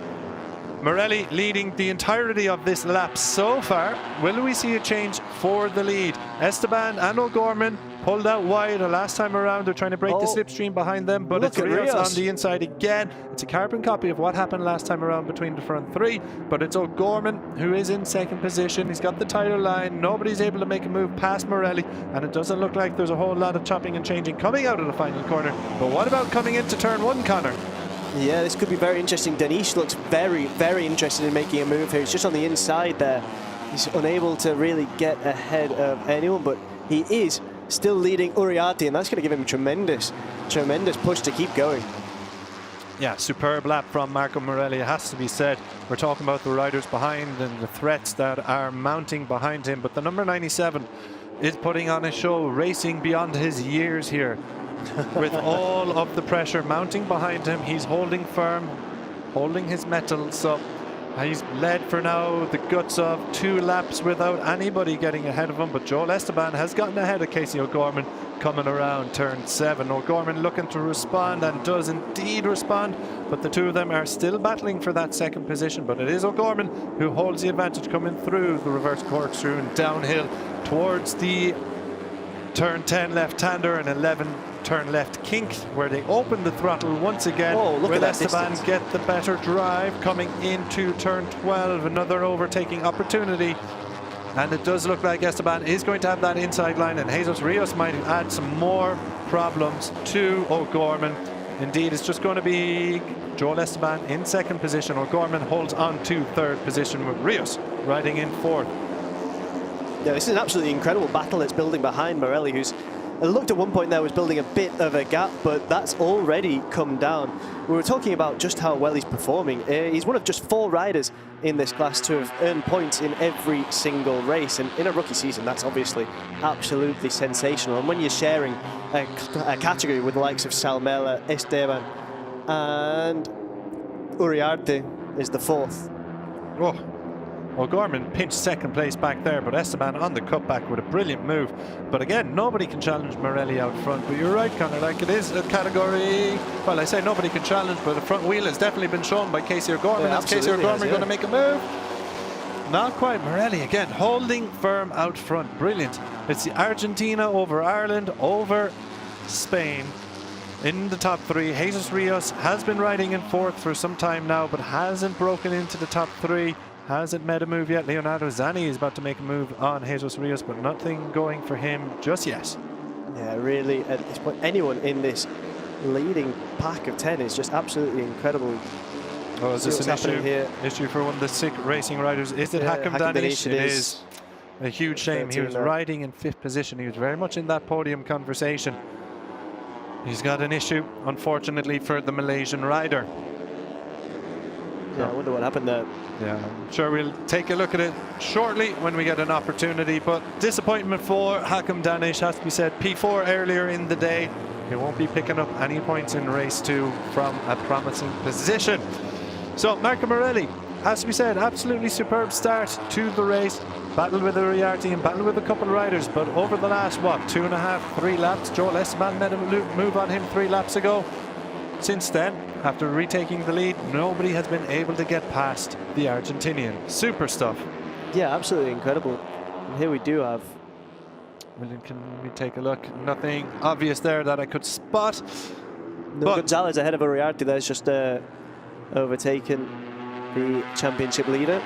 Morelli leading the entirety of this lap so far. Will we see a change for the lead? Esteban and O'Gorman pulled out wide the last time around. They're trying to break the slipstream behind them, but it's Rios on the inside again. It's a carbon copy of what happened last time around between the front 3, but it's O'Gorman who is in 2nd position. He's got the title line. Nobody's able to make a move past Morelli, and it doesn't look like there's a whole lot of chopping and changing coming out of the final corner. But what about coming into turn 1, Connor? Yeah, this could be very interesting. Danish looks very, very interested in making a move here. He's just on the inside there. He's unable to really get ahead of anyone, but he is still leading Uriarte, and that's going to give him tremendous push to keep going. Yeah, superb lap from Marco Morelli, it has to be said. We're talking about the riders behind and the threats that are mounting behind him, but the number 97 is putting on a show, racing beyond his years here. With all of the pressure mounting behind him, he's holding firm, holding his mettle. So he's led for now the guts of 2 laps without anybody getting ahead of him, but Joel Esteban has gotten ahead of Casey O'Gorman coming around turn 7. O'Gorman looking to respond, and does indeed respond, but the two of them are still battling for that 2nd position. But it is O'Gorman who holds the advantage coming through the reverse corkscrew and downhill towards the turn 10 left-hander and 11 turn left kink, where they open the throttle once again. Oh, look will at that Esteban distance. get the better drive coming into turn 12? Another overtaking opportunity, and it does look like Esteban is going to have that inside line, and Jesus Rios might add some more problems to O'Gorman. Indeed, it's just going to be Joel Esteban in 2nd position. O'Gorman holds on to 3rd position, with Rios riding in 4th. Yeah, this is an absolutely incredible battle that's building behind Morelli, who's looked at one point there was building a bit of a gap, but that's already come down. We were talking about just how well he's performing. He's one of just 4 riders in this class to have earned points in every single race, and in a rookie season that's obviously absolutely sensational. And when you're sharing a category with the likes of Salmela, Esteban and Uriarte is the 4th. Oh, O'Gorman pinched 2nd place back there, but Esteban on the cutback with a brilliant move. But again, nobody can challenge Morelli out front. But you're right, Connor, like, it is a category, well, I say nobody can challenge, but the front wheel has definitely been shown by Casey O'Gorman. Yeah, Is Casey O'Gorman going to make a move? Not quite. Morelli again holding firm out front. Brilliant. It's the Argentina over Ireland over Spain in the top 3. Jesus Rios has been riding in 4th for some time now, but hasn't broken into the top 3. Hasn't made a move yet. Leonardo Zanni is about to make a move on Jesus Rios, but nothing going for him just yet. Yeah, really, at this point, anyone in this leading pack of 10 is just absolutely incredible. Oh, is this an issue for one of the sick racing riders? Is it Hakim Danish? It is. A huge shame. He was riding in 5th position. He was very much in that podium conversation. He's got an issue, unfortunately, for the Malaysian rider. Yeah, I wonder what happened there. Yeah, I'm sure we'll take a look at it shortly when we get an opportunity. But disappointment for Hakim Danish, has to be said. P4 earlier in the day. He won't be picking up any points in race 2 from a promising position. So Marco Morelli, has to be said, absolutely superb start to the race. Battled with Uriarte and battled with a couple of riders, but over the last, what, 2.5, 3 laps, Joel Esteban made a move on him 3 laps ago. Since then, after retaking the lead, nobody has been able to get past the Argentinian. Super stuff. Yeah, absolutely incredible. And here we do have... William, can we take a look? Nothing obvious there that I could spot. No, Gonzalez ahead of Uriarte. There's just a overtaken the championship leader.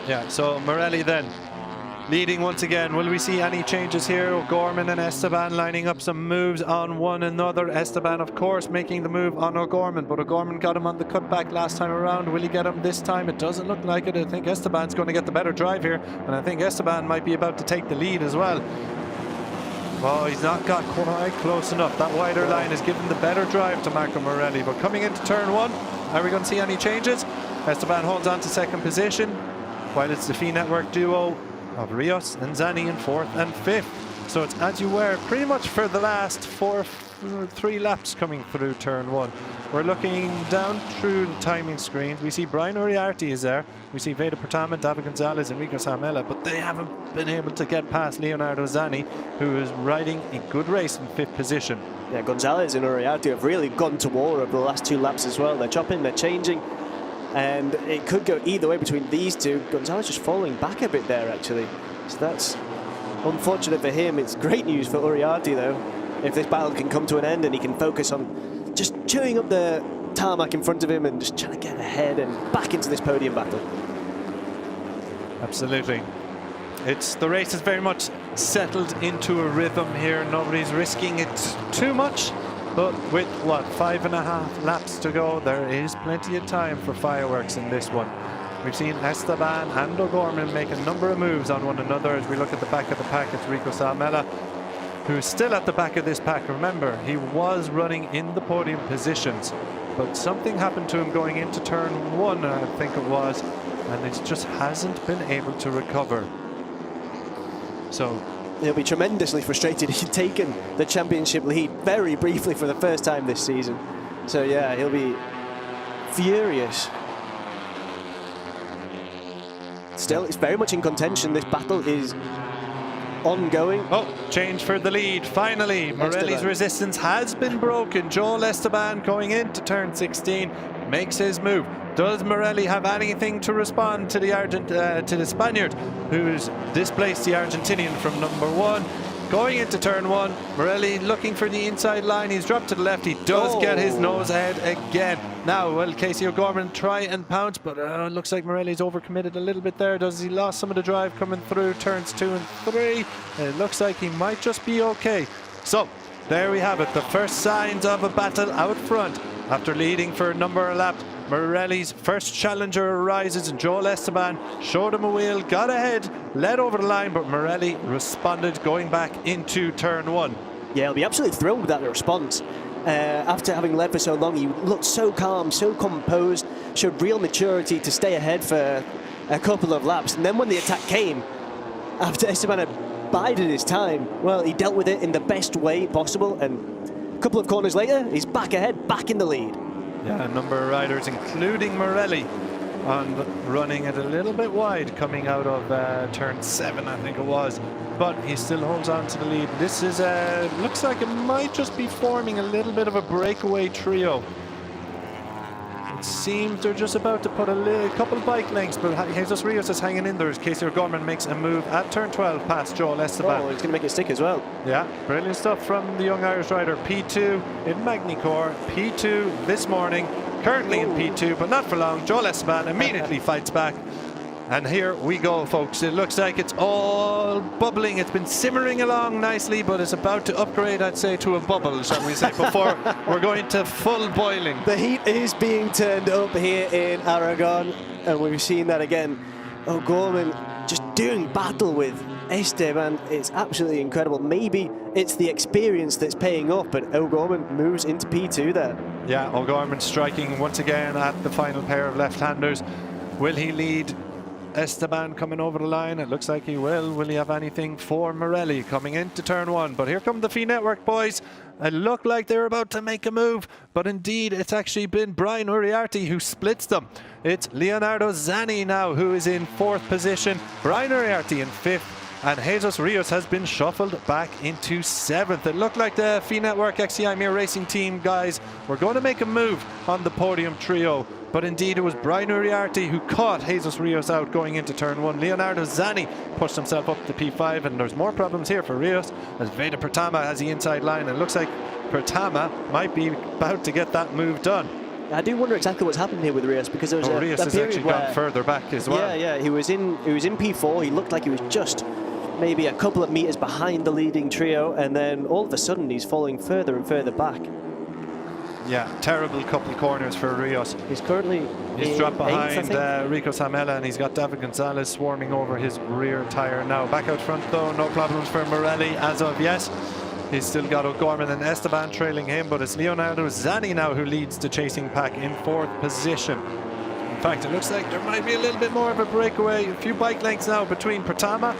Yeah, so Morelli then leading once again. Will we see any changes here? O'Gorman and Esteban lining up some moves on one another. Esteban, of course, making the move on O'Gorman, but O'Gorman got him on the cutback last time around. Will he get him this time? It doesn't look like it. I think Esteban's going to get the better drive here, and I think Esteban might be about to take the lead as well. Oh, he's not got quite close enough. That wider line is giving the better drive to Marco Morelli, but coming into turn one, are we going to see any changes? Esteban holds on to second position, while it's the FIM Network duo of Rios and Zani in fourth and fifth. So it's as you were pretty much for the last 3 laps coming through turn one. We're looking down through the timing screens. We see Brian Uriarte is there. We see Veda Pertama, David Gonzalez and Rico Sarmella, but they haven't been able to get past Leonardo Zani, who is riding a good race in fifth position. Yeah, Gonzalez and Uriarte have really gone to war over the last 2 laps as well. They're chopping, they're changing, and it could go either way between these two. Gonzalez just falling back a bit there, actually. So that's unfortunate for him. It's great news for Uriarte, though, if this battle can come to an end and he can focus on just chewing up the tarmac in front of him and just trying to get ahead and back into this podium battle. Absolutely. The race is very much settled into a rhythm here. Nobody's risking it too much. But with, what, 5.5 laps to go, there is plenty of time for fireworks in this one. We've seen Esteban and O'Gorman make a number of moves on one another. As we look at the back of the pack, it's Rico Sarmella, who is still at the back of this pack. Remember, he was running in the podium positions, but something happened to him going into turn one, I think it was, and it just hasn't been able to recover. So he'll be tremendously frustrated. He'd taken the championship lead very briefly for the first time this season. So yeah, he'll be furious. Still, it's very much in contention. This battle is ongoing. Oh, change for the lead. Finally, Morelli's resistance has been broken. Joel Esteban going into turn 16 makes his move. Does Morelli have anything to respond to the Spaniard who's displaced the Argentinian from number 1? Going into turn 1, Morelli looking for the inside line. He's dropped to the left. He does get his nose ahead again. Now, will Casey O'Gorman try and pounce, but it looks like Morelli's overcommitted a little bit there. Does he lost some of the drive coming through turns 2 and 3? It looks like he might just be okay. So, there we have it. The first signs of a battle out front. After leading for a number of laps, Morelli's first challenger arises, and Joel Esteban showed him a wheel, got ahead, led over the line, but Morelli responded going back into turn 1. Yeah, he'll be absolutely thrilled with that response. After having led for so long, he looked so calm, so composed, showed real maturity to stay ahead for a couple of laps. And then when the attack came, after Esteban had bided his time, well, he dealt with it in the best way possible, and a couple of corners later, he's back ahead, back in the lead. Yeah, a number of riders, including Morelli, on running it a little bit wide coming out of turn 7, I think it was. But he still holds on to the lead. This is looks like it might just be forming a little bit of a breakaway trio. It seems they're just about to put a couple of bike lengths, but Jesus Rios is hanging in there as Casey O'Gorman makes a move at turn 12 past Joel Esteban. Oh, he's going to make it stick as well. Yeah, brilliant stuff from the young Irish rider. P2 in Magny-Cours, P2 this morning, currently in P2, but not for long. Joel Esteban immediately fights back. And here we go, folks. It looks like it's all bubbling. It's been simmering along nicely, but it's about to upgrade, I'd say, to a bubble, shall we say, before we're going to full boiling. The heat is being turned up here in Aragon, and we've seen that again. O'Gorman just doing battle with Esteban. It's absolutely incredible. Maybe it's the experience that's paying off, but O'Gorman moves into P2 there. Yeah, O'Gorman striking once again at the final pair of left-handers. Will he lead Esteban coming over the line? It looks like he will. Will he have anything for Morelli coming into turn 1? But here come the FIM Network boys. It looked like they're about to make a move, but indeed it's actually been Brian Uriarte who splits them. It's Leonardo Zani now who is in 4th position, Brian Uriarte in 5th, and Jesus Rios has been shuffled back into 7th. It looked like the FIM Network XCI Mir Racing team guys were going to make a move on the podium trio, but indeed it was Brian Uriarte who caught Jesus Rios out going into turn 1. Leonardo Zani pushed himself up to P5, and there's more problems here for Rios as Veda Pertama has the inside line, and it looks like Pertama might be about to get that move done. I do wonder exactly what's happened here with Rios, because there was a Rios has period actually where, gone further back as well. Yeah, he was in P4. He looked like he was just maybe a couple of meters behind the leading trio, and then all of a sudden he's falling further and further back. Yeah, terrible couple corners for Rios. He's currently dropped behind eighth, Rico Salmela, and he's got David Gonzalez swarming over his rear tyre now. Back out front though, no problems for Morelli as of yet. He's still got O'Gorman and Esteban trailing him, but it's Leonardo Zanni now who leads the chasing pack in 4th position. In fact, it looks like there might be a little bit more of a breakaway. A few bike lengths now between Pratama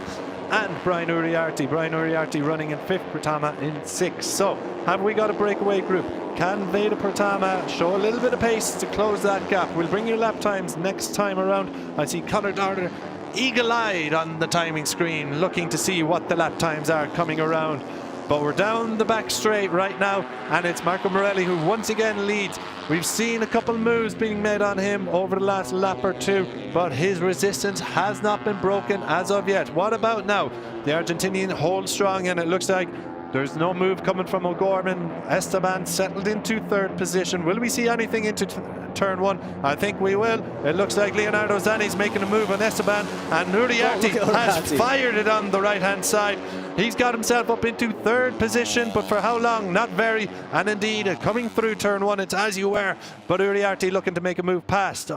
and Brian Uriarte. Brian Uriarte running in 5th, Pratama in 6th. So, have we got a breakaway group? Can Veda Pratama show a little bit of pace to close that gap? We'll bring you lap times next time around. I see Conor Darder eagle-eyed on the timing screen, looking to see what the lap times are coming around. But we're down the back straight right now, and it's Marco Morelli who once again leads. We've seen a couple moves being made on him over the last lap or two, but his resistance has not been broken as of yet. What about now? The Argentinian holds strong, and it looks like there's no move coming from O'Gorman. Esteban settled into 3rd position. Will we see anything into turn 1? I think we will. It looks like Leonardo Zanni's making a move on Esteban, and Uriarte has fired it on the right-hand side. He's got himself up into 3rd position, but for how long? Not very. And indeed, coming through turn 1, it's as you were. But Uriarte looking to make a move past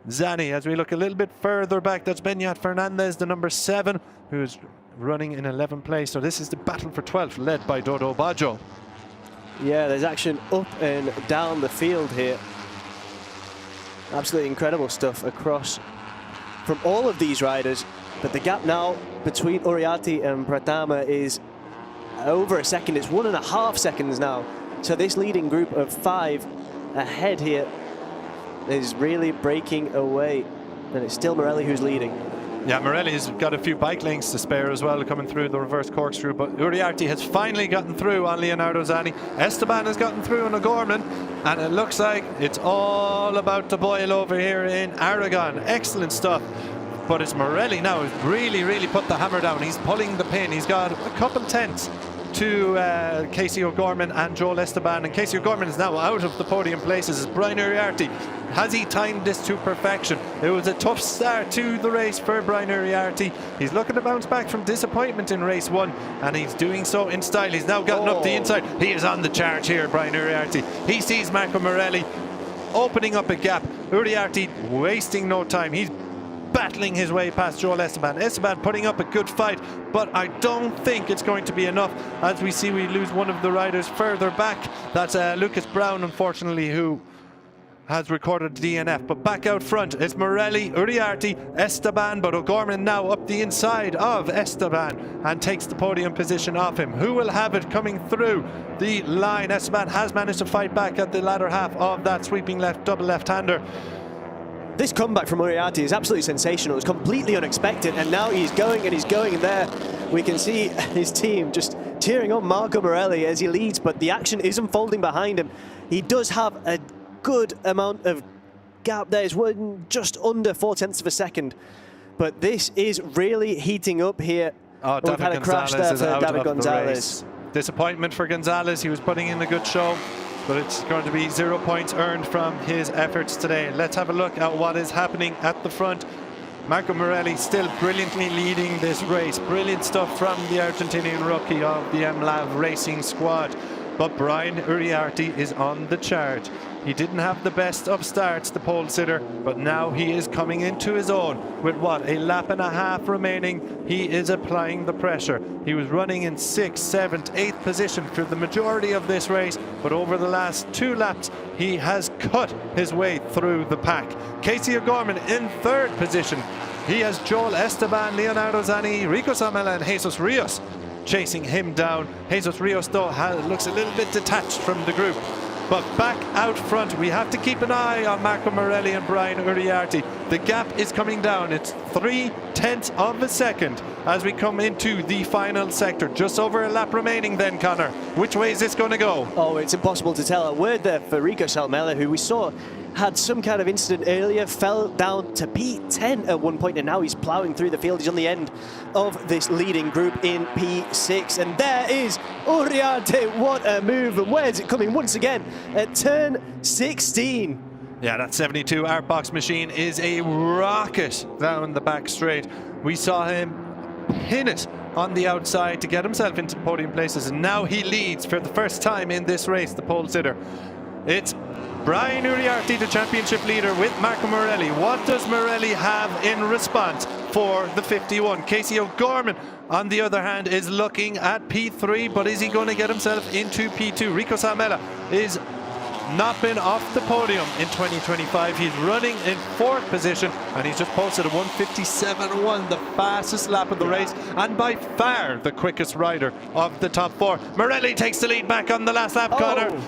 Zanni. As we look a little bit further back, that's Beñat Fernandez, the number 7, who's running in 11th place. So this is the battle for 12th, led by Dodo Baggio. Yeah, there's action up and down the field here. Absolutely incredible stuff across from all of these riders. But the gap now between Uriarte and Pratama is over a second. It's 1.5 seconds now. So this leading group of 5 ahead here is really breaking away. And it's still Morelli who's leading. Yeah, Morelli's got a few bike lengths to spare as well, coming through the reverse corkscrew, but Uriarte has finally gotten through on Leonardo Zanni. Esteban has gotten through on O'Gorman, and it looks like it's all about to boil over here in Aragon. Excellent stuff. But it's Morelli now who's really put the hammer down. He's pulling the pin. He's got a couple tenths to Casey O'Gorman and Joel Esteban, and Casey O'Gorman is now out of the podium places. As Brian Uriarte, has he timed this to perfection? It was a tough start to the race for Brian Uriarte. He's looking to bounce back from disappointment in race 1, and he's doing so in style. He's now gotten up the inside. He is on the charge here, Brian Uriarte. He sees Marco Morelli opening up a gap. Uriarte wasting no time. He's battling his way past Joel Esteban. Esteban putting up a good fight, but I don't think it's going to be enough. As we see, we lose one of the riders further back. That's Lucas Brown, unfortunately, who has recorded DNF. But back out front, it's Morelli, Uriarte, Esteban, but O'Gorman now up the inside of Esteban and takes the podium position off him. Who will have it coming through the line? Esteban has managed to fight back at the latter half of that sweeping left double left-hander. This comeback from Uriarte is absolutely sensational. It's completely unexpected, and now he's going, and there we can see his team just cheering on Marco Morelli as he leads, but the action is unfolding behind him. He does have a good amount of gap there. It's just under 0.4 of a second, but this is really heating up here. Oh, we've had a crash there for David Gonzalez. Disappointment for Gonzalez. He was putting in a good show, but it's going to be 0 points earned from his efforts today. Let's have a look at what is happening at the front. Marco Morelli still brilliantly leading this race. Brilliant stuff from the Argentinian rookie of the MLAV Racing squad. But Brian Uriarte is on the charge. He didn't have the best of starts, the pole sitter, but now he is coming into his own with what, a lap and a half remaining. He is applying the pressure. He was running in 6th, 7th, 8th position for the majority of this race, but over the last 2 laps, he has cut his way through the pack. Casey O'Gorman in 3rd position. He has Joel Esteban, Leonardo Zanni, Rico Salmela, and Jesus Rios chasing him down. Jesus Rios, though, looks a little bit detached from the group. But back out front, we have to keep an eye on Marco Morelli and Brian Uriarte. The gap is coming down. It's 0.3 of a second as we come into the final sector. Just over a lap remaining then, Connor. Which way is this going to go? Oh, it's impossible to tell. A word there for Rico Salmela, who we saw had some kind of incident earlier, fell down to P10 at one point, and now he's ploughing through the field. He's on the end of this leading group in P6, and there is Uriarte. What a move, and where's it coming once again at turn 16? Yeah, that 72 Artbox machine is a rocket down the back straight. We saw him pin it on the outside to get himself into podium places, and now he leads for the first time in this race, the pole sitter. It's Brian Uriarte, the championship leader, with Marco Morelli. What does Morelli have in response for the 51? Casey O'Gorman, on the other hand, is looking at P3, but is he going to get himself into P2? Rico Salmela is not been off the podium in 2025. He's running in 4th position, and he's just posted a 1:57.1, the fastest lap of the race, and by far the quickest rider of the top 4. Morelli takes the lead back on the last lap, Connor.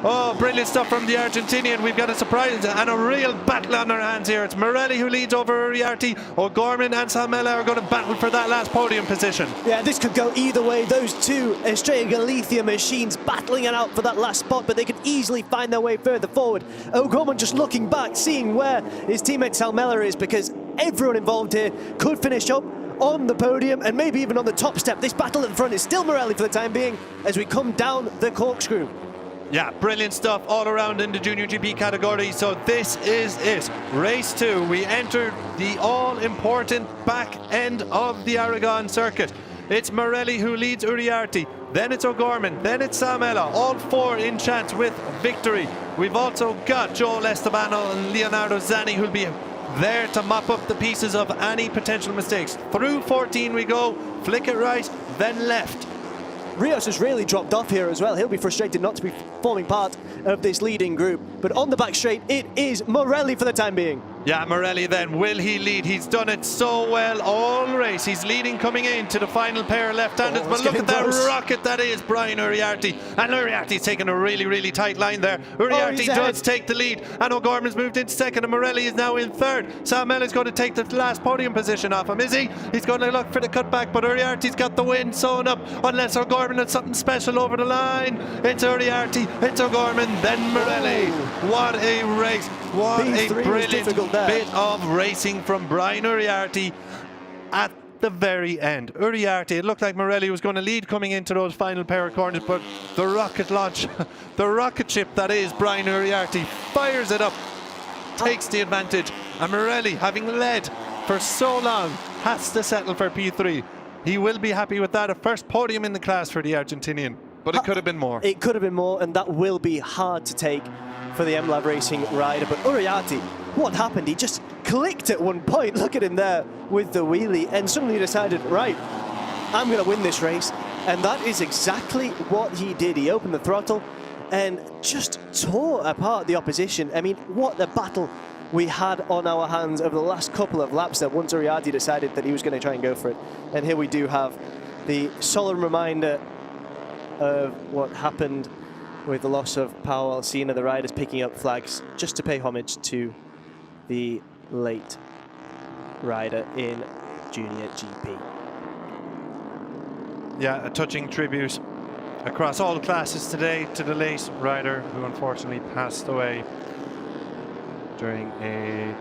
Oh, brilliant stuff from the Argentinian. We've got a surprise and a real battle on our hands here. It's Morelli who leads over Uriarte. O'Gorman and Salmela are going to battle for that last podium position. Yeah, this could go either way. Those two Estrella Galicia machines battling it out for that last spot, but they could easily find their way further forward. O'Gorman just looking back, seeing where his teammate Salmela is, because everyone involved here could finish up on the podium and maybe even on the top step. This battle at the front is still Morelli for the time being as we come down the corkscrew. Yeah, brilliant stuff all around in the Junior GP category. So this is it. Race 2. We enter the all-important back end of the Aragon circuit. It's Morelli who leads Uriarte. Then it's O'Gorman. Then it's Salmela. All 4 in chance with victory. We've also got Joel Estabano and Leonardo Zanni who'll be there to mop up the pieces of any potential mistakes. Through 14 we go. Flick it right, then left. Rios has really dropped off here as well. He'll be frustrated not to be forming part of this leading group. But on the back straight, it is Morelli for the time being. Yeah, Morelli then. Will he lead? He's done it so well all race. He's leading coming into the final pair of left-handers. But look at that rocket that is Brian Uriarte. And Uriarte's taken a really, really tight line there. Uriarte does take the lead. And O'Gorman's moved into second. And Morelli is now in third. Salmela's going to take the last podium position off him, is he? He's going to look for the cutback. But Uriarte's got the win sewn up. Unless O'Gorman had something special over the line. It's Uriarte. It's O'Gorman. Then Morelli. What a race. What a brilliant bit of racing from Brian Uriarte at the very end. Uriarte, it looked like Morelli was going to lead coming into those final pair of corners, but the rocket launch, the rocket ship that is Brian Uriarte, fires it up, takes the advantage, and Morelli, having led for so long, has to settle for P3. He will be happy with that, a first podium in the class for the Argentinian, but it could have been more. It could have been more, and that will be hard to take for the MLab Racing rider. But Uriarte, what happened? He just clicked at one point. Look at him there with the wheelie, and suddenly decided, right, I'm going to win this race. And that is exactly what he did. He opened the throttle and just tore apart the opposition. I mean, what a battle we had on our hands over the last couple of laps there once Uriarte decided that he was going to try and go for it. And here we do have the solemn reminder of what happened with the loss of Paolo Alsina, the riders picking up flags just to pay homage to the late rider in Junior GP. Yeah, a touching tribute across all classes today to the late rider who unfortunately passed away during a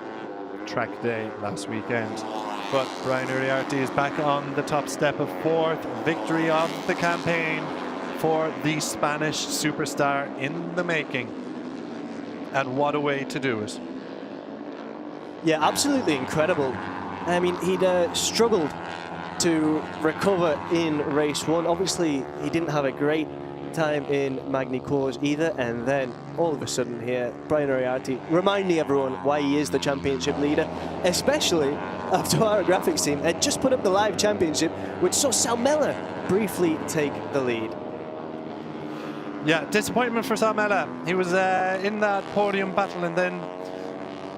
track day last weekend. But Brian Uriarte is back on the top step of 4th victory of the campaign for the Spanish superstar in the making. And what a way to do it. Yeah, absolutely incredible. I mean, he'd struggled to recover in race 1. Obviously, he didn't have a great time in Magny Cours either. And then all of a sudden here, Brian Uriarte reminding everyone why he is the championship leader, especially after our graphics team had just put up the live championship, which saw Salmela briefly take the lead. Yeah, disappointment for Salmela. He was in that podium battle and then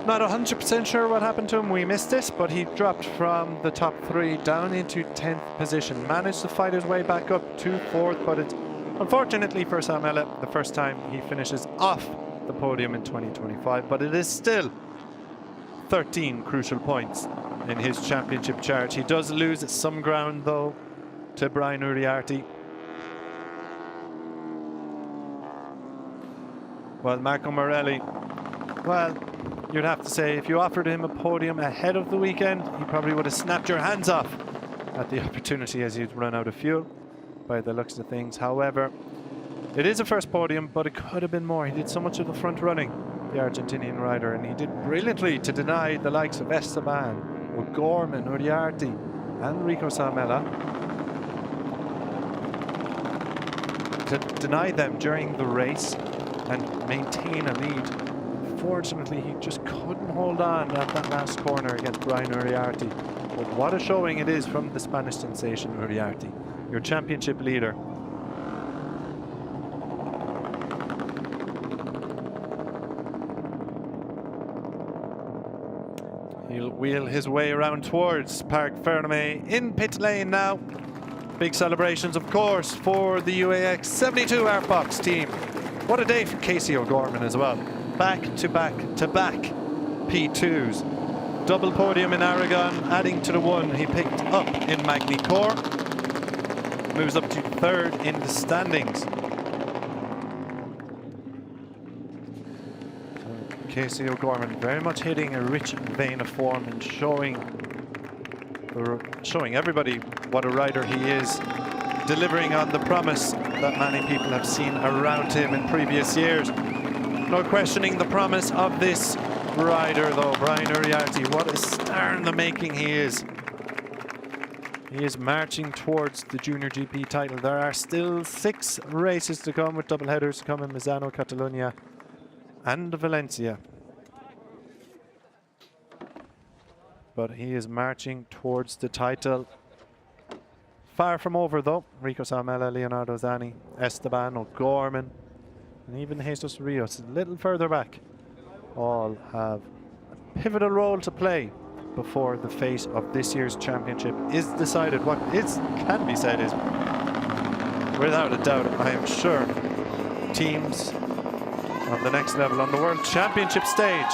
not 100% sure what happened to him. We missed it, but he dropped from the top 3 down into 10th position. Managed to fight his way back up to 4th, but it's unfortunately for Salmela the first time he finishes off the podium in 2025. But it is still 13 crucial points in his championship charge. He does lose some ground though to Brian Uriarte. Well, Marco Morelli, well, you'd have to say if you offered him a podium ahead of the weekend, he probably would have snapped your hands off at the opportunity as he'd run out of fuel by the looks of things. However, it is a first podium, but it could have been more. He did so much of the front running. the Argentinian rider, and he did brilliantly to deny the likes of Esteban, O'Gorman, Uriarte and Rico Salmela. To deny them during the race and maintain a lead. Unfortunately, he just couldn't hold on at that last corner against Brian Uriarte. But what a showing it is from the Spanish sensation Uriarte, your championship leader. He'll wheel his way around towards Parc Fermé in pit lane now. Big celebrations, of course, for the UAX 72 Artbox team. What a day for Casey O'Gorman as well. Back to back to back P2s. Double podium in Aragon, adding to the one he picked up in Magny-Cours. Moves up to third in the standings. So Casey O'Gorman very much hitting a rich vein of form and showing everybody what a rider he is, delivering on the promise that many people have seen around him in previous years. No questioning the promise of this rider though, Brian Uriarte. What a star in the making he is. He is marching towards the Junior GP title. There are still 6 races to come, with double headers to come in Misano, Catalunya and Valencia. But he is marching towards the title. Far from over though. Rico Salmela, Leonardo Zani, Esteban, O'Gorman, and even Jesus Rios a little further back all have a pivotal role to play before the fate of this year's championship is decided. What can be said is, without a doubt, I am sure, teams on the next level, on the World Championship stage,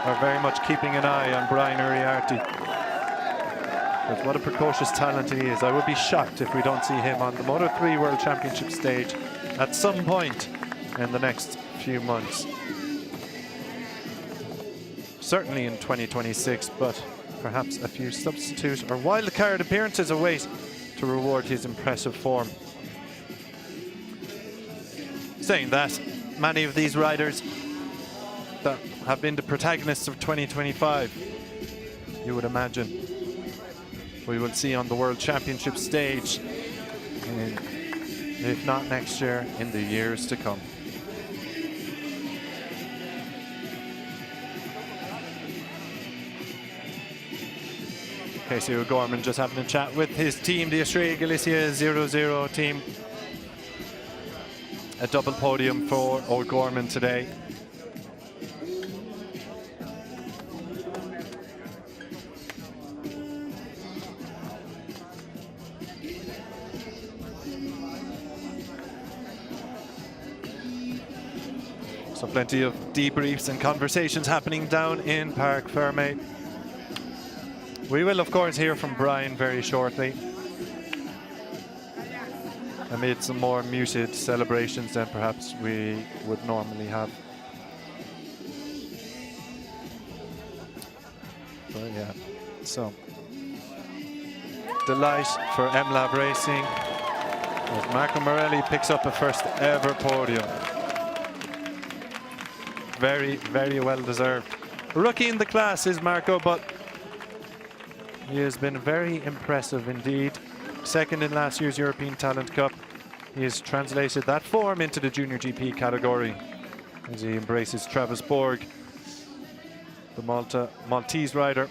are very much keeping an eye on Brian Uriarte. But what a precocious talent he is. I would be shocked if we don't see him on the Moto3 World Championship stage at some point in the next few months. Certainly in 2026, but perhaps a few substitute or wildcard appearances await to reward his impressive form. Saying that, many of these riders that have been the protagonists of 2025, you would imagine we will see on the World Championship stage, if not next year, in the years to come. Casey O'Gorman just having a chat with his team, the Estrella Galicia 00 team. A double podium for O'Gorman today. So plenty of debriefs and conversations happening down in Parc Fermé. We will, of course, hear from Brian very shortly, amid some more muted celebrations than perhaps we would normally have. But yeah, so delight for MLab Racing as Marco Morelli picks up a first ever podium. Very, very well deserved. Rookie in the class is Marco, but he has been very impressive indeed. Second in last year's European Talent Cup. He has translated that form into the Junior GP category as he embraces Travis Borg, the Maltese rider,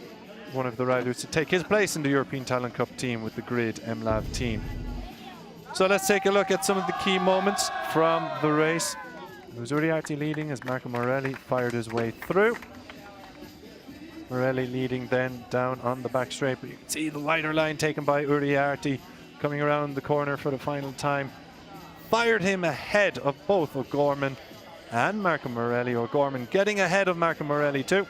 one of the riders to take his place in the European Talent Cup team with the Grid MLab team. So let's take a look at some of the key moments from the race. It was Uriarte leading as Marco Morelli fired his way through. Morelli leading then down on the back straight, but you can see the wider line taken by Uriarte coming around the corner for the final time. Fired him ahead of both O'Gorman and Marco Morelli. O'Gorman getting ahead of Marco Morelli too,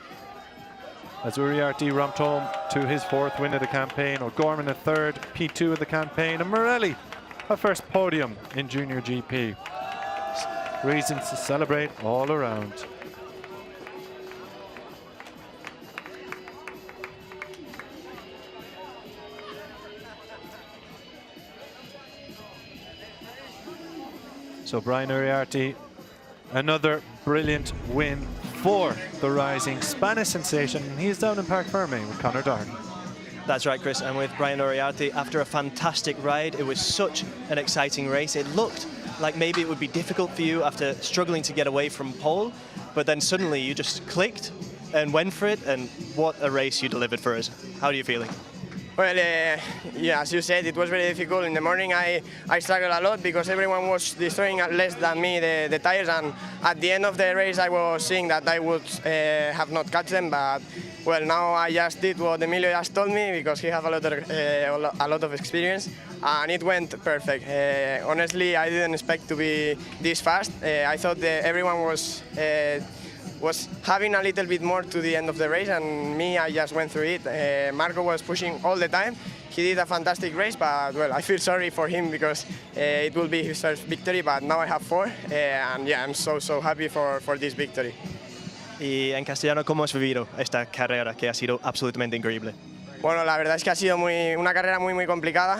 as Uriarte ramped home to his 4th win of the campaign. O'Gorman a 3rd P2 of the campaign, and Morelli a first podium in Junior GP. Reasons to celebrate all around. So Brian Uriarte, another brilliant win for the rising Spanish sensation. He's down in Park Ferme with Conor Darn. That's right, Chris, and with Brian Uriarte, after a fantastic ride, it was such an exciting race. It looked like maybe it would be difficult for you after struggling to get away from pole, but then suddenly you just clicked and went for it, and what a race you delivered for us. How are you feeling? Well, yeah, as you said, it was very difficult. In the morning I struggled a lot because everyone was destroying less than me the tires, and at the end of the race I was seeing that I would have not catch them, but well, now I just did what Emilio just told me because he has a lot of experience, and it went perfect. Honestly, I didn't expect to be this fast. I thought that everyone was having a little bit more to the end of the race, and me, I just went through it. Marco was pushing all the time. He did a fantastic race, but well, I feel sorry for him because it will be his first victory, but now I have 4, and yeah, I'm so happy for this victory. Y en castellano, ¿cómo has vivido esta carrera que ha sido absolutamente increíble? Bueno, la verdad es que ha sido una carrera muy complicada.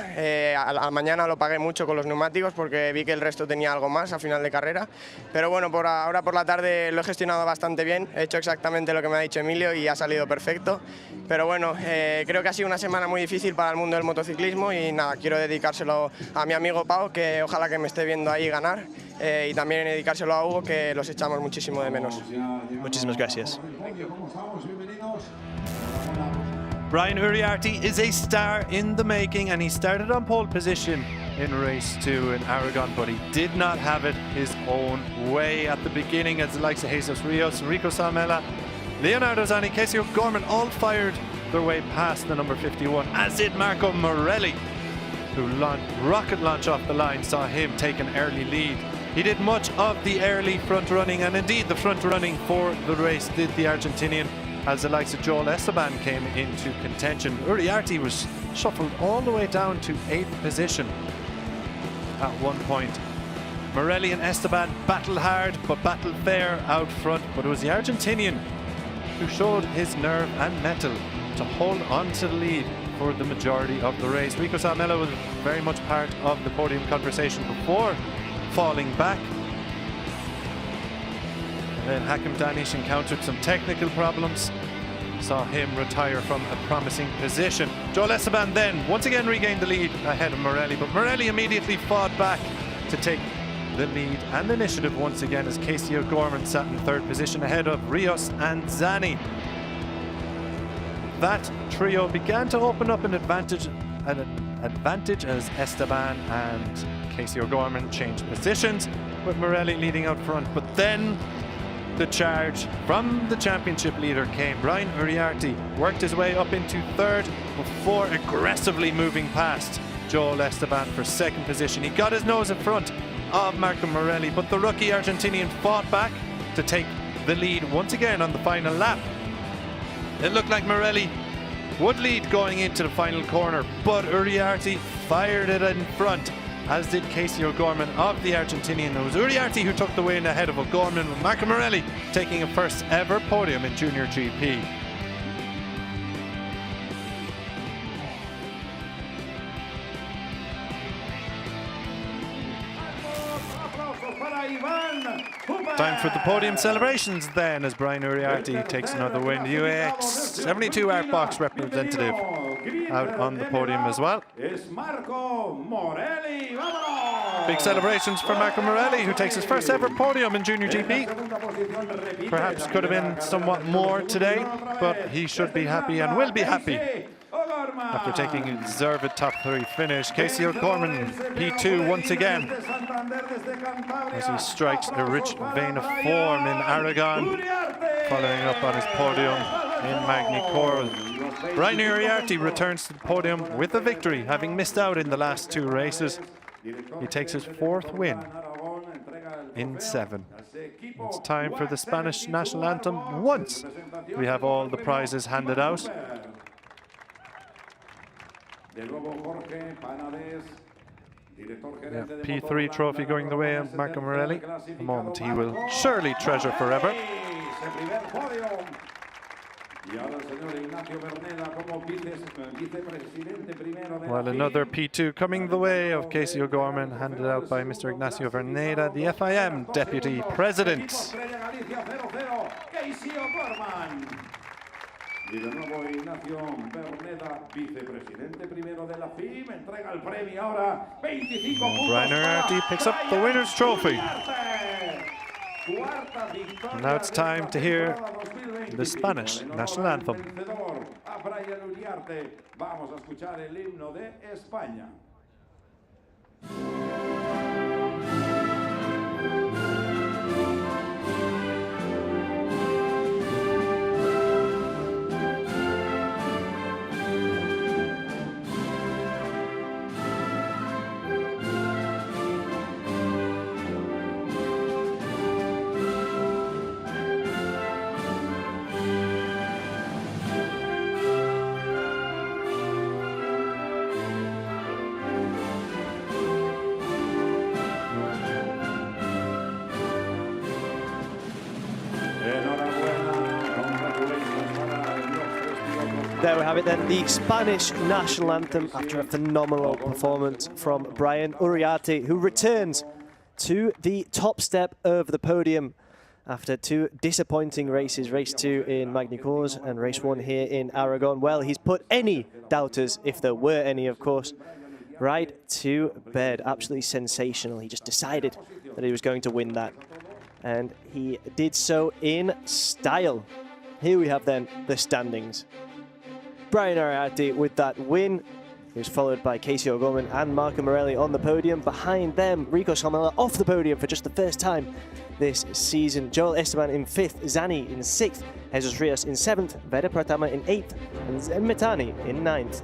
A la mañana lo pagué mucho con los neumáticos porque vi que el resto tenía algo más a final de carrera. Pero bueno, ahora por la tarde lo he gestionado bastante bien. He hecho exactamente lo que me ha dicho Emilio y ha salido perfecto. Pero bueno, creo que ha sido una semana muy difícil para el mundo del motociclismo y nada, quiero dedicárselo a mi amigo Pau, que ojalá que me esté viendo ahí ganar. Y también dedicárselo a Hugo, que los echamos muchísimo de menos. Muchísimas gracias. Brian Uriarte is a star in the making, and he started on pole position in race 2 in Aragon, but he did not have it his own way at the beginning, as the likes of Jesus Rios, Enrico Salmela, Leonardo Zanni, Casey O'Gorman all fired their way past the number 51, as did Marco Morelli, who rocket launch off the line saw him take an early lead. He did much of the early front running, and indeed the front running for the race did the Argentinian, as the likes of Joel Esteban came into contention. Uriarte was shuffled all the way down to 8th position at one point. Morelli and Esteban battled hard, but battled fair out front, but it was the Argentinian who showed his nerve and mettle to hold on to the lead for the majority of the race. Rico Salmela was very much part of the podium conversation before falling back. Then Hakim Danish encountered some technical problems, saw him retire from a promising position. Joel Esteban then once again regained the lead ahead of Morelli, but Morelli immediately fought back to take the lead and initiative once again, as Casey O'Gorman sat in 3rd position ahead of Rios and Zanni. That trio began to open up an advantage as Esteban and Casey O'Gorman changed positions, with Morelli leading out front, but then the charge from the championship leader came. Brian Uriarte worked his way up into 3rd before aggressively moving past Joel Esteban for 2nd position. He got his nose in front of Marco Morelli, but the rookie Argentinian fought back to take the lead once again on the final lap. It looked like Morelli would lead going into the final corner, but Uriarte fired it in front, as did Casey O'Gorman of the Argentinian. It was Uriarte who took the win ahead of O'Gorman, with Marco Morelli taking a first ever podium in Junior GP. Time for the podium celebrations then, as Brian Uriarte takes another win. The UAX 72 Art Box representative out on the podium as well. Big celebrations for Marco Morelli, who takes his first ever podium in Junior GP. Perhaps could have been somewhat more today, but he should be happy and will be happy after taking a deserved top 3 finish. Casey O'Gorman, P2 once again, as he strikes a rich vein of form in Aragon, following up on his podium in Magny Cours. Brian Uriarte returns to the podium with a victory, having missed out in the last 2 races. He takes his 4th win in 7. It's time for the Spanish national anthem once we have all the prizes handed out. Yeah, P3 trophy going the way of Marco Morelli, a moment he will surely treasure forever. Well, another P2 coming the way of Casey O'Gorman, handed out by Mr. Ignacio Verneda, the FIM Deputy President. Y de nuevo Ignacio Verneda, vicepresidente primero de la FIM, entrega el premio ahora, 25 puntos. Brian Aragón picks up the winner's trophy. Now it's time to hear the Spanish national anthem. A Brian Uriarte, vamos a escuchar el himno de España. There we have it then, the Spanish national anthem after a phenomenal performance from Brian Uriarte, who returns to the top step of the podium after two disappointing races, race 2 in Magny-Cours and race 1 here in Aragon. Well, he's put any doubters, if there were any, of course, right to bed. Absolutely sensational. He just decided that he was going to win that, and he did so in style. Here we have then the standings. Brian Uriarte with that win. He was followed by Casey O'Gorman and Marco Morelli on the podium. Behind them, Rico Salmela off the podium for just the first time this season. Joel Esteban in 5th, Zani in 6th, Jesus Rios in 7th, Veda Pratama in 8th, and Zemmetani in 9th.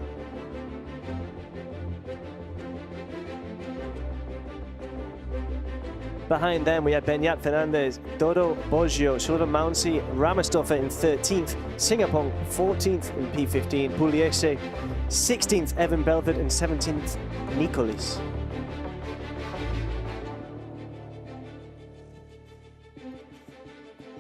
Behind them, we had Benyat Fernandez, Dodo Boggio, Sullivan Mounsey, Ramastoffer in 13th, Singapong 14th in P15, Pugliese 16th, Evan Belford, and 17th, Nicolis.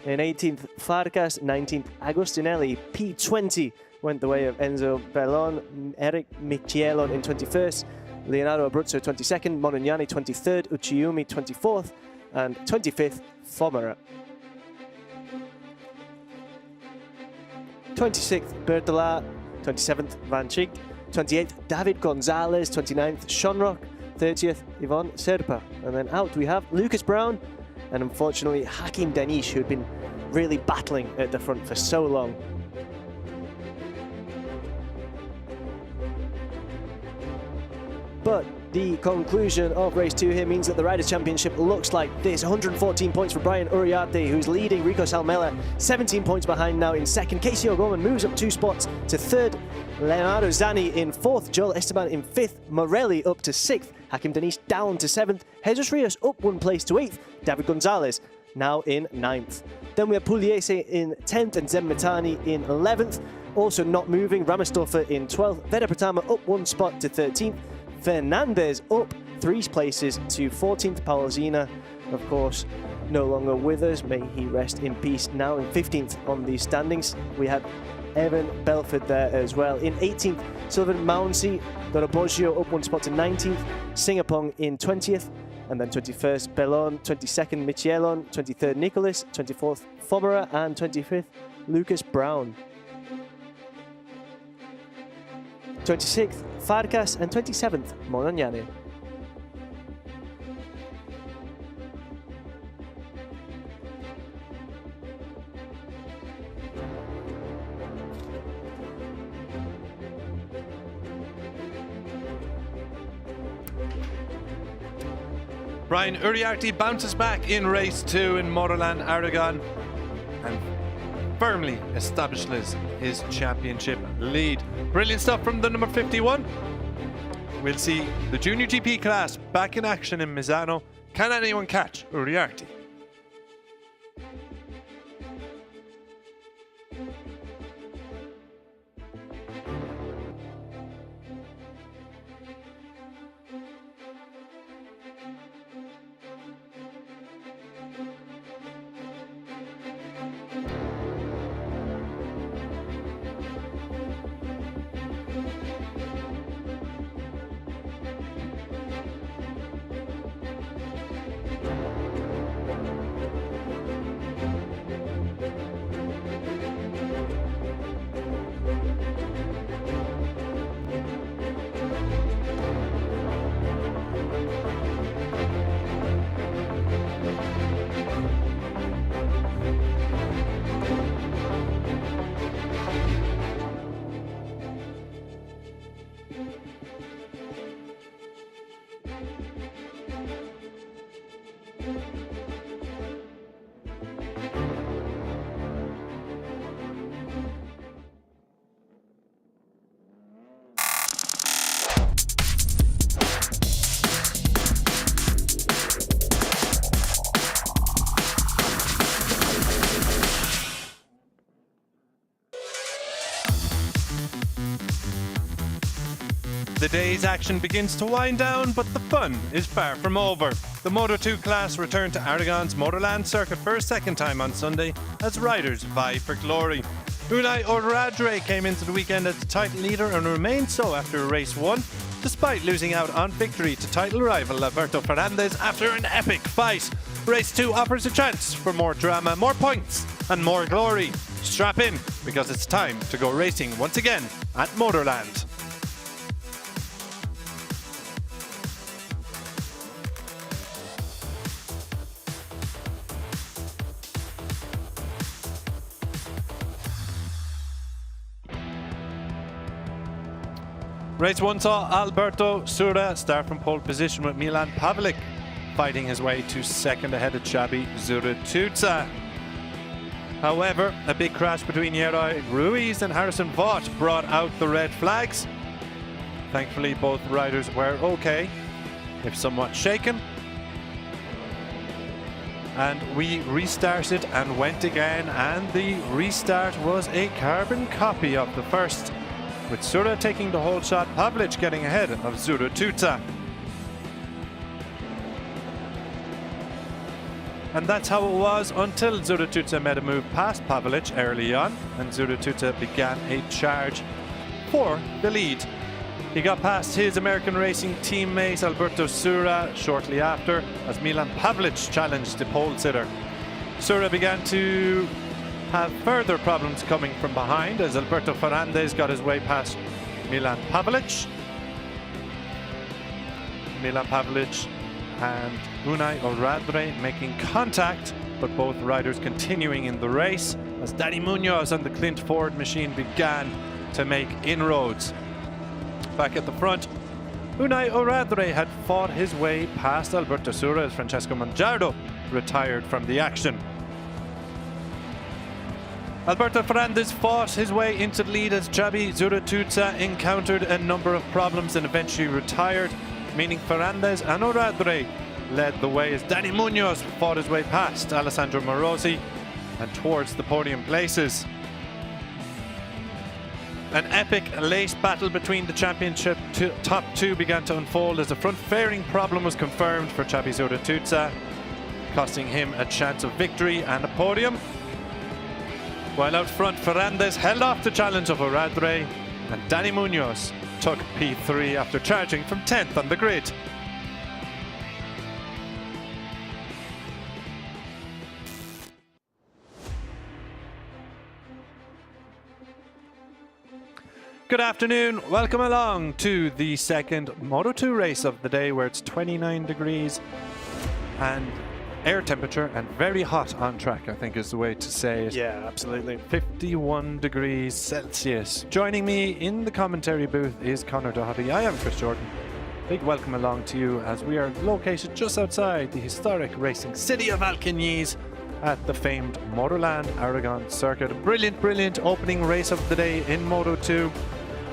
In 18th, Farkas, 19th, Agostinelli, P20 went the way of Enzo Bellon, Eric Michielon in 21st, Leonardo Abruzzo 22nd, Monignani 23rd, Uchiumi 24th, and 25th, Fomera. 26th, Bertola, 27th, Van Chik, 28th, David Gonzalez, 29th, Shonrock, 30th, Yvonne Serpa. And then out we have Lucas Brown and unfortunately Hakim Danish, who had been really battling at the front for so long. But the conclusion of race 2 here means that the Riders' Championship looks like this. 114 points for Brian Uriarte, who's leading. Rico Salmela, 17 points behind now in 2nd. Casey O'Gorman moves up 2 spots to 3rd. Leonardo Zani in 4th. Joel Esteban in 5th. Morelli up to 6th. Hakim Danish down to 7th. Jesus Rios up 1 place to 8th. David Gonzalez now in 9th. Then we have Pugliese in 10th and Zemmetani in 11th. Also not moving, Ramastoffer in 12th. Veda Pratama up 1 spot to 13th. Fernandez up 3 places to 14th. Paulzina, of course, no longer with us. May he rest in peace. Now in 15th on the standings. We had Evan Belford there as well. In 18th, Sullivan Mounsey, Doroboggio up 1 spot to 19th. Singapong in 20th. And then 21st, Bellon, 22nd, Michielon, 23rd, Nicolis, 24th, Fomera, and 25th, Lucas Brown. 26th, Farkas, and 27th, Monignani. Brian Uriarte bounces back in race 2 in MotorLand Aragón and firmly establishes his championship lead. Brilliant stuff from the number 51. We'll see the Junior GP class back in action in Misano. Can anyone catch Uriarte? the day's action begins to wind down, but the fun is far from over. The Moto2 class returned to Aragon's MotorLand circuit for a second time on Sunday as riders vie for glory. Unai Oradre came into the weekend as the title leader and remained so after race 1, despite losing out on victory to title rival Alberto Fernandez after an epic fight. Race 2 offers a chance for more drama, more points and more glory. Strap in, because it's time to go racing once again at MotorLand. Race 1 saw Alberto Sura start from pole position with Milan Pavlik fighting his way to second ahead of Xabi Zurituza. However, a big crash between Yeroy Ruiz and Harrison Vaught brought out the red flags. Thankfully, both riders were okay, if somewhat shaken. And we restarted and went again, and the restart was a carbon copy of the first, with Sura taking the whole shot, Pavlich getting ahead of Zurituza. And that's how it was until Zurituza made a move past Pavlich early on, and Zurituza began a charge for the lead. He got past his American racing teammate Alberto Sura shortly after, as Milan Pavlich challenged the pole sitter. Sura began to have further problems coming from behind as Alberto Fernandez got his way past Milan Pavlich. Milan Pavlich and Unai Oradre making contact, but both riders continuing in the race as Danny Munoz and the Clint Ford machine began to make inroads. Back at the front, Unai Oradre had fought his way past Alberto Sura as Francesco Mangiardo retired from the action. Alberto Fernandez fought his way into the lead as Xabi Zurituza encountered a number of problems and eventually retired, meaning Fernandez and Oradre led the way as Danny Munoz fought his way past Alessandro Morosi and towards the podium places. An epic late battle between the championship top two began to unfold as the front fairing problem was confirmed for Xabi Zurituza, costing him a chance of victory and a podium. While out front, Fernandez held off the challenge of Oradre, and Danny Munoz took P3 after charging from 10th on the grid. Good afternoon, welcome along to the second Moto2 race of the day, where it's 29 degrees and air temperature and very hot on track, I think is the way to say it. Yeah, absolutely. 51 degrees Celsius. Joining me in the commentary booth is Conor Doherty. I am Chris Jordan. Big welcome along to you as we are located just outside the historic racing city of Alcaniz at the famed MotorLand Aragón circuit. A brilliant, brilliant opening race of the day in Moto2.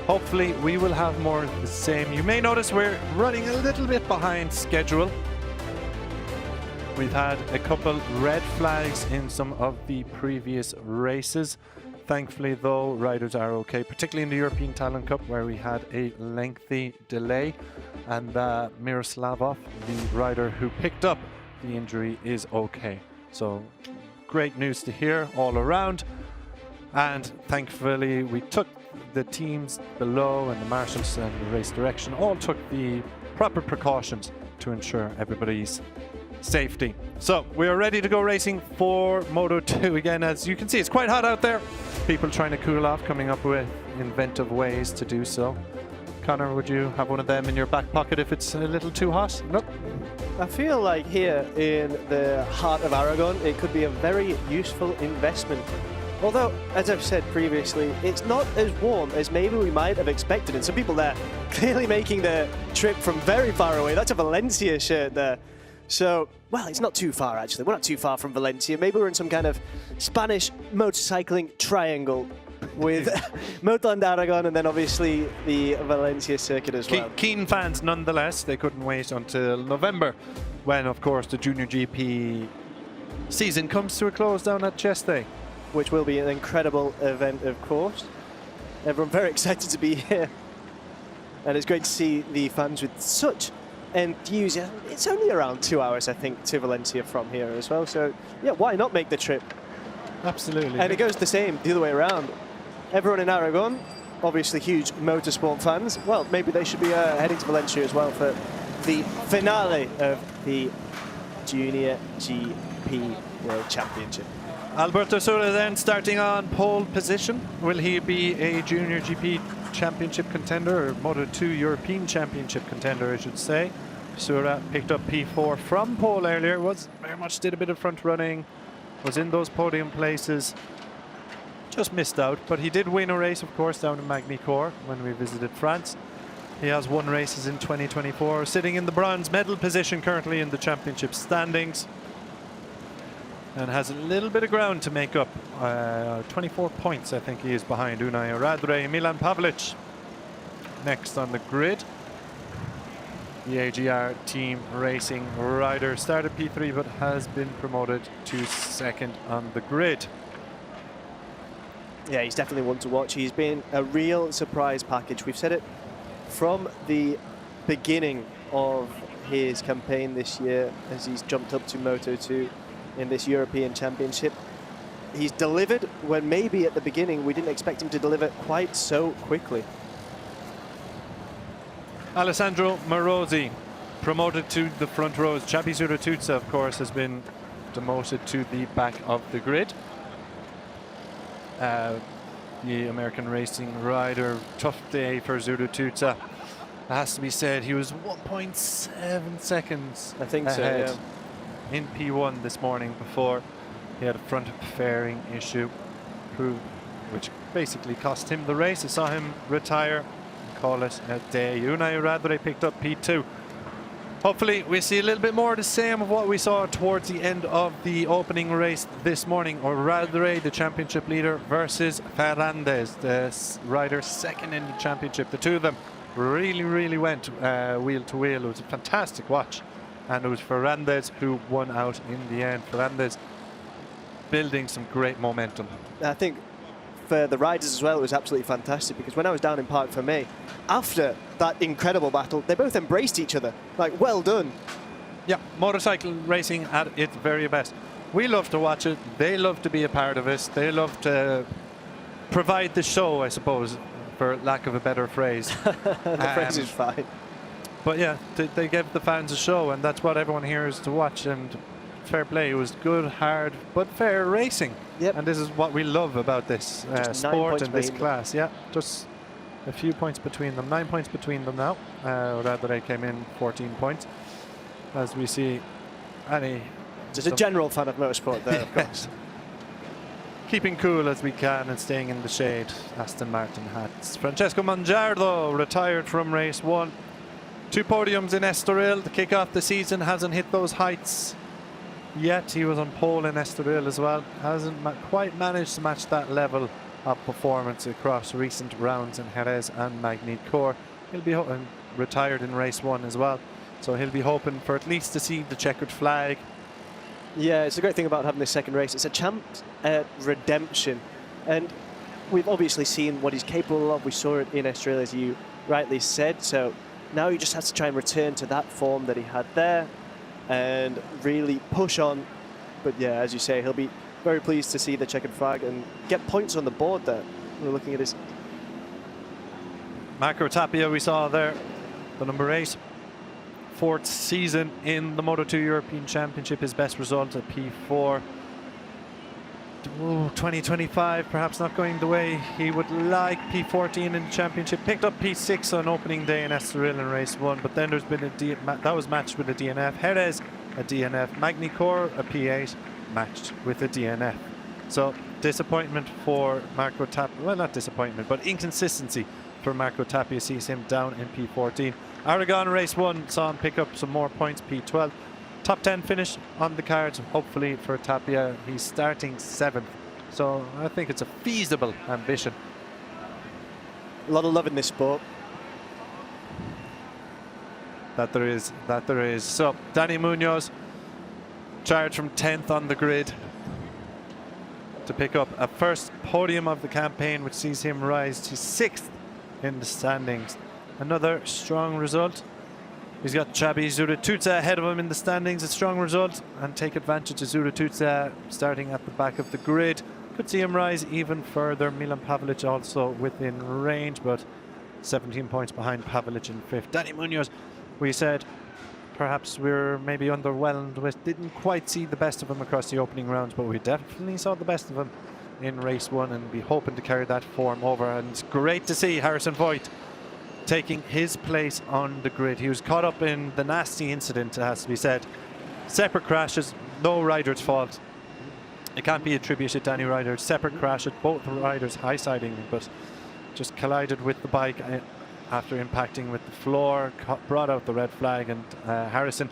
Hopefully we will have more of the same. You may notice we're running a little bit behind schedule. We've had a couple red flags in some of the previous races. Thankfully though, riders are okay, particularly in the European Talent Cup where we had a lengthy delay, and Miroslavov, the rider who picked up the injury, is okay. So great news to hear all around, and thankfully we took the teams below and the marshals and the race direction all took the proper precautions to ensure everybody's safety. So we are ready to go racing for Moto2 again. As you can see, it's quite hot out there. People trying to cool off, coming up with inventive ways to do so. Connor, would you have one of them in your back pocket if it's a little too hot? Nope. I feel like here in the heart of Aragon, it could be a very useful investment. Although, as I've said previously, it's not as warm as maybe we might have expected. And some people there clearly making the trip from very far away. That's a Valencia shirt there. So, well, it's not too far actually. We're not too far from Valencia. Maybe we're in some kind of Spanish motorcycling triangle with MotorLand Aragón and then obviously the Valencia circuit as well. Keen fans nonetheless. They couldn't wait until November when, of course, the Junior GP season comes to a close down at Cheste, which will be an incredible event, of course. Everyone very excited to be here. And it's great to see the fans with such enthusiasm. It's only around 2 hours, I think, to Valencia from here as well. So, yeah, why not make the trip? Absolutely. And it goes the same the other way around. Everyone in Aragon, obviously huge motorsport fans, well, maybe they should be heading to Valencia as well for the finale of the Junior GP World Championship. Alberto Sura then starting on pole position. Will he be a Junior GP Championship contender, or Moto2 European Championship contender, I should say? Sura picked up P4 from pole earlier, very much did a bit of front running, was in those podium places, just missed out, but he did win a race, of course, down in Magny-Cours when we visited France. He has won races in 2024, sitting in the bronze medal position currently in the championship standings, and has a little bit of ground to make up. 24 points, I think he is behind Unai Radre. Milan Pavlic next on the grid. The AGR team racing rider started P3 but has been promoted to second on the grid. Yeah, he's definitely one to watch. He's been a real surprise package. We've said it from the beginning of his campaign this year as he's jumped up to Moto2 in this European Championship. He's delivered when maybe at the beginning we didn't expect him to deliver quite so quickly. Alessandro Morosi promoted to the front rows. Xabi Zuratuza, of course, has been demoted to the back of the grid. The American racing rider, tough day for Zuratuza. It has to be said, he was 1.7 seconds I think ahead so, yeah. in P1 this morning before he had a front fairing issue, which basically cost him the race. I saw him retire, call it a day. Unai Radre picked up P2. Hopefully we see a little bit more of the same of what we saw towards the end of the opening race this morning. Or Radre, the championship leader, versus Ferrandez, the rider second in the championship. The two of them really went wheel to wheel. It was a fantastic watch, and it was Ferrandez who won out in the end. Ferrandez building some great momentum. I think for the riders as well, it was absolutely fantastic, because when I was down in Parc Fermé, after that incredible battle, they both embraced each other. Like, well done. Yeah, motorcycle racing at its very best. We love to watch it. They love to be a part of it. They love to provide the show, I suppose, for lack of a better phrase. The phrase is fine. But yeah, they give the fans a show, and that's what everyone here is to watch. And fair play. It was good, hard, but fair racing. Yep. And this is what we love about this sport and this class. Yeah, just a few points between them. 9 points between them now. Radre came in 14 points. As we see, just a general fan of motorsport there, of course. Keeping cool as we can and staying in the shade. Aston Martin hats. Francesco Mangiardo retired from race 1. 2 podiums in Estoril to kick off the season. Hasn't hit those heights yet. He was on pole in Estoril as well. Hasn't quite managed to match that level of performance across recent rounds in Jerez and Magny-Cours. He'll be retired in race 1 as well, so he'll be hoping for at least to see the checkered flag. Yeah, it's a great thing about having this second race. It's a champ's redemption, and we've obviously seen what he's capable of. We saw it in Estoril, as you rightly said, so now he just has to try and return to that form that he had there and really push on. But yeah, as you say, he'll be very pleased to see the checkered flag and get points on the board there. We're looking at his... Marco Tapia we saw there, the number 8. 4th season in the Moto2 European Championship, his best result at P4. 2025 perhaps not going the way he would like. P14 in the championship, picked up P6 on opening day in Estoril in race 1, but then there's been that was matched with a DNF. Jerez a DNF, Magny-Cours a P8 matched with a DNF. So disappointment for Marco Tapia, well, not disappointment, but inconsistency for Marco Tapia sees him down in P14. Aragon race 1 saw him pick up some more points, P12. Top 10 finish on the cards, hopefully, for Tapia. He's starting 7th, so I think it's a feasible ambition. A lot of love in this sport. That there is. So, Danny Munoz, charged from 10th on the grid to pick up a first podium of the campaign, which sees him rise to 6th in the standings. Another strong result. He's got Chabi Zuratuta ahead of him in the standings, a strong result, and take advantage of Zuratuta starting at the back of the grid. Could see him rise even further. Milan Pavelic also within range, but 17 points behind Pavelic in 5th. Danny Munoz, we said perhaps we're maybe underwhelmed with, didn't quite see the best of him across the opening rounds, but we definitely saw the best of him in race 1 and be hoping to carry that form over. And it's great to see Harrison Voigt taking his place on the grid. He was caught up in the nasty incident, it has to be said. Separate crashes, no rider's fault. It can't be attributed to any rider. Separate crashes, both riders high-siding, but just collided with the bike after impacting with the floor, brought out the red flag, and Harrison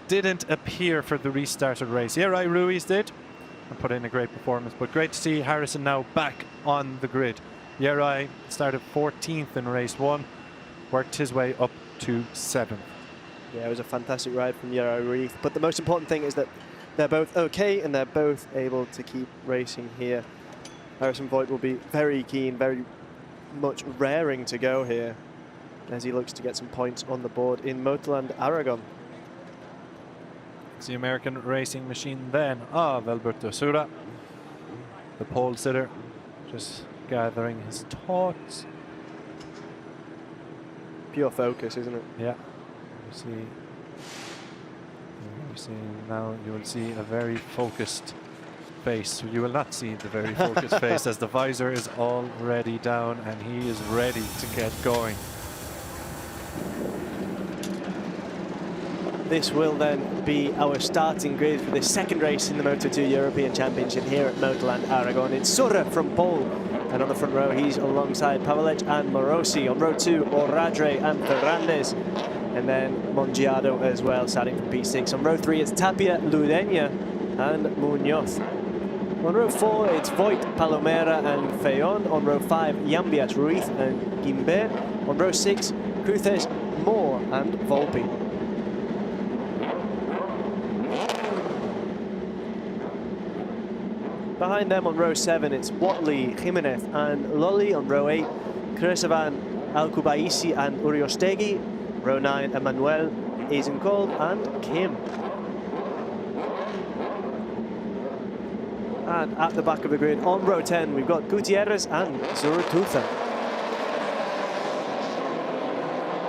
didn't appear for the restarted race. Yeray Ruiz did and put in a great performance, but great to see Harrison now back on the grid. Yeray started 14th in race 1, worked his way up to 7th. Yeah, it was a fantastic ride from Yeray Ruiz, but the most important thing is that they're both okay and they're both able to keep racing here. Harrison Voigt will be very keen, very much raring to go here as he looks to get some points on the board in MotorLand Aragón. It's the American racing machine then of Alberto Sura, the pole sitter, just gathering his thoughts. Pure focus, isn't it? Yeah. Now you will see a very focused face. You will not see the very focused face as the visor is already down and he is ready to get going. This will then be our starting grid for the second race in the Moto2 European Championship here at MotorLand Aragón. It's Sura from pole, and on the front row he's alongside Pavelic and Morosi. On row 2, Oradre and Ferrandez, and then Mongiado as well, starting from P6. On row 3 it's Tapia, Ludenia and Munoz. On row 4 it's Voigt, Palomera and Feyon. On row 5 Yambias, Ruiz and Guimbert. On row 6 Cruces, Moore and Volpi. Behind them on row 7 it's Watley, Jimenez and Lolly. On row 8 Kresavan, Alcubaisi and Uriostegui. Row 9 Emmanuel, Eisenkol and Kim. And at the back of the grid on row 10 we've got Gutierrez and Zuratuta.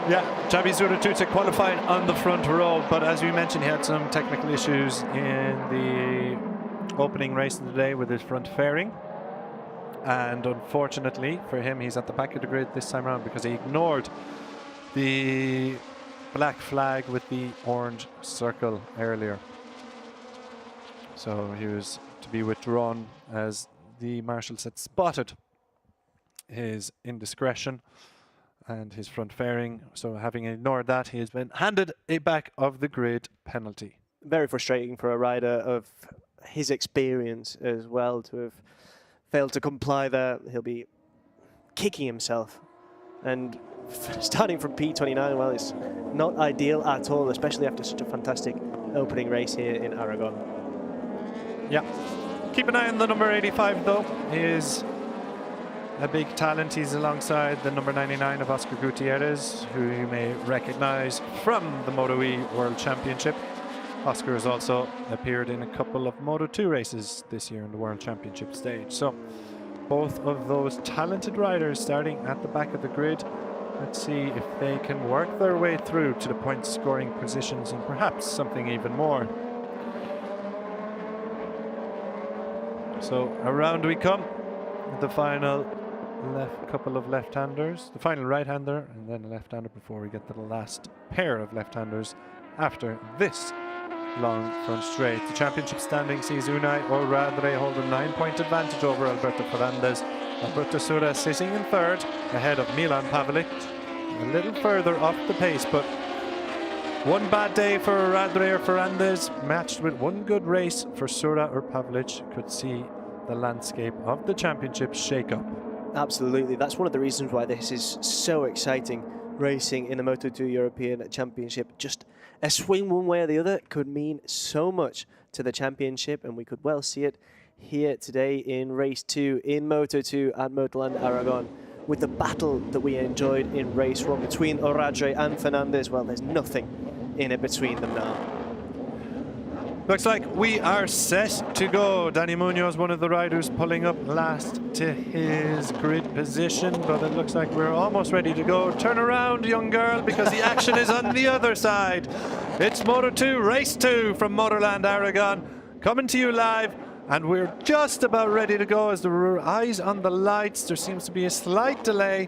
Yeah, Chabi Zuratuta qualifying on the front row, but as we mentioned he had some technical issues in the opening race of the day with his front fairing, and unfortunately for him he's at the back of the grid this time around because he ignored the black flag with the orange circle earlier. So he was to be withdrawn as the marshals had spotted his indiscretion and his front fairing. So having ignored that, he has been handed a back of the grid penalty. Very frustrating for a rider of his experience as well to have failed to comply there. He'll be kicking himself. And starting from P29, well, it's not ideal at all, especially after such a fantastic opening race here in Aragon. Yeah. Keep an eye on the number 85 though. He is a big talent. He's alongside the number 99 of Oscar Gutierrez, who you may recognize from the Moto2 World Championship. Oscar has also appeared in a couple of Moto2 races this year in the World Championship stage. So both of those talented riders starting at the back of the grid. Let's see if they can work their way through to the point scoring positions and perhaps something even more. So around we come. The final couple of left-handers, the final right-hander and then a left-hander before we get to the last pair of left-handers after this long front straight. The championship standing sees Unai Oradre hold a 9-point advantage over Alberto Ferrandez. Alberto Sura sitting in third ahead of Milan Pavelic, a little further off the pace, but one bad day for Oradre or Ferrandez matched with one good race for Sura or Pavelic could see the landscape of the championship shake up. Absolutely, that's one of the reasons why this is so exciting. Racing in the Moto2 European Championship, just a swing one way or the other could mean so much to the championship, and we could well see it here today in race 2 in Moto2 at MotorLand Aragón. with the battle that we enjoyed in race 1 between Oradre and Fernandez, well, there's nothing in it between them now. Looks like we are set to go. Danny Munoz, one of the riders, pulling up last to his grid position, but it looks like we're almost ready to go. Turn around, young girl, because the action is on the other side. It's Moto2, Race 2 from MotorLand Aragón, coming to you live, and we're just about ready to go. As the eyes on the lights, there seems to be a slight delay.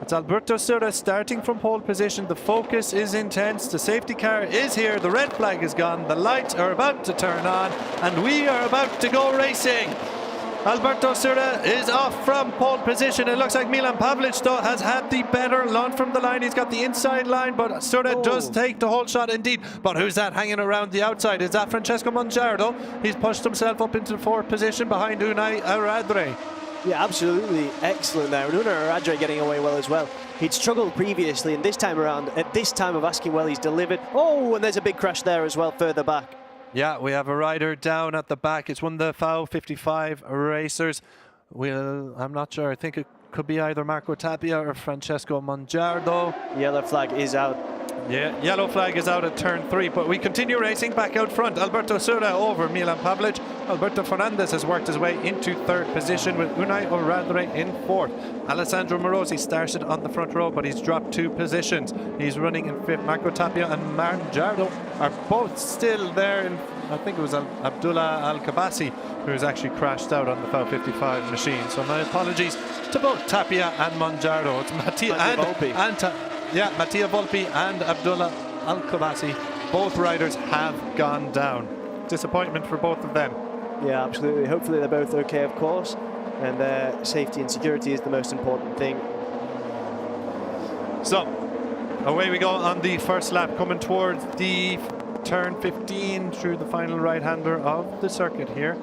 It's Alberto Sura starting from pole position. The focus is intense. The safety car is here. The red flag is gone. The lights are about to turn on, and we are about to go racing. Alberto Sura is off from pole position. It looks like Milan Pavlic, though, has had the better launch from the line. He's got the inside line, but Sura does take the whole shot indeed. But who's that hanging around the outside? Is that Francesco Mongiardo? He's pushed himself up into the 4th position behind Unai Oradre. Yeah, absolutely excellent there. And Unai Oradre getting away well as well. He'd struggled previously, and this time around, at this time of asking well, he's delivered. Oh, and there's a big crash there as well, further back. Yeah, we have a rider down at the back. It's one of the FIM 55 racers. I'm not sure. I think it could be either Marco Tapia or Francesco Mongiardo. Yellow flag is out. Yeah, yellow flag is out at turn 3, but we continue racing back out front. Alberto Sura over Milan Pavlic. Alberto Fernandez has worked his way into 3rd position with Unai Oradre in 4th. Alessandro Morosi started on the front row, but he's dropped 2 positions. He's running in 5th. Marco Tapia and Mongiardo are both still there. I think it was Abdullah Al-Kabasi who's actually crashed out on the FIM 55 machine. So my apologies to both Tapia and Mongiardo. It's Mattia Volpi and Abdullah Al-Kabasi. Both riders have gone down. Disappointment for both of them. Yeah, absolutely. Hopefully they're both okay, of course. And their safety and security is the most important thing. So, away we go on the first lap, coming towards the turn 15 through the final right-hander of the circuit here.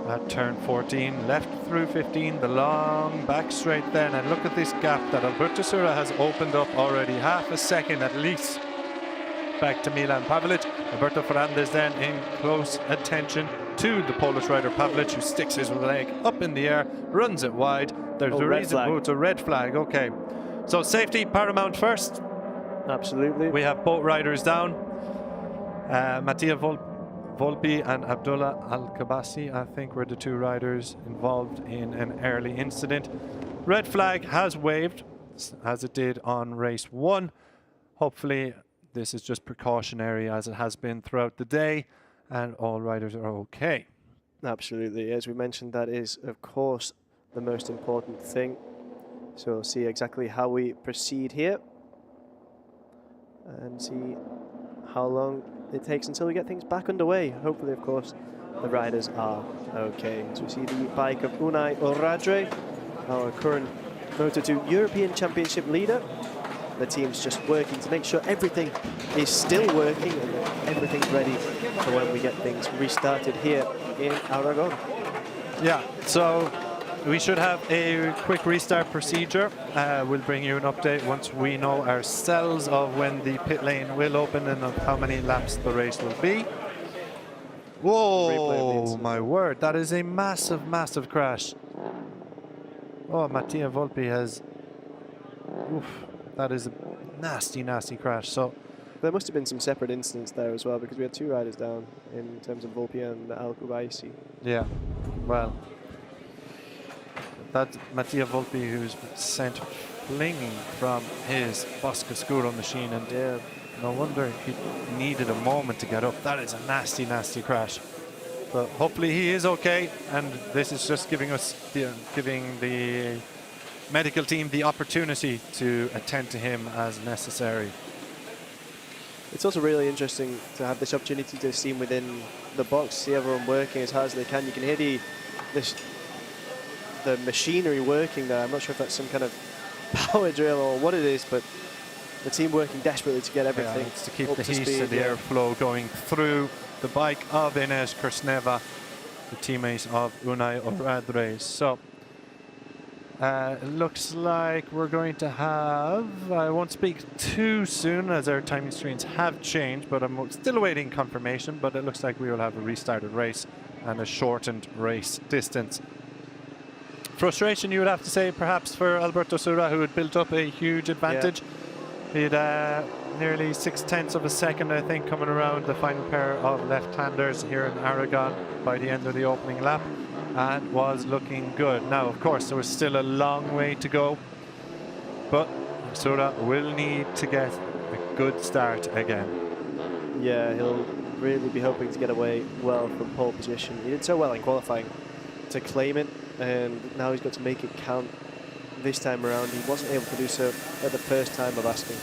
At turn 14, left through 15, the long back straight then, and look at this gap that Alberto Sura has opened up already, half a second at least back to Milan Pavlic. Alberto Fernandez then in close attention to the Polish rider Pavlic, who sticks his leg up in the air, runs it wide. There's a reason. Oh, it's a red flag. Okay, so safety paramount first. Absolutely. We have both riders down. Mattia Volpi and Abdullah Al-Kabasi, I think, were the 2 riders involved in an early incident. Red flag has waved, as it did on race 1. Hopefully this is just precautionary, as it has been throughout the day, and all riders are okay. Absolutely. As we mentioned, that is, of course, the most important thing. So we'll see exactly how we proceed here and see how long it takes until we get things back underway. Hopefully, of course, the riders are okay. So we see the bike of Unai Oradre, our current Moto2 European Championship leader. The team's just working to make sure everything is still working and that everything's ready for when we get things restarted here in Aragon. Yeah, so we should have a quick restart procedure. We'll bring you an update once we know ourselves of when the pit lane will open and of how many laps the race will be. Whoa, my word, that is a massive, massive crash. Oh, Mattia Volpi has... Oof, that is a nasty, nasty crash. So there must have been some separate incidents there as well, because we had 2 riders down in terms of Volpi and Al-Kubaisi. Yeah, well, that Mattia Volpi, who's sent flinging from his Boscoscuro machine, and no wonder he needed a moment to get up. That is a nasty, nasty crash. But hopefully he is okay, and this is just giving us giving the medical team the opportunity to attend to him as necessary. It's also really interesting to have this opportunity to see him within the box, see everyone working as hard as they can. You can hear the machinery working there. I'm not sure if that's some kind of power drill or what it is, but the team working desperately to get everything it's to keep up the to heat speed, and the airflow going through the bike of Ines Kursneva, the teammate of Unai Oradre. So it looks like we're going to have, I won't speak too soon as our timing screens have changed, but I'm still awaiting confirmation, but it looks like we will have a restarted race and a shortened race distance. frustration, you would have to say, perhaps, for Alberto Sura, who had built up a huge advantage. He had nearly 0.6 of a second, I think, coming around the final pair of left-handers here in Aragon by the end of the opening lap, and was looking good. Now, of course, there was still a long way to go, but Sura will need to get a good start again. Yeah, he'll really be hoping to get away well from pole position. He did so well in qualifying to claim it, and now he's got to make it count this time around. He wasn't able to do so at the first time of asking.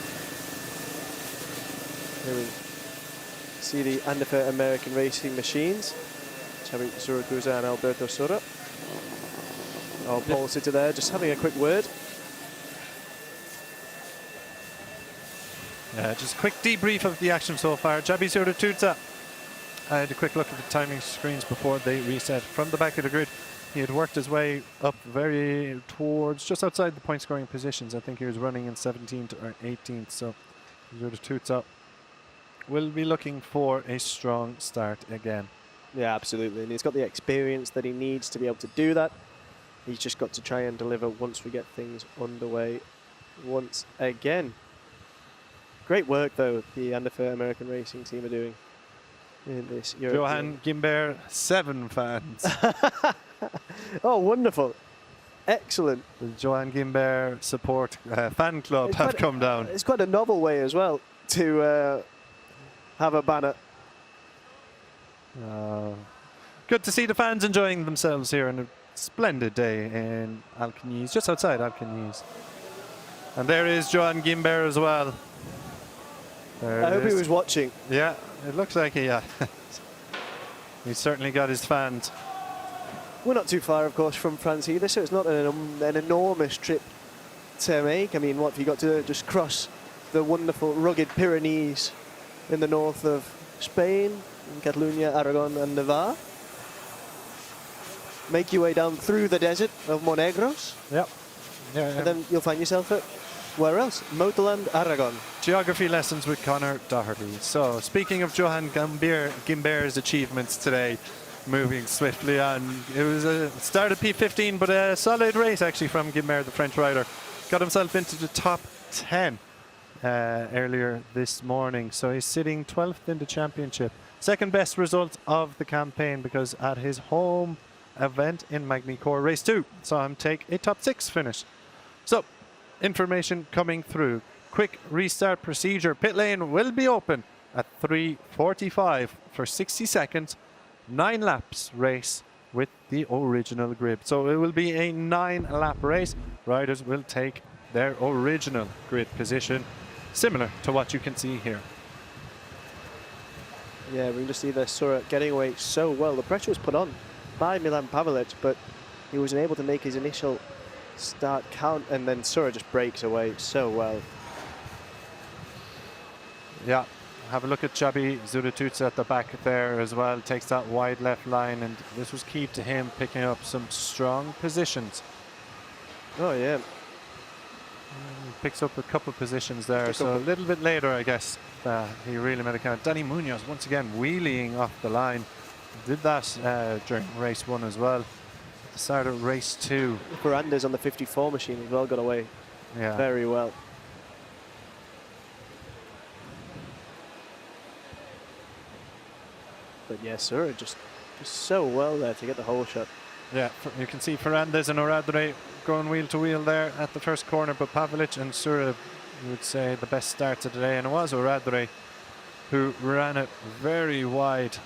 Here we see the Andefer American Racing machines. Xavi Zurikuza and Alberto Sura. Oh, Paul Sitter there, just having a quick word. Just a quick debrief of the action so far. Xabi Zurikuza. I had a quick look at the timing screens before they reset. From the back of the grid, he had worked his way up very towards just outside the point scoring positions. I think he was running in 17th or 18th. So Zurikuza will be looking for a strong start again. Yeah, absolutely. And he's got the experience that he needs to be able to do that. He's just got to try and deliver once we get things underway once again. Great work, though, the Andefer American Racing team are doing in this European. Johan Gimber, 7 fans. Oh, wonderful. Excellent. The Johan Gimber support fan club have come down. It's quite a novel way as well to have a banner. Good to see the fans enjoying themselves here on a splendid day in Alcaniz, just outside Alcaniz. And there is Johan Gimber as well. I hope he was watching. Yeah, it looks like he he's certainly got his fans. We're not too far, of course, from France either, so it's not an enormous trip to make. I mean, what have you got to just cross the wonderful rugged Pyrenees in the north of Spain, in Catalonia, Aragon and Navarre? Make your way down through the desert of Monegros. Yep. Yeah, and then you'll find yourself at, where else? MotorLand Aragón. Geography lessons with Connor Doherty. So, speaking of Johan Gimber's achievements today, moving swiftly on. It was a start of P15, but a solid race actually from Gimber, the French rider. Got himself into the top 10 earlier this morning. So he's sitting 12th in the championship. Second best result of the campaign, because at his home event in Magny-Cours, race 2, saw him take a top 6 finish. So, information coming through. Quick restart procedure. Pit lane will be open at 3:45 for 60 seconds. 9 laps race with the original grid. So it will be a 9-lap race. Riders will take their original grid position, similar to what you can see here. Yeah, we can just see the Sura getting away so well. The pressure was put on by Milan Pavelic, but he wasn't able to make his initial start count, and then Sura just breaks away so well. Yeah, have a look at Xabi Zurikuza at the back there as well. Takes that wide left line, and this was key to him picking up some strong positions. Oh yeah. Picks up a couple of positions there, so a little bit later, I guess, he really made a count. Danny Munoz once again wheeling off the line. Did that during race 1 as well. At the start of race 2. Ferrandis on the 54 machine as well got away very well. But yeah, Sura just so well there to get the whole shot. Yeah, you can see Ferrandis and Oradre going wheel to wheel there at the first corner, but Pavelic and Sura, you would say, the best starts of the day, and it was Oradre who ran it very wide.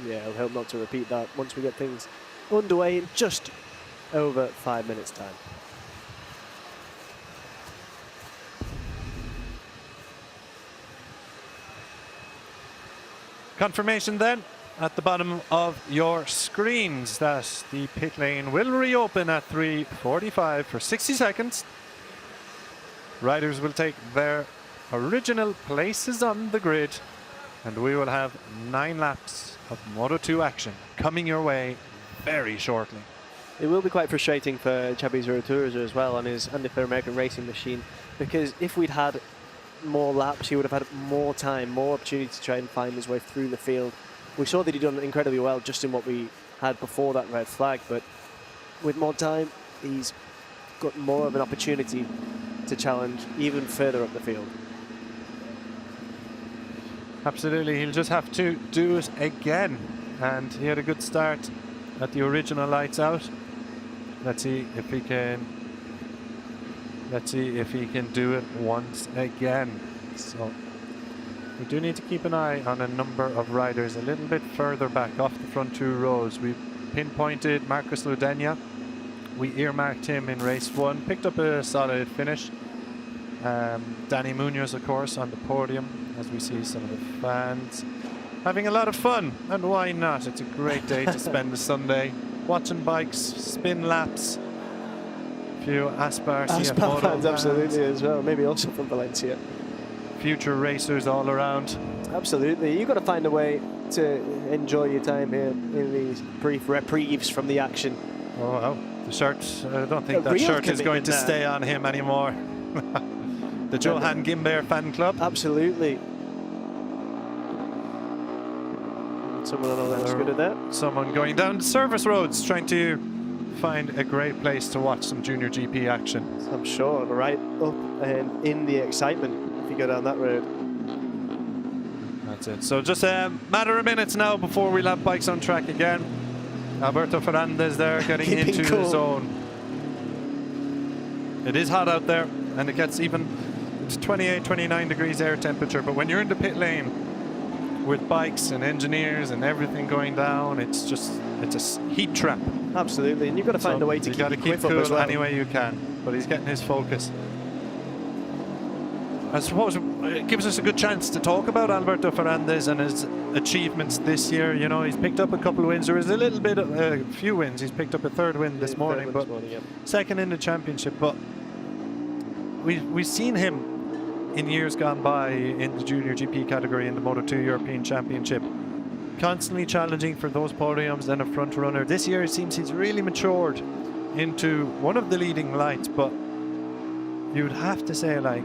Yeah, I'll hope not to repeat that once we get things underway in just over 5 minutes' time. Confirmation then at the bottom of your screens that the pit lane will reopen at 3:45 for 60 seconds. Riders will take their original places on the grid, and we will have 9 laps of Moto2 action coming your way very shortly. It will be quite frustrating for Xabi Zurikuza as well on his Andefer American Racing machine, because if we'd had more laps, he would have had more time, more opportunity to try and find his way through the field. We saw that he'd done incredibly well just in what we had before that red flag, but with more time, he's got more of an opportunity to challenge even further up the field. Absolutely, he'll just have to do it again. And he had a good start at the original lights out. Let's see if he can. Let's see if he can do it once again. So we do need to keep an eye on a number of riders a little bit further back off the front two rows. We pinpointed Marcus Ludenia. We earmarked him in race 1. Picked up a solid finish. Danny Munoz, of course, on the podium, as we see some of the fans having a lot of fun. And why not? It's a great day to spend the Sunday watching bikes, spin laps. A few Aspar fans, absolutely, as well. Maybe also from Valencia. Future racers all around. Absolutely. You've got to find a way to enjoy your time here in these brief reprieves from the action. Oh, well, the shirt, I don't think that shirt is going to stay on him anymore. The Johan Gimbeer fan club. Absolutely. Someone that's good at that. Someone going down service roads, trying to find a great place to watch some Junior GP action. I'm sure, right up and in the excitement if you go down that road. That's it. So just a matter of minutes now before we'll have bikes on track again. Alberto Fernandez there getting into the zone. It is hot out there, and it gets it's 28, 29 degrees air temperature, but when you're in the pit lane with bikes and engineers and everything going down, it's a heat trap. Absolutely, and you've got to find a way to keep cool as well. Any way you can, but he's getting his focus. I suppose it gives us a good chance to talk about Alberto Fernandez and his achievements this year. You know, he's picked up a couple of wins. There is a little bit of a few wins. He's picked up a third win this morning, but second in the championship. But we've seen him in years gone by in the Junior GP category in the Moto2 European Championship, constantly challenging for those podiums and a front runner. This year it seems he's really matured into one of the leading lights, but you would have to say, like,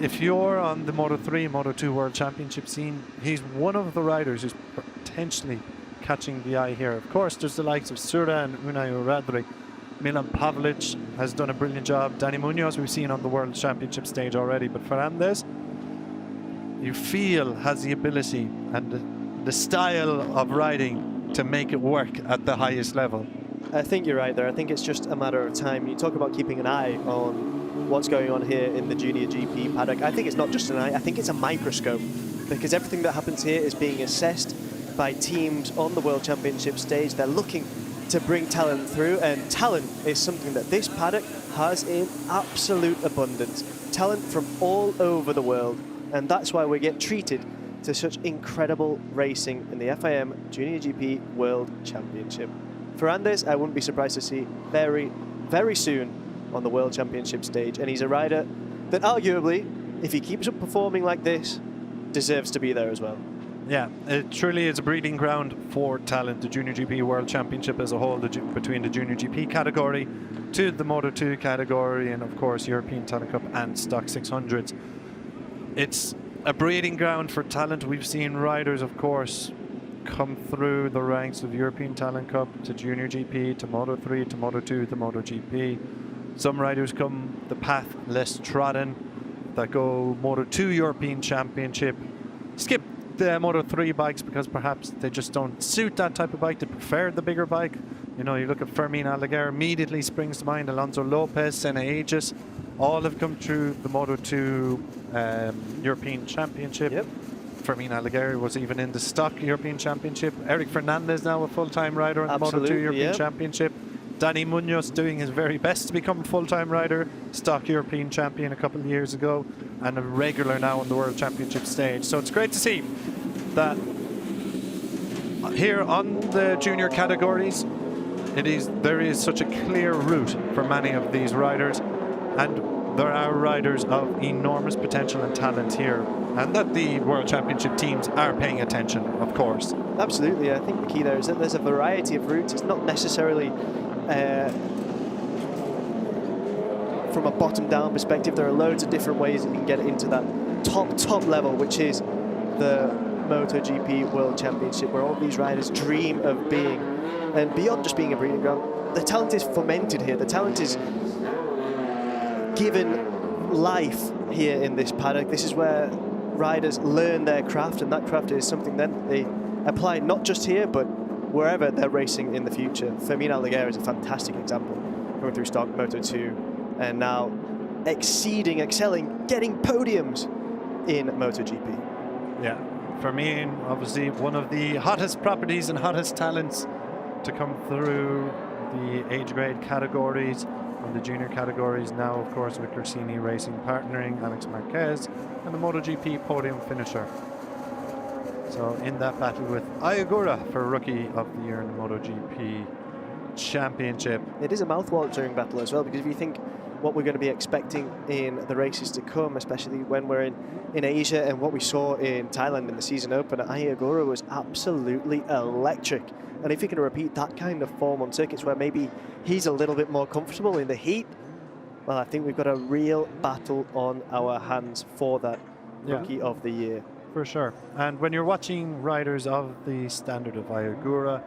if you're on the Moto3, Moto2 World Championship scene, he's one of the riders who's potentially catching the eye here. Of course, there's the likes of Sura and Unai Uradri. Milan Pavlic has done a brilliant job. Danny Munoz we've seen on the World Championship stage already, but Fernandez, you feel, has the ability and the style of riding to make it work at the highest level. I think you're right there. I think it's just a matter of time. You talk about keeping an eye on what's going on here in the Junior GP paddock. I think it's not just an eye, I think it's a microscope, because everything that happens here is being assessed by teams on the World Championship stage. They're looking to bring talent through, and talent is something that this paddock has in absolute abundance. Talent from all over the world, and that's why we get treated to such incredible racing in the FIM Junior GP World Championship. Fernandez, I wouldn't be surprised to see very, very soon on the World Championship stage, and he's a rider that arguably, if he keeps up performing like this, deserves to be there as well. Yeah, it truly is a breeding ground for talent, the Junior GP World Championship as a whole, between the Junior GP category to the Moto2 category, and of course European Talent Cup and Stock 600s. It's a breeding ground for talent. We've seen riders, of course, come through the ranks of European Talent Cup to Junior GP to Moto3 to Moto2 to MotoGP. Some riders come the path less trodden that go Moto2 European Championship, skip the Moto3 bikes because perhaps they just don't suit that type of bike. They prefer the bigger bike. You know, you look at Fermin Aldeguer, immediately springs to mind. Alonso Lopez, Senna Aegis, all have come through the Moto2 European Championship. Yep. Fermin Aldeguer was even in the Stock European Championship. Eric Fernandez now a full-time rider in the Moto2 European Championship. Danny Munoz doing his very best to become a full-time rider, Stock European champion a couple of years ago, and a regular now on the World Championship stage. So it's great to see that here on the junior categories, there is such a clear route for many of these riders, and there are riders of enormous potential and talent here, and that the World Championship teams are paying attention, of course. Absolutely. I think the key there is that there's a variety of routes. It's not necessarily from a bottom-down perspective. There are loads of different ways that you can get into that top level, which is the MotoGP World Championship, where all these riders dream of being. And beyond just being a breeding ground, the talent is fomented here. The talent is given life here in this paddock. This is where riders learn their craft, and that craft is something then they apply not just here, but wherever they're racing in the future. Fermin Aldeguer is a fantastic example, going through stock Moto2 and now excelling, getting podiums in MotoGP. Yeah, Fermin, obviously one of the hottest properties and hottest talents to come through the age grade categories and the junior categories. Now, of course, with Corsini Racing partnering Alex Marquez and the MotoGP podium finisher. So in that battle with Ayagura for Rookie of the Year in the MotoGP Championship. It is a mouth-watering battle as well, because if you think what we're going to be expecting in the races to come, especially when we're in Asia, and what we saw in Thailand in the season opener, Ayagura was absolutely electric. And if you can repeat that kind of form on circuits where maybe he's a little bit more comfortable in the heat, well, I think we've got a real battle on our hands for that Rookie of the Year. For sure. And when you're watching riders of the standard of Ayagura,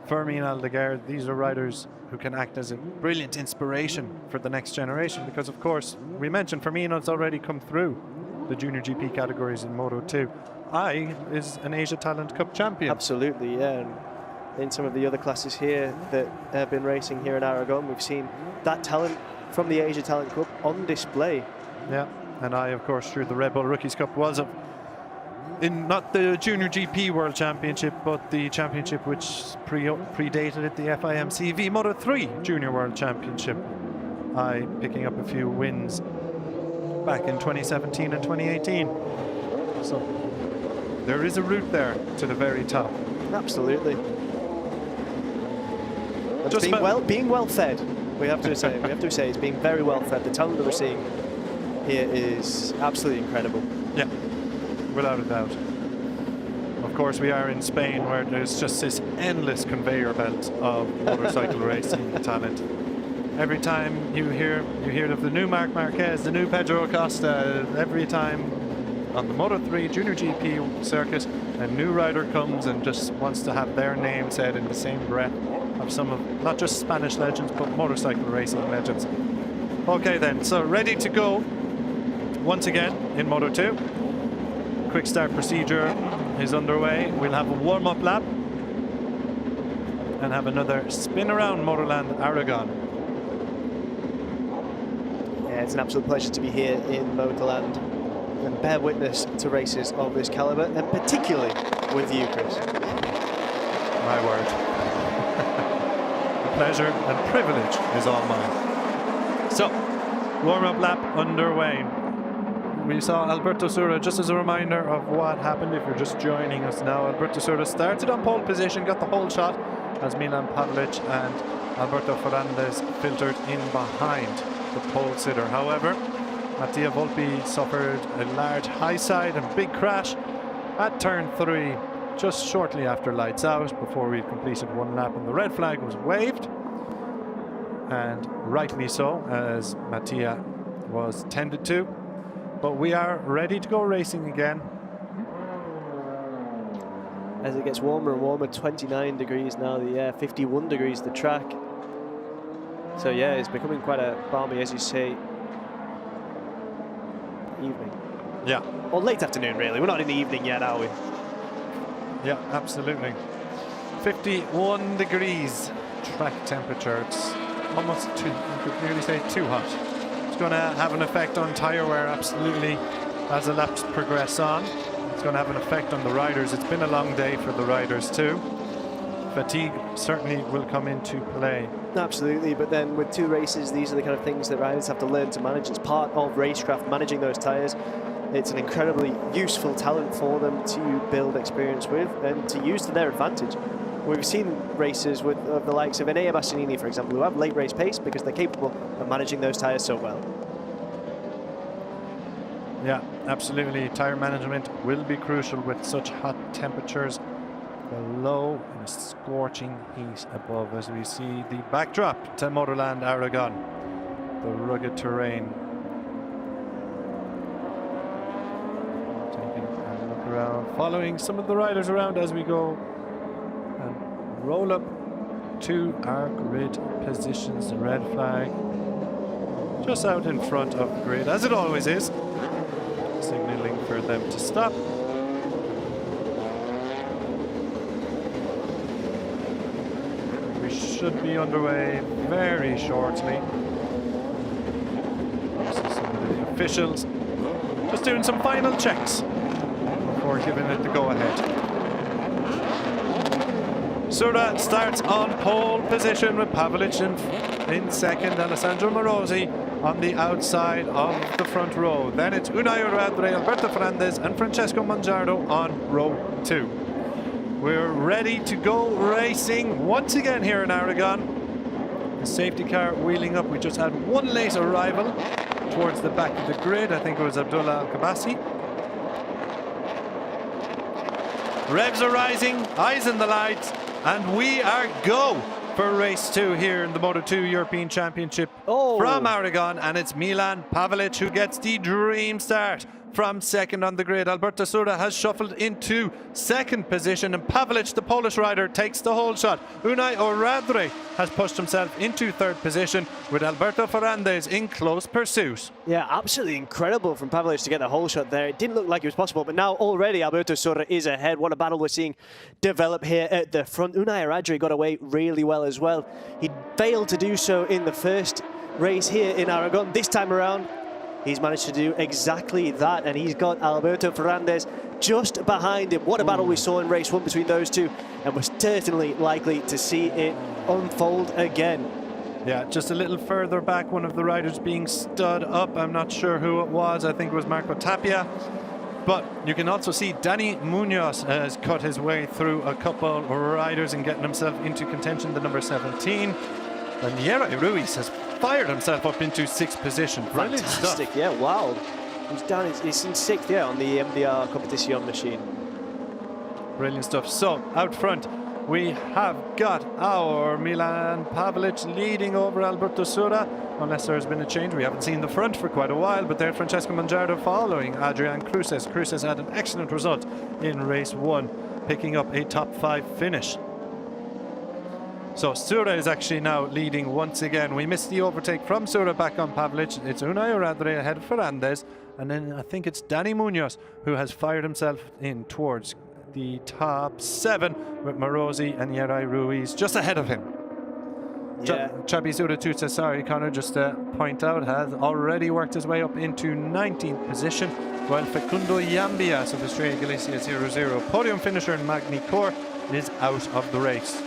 Fermin Aldeguer, these are riders who can act as a brilliant inspiration for the next generation, because of course we mentioned Firmino's already come through the Junior GP categories in Moto2. Is an Asia Talent Cup champion. Absolutely, yeah. And in some of the other classes here that have been racing here in Aragon, we've seen that talent from the Asia Talent Cup on display. Yeah, and of course through the Red Bull Rookies Cup was in not the Junior GP World Championship, but the championship which predated it, the FIM CV Moto3 Junior World Championship. Picking up a few wins back in 2017 and 2018. So there is a route there to the very top. Absolutely. Just being well fed, we have to say. It's being very well fed. The talent that we're seeing here is absolutely incredible. Yeah, without a doubt. Of course, we are in Spain, where there's just this endless conveyor belt of motorcycle racing talent. Every time you hear of the new Marc Marquez, the new Pedro Acosta, every time on the Moto3 Junior GP circuit, a new rider comes and just wants to have their name said in the same breath of some of not just Spanish legends, but motorcycle racing legends. Okay then, so ready to go once again in Moto2. Quick start procedure is underway. We'll have a warm-up lap and have another spin around MotorLand Aragón. Yeah, it's an absolute pleasure to be here in MotorLand and bear witness to races of this caliber, and particularly with you, Chris. My word. The pleasure and privilege is all mine. So, warm-up lap underway. We saw Alberto Sura, just as a reminder of what happened if you're just joining us now. Alberto Sura started on pole position, got the whole shot as Milan Pavlic and Alberto Ferrandez filtered in behind the pole sitter. However, Mattia Volpi suffered a large high side and big crash at turn 3 just shortly after lights out, before we completed one lap, and the red flag was waved, and rightly so, as Mattia was tended to. But we are ready to go racing again. As it gets warmer and warmer, 29 degrees now the air, 51 degrees the track. So yeah, it's becoming quite a balmy, as you say, evening. Yeah. Or late afternoon, really. We're not in the evening yet, are we? Yeah, absolutely. 51 degrees track temperature. It's almost too, you could nearly say too hot. It's going to have an effect on tyre wear, absolutely, as the laps progress on. It's going to have an effect on the riders. It's been a long day for the riders too. Fatigue certainly will come into play. Absolutely, but then with 2 races, these are the kind of things that riders have to learn to manage. It's part of racecraft, managing those tyres. It's an incredibly useful talent for them to build experience with and to use to their advantage. We've seen races with the likes of Enea Bastianini, for example, who have late race pace because they're capable of managing those tyres so well. Yeah, absolutely. Tyre management will be crucial with such hot temperatures below and a scorching heat above, as we see the backdrop to MotorLand Aragón, the rugged terrain. Taking a look around, following some of the riders around as we go and roll up to our grid positions. The red flag just out in front of the grid, as it always is, signaling for them to stop. We should be underway very shortly. This is some of the officials just doing some final checks before giving it the go-ahead. Sura starts on pole position with Pavlic in second, Alessandro Morosi on the outside of the front row. Then it's Unai Urradre, Alberto Ferrandez and Francesco Mangiardo on row 2. We're ready to go racing once again here in Aragon. The safety car wheeling up. We just had one late arrival towards the back of the grid. I think it was Abdullah Al-Kabasi. Revs are rising, eyes in the lights, and we are go for race 2 here in the Moto2 European Championship from Aragon, and it's Milan Pavlic who gets the dream start from second on the grid. Alberto Sura has shuffled into second position, and Pavlic, the Polish rider, takes the whole shot. Unai Urradre has pushed himself into third position with Alberto Ferrandez in close pursuit. Yeah, absolutely incredible from Pavlic to get the whole shot there. It didn't look like it was possible, but now already Alberto Sura is ahead. What a battle we're seeing develop here at the front. Unai Urradre got away really well as well. He failed to do so in the first race here in Aragon. This time around, he's managed to do exactly that, and he's got Alberto Ferrandez just behind him. What a battle we saw in race 1 between those two, and we're certainly likely to see it unfold again. Yeah, just a little further back, one of the riders being stood up. I'm not sure who it was. I think it was Marco Tapia. But you can also see Dani Munoz has cut his way through a couple of riders and getting himself into contention, the number 17. And Yeray Ruiz has fired himself up into 6th position. Brilliant Fantastic stuff. Yeah, wow. He's down, he's in 6th, yeah, on the MDR competition machine. Brilliant stuff. So, out front, we have got our Milan Pavlic leading over Alberto Sura, unless there's been a change. We haven't seen the front for quite a while, but there Francesco Mangiardo following Adrian Cruces. Cruces had an excellent result in race 1, picking up a top 5 finish. So Sura is actually now leading once again. We missed the overtake from Sura back on Pavlic. It's Unai Urradre ahead of Ferrandez, and then I think it's Dani Munoz who has fired himself in towards the top 7 with Morosi and Yeray Ruiz just ahead of him. Yeah. Chabi Suratuta, sorry, Connor, just to point out, has already worked his way up into 19th position, while Facundo Yambias of Estrella Galicia 00, podium finisher in Magni Corps, is out of the race.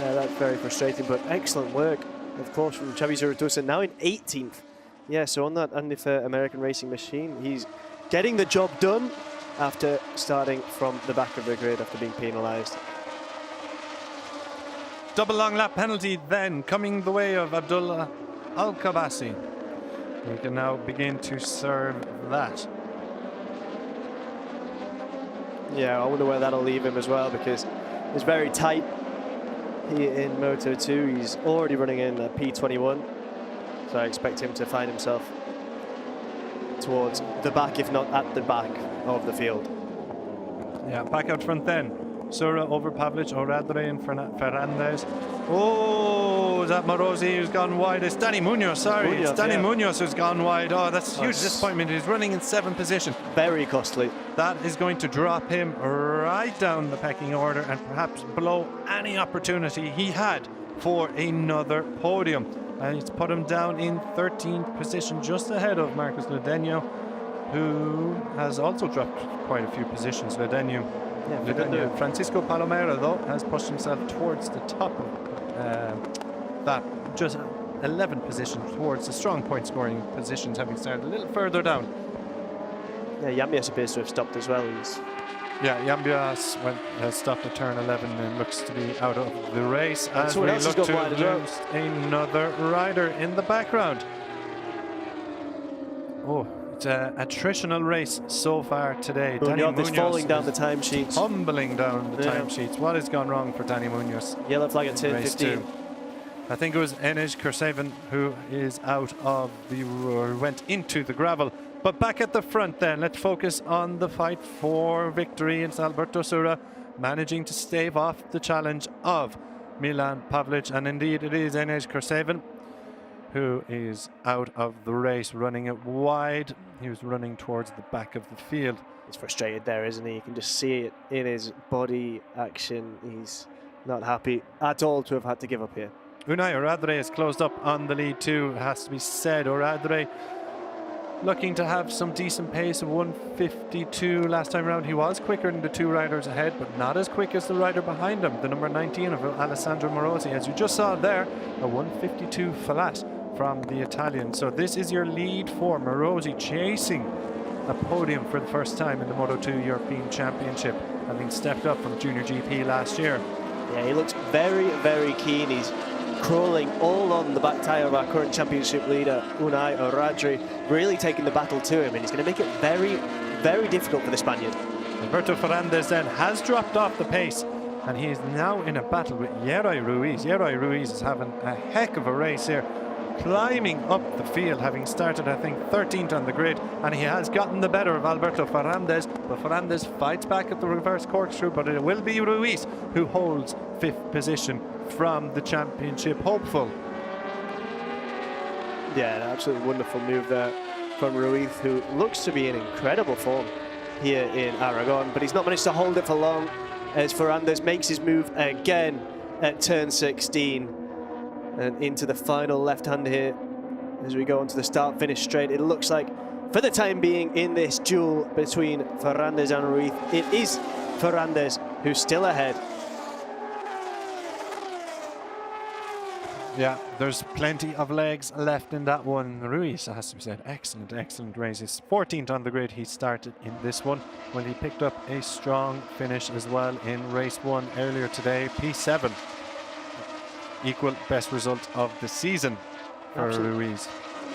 Yeah, that's very frustrating, but excellent work, of course, from Xavi Zuritusa, now in 18th. Yeah, so on that American racing machine, he's getting the job done after starting from the back of the grid after being penalised. Double long lap penalty then coming the way of Abdullah Al-Kabasi. We can now begin to serve that. Yeah, I wonder where that'll leave him as well, because it's very tight here in Moto2. He's already running in a P21, so I expect him to find himself towards the back, if not at the back of the field. Yeah, back out front then. Sura over Pavlic, Urradre and Ferrandez. Oh, is that Morosi who's gone wide? It's Dani Munoz, sorry. It's Dani Munoz who's gone wide. Oh, that's a huge disappointment. He's running in 7th position. Very costly. That is going to drop him right down the pecking order and perhaps blow any opportunity he had for another podium. And it's put him down in 13th position, just ahead of Marcos Ledeno, who has also dropped quite a few positions. Ledeno. Francisco Palomera, though, has pushed himself towards the top of that, just 11th position, towards the strong point scoring positions, having started a little further down. Yeah, Yambias appears to have stopped as well. Yambias has stopped at turn 11 and looks to be out of the race as we look to lose another rider in the background. Oh, it's an attritional race so far today. Dani Munoz falling down the timesheets. Tumbling down the timesheets. What has gone wrong for Dani Munoz? Yellow flag at turn 15. I think it was Enej Kurseven who is out of the, went into the gravel. But back at the front then, let's focus on the fight for victory. It's Alberto Sura managing to stave off the challenge of Milan Pavlic, and indeed it is Enes Kurseven who is out of the race, running it wide. He was running towards the back of the field. He's frustrated there, isn't he? You can just see it in his body action. He's not happy at all to have had to give up here. Unai Oradre has closed up on the lead too, it has to be said. Oradre looking to have some decent pace of 1:52 last time around. He was quicker than the two riders ahead, but not as quick as the rider behind him, the number 19 of Alessandro Morosi. As you just saw there, a 1:52 flat from the Italian. So this is your lead for Morosi, chasing a podium for the first time in the Moto2 European Championship, having stepped up from Junior GP last year. Yeah, he looks very, very keen. He's crawling all on the back tyre of our current championship leader, Unai Oradre, really taking the battle to him, and he's going to make it very, very difficult for the Spaniard. Alberto Ferrandez then has dropped off the pace, and he is now in a battle with Yeray Ruiz. Yeray Ruiz is having a heck of a race here, climbing up the field, having started, I think, 13th on the grid, and he has gotten the better of Alberto Ferrandez, but Ferrandez fights back at the reverse corkscrew, but it will be Ruiz who holds 5th position from the championship hopeful. Yeah, an absolutely wonderful move there from Ruiz, who looks to be in incredible form here in Aragon, but he's not managed to hold it for long as Ferrandez makes his move again at turn 16 and into the final left-hand here as we go onto the start-finish straight. It looks like, for the time being, in this duel between Ferrandez and Ruiz, it is Ferrandez who's still ahead. Yeah, there's plenty of legs left in that one. Ruiz, has to be said, excellent race. He's 14th on the grid. He started in this one when he picked up a strong finish as well in race 1 earlier today. P7, equal best result of the season for Ruiz.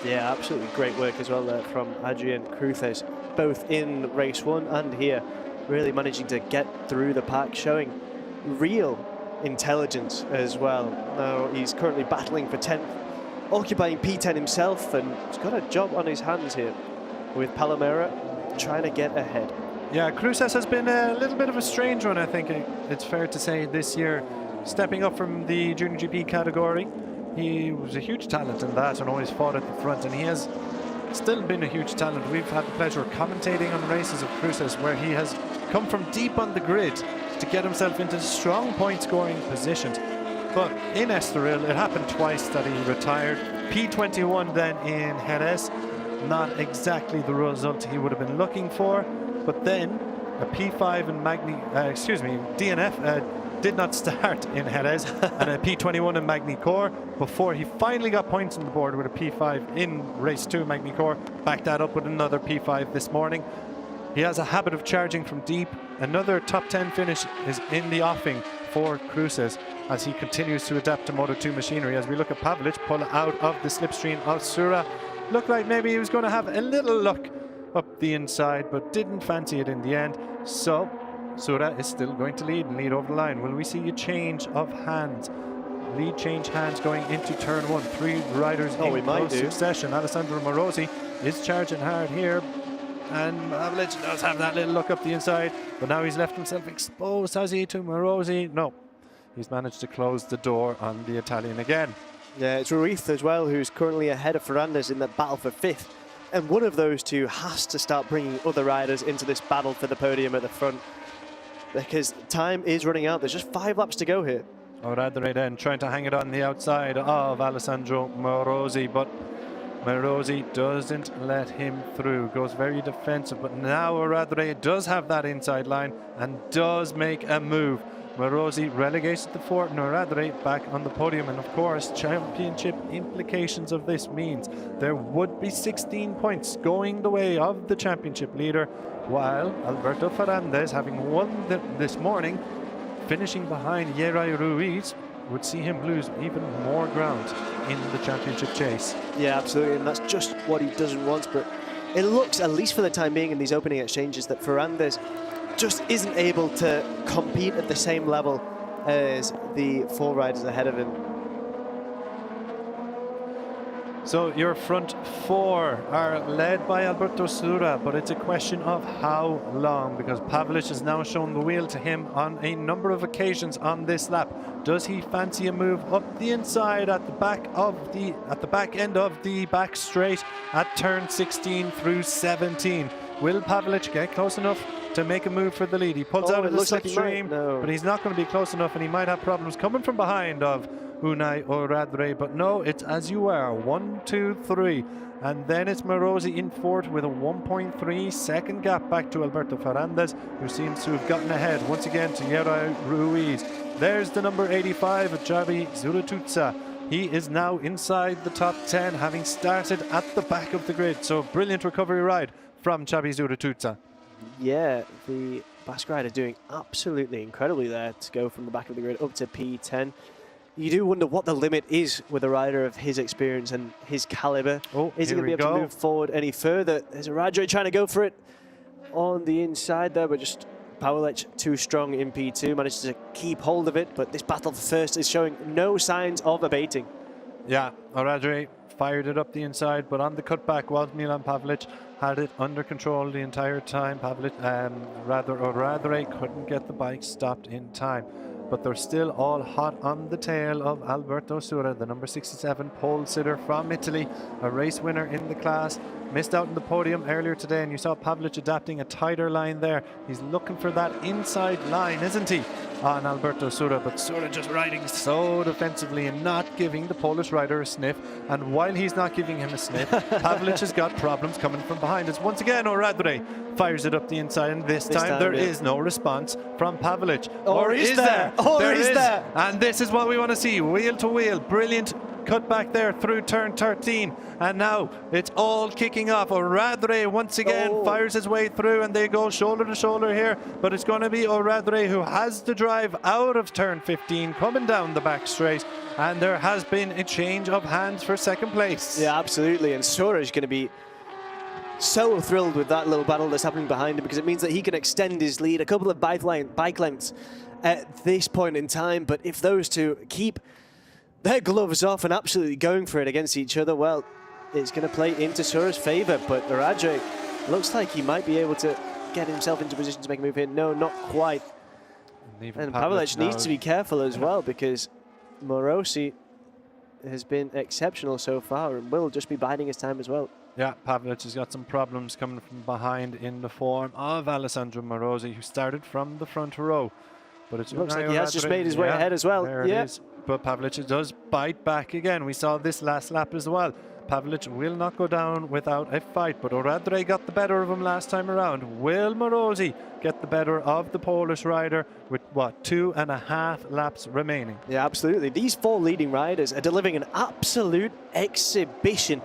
Yeah, absolutely great work as well there from Adrian Cruces, both in race 1 and here, really managing to get through the pack, showing real intelligence as well. Now he's currently battling for 10th, occupying P10 himself, and he's got a job on his hands here with Palomera trying to get ahead. Yeah, Cruces has been a little bit of a strange one, I think it's fair to say, this year. Stepping up from the Junior GP category, he was a huge talent in that and always fought at the front, and he has still been a huge talent. We've had the pleasure of commentating on races of Cruces where he has come from deep on the grid to get himself into strong point scoring positions. But in Estoril, it happened twice that he retired. P21 then in Jerez, not exactly the result he would have been looking for, but then a P5 in DNF did not start in Jerez, and a P21 in Magny-Cours before he finally got points on the board with a P5 in race 2 Magny-Cours. Backed that up with another P5 this morning. He has a habit of charging from deep. Another top 10 finish is in the offing for Cruces as he continues to adapt to Moto2 machinery. As we look at Pavlic pull out of the slipstream of Sura, looked like maybe he was going to have a little luck up the inside, but didn't fancy it in the end. So Sura is still going to lead and lead over the line. Will we see a change of hands? Lead change hands going into turn 1. 3 riders in close succession. Alessandro Morosi is charging hard here, and Pavlic does have that little look up the inside, but now he's left himself exposed, has he, to Morosi? No, he's managed to close the door on the Italian again. Yeah, it's Ruiz as well who's currently ahead of Ferrandez in the battle for 5th, and one of those two has to start bringing other riders into this battle for the podium at the front, because time is running out. There's just 5 laps to go here. Oradre then trying to hang it on the outside of Alessandro Morosi, but Morosi doesn't let him through, goes very defensive, but now Oradre does have that inside line and does make a move. Morosi relegates the fort and Oradre back on the podium, and of course championship implications of this means there would be 16 points going the way of the championship leader, while Alberto Ferrandez, having won this morning, finishing behind Yeray Ruiz, would see him lose even more ground in the championship chase. Yeah, absolutely, and that's just what he doesn't want, but it looks, at least for the time being in these opening exchanges, that Ferrandez just isn't able to compete at the same level as the 4 riders ahead of him. So your front four are led by Alberto Sura, but it's a question of how long, because Pavlic has now shown the wheel to him on a number of occasions on this lap. Does he fancy a move up the inside at the back end of the back straight at turn 16 through 17? Will Pavlic get close enough to make a move for the lead? He pulls out of the slipstream, but he's not going to be close enough, and he might have problems coming from behind of Unai Oradre. But no, it's as you are, 1, 2, 3, and then it's Morosi in fourth with a 1.3 second gap back to Alberto Ferrandez, who seems to have gotten ahead once again to Yera Ruiz. There's the number 85, Xavi Zuratutsa. He is now inside the top 10, having started at the back of the grid. So brilliant recovery ride from Xavi Zuratutsa. Yeah, the Basque rider doing absolutely incredibly there to go from the back of the grid up to P10. You do wonder what the limit is with a rider of his experience and his caliber. Oh, is he going to be able to move forward any further? There's Oradre trying to go for it on the inside there, but just Pavlic too strong in P2, managed to keep hold of it, but this battle for first is showing no signs of abating. Yeah, Oradre fired it up the inside, but on the cutback was Milan Pavlic, had it under control the entire time. Oradre couldn't get the bike stopped in time, but they're still all hot on the tail of Alberto Sura, the number 67 pole sitter from Italy, a race winner in the class. Missed out on the podium earlier today, and you saw Pavlic adapting a tighter line there. He's looking for that inside line, isn't he, on Alberto Sura? But Sura just riding so defensively and not giving the Polish rider a sniff. And while he's not giving him a sniff, Pavlic has got problems coming from behind us. Once again, Oradre fires it up the inside, and this time there is no response from Pavlic. Or is there? There is. And this is what we want to see, wheel to wheel. Brilliant cut back there through turn 13, and now it's all kicking off. Oradre once again fires his way through, and they go shoulder to shoulder here, but it's going to be Oradre who has the drive out of turn 15 coming down the back straight, and there has been a change of hands for second place. Yeah, absolutely, and Sura is going to be so thrilled with that little battle that's happening behind him, because it means that he can extend his lead a couple of bike lengths at this point in time. But if those two keep their gloves off and absolutely going for it against each other, well, it's going to play into Sura's favour. But Oradre looks like he might be able to get himself into position to make a move here. No, not quite. And Pavlic needs to be careful as well, because Morosi has been exceptional so far and will just be biding his time as well. Yeah, Pavlic has got some problems coming from behind in the form of Alessandro Morosi, who started from the front row. But it looks like he has just made his way ahead as well. There it is. But Pavlic does bite back again. We saw this last lap as well. Pavlic will not go down without a fight, but Oradre got the better of him last time around. Will Morosi get the better of the Polish rider with, what, 2.5 laps remaining? Yeah, absolutely. These four leading riders are delivering an absolute exhibition.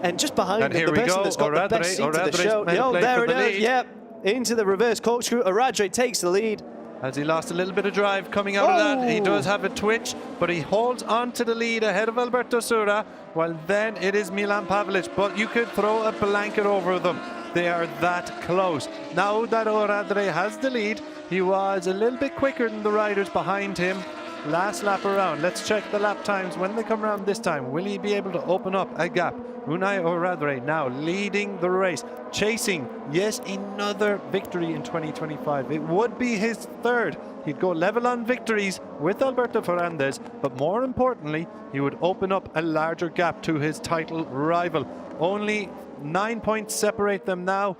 And just behind them, the person that's got the best seat to the show. Oh, there it is. Yep, into the reverse corkscrew. Oradre takes the lead. As he lost a little bit of drive coming out of that. He does have a twitch, but he holds on to the lead ahead of Alberto Sura. Well, then it is Milan Pavlic, but you could throw a blanket over them. They are that close. Now that Oradre has the lead, he was a little bit quicker than the riders behind him last lap around. Let's check the lap times when they come around this time. Will he be able to open up a gap? Unai Oradre now leading the race, chasing yet another victory in 2025. It would be his third. He'd go level on victories with Alberto Ferrandez, but more importantly, he would open up a larger gap to his title rival. Only 9 points separate them now.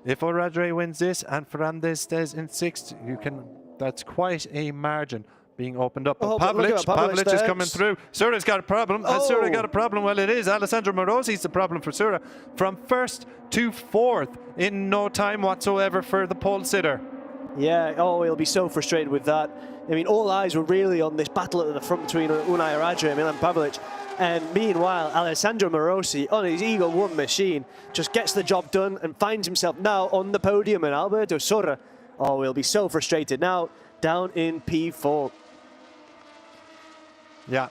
If Oradre wins this and Ferrandez stays in sixth, that's quite a margin being opened up. But Pavlic is coming through. Sura's got a problem. Has Sura got a problem? Well, it is Alessandro Morosi's the problem for Sura. From first to fourth in no time whatsoever for the pole sitter. Yeah, he'll be so frustrated with that. I mean, all eyes were really on this battle at the front between Unai Oradre and Milan Pavlic. And meanwhile, Alessandro Morosi, on his Eagle 1 machine, just gets the job done and finds himself now on the podium. And Alberto Sura, he'll be so frustrated now, down in P4. Yeah,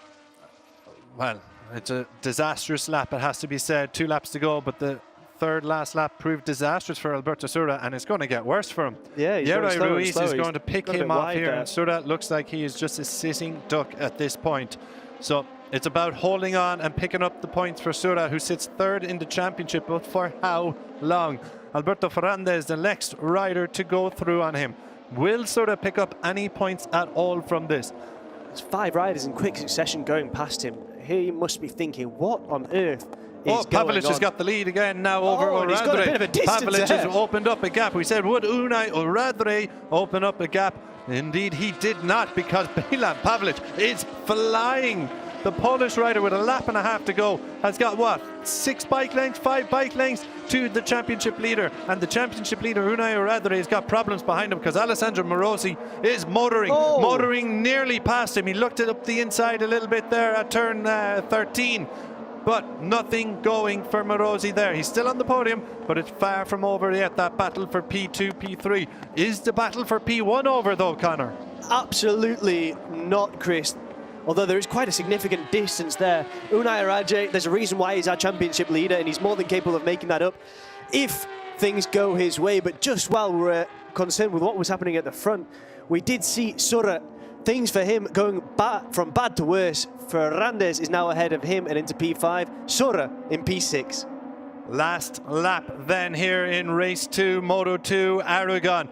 well, it's a disastrous lap, it has to be said. 2 laps to go, but the third last lap proved disastrous for Alberto Sura, and it's going to get worse for him. Yeah, Yera Ruiz is going to pick him off here, and Sura looks like he is just a sitting duck at this point. So It's about holding on and picking up the points for Sura, who sits third in the championship, but for how long? Alberto Ferrandez, the next rider to go through on him. Will Sura pick up any points at all from this? There's 5 riders in quick succession going past him. He must be thinking, what on earth is going Pavlic on? has got the lead again now over Oradre. He's got a bit of a distance Pavlic there. has opened up a gap. We said, would Unai Oradre open up a gap? Indeed, he did not, because Milan Pavlic is flying. The Polish rider, with a lap and a half to go, has got what? 5 bike lengths to the championship leader. And the championship leader, Unai Oradre, has got problems behind him because Alessandro Morosi is motoring nearly past him. He looked it up the inside a little bit there at turn 13. But nothing going for Morosi there. He's still on the podium, but it's far from over yet, that battle for P2, P3. Is the battle for P1 over though, Connor? Absolutely not, Chris. Although there is quite a significant distance there. Unai Oradre, there's a reason why he's our championship leader, and he's more than capable of making that up if things go his way. But just while we're concerned with what was happening at the front, we did see Sura, things for him going from bad to worse. Ferrandez is now ahead of him and into P5. Sura in P6. Last lap then here in race 2, Moto 2 Aragon.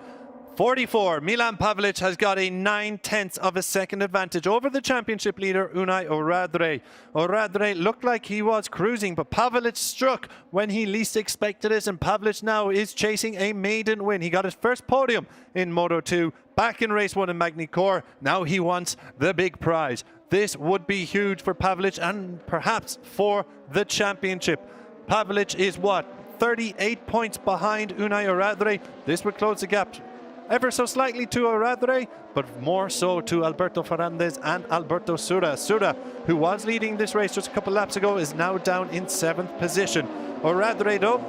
44, Milan Pavlic has got a 9/10 of a second advantage over the championship leader, Unai Oradre. Oradre looked like he was cruising, but Pavlic struck when he least expected it, and Pavlic now is chasing a maiden win. He got his first podium in Moto 2, back in race 1 in Magny-Cours. Now he wants the big prize. This would be huge for Pavlic and perhaps for the championship. Pavlic is what? 38 points behind Unai Oradre. This would close the gap ever so slightly to Oradre, but more so to Alberto Ferrandez and Alberto Sura. Sura, who was leading this race just a couple laps ago, is now down in 7th position. Oradre, though,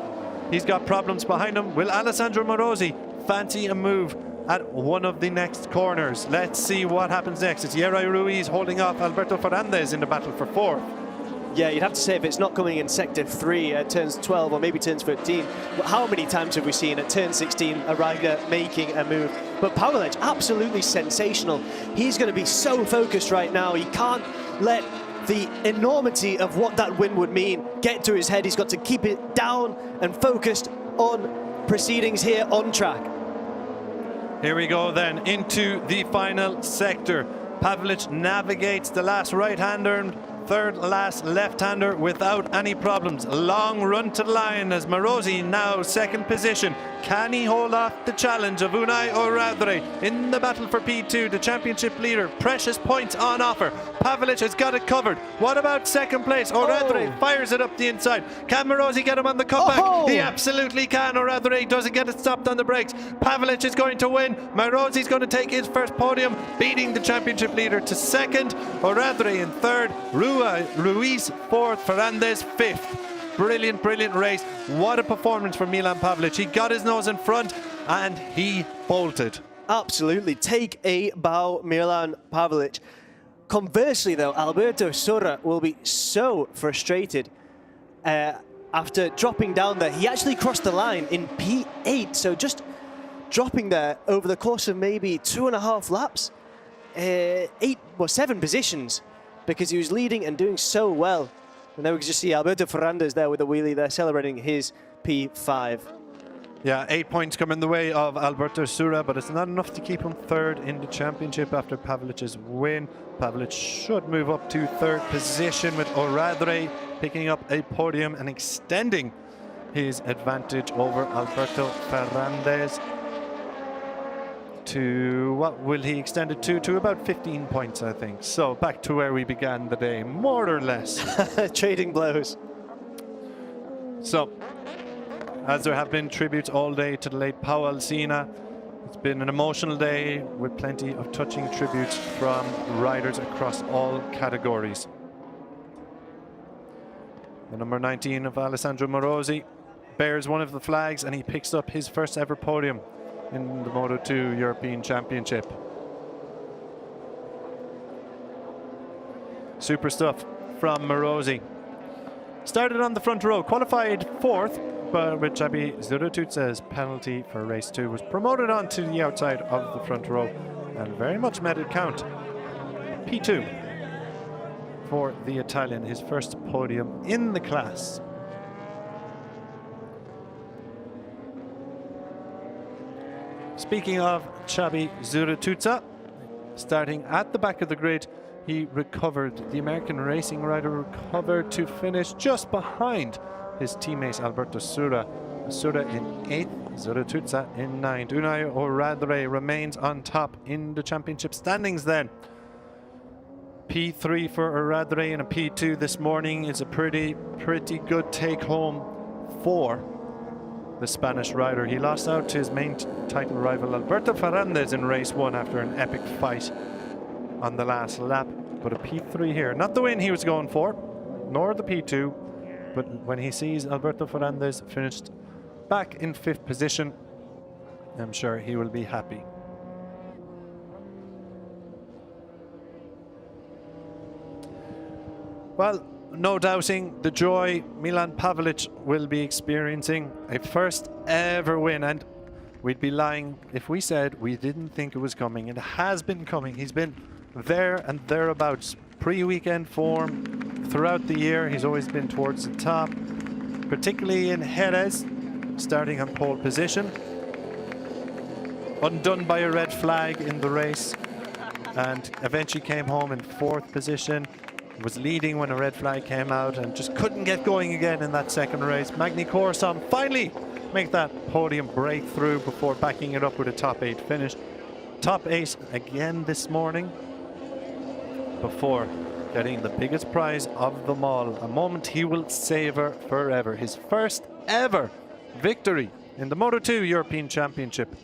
he's got problems behind him. Will Alessandro Morosi fancy a move at one of the next corners? Let's see what happens next. It's Yeray Ruiz holding off Alberto Ferrandez in the battle for 4th. Yeah, you'd have to say if it's not coming in sector 3 at turns 12 or maybe turns 13, how many times have we seen at turn 16 a rider making a move? But Pavlic, absolutely sensational. He's going to be so focused right now. He can't let the enormity of what that win would mean get to his head. He's got to keep it down and focused on proceedings here on track. Here we go then into the final sector. Pavlic navigates the last right-hander and third last left-hander without any problems. Long run to the line as Morosi now 2nd position. Can he hold off the challenge of Unai Oradre in the battle for P2, the championship leader? Precious points on offer. Pavlic has got it covered. What about 2nd place? Oradre fires it up the inside. Can Morosi get him on the comeback? He absolutely can. Oradre doesn't get it stopped on the brakes. Pavlic is going to win. Morosi's going to take his first podium, beating the championship leader to 2nd. Oradre in 3rd. Ruiz 4th. Ferrandez 5th. Brilliant, brilliant race. What a performance for Milan Pavlic. He got his nose in front and he bolted. Absolutely. Take a bow, Milan Pavlic. Conversely, though, Alberto Sura will be so frustrated after dropping down there. He actually crossed the line in P8, so just dropping there over the course of maybe 2.5 laps, 7 positions, because he was leading and doing so well. And then we can just see Alberto Ferrandez there with a wheelie there, celebrating his P5. Yeah, 8 points come in the way of Alberto Sura, but it's not enough to keep him 3rd in the championship after Pavlic's win. Pavlic should move up to 3rd position with Oradre picking up a podium and extending his advantage over Alberto Ferrandez to, what will he extend it to? To about 15 points, I think. So back to where we began the day, more or less. Trading blows. So, as there have been tributes all day to the late Pau Alsina, it's been an emotional day with plenty of touching tributes from riders across all categories. The number 19 of Alessandro Morosi bears one of the flags and he picks up his first ever podium in the Moto 2 European Championship. Super stuff from Morosi. Started on the front row, qualified 4th, but with Xabi Zurututsa's penalty for race 2 was promoted onto the outside of the front row and very much made it count. P2. for the Italian, his first podium in the class. Speaking of Xabi Zuratutza, starting at the back of the grid, he recovered. The American racing rider recovered to finish just behind his teammate Alberto Sura. Sura in 8th, Zuratutza in 9th. Unai Oradre remains on top in the championship standings then. P3 for Oradre and a P2 this morning is a pretty good take home for the Spanish rider. He lost out to his main title rival Alberto Ferrandez in race 1 after an epic fight on the last lap, but a P3 here. Not the win he was going for, nor the P2, but when he sees Alberto Ferrandez finished back in 5th position, I'm sure he will be happy. Well, no doubting the joy Milan Pavelic will be experiencing. A first ever win, and we'd be lying if we said we didn't think it was coming. It has been coming. He's been there and thereabouts. Pre-weekend form throughout the year. He's always been towards the top, particularly in Jerez, starting on pole position. Undone by a red flag in the race, and eventually came home in 4th position. Was leading when a red flag came out and just couldn't get going again in that second race. Magni Corson finally make that podium breakthrough before backing it up with a top 8 finish. Top 8 again this morning before getting the biggest prize of them all. A moment he will savor forever. His first ever victory in the Moto2 European Championship.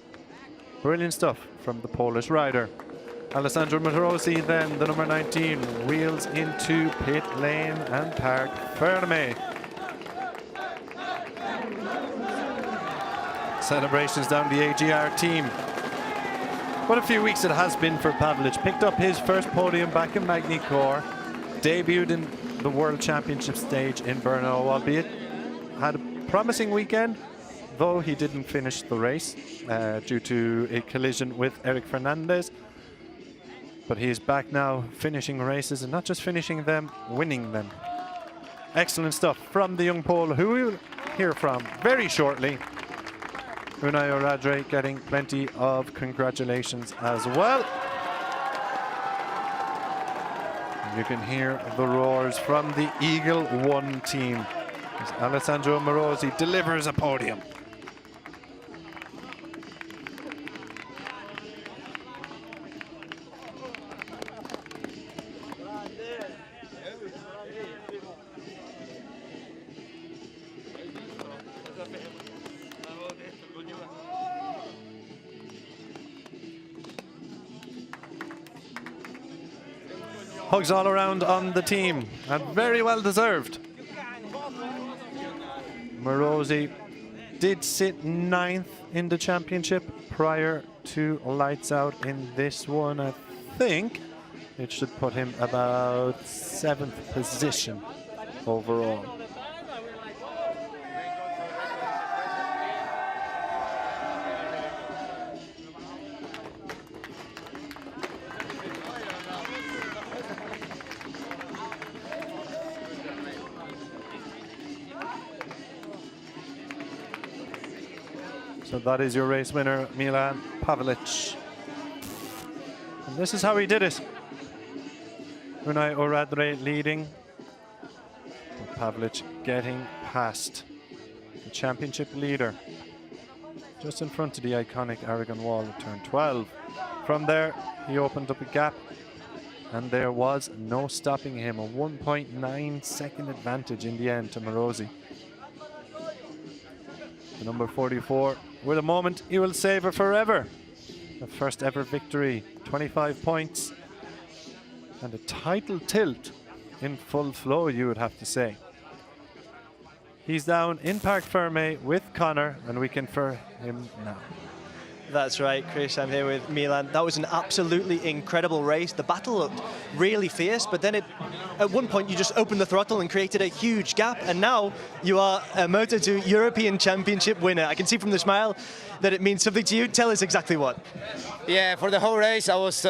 Brilliant stuff from the Polish rider. Alessandro Morosi then, the number 19, wheels into pit lane and park firme. Celebrations down the AGR team. What a few weeks it has been for Pavelic. Picked up his first podium back in Magny Corps. Debuted in the World Championship stage in Brno, albeit had a promising weekend, though he didn't finish the race due to a collision with Eric Fernandez. But he is back now, finishing races, and not just finishing them, winning them. Excellent stuff from the young Pole, who we'll hear from very shortly. Unai Oradre getting plenty of congratulations as well. You can hear the roars from the Eagle 1 team as Alessandro Morosi delivers a podium. Hugs all around on the team, and very well deserved. Morosi did sit 9th in the championship prior to lights out in this one. I think it should put him about 7th position overall. So that is your race winner, Milan Pavelic. And this is how he did it. Unai Oradre leading. Pavelic getting past the championship leader. Just in front of the iconic Aragon wall at turn 12. From there, he opened up a gap, and there was no stopping him. A 1.9 second advantage in the end to Morosi. The number 44 with a moment he will savor forever. The first ever victory, 25 points, and a title tilt in full flow, you would have to say. He's down in Parc Fermé with Connor, and we can for him now. That's right, Chris. I'm here with Milan. That was an absolutely incredible race. The battle looked really fierce, but then at one point you just opened the throttle and created a huge gap, and now you are a Moto2 European Championship winner. I can see from the smile that it means something to you. Tell us exactly what. Yeah, for the whole race I was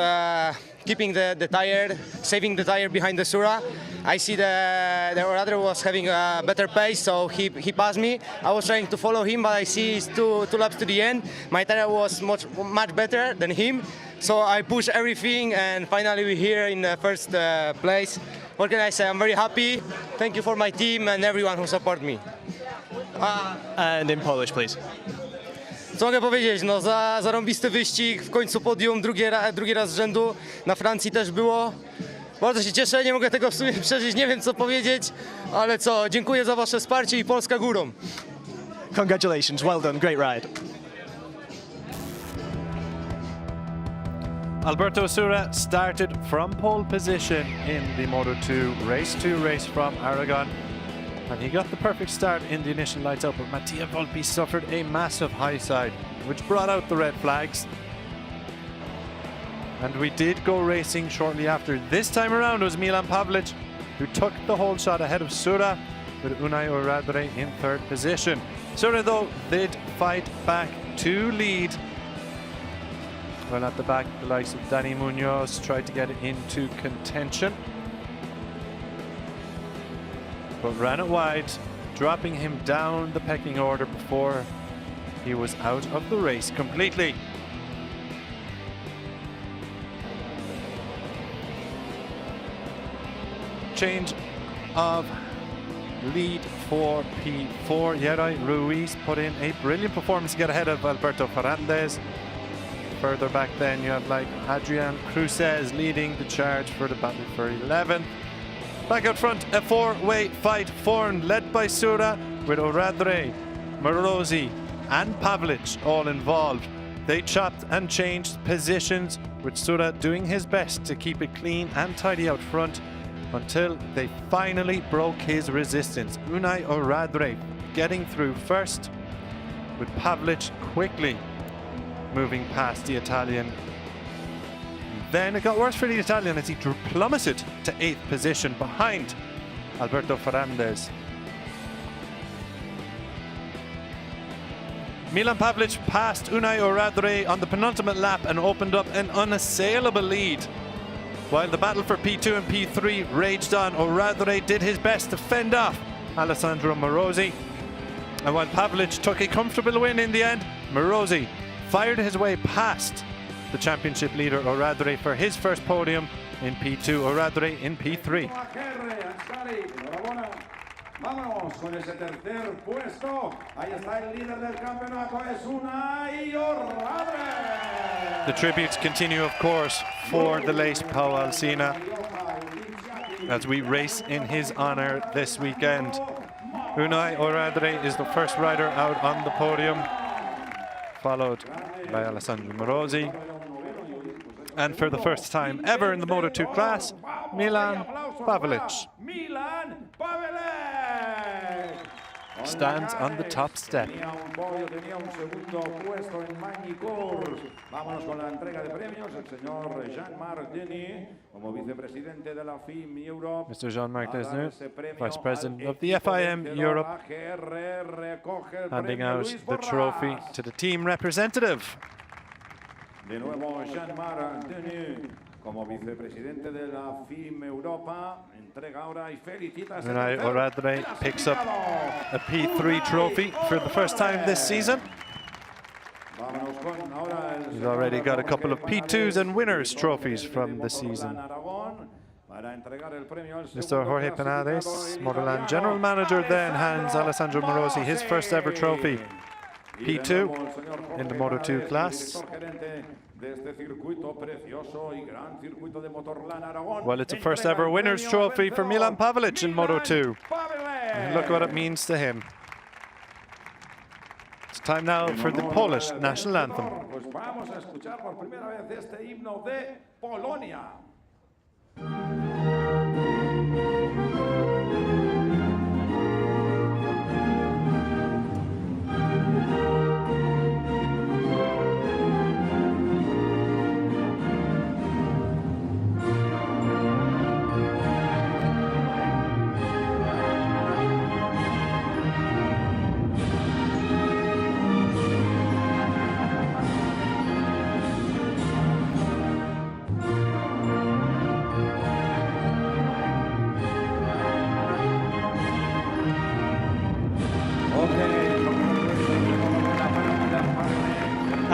keeping the tire, saving the tire behind the Sura. I see the Oradre was having a better pace, so he passed me. I was trying to follow him, but I see it's two laps to the end. My tire was much better than him, so I pushed everything, and finally we're here in the first place. What can I say? I'm very happy. Thank you for my team and everyone who support me. And in Polish, please. Co mogę powiedzieć? No zarąbisty wyścig, w końcu podium, drugi raz z rzędu, na Francji też było. Bardzo się cieszę, nie mogę tego w sumie przeżyć, nie wiem co powiedzieć, ale co, dziękuję za wasze wsparcie i Polska górą. Congratulations, well done, great ride. Alberto Sura started from pole position in the Moto2 race from Aragon. And he got the perfect start in the initial lights out, but Mattia Volpi suffered a massive high side, which brought out the red flags. And we did go racing shortly after. This time around it was Milan Pavlic who took the whole shot ahead of Sura, with Unai Oradre in third position. Sura, though, did fight back to lead. Well, at the back, the likes of Dani Munoz tried to get it into contention, but ran it wide, dropping him down the pecking order before he was out of the race completely. Change of lead for P4. Yeray Ruiz put in a brilliant performance to get ahead of Alberto Ferrandez. Further back then you have like Adrian Cruces leading the charge for the battle for 11th. Back out front, a four-way fight formed, led by Sura, with Oradre, Morosi and Pavlic all involved. They chopped and changed positions, with Sura doing his best to keep it clean and tidy out front until they finally broke his resistance. Unai Oradre getting through first, with Pavlic quickly moving past the Italian. Then it got worse for the Italian as he plummeted to 8th position behind Alberto Ferrandez. Milan Pavlic passed Unai Oradre on the penultimate lap and opened up an unassailable lead. While the battle for P2 and P3 raged on, Oradre did his best to fend off Alessandro Morosi. And while Pavlic took a comfortable win in the end, Morosi fired his way past the championship leader Oradre for his first podium in P2, Oradre in P3. Vámonos con ese tercer puesto. Ahí está el líder del campeonato, es Unai Oradre. The tributes continue, of course, for the late Pau Alsina as we race in his honor this weekend. Unai Oradre is the first rider out on the podium, followed by Alessandro Morosi. And for the first time ever in the Moto2 class, Milan Pavlic stands on the top step. Mr. Jean-Marc Desneux, Vice President of the FIM Europe, handing out the trophy to the team representative. De nuevo Jean-Marc Desneux como vicepresidente de la FIM Europa, entrega ahora y felicita. Unai Oradre picks up a P3 trophy for the first time this season. He's already got a couple of P2s and winners trophies from the season. Mr. Jorge Penades, MotorLand General Manager, then hands Alessandro Morosi his first ever trophy. P2 in the Moto2 class. Well, it's a first ever winner's trophy for Milan Pavlic in Moto2. And look what it means to him. It's time now for the Polish national anthem.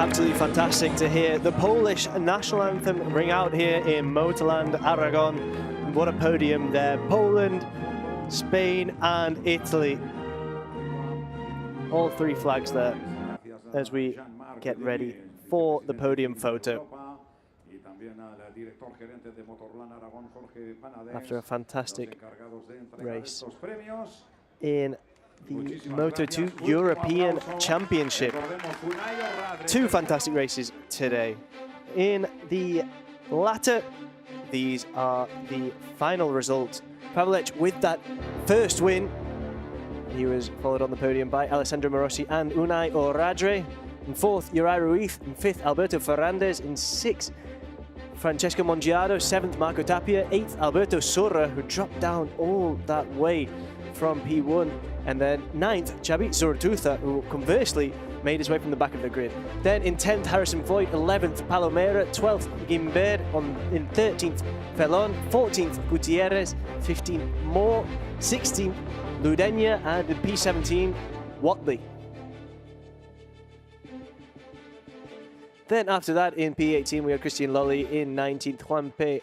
Absolutely fantastic to hear the Polish national anthem ring out here in MotorLand Aragón. What a podium there. Poland, Spain and Italy. All three flags there as we get ready for the podium photo. After a fantastic race in the Moto2 European Championship. Two fantastic races today. In the latter, these are the final results. Pavlic with that first win. He was followed on the podium by Alessandro Morossi and Unai Oradre. In fourth, Uriah Ruiz. In fifth, Alberto Ferrandez. In sixth, Francesco Mongiardo. Seventh, Marco Tapia. Eighth, Alberto Sorra, who dropped down all that way from P1. And then ninth, Xabi Zurtuza, who conversely made his way from the back of the grid. Then in 10th, Harrison Voigt. 11th, Palomera. 12th, Gimbert. In 13th, Felon. 14th, Gutierrez. 15th, Moore. 16th, Ludenia. And in P17, Watley. Then after that, in P18, we have Christian Lolly. In 19th, Juanpe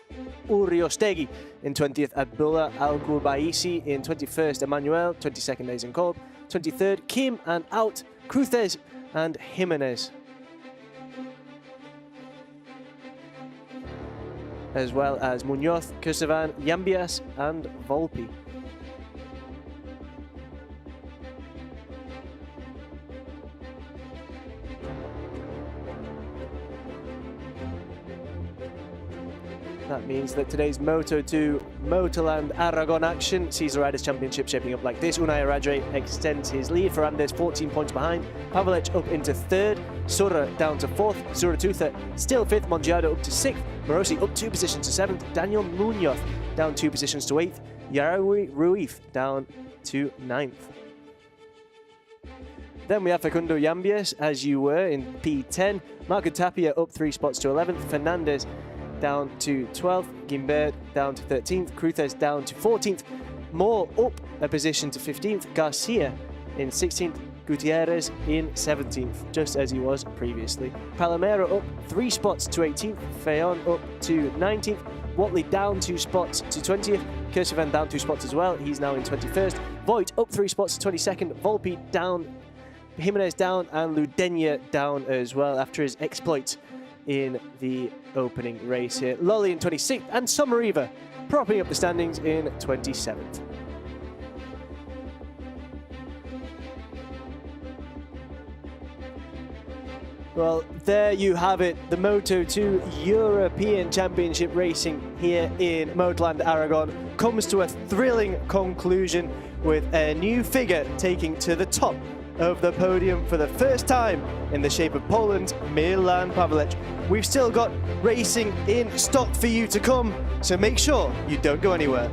Uriostegui. In 20th, Abdullah Al-Gurbaisi. In 21st, Emmanuel. 22nd, Aizen Kolb. 23rd, Kim, and out, Cruces and Jimenez. As well as Munoz, Kursavan, Yambias, and Volpi. That means that today's Moto2 MotorLand Aragón action sees the Riders' Championship shaping up like this. Unai Oradre extends his lead. Ferrandez 14 points behind. Pavlic up into third. Sorra down to fourth. Zurtuza still fifth. Mongiardo up to sixth. Morossi up 2 positions to seventh. Daniel Munoz down 2 positions to eighth. Yarawi Ruiz down to ninth. Then we have Facundo Yambias, as you were, in P10. Marco Tapia up 3 spots to 11th. Fernandez down to 12th, Gimbert down to 13th, Cruces down to 14th, Moore up a position to 15th, Garcia in 16th, Gutierrez in 17th, just as he was previously. Palomera up 3 spots to 18th, Feon up to 19th, Watley down 2 spots to 20th, Kursavan down 2 spots as well, he's now in 21st, Voigt up 3 spots to 22nd, Volpi down, Jimenez down, and Ludenia down as well after his exploit in the opening race here. Lolly in 26th and Somariva propping up the standings in 27th. Well, there you have it, the Moto2 European Championship racing here in MotorLand Aragón comes to a thrilling conclusion with a new figure taking to the top of the podium for the first time in the shape of Poland's Milan Pavlic. We've still got racing in stock for you to come, so make sure you don't go anywhere.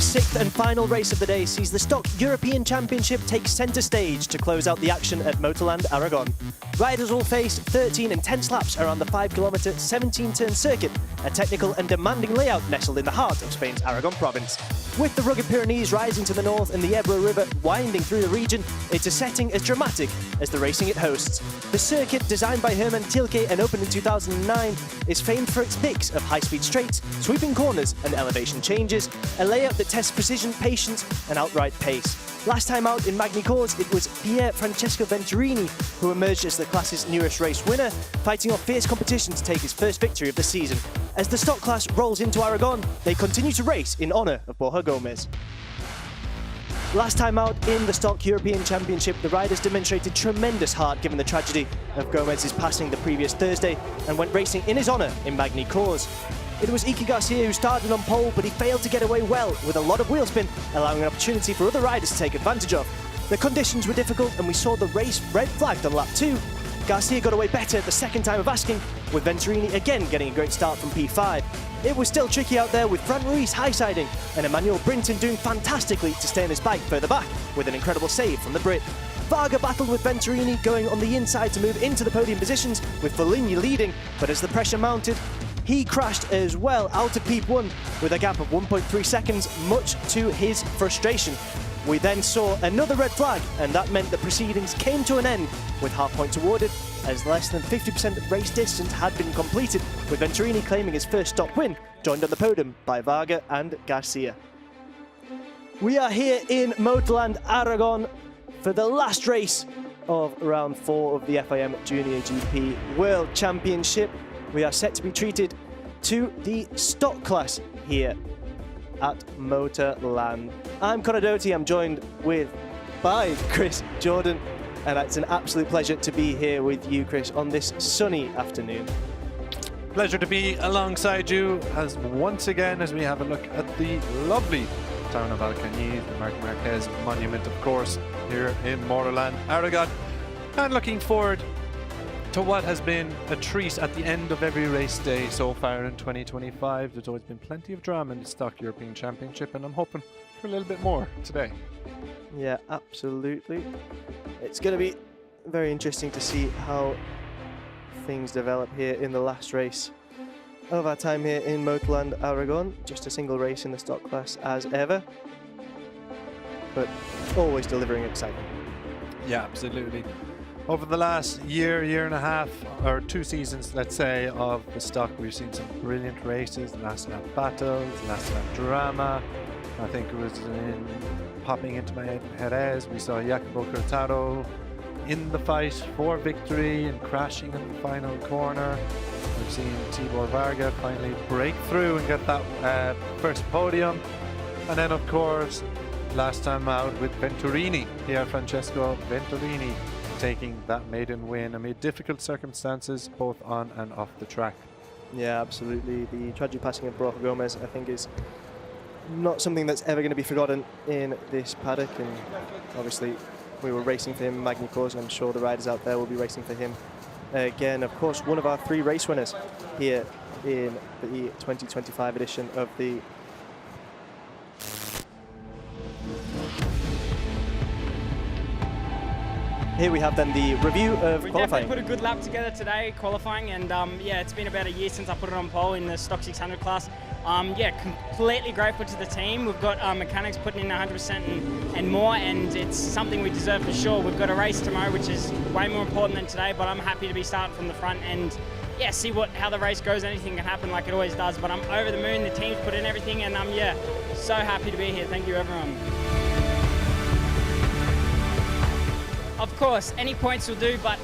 sixth and final race of the day sees the Stock European Championship take centre stage to close out the action at MotorLand Aragón. Riders will face 13 intense laps around the 5-kilometre 17-turn circuit, a technical and demanding layout nestled in the heart of Spain's Aragon province. With the rugged Pyrenees rising to the north and the Ebro River winding through the region, it's a setting as dramatic as the racing it hosts. The circuit, designed by Herman Tilke and opened in 2009, is famed for its mix of high-speed straights, sweeping corners and elevation changes, a layout that tests precision, patience and outright pace. Last time out in Magny Cours, it was Pier Francesco Venturini who emerged as the class's newest race winner, fighting off fierce competition to take his first victory of the season. As the stock class rolls into Aragon, they continue to race in honour of Borja Gomez. Last time out in the Stock European Championship, the riders demonstrated tremendous heart given the tragedy of Gomez's passing the previous Thursday and went racing in his honour in Magny Cours. It was Iker Garcia who started on pole, but he failed to get away well with a lot of wheel spin, allowing an opportunity for other riders to take advantage of. The conditions were difficult and we saw the race red flagged on lap 2. Garcia got away better the second time of asking, with Venturini again getting a great start from P5. It was still tricky out there with Fran Ruiz high-siding and Emmanuel Brinton doing fantastically to stay on his bike further back with an incredible save from the Brit. Varga battled with Venturini going on the inside to move into the podium positions with Foligny leading, but as the pressure mounted, he crashed as well out of P1 with a gap of 1.3 seconds, much to his frustration. We then saw another red flag, and that meant the proceedings came to an end with half points awarded, as less than 50% of race distance had been completed, with Venturini claiming his first stop win, joined on the podium by Varga and Garcia. We are here in MotorLand Aragón for the last race of round 4 of the FIM JuniorGP World Championship. We are set to be treated to the stock class here at MotorLand. I'm Conor Doty, I'm joined by Chris Jordan, and it's an absolute pleasure to be here with you, Chris, on this sunny afternoon. Pleasure to be alongside you as once again as we have a look at the lovely town of Alcañiz, the Marc Marquez monument, of course, here in MotorLand Aragón, and looking forward to what has been a treat at the end of every race day so far in 2025. There's always been plenty of drama in the Stock European Championship, and I'm hoping for a little bit more today. Yeah, absolutely. It's going to be very interesting to see how things develop here in the last race of our time here in MotorLand Aragón. Just a single race in the stock class as ever, but always delivering excitement. Yeah, absolutely. Over the last year and a half, or 2 seasons, let's say, of the stock, we've seen some brilliant races, last lap battles, last lap drama. I think it was popping into my head in Jerez. We saw Jacopo Cortado in the fight for victory and crashing in the final corner. We've seen Tibor Varga finally break through and get that first podium. And then, of course, last time out with Venturini, Pier Francesco Venturini, taking that maiden win amid difficult circumstances both on and off the track. Yeah, absolutely. The tragic passing of Borja Gomez, I think, is not something that's ever going to be forgotten in this paddock, and obviously we were racing for him in Magny Cours, and I'm sure the riders out there will be racing for him again. Of course, one of our 3 race winners here in the 2025 edition of the Here we have then the review of we qualifying. We definitely put a good lap together today, qualifying, and yeah, it's been about a year since I put it on pole in the Stock 600 class. Yeah, completely grateful to the team. We've got mechanics putting in 100% and more, and it's something we deserve for sure. We've got a race tomorrow, which is way more important than today, but I'm happy to be starting from the front and yeah, see how the race goes. Anything can happen like it always does, but I'm over the moon. The team's put in everything, and I'm yeah, so happy to be here. Thank you, everyone. Of course, any points will do, but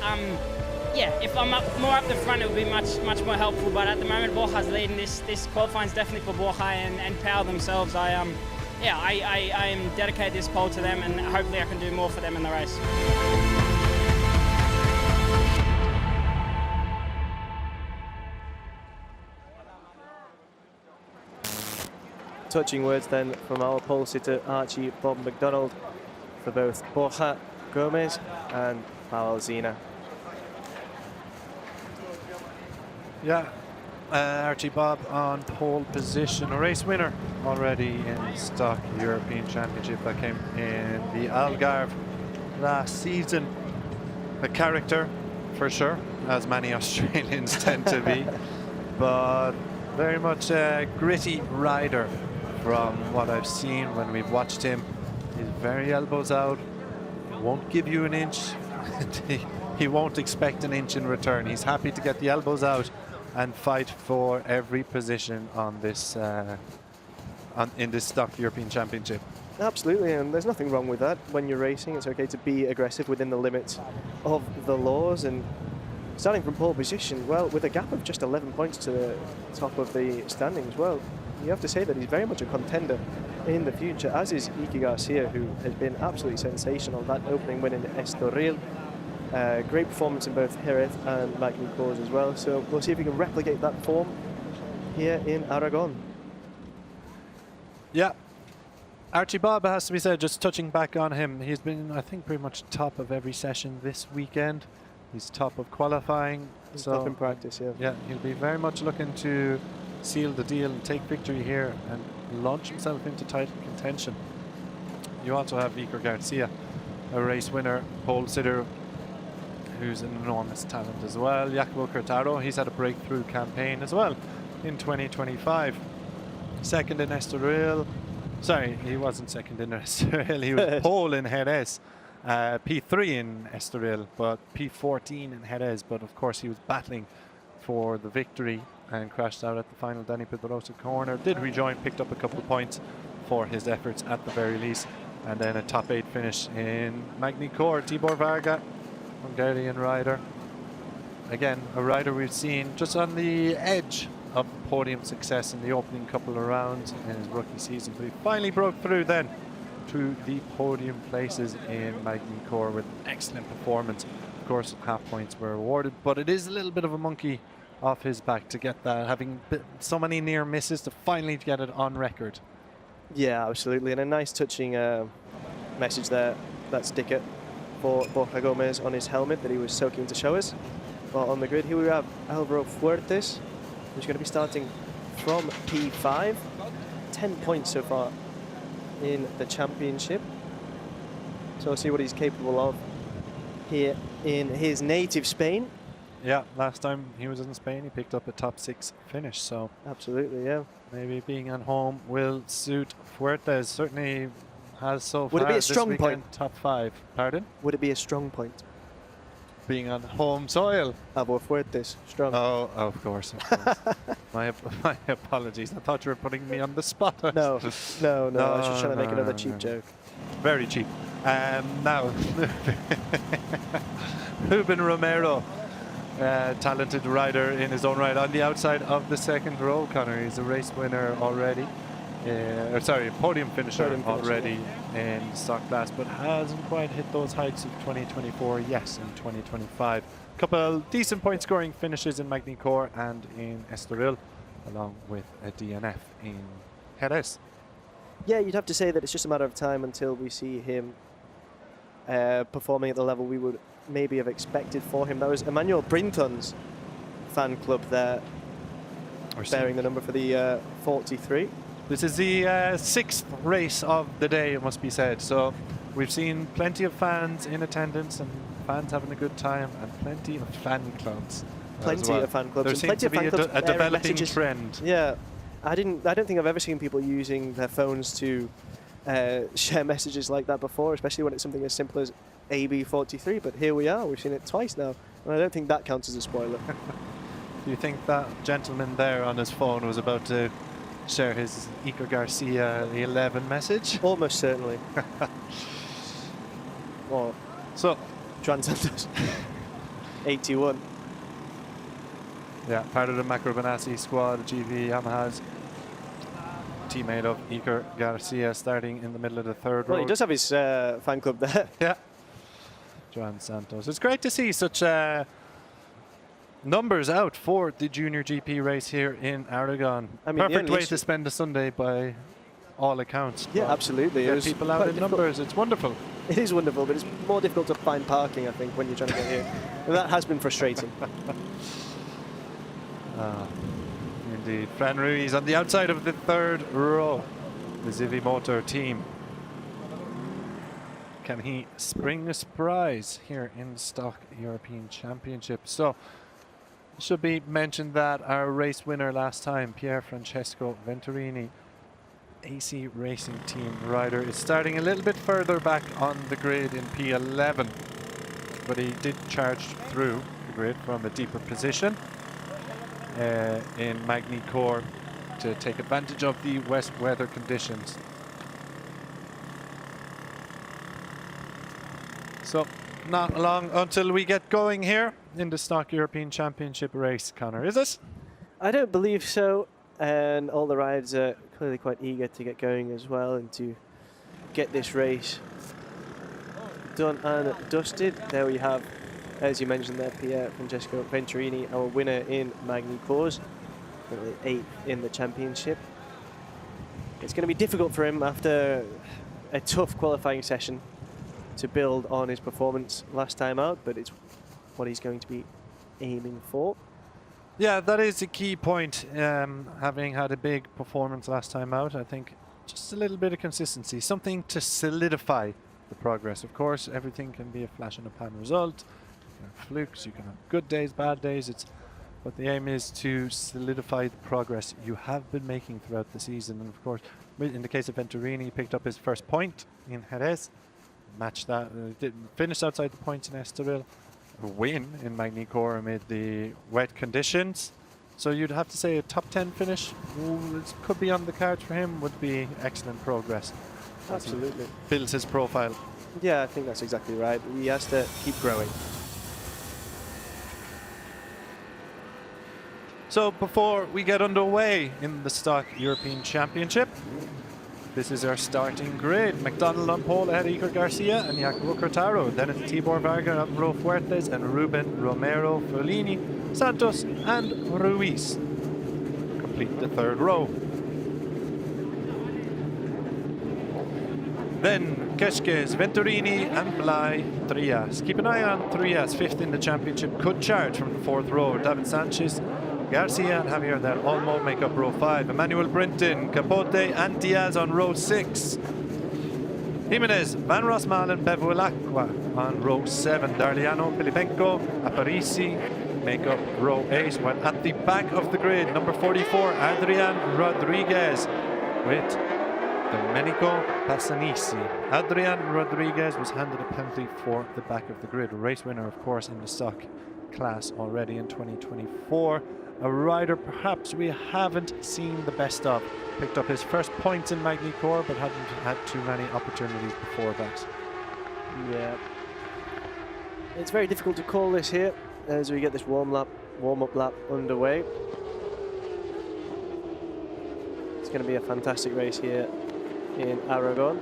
yeah, if I'm more up the front, it will be much more helpful. But at the moment, Borja's leading. This qualifying is definitely for Borja and Power themselves. I am dedicated this pole to them, and hopefully I can do more for them in the race. Touching words then from our pole sitter Archie Bob McDonald for both Borja Gomez and Paul Zina. Yeah, Archie Bob on pole position, a race winner already in Stock European Championship that came in the Algarve last season. A character, for sure, as many Australians tend to be, but very much a gritty rider from what I've seen when we've watched him. He's very elbows out, won't give you an inch. He won't expect an inch in return. He's happy to get the elbows out and fight for every position on this in this Stock European Championship. Absolutely, and there's nothing wrong with that. When you're racing, it's okay to be aggressive within the limits of the laws. And starting from pole position, well, with a gap of just 11 points to the top of the standings, well, you have to say that he's very much a contender in the future, as is Iker Garcia, who has been absolutely sensational. That opening win in Estoril. Great performance in both Jerez and Magny-Cours as well. So we'll see if we can replicate that form here in Aragon. Yeah. Archie Bob, has to be said, just touching back on him, he's been, I think, pretty much top of every session this weekend. He's top of qualifying. He's so top in practice, yeah. Yeah, he'll be very much looking to seal the deal and take victory here and launch himself into title contention. You also have Iker Garcia, a race winner, pole sitter, who's an enormous talent as well. Jacopo Curtaro, he's had a breakthrough campaign as well in 2025. Second in Estoril. Sorry, he wasn't second in Estoril. He was pole in Jerez. P3 in Estoril, but P14 in Jerez. But of course, he was battling for the victory and crashed out at the final Dani Pedrosa corner. Did rejoin, picked up a couple of points for his efforts at the very least. And then a top 8 finish in Magny-Cours. Tibor Varga, Hungarian rider. Again, a rider we've seen just on the edge of podium success in the opening couple of rounds in his rookie season. But he finally broke through then to the podium places in Magny-Cours with an excellent performance. Of course, half points were awarded, but it is a little bit of a monkey off his back to get that, having so many near misses, to finally get it on record. Yeah, absolutely, and a nice touching message there, that sticker for Borja Gomez on his helmet that he was so keen to show us. Well, on the grid here we have Alvaro Fuertes, who's going to be starting from P5. 10 points so far in the championship. So we'll see what he's capable of here in his native Spain. Yeah, last time he was in Spain, he picked up a top 6 finish. So absolutely, yeah. Maybe being at home will suit Fuertes. Certainly has so far. Would it be a strong point? Top 5. Pardon? Would it be a strong point? Being on home soil. Alvaro Fuertes, strong. Oh, of course. my apologies. I thought you were putting me on the spot. No, I was just trying to make another cheap joke. Very cheap. Now, Ruben Romero, talented rider in his own right, on the outside of the second row, Connor. He's a race winner already. Podium finisher already in stock class, but hasn't quite hit those heights of 2024 yet in 2025. Couple decent point scoring finishes in Magny-Cours and in Estoril, along with a DNF in Jerez. Yeah, you'd have to say that it's just a matter of time until we see him performing at the level we would maybe have expected for him. That was Emmanuel Brinton's fan club there, bearing the number for the 43. This is the 6th race of the day, it must be said. So we've seen plenty of fans in attendance and fans having a good time, and plenty of fan clubs. Plenty of fan clubs. There seems to be a developing trend. Yeah, I don't think I've ever seen people using their phones to share messages like that before, especially when it's something as simple as AB43. But here we are. We've seen it twice now, and I don't think that counts as a spoiler. Do you think that gentleman there on his phone was about to share his Iker Garcia 11 message? Almost certainly. Or so, Joan Santos 81. Yeah, part of the Macro Benassi squad, GV Yamaha's teammate of Iker Garcia, starting in the middle of the third row. Well, he does have his fan club there. Yeah. Joan Santos. It's great to see such numbers out for the Junior GP race here in Aragon. I mean, perfect way to spend a Sunday by all accounts. Yeah, absolutely. Get people out in numbers. It's wonderful. It is wonderful, but it's more difficult to find parking, I think, when you're trying to get here. And that has been frustrating. Indeed. Fran Ruiz on the outside of the third row. The Zivi Motor team. Can he spring a surprise here in the Stock European Championship? So, it should be mentioned that our race winner last time, Pier Francesco Venturini, AC Racing Team rider, is starting a little bit further back on the grid in P11, but he did charge through the grid from a deeper position in Magny-Cours to take advantage of the west weather conditions. So not long until we get going here in the Stock European Championship race, Connor, is it? I don't believe so, and all the riders are clearly quite eager to get going as well and to get this race done and dusted. There we have, as you mentioned there, Pier Francesco Venturini, our winner in Magny-Cours, currently 8th in the championship. It's going to be difficult for him after a tough qualifying session to build on his performance last time out, but it's what he's going to be aiming for. Yeah, that is a key point. Having had a big performance last time out, I think just a little bit of consistency, something to solidify the progress. Of course, everything can be a flash in the pan result. You can have flukes, you can have good days, bad days. But the aim is to solidify the progress you have been making throughout the season. And of course, in the case of Venturini, he picked up his first point in Jerez, matched that, didn't finish outside the points in Estoril, a win in Magny-Cours amid the wet conditions. So you'd have to say a top 10 finish could be on the cards for him, would be excellent progress. Absolutely. Builds his profile. Yeah, I think that's exactly right. He has to keep growing. So before we get underway in the Stock European Championship, this is our starting grid. McDonald on pole ahead of Iker Garcia and Jacopo Cortaro. Then it's Tibor Varga, Ro Fuertes and Ruben Romero, Follini, Santos and Ruiz. Complete the third row. Then Keskes, Venturini and Blay, Trias. Keep an eye on Trias, 5th in the championship. Could charge from the 4th row. David Sanchez, Garcia and Javier Del Olmo make up row 5. Emmanuel Brinton, Capote and Diaz on row 6. Jimenez, Van Rosmal and Bevilacqua on row 7. Darliano, Filipenko, Aparici make up row 8. When at the back of the grid, number 44, Adrian Rodriguez with Domenico Passanisi. Adrian Rodriguez was handed a penalty for the back of the grid. A race winner, of course, in the stock class already in 2024. A rider perhaps we haven't seen the best of. Picked up his first points in Magny-Cours, but hadn't had too many opportunities before that. Yeah. It's very difficult to call this here as we get this warm-up lap underway. It's going to be a fantastic race here in Aragon.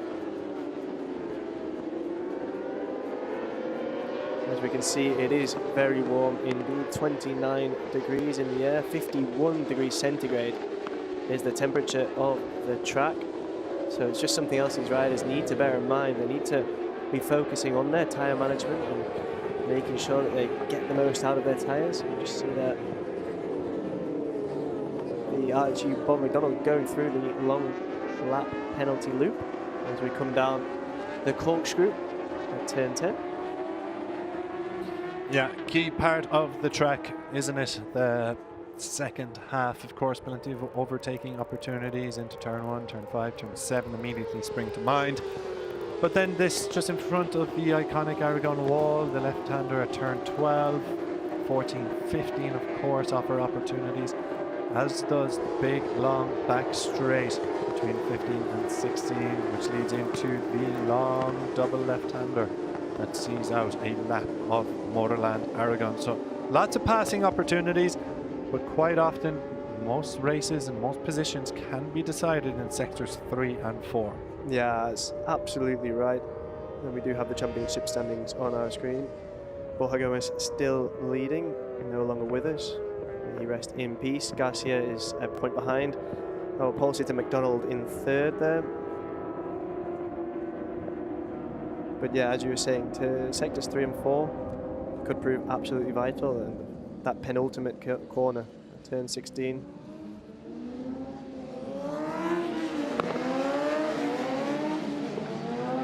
As we can see, it is very warm indeed. 29 degrees in the air, 51 degrees centigrade is the temperature of the track. So it's just something else these riders need to bear in mind. They need to be focusing on their tyre management and making sure that they get the most out of their tyres. You just see that the Archie Bob McDonald going through the long lap penalty loop as we come down the corkscrew at turn 10. Yeah, key part of the track, isn't it? The second half, of course, plenty of overtaking opportunities into turn 1, turn 5, turn 7 immediately spring to mind. But then this just in front of the iconic Aragon wall, the left-hander at turn 12, 14, 15, of course, offer opportunities, as does the big, long back straight between 15 and 16, which leads into the long double left-hander that sees out a lap of MotorLand Aragón. So lots of passing opportunities, but quite often most races and most positions can be decided in sectors 3 and 4. Yeah, that's absolutely right. And we do have the championship standings on our screen. Borja Gomez still leading, no longer with us. He rests in peace. Garcia is a point behind. Oh, Paul Sitter McDonald in 3rd there. But yeah, as you were saying, to sectors 3 and 4 could prove absolutely vital, and that penultimate corner turn 16.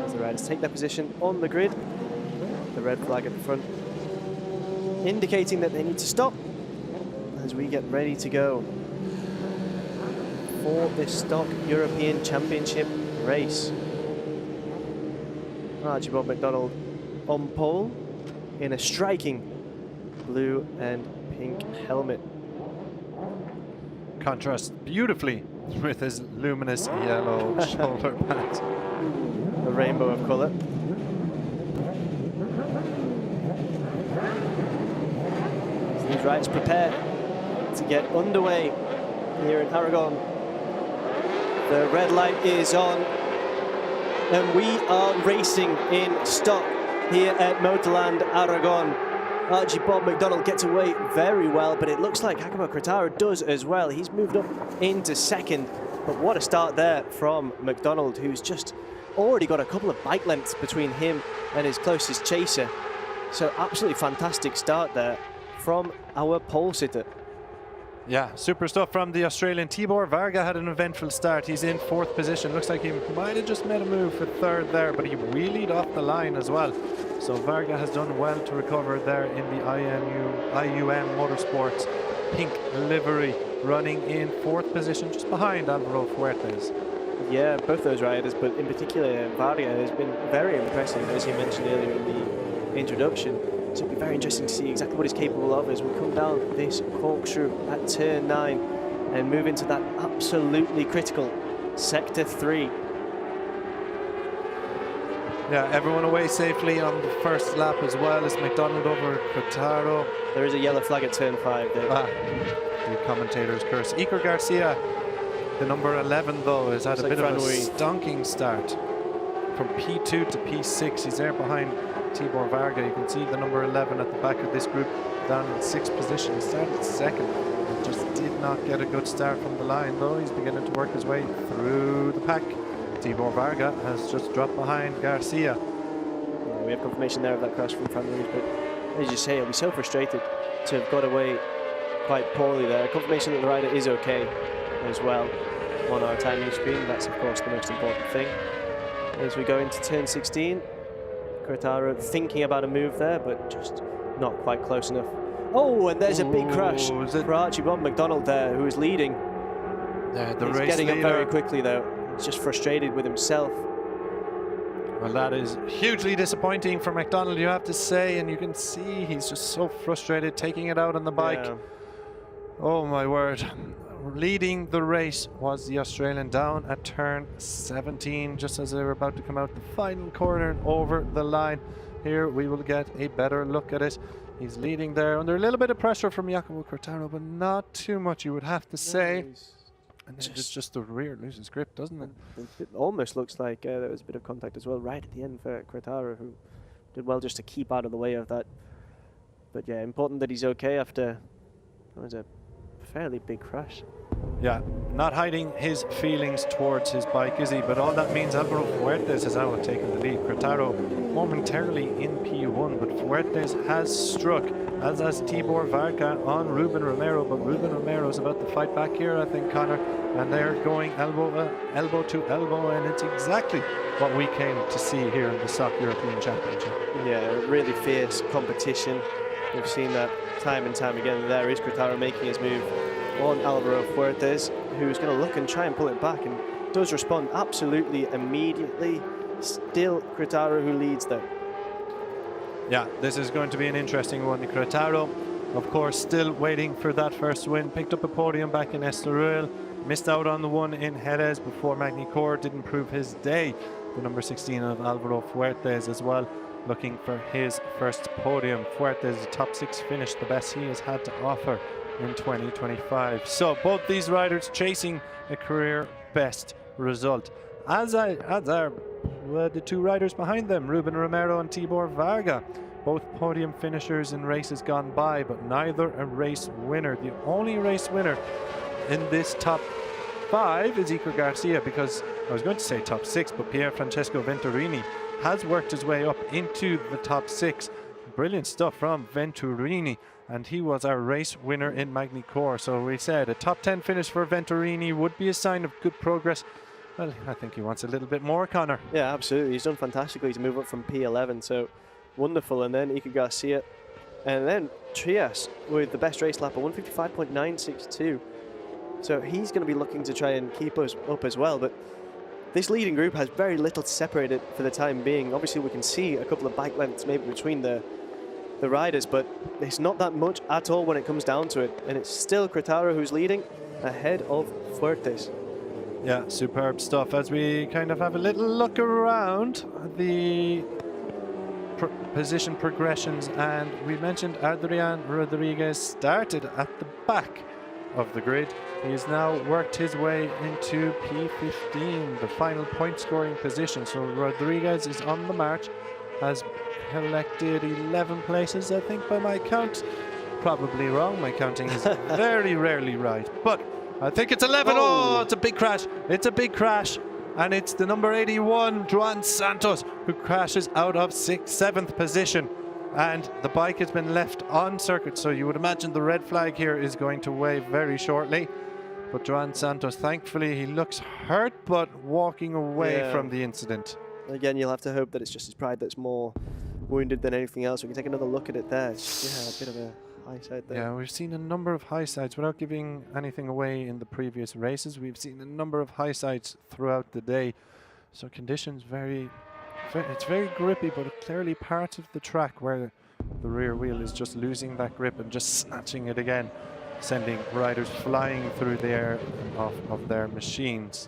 As the riders take their position on the grid, the red flag at the front, indicating that they need to stop as we get ready to go for this Stock European Championship race. Archibald McDonald on pole in a striking blue and pink helmet. Contrasts beautifully with his luminous yellow shoulder pads. A rainbow of colour. So these riders prepare to get underway here in Aragon. The red light is on, and we are racing in stock here at MotorLand Aragón. Archibald McDonald gets away very well, but it looks like Hakama Kratara does as well. He's moved up into second, but what a start there from McDonald, who's just already got a couple of bike lengths between him and his closest chaser. So absolutely fantastic start there from our pole sitter. Yeah, super stuff from the Australian. Tibor Varga had an eventful start. He's in 4th position. Looks like he might have just made a move for 3rd there, but he wheelied off the line as well. So Varga has done well to recover there in the IUM Motorsports pink livery, running in 4th position, just behind Alvaro Fuertes. Yeah, both those riders, but in particular Varga has been very impressive, as you mentioned earlier in the introduction. So it'll be very interesting to see exactly what he's capable of as we come down this corkscrew at turn 9 and move into that absolutely critical sector 3. Yeah, everyone away safely on the first lap as well as McDonald over Kratara. There is a yellow flag at turn 5 there. The commentator's curse. Iker Garcia, the number 11 though, has had a bit of a stonking start. From P2 to P6, he's there behind Tibor Varga. You can see the number 11 at the back of this group down in 6th position. He started 2nd, just did not get a good start from the line though. He's beginning to work his way through the pack. Tibor Varga has just dropped behind Garcia. Yeah, we have confirmation there of that crash from Fran Ruiz, but as you say, I'll be so frustrated to have got away quite poorly there. Confirmation that the rider is okay as well on our timing screen. That's of course the most important thing. As we go into turn 16, Kratara thinking about a move there, but just not quite close enough. Oh, and there's a big crash for Archibald McDonald there, who is leading. Yeah, the He's race getting leader. up very quickly though. He's just frustrated with himself. Well, that is hugely disappointing for McDonald, you have to say, and you can see he's just so frustrated, taking it out on the bike. Yeah. Oh my word. Leading the race was the Australian down at turn 17, just as they were about to come out the final corner and over the line. Here we will get a better look at it. He's leading there under a little bit of pressure from Jacopo Kratara, but not too much, you would have to say. And it's just the rear loses grip, doesn't it? It almost looks like there was a bit of contact as well right at the end for Kratara, who did well just to keep out of the way of that. But yeah, important that he's okay after what was a fairly big crash. Yeah, not hiding his feelings towards his bike, is he? But all that means Alvaro Fuertes has now taken the lead. Kratara momentarily in P1, but Fuertes has struck, as has Tibor Varga on Ruben Romero. But Ruben Romero's about to fight back here, I think, Connor. And they're going elbow to elbow, and it's exactly what we came to see here in the Stock European Championship. Yeah, really fierce competition. We've seen that time and time again. There is Kratara making his move on Alvaro Fuertes, who's going to look and try and pull it back, and does respond absolutely immediately. Still Kratara who leads though. Yeah, this is going to be an interesting one. Kratara, of course, still waiting for that first win. Picked up a podium back in Estoril, missed out on the one in Jerez before Magny-Cours didn't prove his day. The number 16 of Alvaro Fuertes as well, looking for his first podium. Fuertes, the top 6 finish, the best he has had to offer in 2025. So both these riders chasing a career best result, as are the two riders behind them, Ruben Romero and Tibor Varga, both podium finishers in races gone by, but neither a race winner. The only race winner in this top 5 is Iker Garcia, because I was going to say top 6, but Pier Francesco Venturini has worked his way up into the top 6. brilliant stuff from Venturini, and he was our race winner in Magny Core. So we said a top 10 finish for Venturini would be a sign of good progress. Well, I think he wants a little bit more, Connor. Yeah, absolutely. He's done fantastically to move up from P11, so wonderful. And then Iker Garcia, and then Trias with the best race lap, a 155.962. So he's going to be looking to try and keep us up as well. But this leading group has very little to separate it for the time being. Obviously, we can see a couple of bike lengths maybe between the riders, but it's not that much at all when it comes down to it. And it's still Cretaro who's leading ahead of Fuertes. Yeah, superb stuff. As we kind of have a little look around the position progressions, and we mentioned Adrian Rodriguez started at the back of the grid. He has now worked his way into P15, the final point scoring position. So Rodriguez is on the march, has collected 11 places, I think, by my count. Probably wrong, my counting is very rarely right, but I think it's 11. Oh, it's a big crash. It's a big crash. And it's the number 81, Juan Santos, who crashes out of 7th position. And the bike has been left on circuit, so you would imagine the red flag here is going to wave very shortly. But Juan Santos, thankfully, he looks hurt, but walking away from the incident. Again, you'll have to hope that it's just his pride that's more wounded than anything else. We can take another look at it there. It's, a bit of a high side there. Yeah, we've seen a number of high sides without giving anything away in the previous races. We've seen a number of high sides throughout the day. So conditions it's very grippy, but clearly part of the track where the rear wheel is just losing that grip and just snatching it again, sending riders flying through the air of their machines.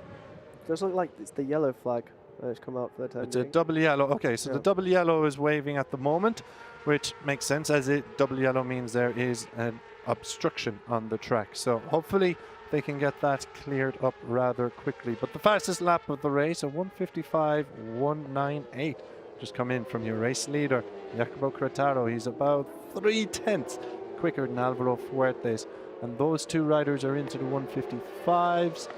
It does look like it's the yellow flag that has come out for the time. It's a double yellow. Okay, so the double yellow is waving at the moment, which makes sense, as double yellow means there is an obstruction on the track. So hopefully they can get that cleared up rather quickly. But the fastest lap of the race, a 155.198, just come in from your race leader, Jacopo Cretaro. He's about 3/10 quicker than Alvaro Fuertes. And those two riders are into the 155s,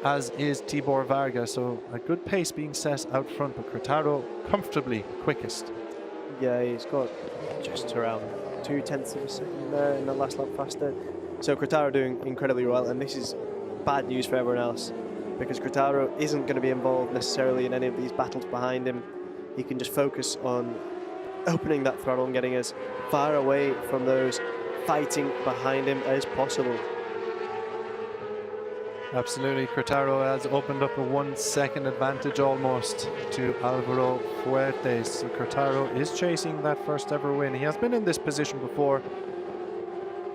as is Tibor Varga. So a good pace being set out front, but Cretaro comfortably quickest. Yeah, he's got just around 0.2 of a second there in the last lap faster. So Cretaro doing incredibly well, and this is bad news for everyone else, because Cretaro isn't going to be involved necessarily in any of these battles behind him. He can just focus on opening that throttle and getting as far away from those fighting behind him as possible. Absolutely, Cretaro has opened up a 1 second advantage almost to Alvaro Fuertes. So Cretaro is chasing that first ever win. He has been in this position before.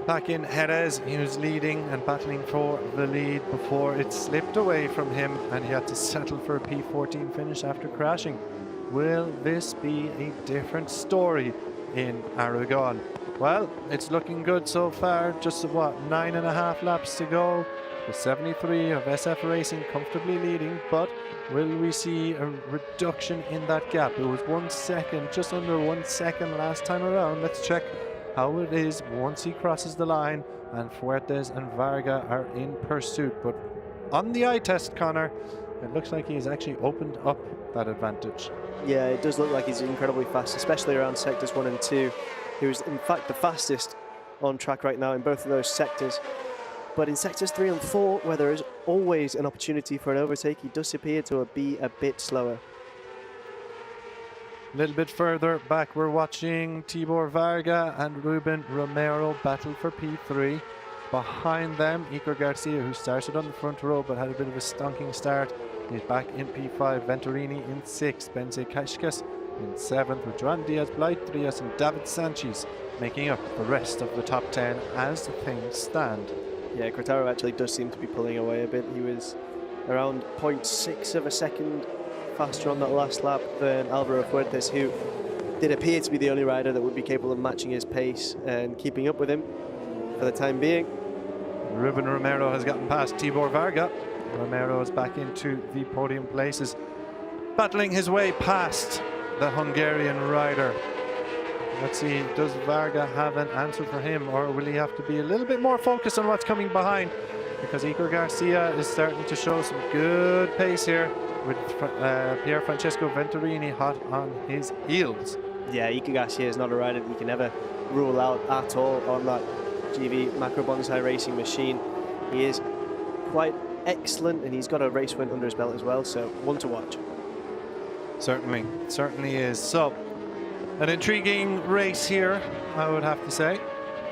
Back in Jerez, he was leading and battling for the lead before it slipped away from him and he had to settle for a P14 finish after crashing. Will this be a different story in Aragon? Well, it's looking good so far. Just what, 9.5 laps to go. The 73 of SF Racing comfortably leading, but will we see a reduction in that gap? It was 1 second, just under 1 second last time around. Let's check how it is once he crosses the line and Fuertes and Varga are in pursuit. But on the eye test, Connor, it looks like he's actually opened up that advantage. Yeah, it does look like he's incredibly fast, especially around sectors 1 and 2. He was in fact the fastest on track right now in both of those sectors. But in sectors 3 and 4, where there is always an opportunity for an overtake, he does appear to be a bit slower. A little bit further back, we're watching Tibor Varga and Ruben Romero battle for P3. Behind them, Iker Garcia, who started on the front row but had a bit of a stonking start. He's back in P5. Venturini in 6th. Benze Kashkas in 7th, with Joan Diaz, Blight Trias and David Sanchez making up the rest of the top 10 as things stand. Yeah, Cretaro actually does seem to be pulling away a bit. He was around 0.6 of a second faster on that last lap than Alvaro Fuertes, who did appear to be the only rider that would be capable of matching his pace and keeping up with him for the time being. Ruben Romero has gotten past Tibor Varga. Romero is back into the podium places, battling his way past the Hungarian rider. Let's see, does Varga have an answer for him, or will he have to be a little bit more focused on what's coming behind? Because Iker Garcia is starting to show some good pace here, with Pier Francesco Venturini hot on his heels. Yeah, Iker Garcia is not a rider that you can ever rule out at all on that GV Macro Bonsai racing machine. He is quite excellent, and he's got a race win under his belt as well, so one to watch. Certainly is. So, an intriguing race here, I would have to say.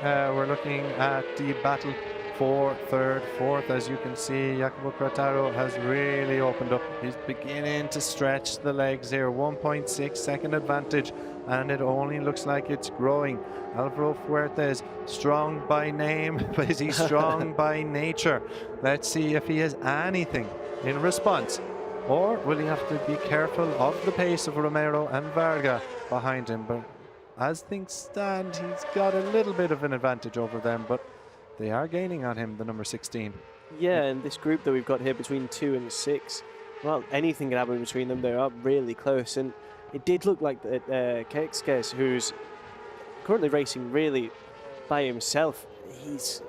We're looking at the battle for third, fourth. As you can see, Jacopo Quartararo has really opened up. He's beginning to stretch the legs here. 1.6 second advantage, and it only looks like it's growing. Alvaro Fuertes, strong by name, but is he strong by nature? Let's see if he has anything in response. Or will he have to be careful of the pace of Romero and Varga behind him? But as things stand, he's got a little bit of an advantage over them, but they are gaining on him, the number 16. Yeah, and this group that we've got here between 2 and 6, well, anything can happen between them. They are really close, and it did look like that Kekskes, who's currently racing really by himself, he's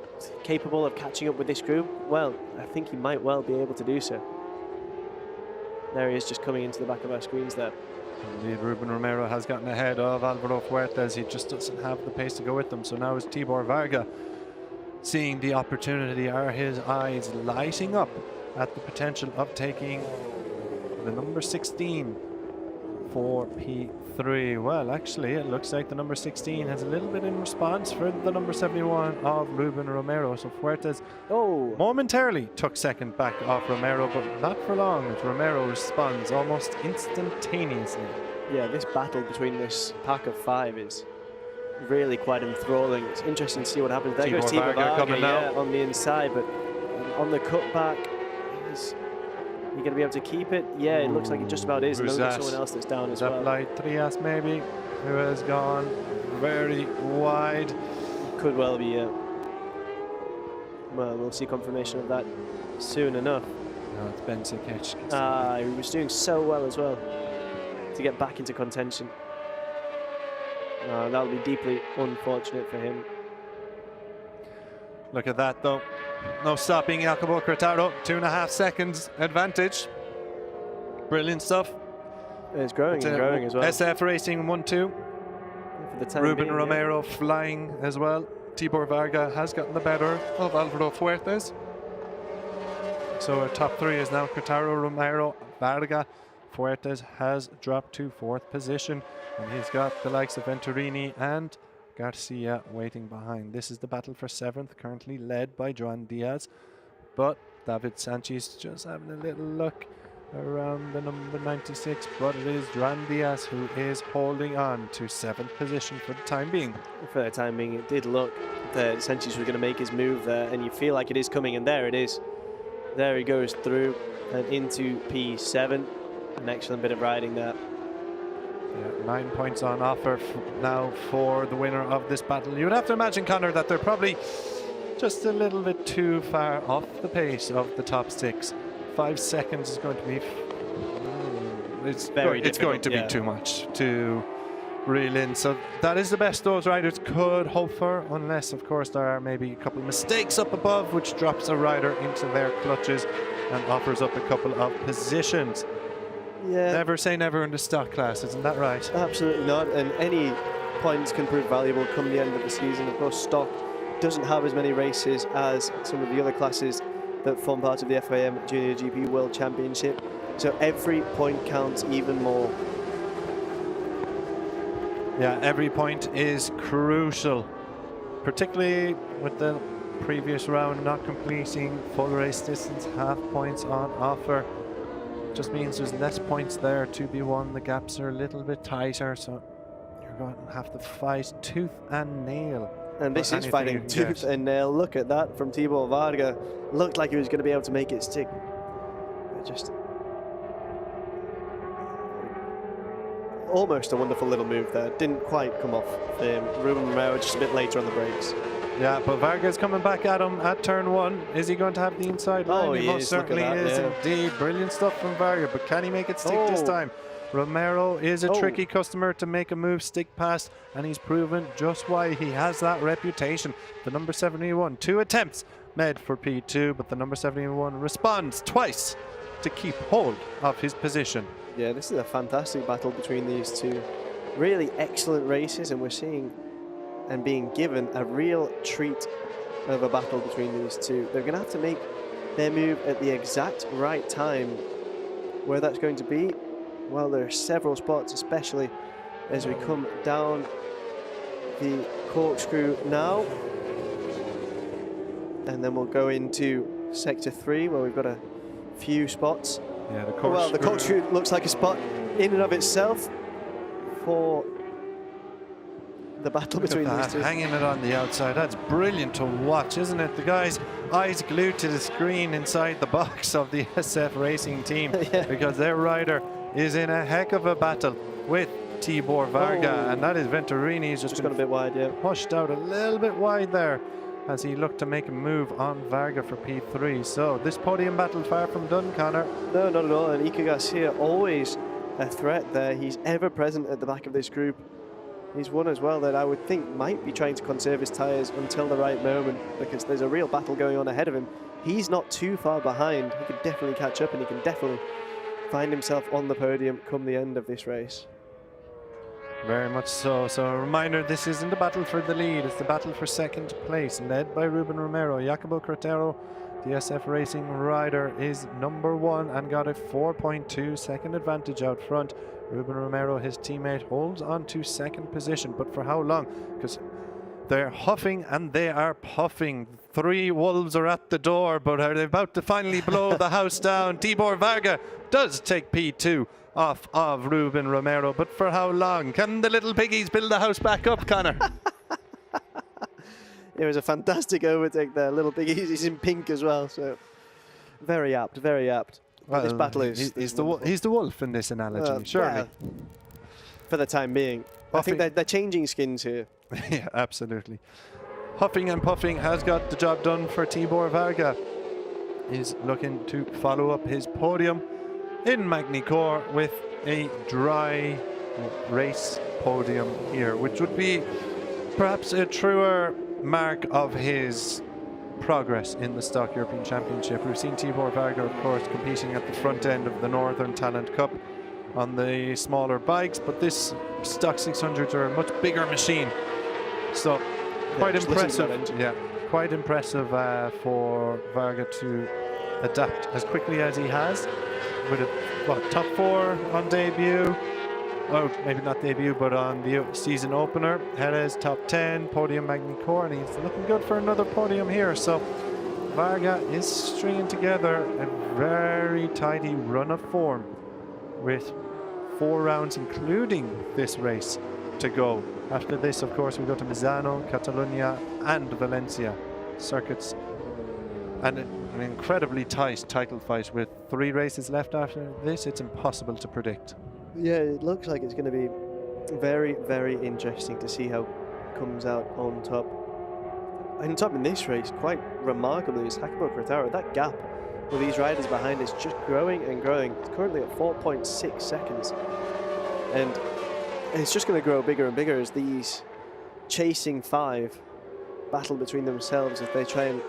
capable of catching up with this group. Well, I think he might well be able to do so. There he is, just coming into the back of our screens there. Indeed, Ruben Romero has gotten ahead of Alvaro Fuertes. He just doesn't have the pace to go with them. So now is Tibor Varga seeing the opportunity. Are his eyes lighting up at the potential of taking the number 16 for P3? Well, actually, it looks like the number 16 has a little bit in response for the number 71 of Ruben Romero. So Fuertes momentarily took second back off Romero, but not for long, as Romero responds almost instantaneously. Yeah, this battle between this pack of 5 is really quite enthralling. It's interesting to see what happens. There goes Tibor Varga coming now on the inside, but on the cutback, he's going to be able to keep it. Yeah, it looks like it just about is. And then there's someone else that's down as well. Like Trias maybe, who has gone very wide. Could well be. Well, we'll see confirmation of that soon enough. No, it's Ben Sikic. He was doing so well as well to get back into contention. That'll be deeply unfortunate for him. Look at that though. No stopping Jacopo Quartararo. 2.5 seconds advantage. Brilliant stuff. It's growing and growing as well. SF Racing 1-2. Ruben Romero flying as well. Tibor Varga has gotten the better of Alvaro Fuertes. So our top 3 is now Quartararo, Romero, Varga. Fuertes has dropped to 4th position, and he's got the likes of Venturini and Garcia waiting behind. This is the battle for 7th, currently led by Joan Diaz, but David Sanchez just having a little look around the number 96, but it is Joan Diaz who is holding on to 7th position for the time being. For the time being, it did look that Sanchez was going to make his move there, and you feel like it is coming, and there it is. There he goes through and into P7. An excellent bit of riding there. Yeah, 9 points on offer now for the winner of this battle. You would have to imagine, Connor, that they're probably just a little bit too far off the pace of the top 6. 5 seconds is going to be it's going to be too much to reel in. So that is the best those riders could hope for, unless of course there are maybe a couple of mistakes up above, which drops a rider into their clutches and offers up a couple of positions. Yeah. Never say never in the stock class, isn't that right? Absolutely not, and any points can prove valuable come the end of the season. Of course, stock doesn't have as many races as some of the other classes that form part of the FIM JuniorGP World Championship, so every point counts even more. Yeah, every point is crucial, particularly with the previous round not completing full race distance. Half points on offer just means there's less points there to be won. The gaps are a little bit tighter, so you're going to have to fight tooth and nail. And this is fighting tooth and nail. Look at that from Tibor Varga. Looked like he was going to be able to make it stick. But just almost a wonderful little move there. Didn't quite come off. Ruben Romero just a bit later on the brakes. Yeah, but Varga's coming back at him at turn 1. Is he going to have the inside line? Oh, he most certainly is indeed. Brilliant stuff from Varga, but can he make it stick this time? Romero is a tricky customer to make a move stick past, and he's proven just why he has that reputation. The number 71, 2 attempts made for P2, but the number 71 responds twice to keep hold of his position. Yeah, this is a fantastic battle between these two. really excellent races, and we're seeing and being given a real treat of a battle between these two. They're going to have to make their move at the exact right time. Where that's going to be, well, there are several spots, especially as we come down the corkscrew now. And then we'll go into Sector 3, where we've got a few spots. Yeah, the corkscrew. Well, the corkscrew looks like a spot in and of itself for the battle between these two. Hanging it on the outside, that's brilliant to watch, isn't it? The guys' eyes glued to the screen inside the box of the SF Racing team, Yeah. because their rider is in a heck of a battle with Tibor Varga, and that is Venturini's just got a bit wide, yeah. Pushed out a little bit wide there as he looked to make a move on Varga for P3. So this podium battle far from done, Connor. No, not at all. And Iker Garcia, always a threat there. He's ever present at the back of this group. He's one as well that I would think might be trying to conserve his tyres until the right moment, because there's a real battle going on ahead of him. He's not too far behind. He can definitely catch up, and he can definitely find himself on the podium come the end of this race. Very much so. So a reminder, this isn't a battle for the lead, it's the battle for second place, led by Ruben Romero. Jacopo Cretero, the SF Racing rider, is #1 and got a 4.2 second advantage out front. Ruben Romero, his teammate, holds on to second position, but for how long? Because they're huffing and they are puffing. 3 wolves are at the door, but are they about to finally blow the house down? Tibor Varga does take P2 off of Ruben Romero, but for how long? Can the little piggies build the house back up, Connor? It was a fantastic overtake there. Little piggies, he's in pink as well, so very apt, very apt. Well, this battle is he's the wolf in this analogy, surely. Well, for the time being. I think they're changing skins here. Yeah, absolutely. Huffing and puffing has got the job done for Tibor Varga. He's looking to follow up his podium in Magny-Cours with a dry race podium here, which would be perhaps a truer mark of his progress in the Stock European Championship. We've seen Tibor Varga, of course, competing at the front end of the Northern Talent Cup on the smaller bikes, but this Stock 600s are a much bigger machine. So quite impressive. Yeah, quite impressive for Varga to adapt as quickly as he has, with a top 4 on debut. Oh, maybe not debut, but on the season opener. Jerez top 10, podium Magny-Cours, and he's looking good for another podium here. So Varga is stringing together a very tidy run of form with 4 rounds, including this race, to go. After this, of course, we go to Misano, Catalunya, and Valencia circuits. And an incredibly tight title fight with 3 races left after this. It's impossible to predict. Yeah, it looks like it's going to be very, very interesting to see how it comes out on top. And on top in this race, quite remarkably, is Jacopo Cretero. That gap with these riders behind is just growing and growing. It's currently at 4.6 seconds. And it's just going to grow bigger and bigger as these chasing 5 battle between themselves as they try and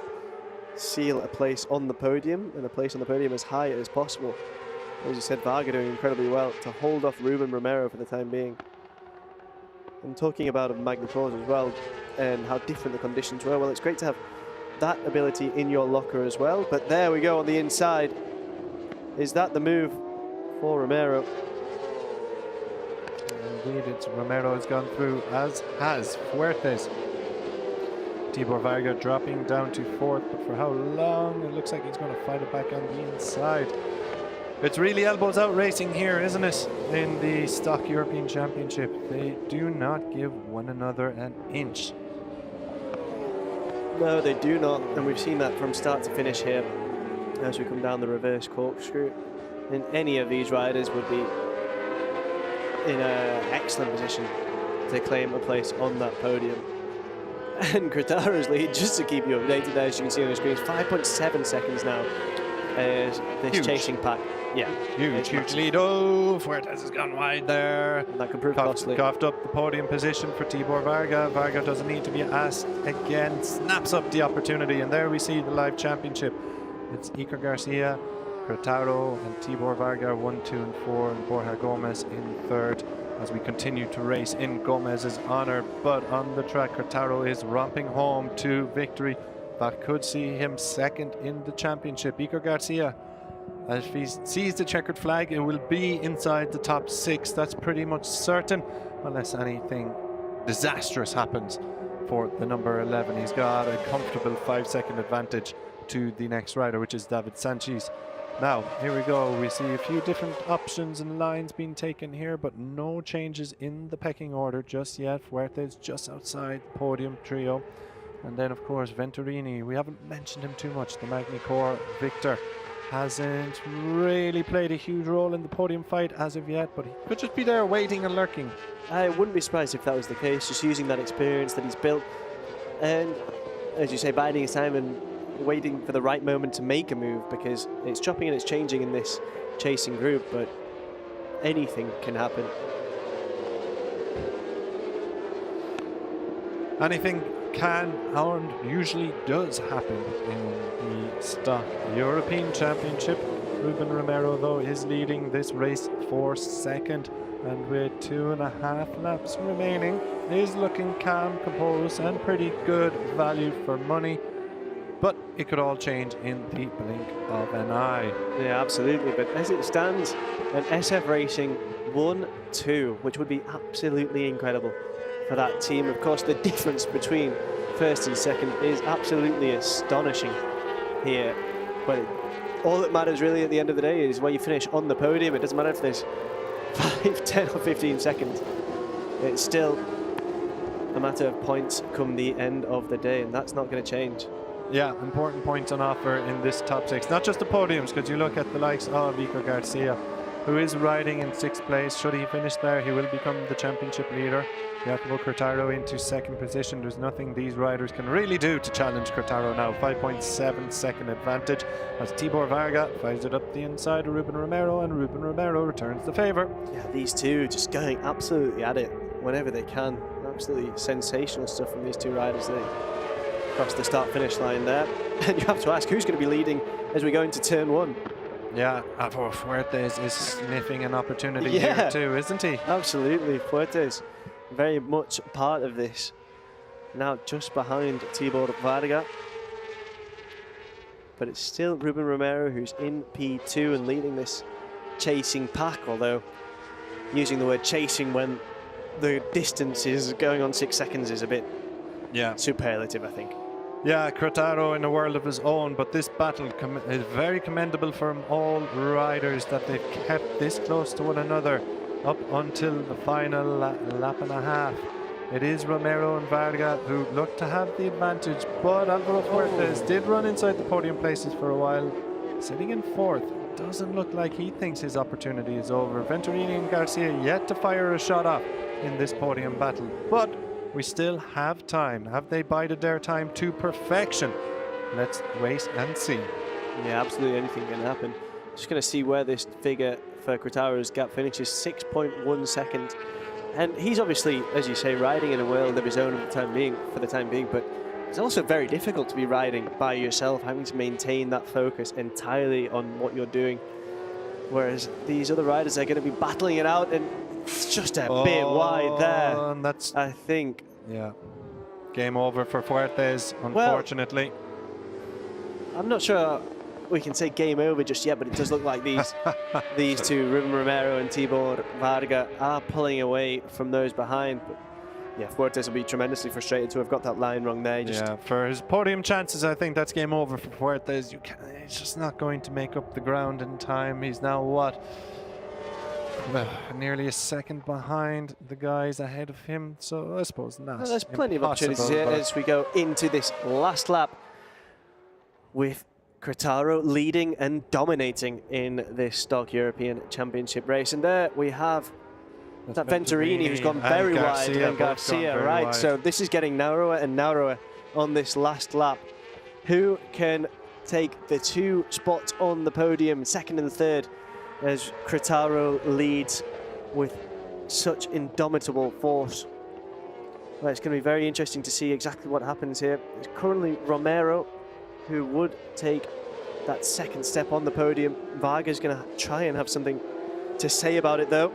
seal a place on the podium, and a place on the podium as high as possible. As you said, Varga doing incredibly well to hold off Ruben Romero for the time being. And talking about Magny-Cours as well, and how different the conditions were, well, it's great to have that ability in your locker as well. But there we go on the inside. Is that the move for Romero? Indeed, it's Romero has gone through, as has Fuertes. Tibor Varga dropping down to 4th, but for how long? It looks like he's going to fight it back on the inside. It's really elbows out racing here, isn't it? In the Stock European Championship, they do not give one another an inch. No, they do not, and we've seen that from start to finish here as we come down the reverse corkscrew. And any of these riders would be in an excellent position to claim a place on that podium. And Cretero's lead, just to keep you updated there, as you can see on the screen, is 5.7 seconds now. This Huge. Chasing pack, yeah. Huge lead. Oh, Fuertes has gone wide there. And that can prove costly. Coughed up the podium position for Tibor Varga. Varga doesn't need to be asked again. Snaps up the opportunity, and there we see the live championship. It's Iker Garcia, Cretero, and Tibor Varga 1, 2, and 4, and Borja Gomez in 3rd. as we continue to race in Gomez's honor. But on the track, Quartaro is romping home to victory. That could see him second in the championship. Iker Garcia, if he sees the checkered flag, it will be inside the top 6. That's pretty much certain, unless anything disastrous happens for the number 11. He's got a comfortable 5-second advantage to the next rider, which is David Sanchez. Now, here we go. We see a few different options and lines being taken here, but no changes in the pecking order just yet. Fuertes just outside the podium trio. And then, of course, Venturini. We haven't mentioned him too much. The Magny-Cours Victor hasn't really played a huge role in the podium fight as of yet, but he could just be there waiting and lurking. I wouldn't be surprised if that was the case, just using that experience that he's built. And, as you say, biding his time and waiting for the right moment to make a move, because it's chopping and it's changing in this chasing group, but anything can happen. Anything can and usually does happen in the stock European Championship. Ruben Romero, though, is leading this race for second, and with 2.5 laps remaining, is looking calm, composed, and pretty good value for money. But it could all change in the blink of an eye. Yeah, absolutely. But as it stands, an SF Racing 1-2, which would be absolutely incredible for that team. Of course, the difference between first and second is absolutely astonishing here. But all that matters really at the end of the day is where you finish on the podium. It doesn't matter if there's 5, 10 or 15 seconds. It's still a matter of points come the end of the day, and that's not going to change. Yeah, important points on offer in this top 6. Not just the podiums, because you look at the likes of Iker Garcia, who is riding in 6th place. Should he finish there, he will become the championship leader. Jacopo Quartaro into 2nd position. There's nothing these riders can really do to challenge Quartaro now. 5.7 second advantage as Tibor Varga fires it up the inside of Ruben Romero, and Ruben Romero returns the favour. Yeah, these two just going absolutely at it whenever they can. Absolutely sensational stuff from these two riders. They cross the start-finish line there. And you have to ask, who's going to be leading as we go into turn 1? Yeah, Fuertes is sniffing an opportunity here too, isn't he? Absolutely, Fuertes very much part of this. Now just behind Tibor Varga. But it's still Ruben Romero who's in P2 and leading this chasing pack, although using the word chasing when the distance is going on 6 seconds is a bit superlative, I think. Yeah, Quartaro in a world of his own, but this battle is very commendable from all riders that they've kept this close to one another up until the final lap and a half. It is Romero and Varga who look to have the advantage, but Alvaro Fuertes did run inside the podium places for a while, sitting in 4th. Doesn't look like he thinks his opportunity is over. Venturini and Garcia yet to fire a shot off in this podium battle, but we still have time. Have they bided their time to perfection? Let's wait and see. Yeah, absolutely anything can happen. Just going to see where this figure for Quartaro's gap finishes, 6.1 seconds. And he's obviously, as you say, riding in a world of his own for the time being, but it's also very difficult to be riding by yourself, having to maintain that focus entirely on what you're doing. Whereas these other riders are going to be battling it out, and it's just a bit wide there. And that's, I think. Yeah. Game over for Fuertes, unfortunately. Well, I'm not sure we can say game over just yet, but it does look like these two, Ruben Romero and Tibor Varga, are pulling away from those behind. But yeah, Fuertes will be tremendously frustrated to have got that line wrong there. Yeah, for his podium chances, I think that's game over for Fuertes. He's just not going to make up the ground in time. He's now, what, nearly a second behind the guys ahead of him. So I suppose not. There's plenty of opportunities here as we go into this last lap with Quartaro leading and dominating in this stock European Championship race. And there we have that Venturini who's gone very wide, and Garcia, right? Wide. So this is getting narrower and narrower on this last lap. Who can take the 2 spots on the podium, second and third, as Quartaro leads with such indomitable force? Well, it's going to be very interesting to see exactly what happens here. It's currently Romero who would take that second step on the podium. Varga's going to try and have something to say about it, though.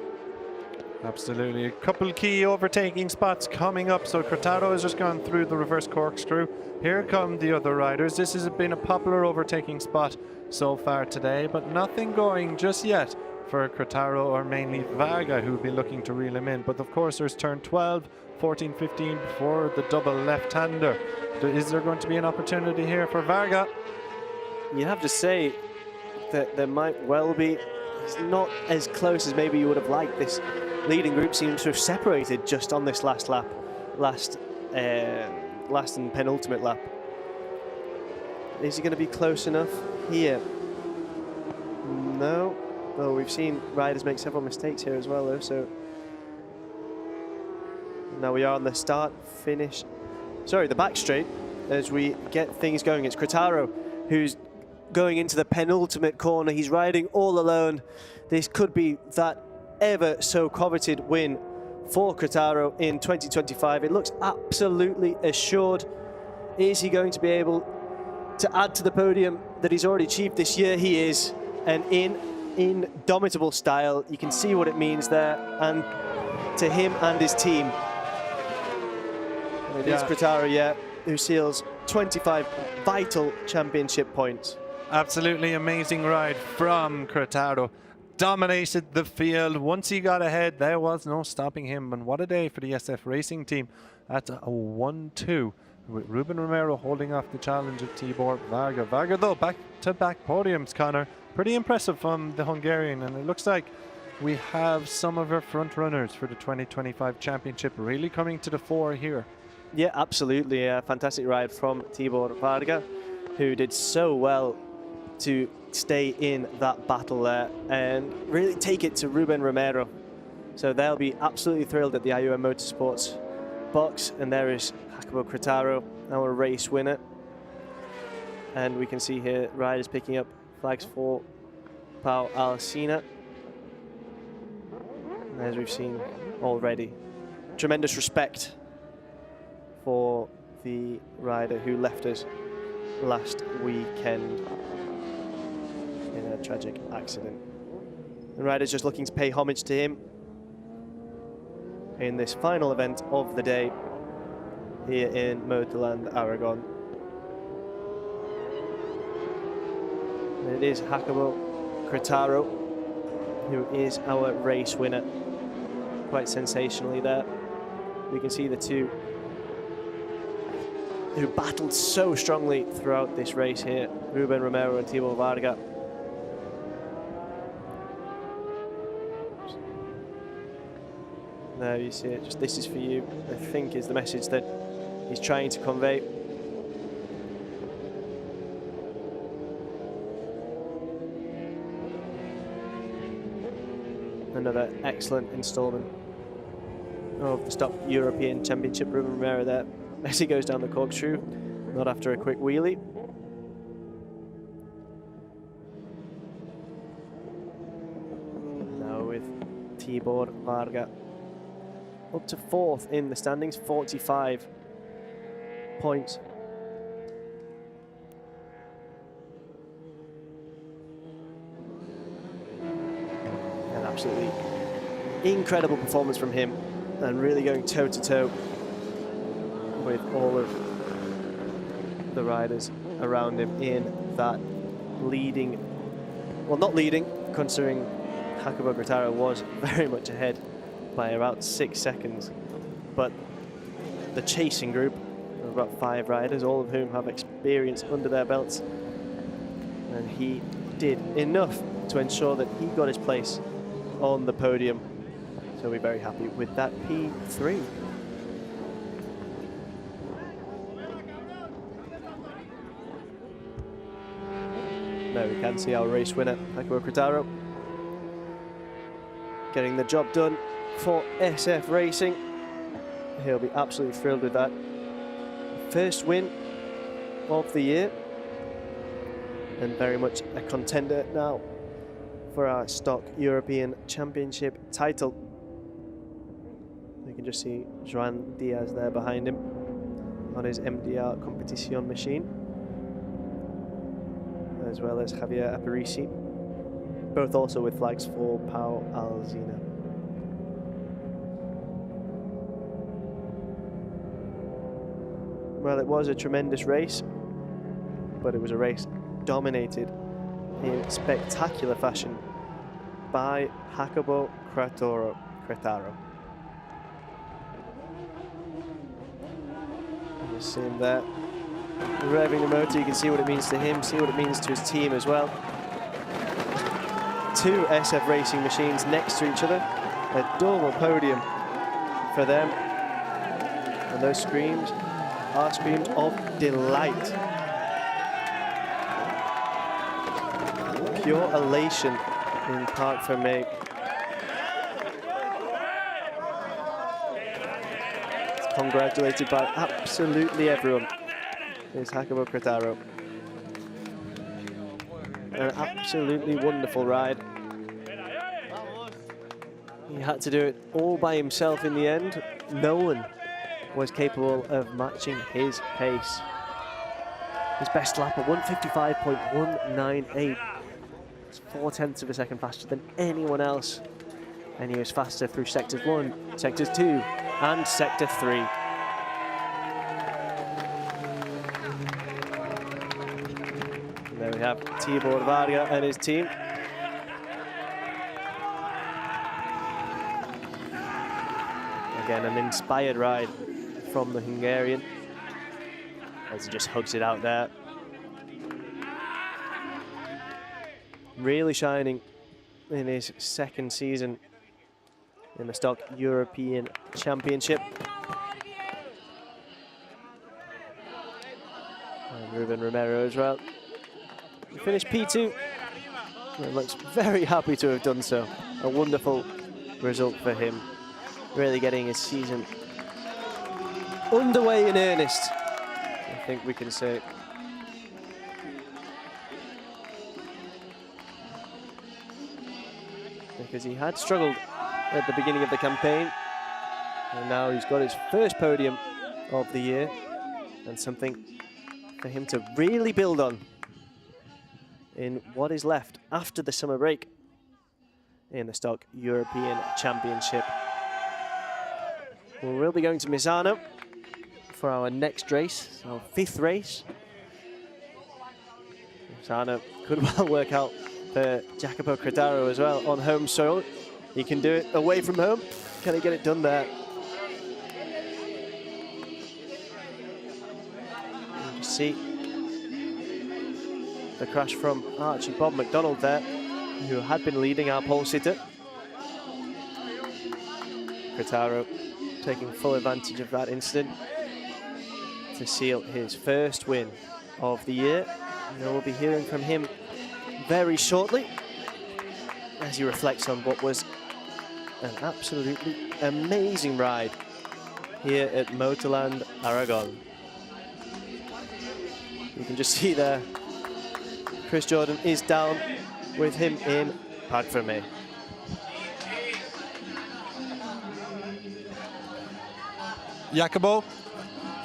Absolutely. A couple key overtaking spots coming up. So Curtado has just gone through the reverse corkscrew. Here come the other riders. This has been a popular overtaking spot so far today, but nothing going just yet for Curtado or mainly Varga, who will be looking to reel him in. But of course, there's turn 12, 14, 15 before the double left-hander. Is there going to be an opportunity here for Varga? You have to say that there might well be. It's not as close as maybe you would have liked. This leading group seems to have separated just on this last lap, last and penultimate lap. Is he going to be close enough here? No. Well, we've seen riders make several mistakes here as well, though. So now we are on the the back straight as we get things going. It's Curtado who's going into the penultimate corner. He's riding all alone. This could be that ever so coveted win for Curtado in 2025. It looks absolutely assured. Is he going to be able to add to the podium that he's already achieved this year? He is, and in indomitable style. You can see what it means there, and to him and his team. And it is Curtado, who seals 25 vital championship points. Absolutely amazing ride from Curtado. Dominated the field. Once he got ahead, there was no stopping him. And what a day for the SF Racing team at a 1-2, with Ruben Romero holding off the challenge of Tibor Varga. Varga, though, back-to-back podiums, Connor. Pretty impressive from the Hungarian, and it looks like we have some of our front runners for the 2025 championship really coming to the fore here. Yeah, absolutely. A fantastic ride from Tibor Varga, who did so well to stay in that battle there and really take it to Ruben Romero. So they'll be absolutely thrilled at the IUM Motorsports box. And there is Jacopo Curtado, our race winner. And we can see here riders picking up flags for Pau Alsina. And as we've seen already, tremendous respect for the rider who left us last weekend in a tragic accident. The rider's just looking to pay homage to him in this final event of the day here in MotorLand Aragón. And it is Jacopo Curtado who is our race winner, quite sensationally there. We can see the two who battled so strongly throughout this race here, Ruben Romero and Tibor Varga. There you see it, just this is for you, I think is the message that he's trying to convey. Another excellent installment of the Stock European Championship. Ruben Romero there as he goes down the corkscrew, not after a quick wheelie. Now with Tibor Varga up to 4th in the standings, 45 points. An absolutely incredible performance from him, and really going toe-to-toe with all of the riders around him in that leading, well, not leading, considering Jacopo Curtado was very much ahead by about 6 seconds, but the chasing group of about 5 riders, all of whom have experience under their belts, and he did enough to ensure that he got his place on the podium. So we're very happy with that P3. There we can see our race winner, Jacopo Curtado, getting the job done for SF Racing. He'll be absolutely thrilled with that. First win of the year, and very much a contender now for our Stock European Championship title. You can just see Joan Diaz there behind him on his MDR competition machine, as well as Javier Aparici, both also with flags for Pau Alsina. Well, it was a tremendous race, but it was a race dominated in spectacular fashion by Jacopo Cretaro. You see him there, revving the motor. You can see what it means to him, see what it means to his team as well. Two SF Racing machines next to each other, a double podium for them, and those screams are screams of delight. Pure elation in Parc Fermé. It's congratulated by absolutely everyone. Here's Jacopo Cretaro. An absolutely wonderful ride. He had to do it all by himself in the end. No one was capable of matching his pace. His best lap at 155.198. It's 0.4 of a second faster than anyone else. And he was faster through sectors 1, sectors 2, and sector 3. And there we have Tibor Varga and his team. Again, an inspired ride from the Hungarian as he just hugs it out there. Really shining in his second season in the Stock European Championship. And Ruben Romero as well. He finished P2 and looks very happy to have done so. A wonderful result for him. Really getting his season underway in earnest, I think we can say. Because he had struggled at the beginning of the campaign, and now he's got his first podium of the year, and something for him to really build on in what is left after the summer break in the Stock European Championship. Well, we'll be going to Misano for our next race, our 5th race. Misano could well work out for Jacopo Cretaro as well on home soil. He can do it away from home. Can he get it done there? You just see the crash from Archie Bob McDonald there, who had been leading our pole sitter. Cretaro taking full advantage of that incident to seal his first win of the year. And we'll be hearing from him very shortly as he reflects on what was an absolutely amazing ride here at MotorLand Aragón. You can just see there, Chris Jordan is down with him in Parc Fermé. Jacopo,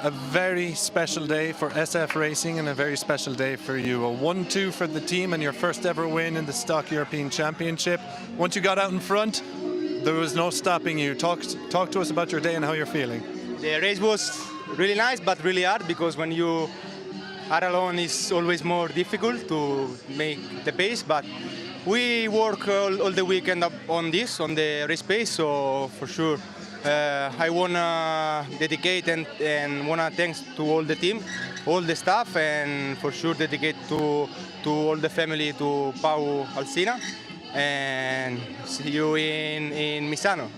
a very special day for SF Racing and a very special day for you. A 1-2 for the team and your first ever win in the Stock European Championship. Once you got out in front, there was no stopping you. Talk to us about your day and how you're feeling. The race was really nice, but really hard, because when you are alone, it's always more difficult to make the pace. But we work all the weekend on the race pace, so for sure. I want to dedicate and want to thanks to all the team, all the staff, and for sure dedicate to all the family, to Pau Alsina, and see you in Misano.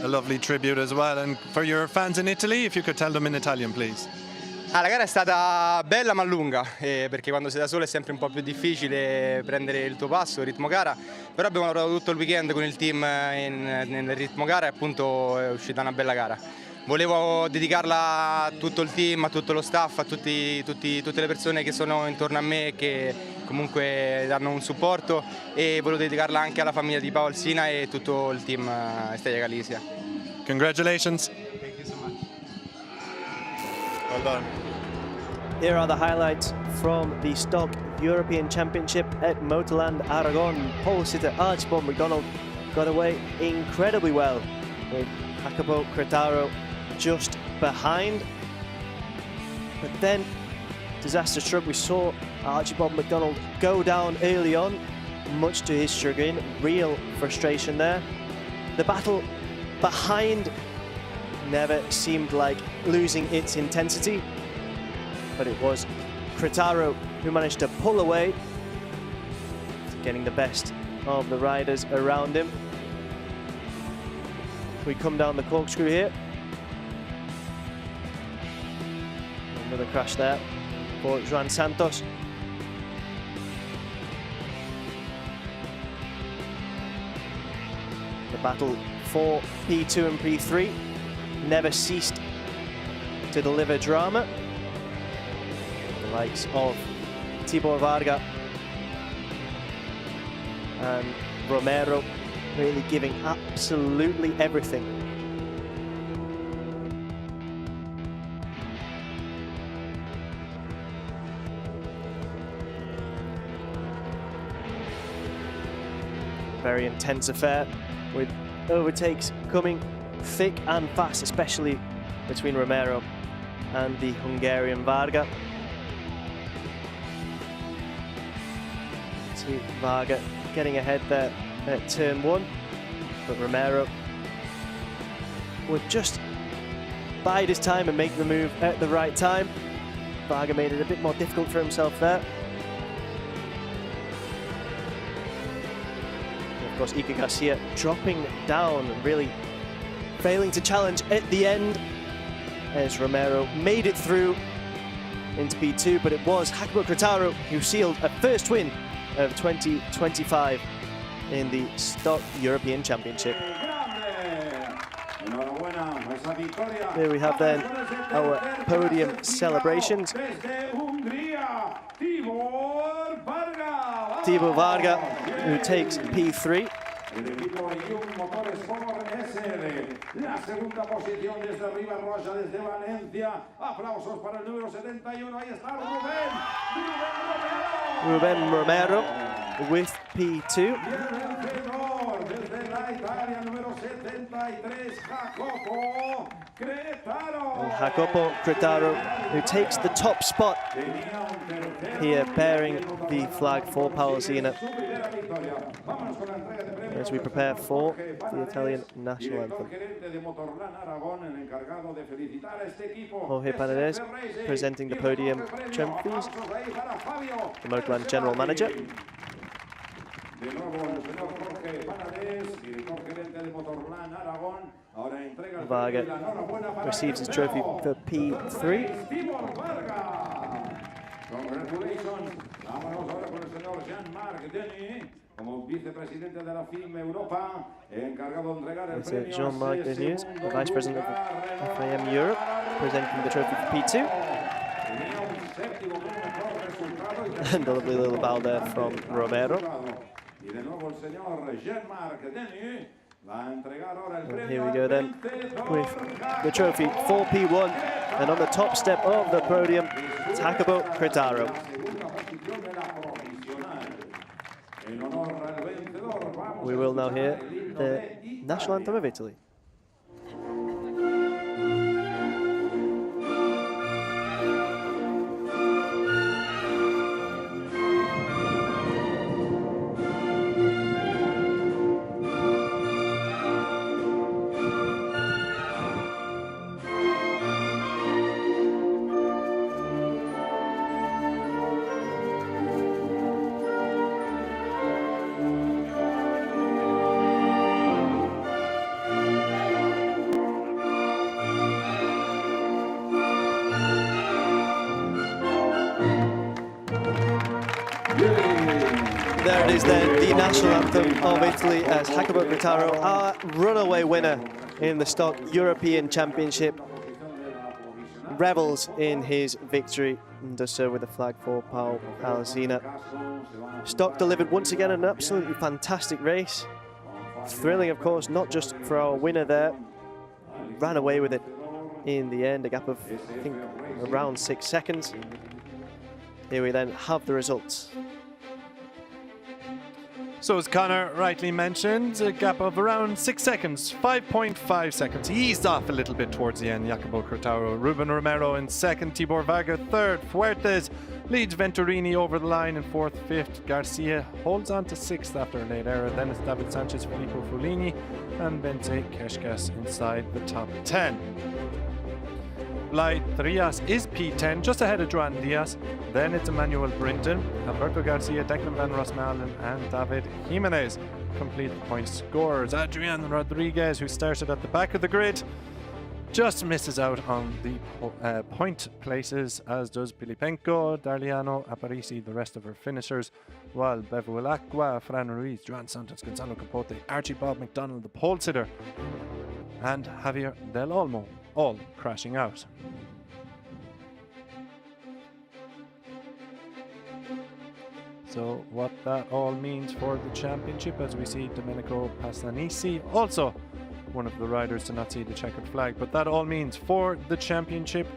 A lovely tribute as well. And for your fans in Italy, if you could tell them in Italian, please. La gara è stata bella ma lunga, perché quando sei da solo è sempre un po' più difficile prendere il tuo passo, il ritmo gara, però abbiamo lavorato tutto il weekend con il team nel ritmo gara e appunto è uscita una bella gara. Volevo dedicarla a tutto il team, a tutto lo staff, a tutte le persone che sono intorno a me e che comunque danno un supporto, e volevo dedicarla anche alla famiglia di Paolo Alsina e tutto il team Estrella Galicia. Congratulations. Well done. Here are the highlights from the Stock European Championship at MotorLand Aragón. Pole sitter Archie Bob McDonald got away incredibly well, with Jacopo Cretaro just behind. But then, disaster struck. We saw Archibald McDonald go down early on, much to his chagrin. Real frustration there. The battle behind never seemed like losing its intensity, but it was Cretaro who managed to pull away, getting the best of the riders around him. We come down the corkscrew here. Another crash there for Joan Santos. The battle for P2 and P3 never ceased to deliver drama. The likes of Tibor Varga and Romero really giving absolutely everything. Very intense affair with overtakes coming thick and fast, especially between Romero and the Hungarian Varga. See Varga getting ahead there at turn 1, but Romero would just bide his time and make the move at the right time. Varga made it a bit more difficult for himself there. Of course, Iker Garcia dropping down and really failing to challenge at the end as Romero made it through into P2, but it was Jacopo Cretaro who sealed a first win of 2025 in the Stock European Championship. Here we have then our podium celebrations. Tibor Varga, who takes P3. La segunda posición desde arriba, Roja desde Valencia. Aplausos para el número 71. Ahí está Ruben Romero with P2. Y el vencedor desde la Italia, número 73, Jacopo Cretaro. And Jacopo Cretaro, who takes the top spot here, bearing the flag for Palestina as we prepare for the Italian national anthem. Jorge Paredes presenting the podium trophies, the MotorLand general manager. Varga receives his trophy for P3. Congratulations. Vámonos ahora con el señor Jean-Marc Denis, como vicepresidente de la FIM Europa, encargado de entregar el premio. Jean-Marc Denis, the vice president of FIM Europe, presenting the trophy for P2. And a lovely little bow there from Romero. And here we go then with the trophy for P1, and on the top step of the podium, Jacopo Cretaro. We will now hear the national anthem of Italy. There it is then, the national anthem of Italy, as Jacopo Cretaro, our runaway winner in the Stock European Championship, revels in his victory and does so with the flag for Paul Alsina. Stock delivered once again an absolutely fantastic race. Thrilling, of course, not just for our winner there. Ran away with it in the end, a gap of, I think, around 6 seconds. Here we then have the results. So as Connor rightly mentioned, a gap of around 6 seconds, 5.5 seconds. He eased off a little bit towards the end, Jacopo Cortaro. Ruben Romero in second, Tibor Varga third, Fuertes leads Venturini over the line in fourth, fifth. Garcia holds on to sixth after a late error. Then it's David Sanchez, Filippo Follini and Bente Keshkas inside the top 10. Blai Trias is P10, just ahead of Joan Diaz. Then it's Emmanuel Brinton, Alberto Garcia, Declan Van Rosmalen and David Jimenez complete the point scorers. Adrian Rodriguez, who started at the back of the grid, just misses out on the point places, as does Pilipenko, Darliano, Aparici, the rest of her finishers, while Bevuelacqua, Fran Ruiz, Joan Santos, Gonzalo Capote, Archie Bob McDonald, the pole sitter, and Javier Del Olmo, all crashing out. So what that all means for the championship, as we see Domenico Passanisi, also one of the riders to not see the checkered flag, but that all means for the championship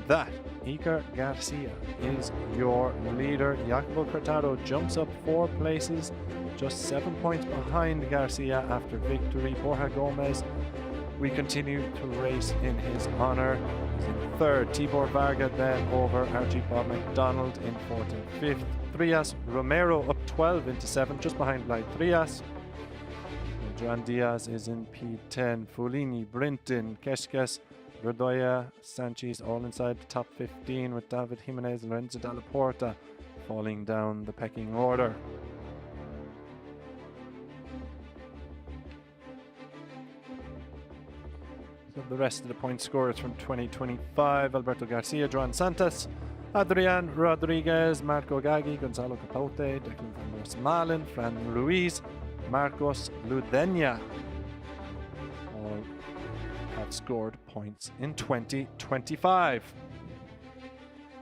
that Iker Garcia is your leader. Jacopo Cortado jumps up 4 places, just 7 points behind Garcia after victory. Borja Gomez, we continue to race in his honour. He's in third. Tibor Varga then over Archie Bob McDonald in fourth and fifth. Trias Romero up 12 into 7th, just behind Blai Trias. Joan Diaz is in P10. Follini, Brinton, Keshkas, Verdoya, Sanchez all inside the top 15, with David Jimenez, Lorenzo Dalla Porta falling down the pecking order. So the rest of the point scorers from 2025: Alberto Garcia, Joan Santos, Adrian Rodriguez, Marco Gaggi, Gonzalo Capote, Declan Van Rosmalen, Fran Ruiz, Marcos Ludenia all have scored points in 2025.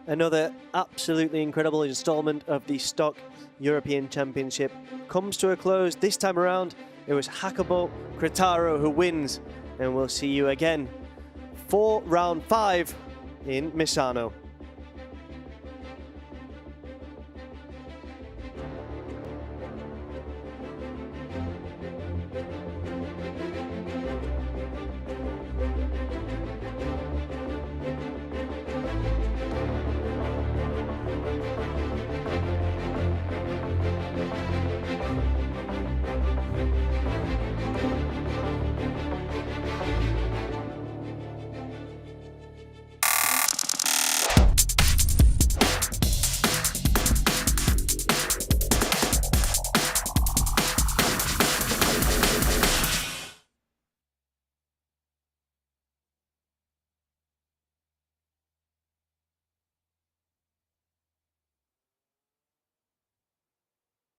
Another absolutely incredible installment of the Stock European Championship comes to a close. This time around, it was Jacopo Cortaro who wins, and we'll see you again for round 5 in Misano.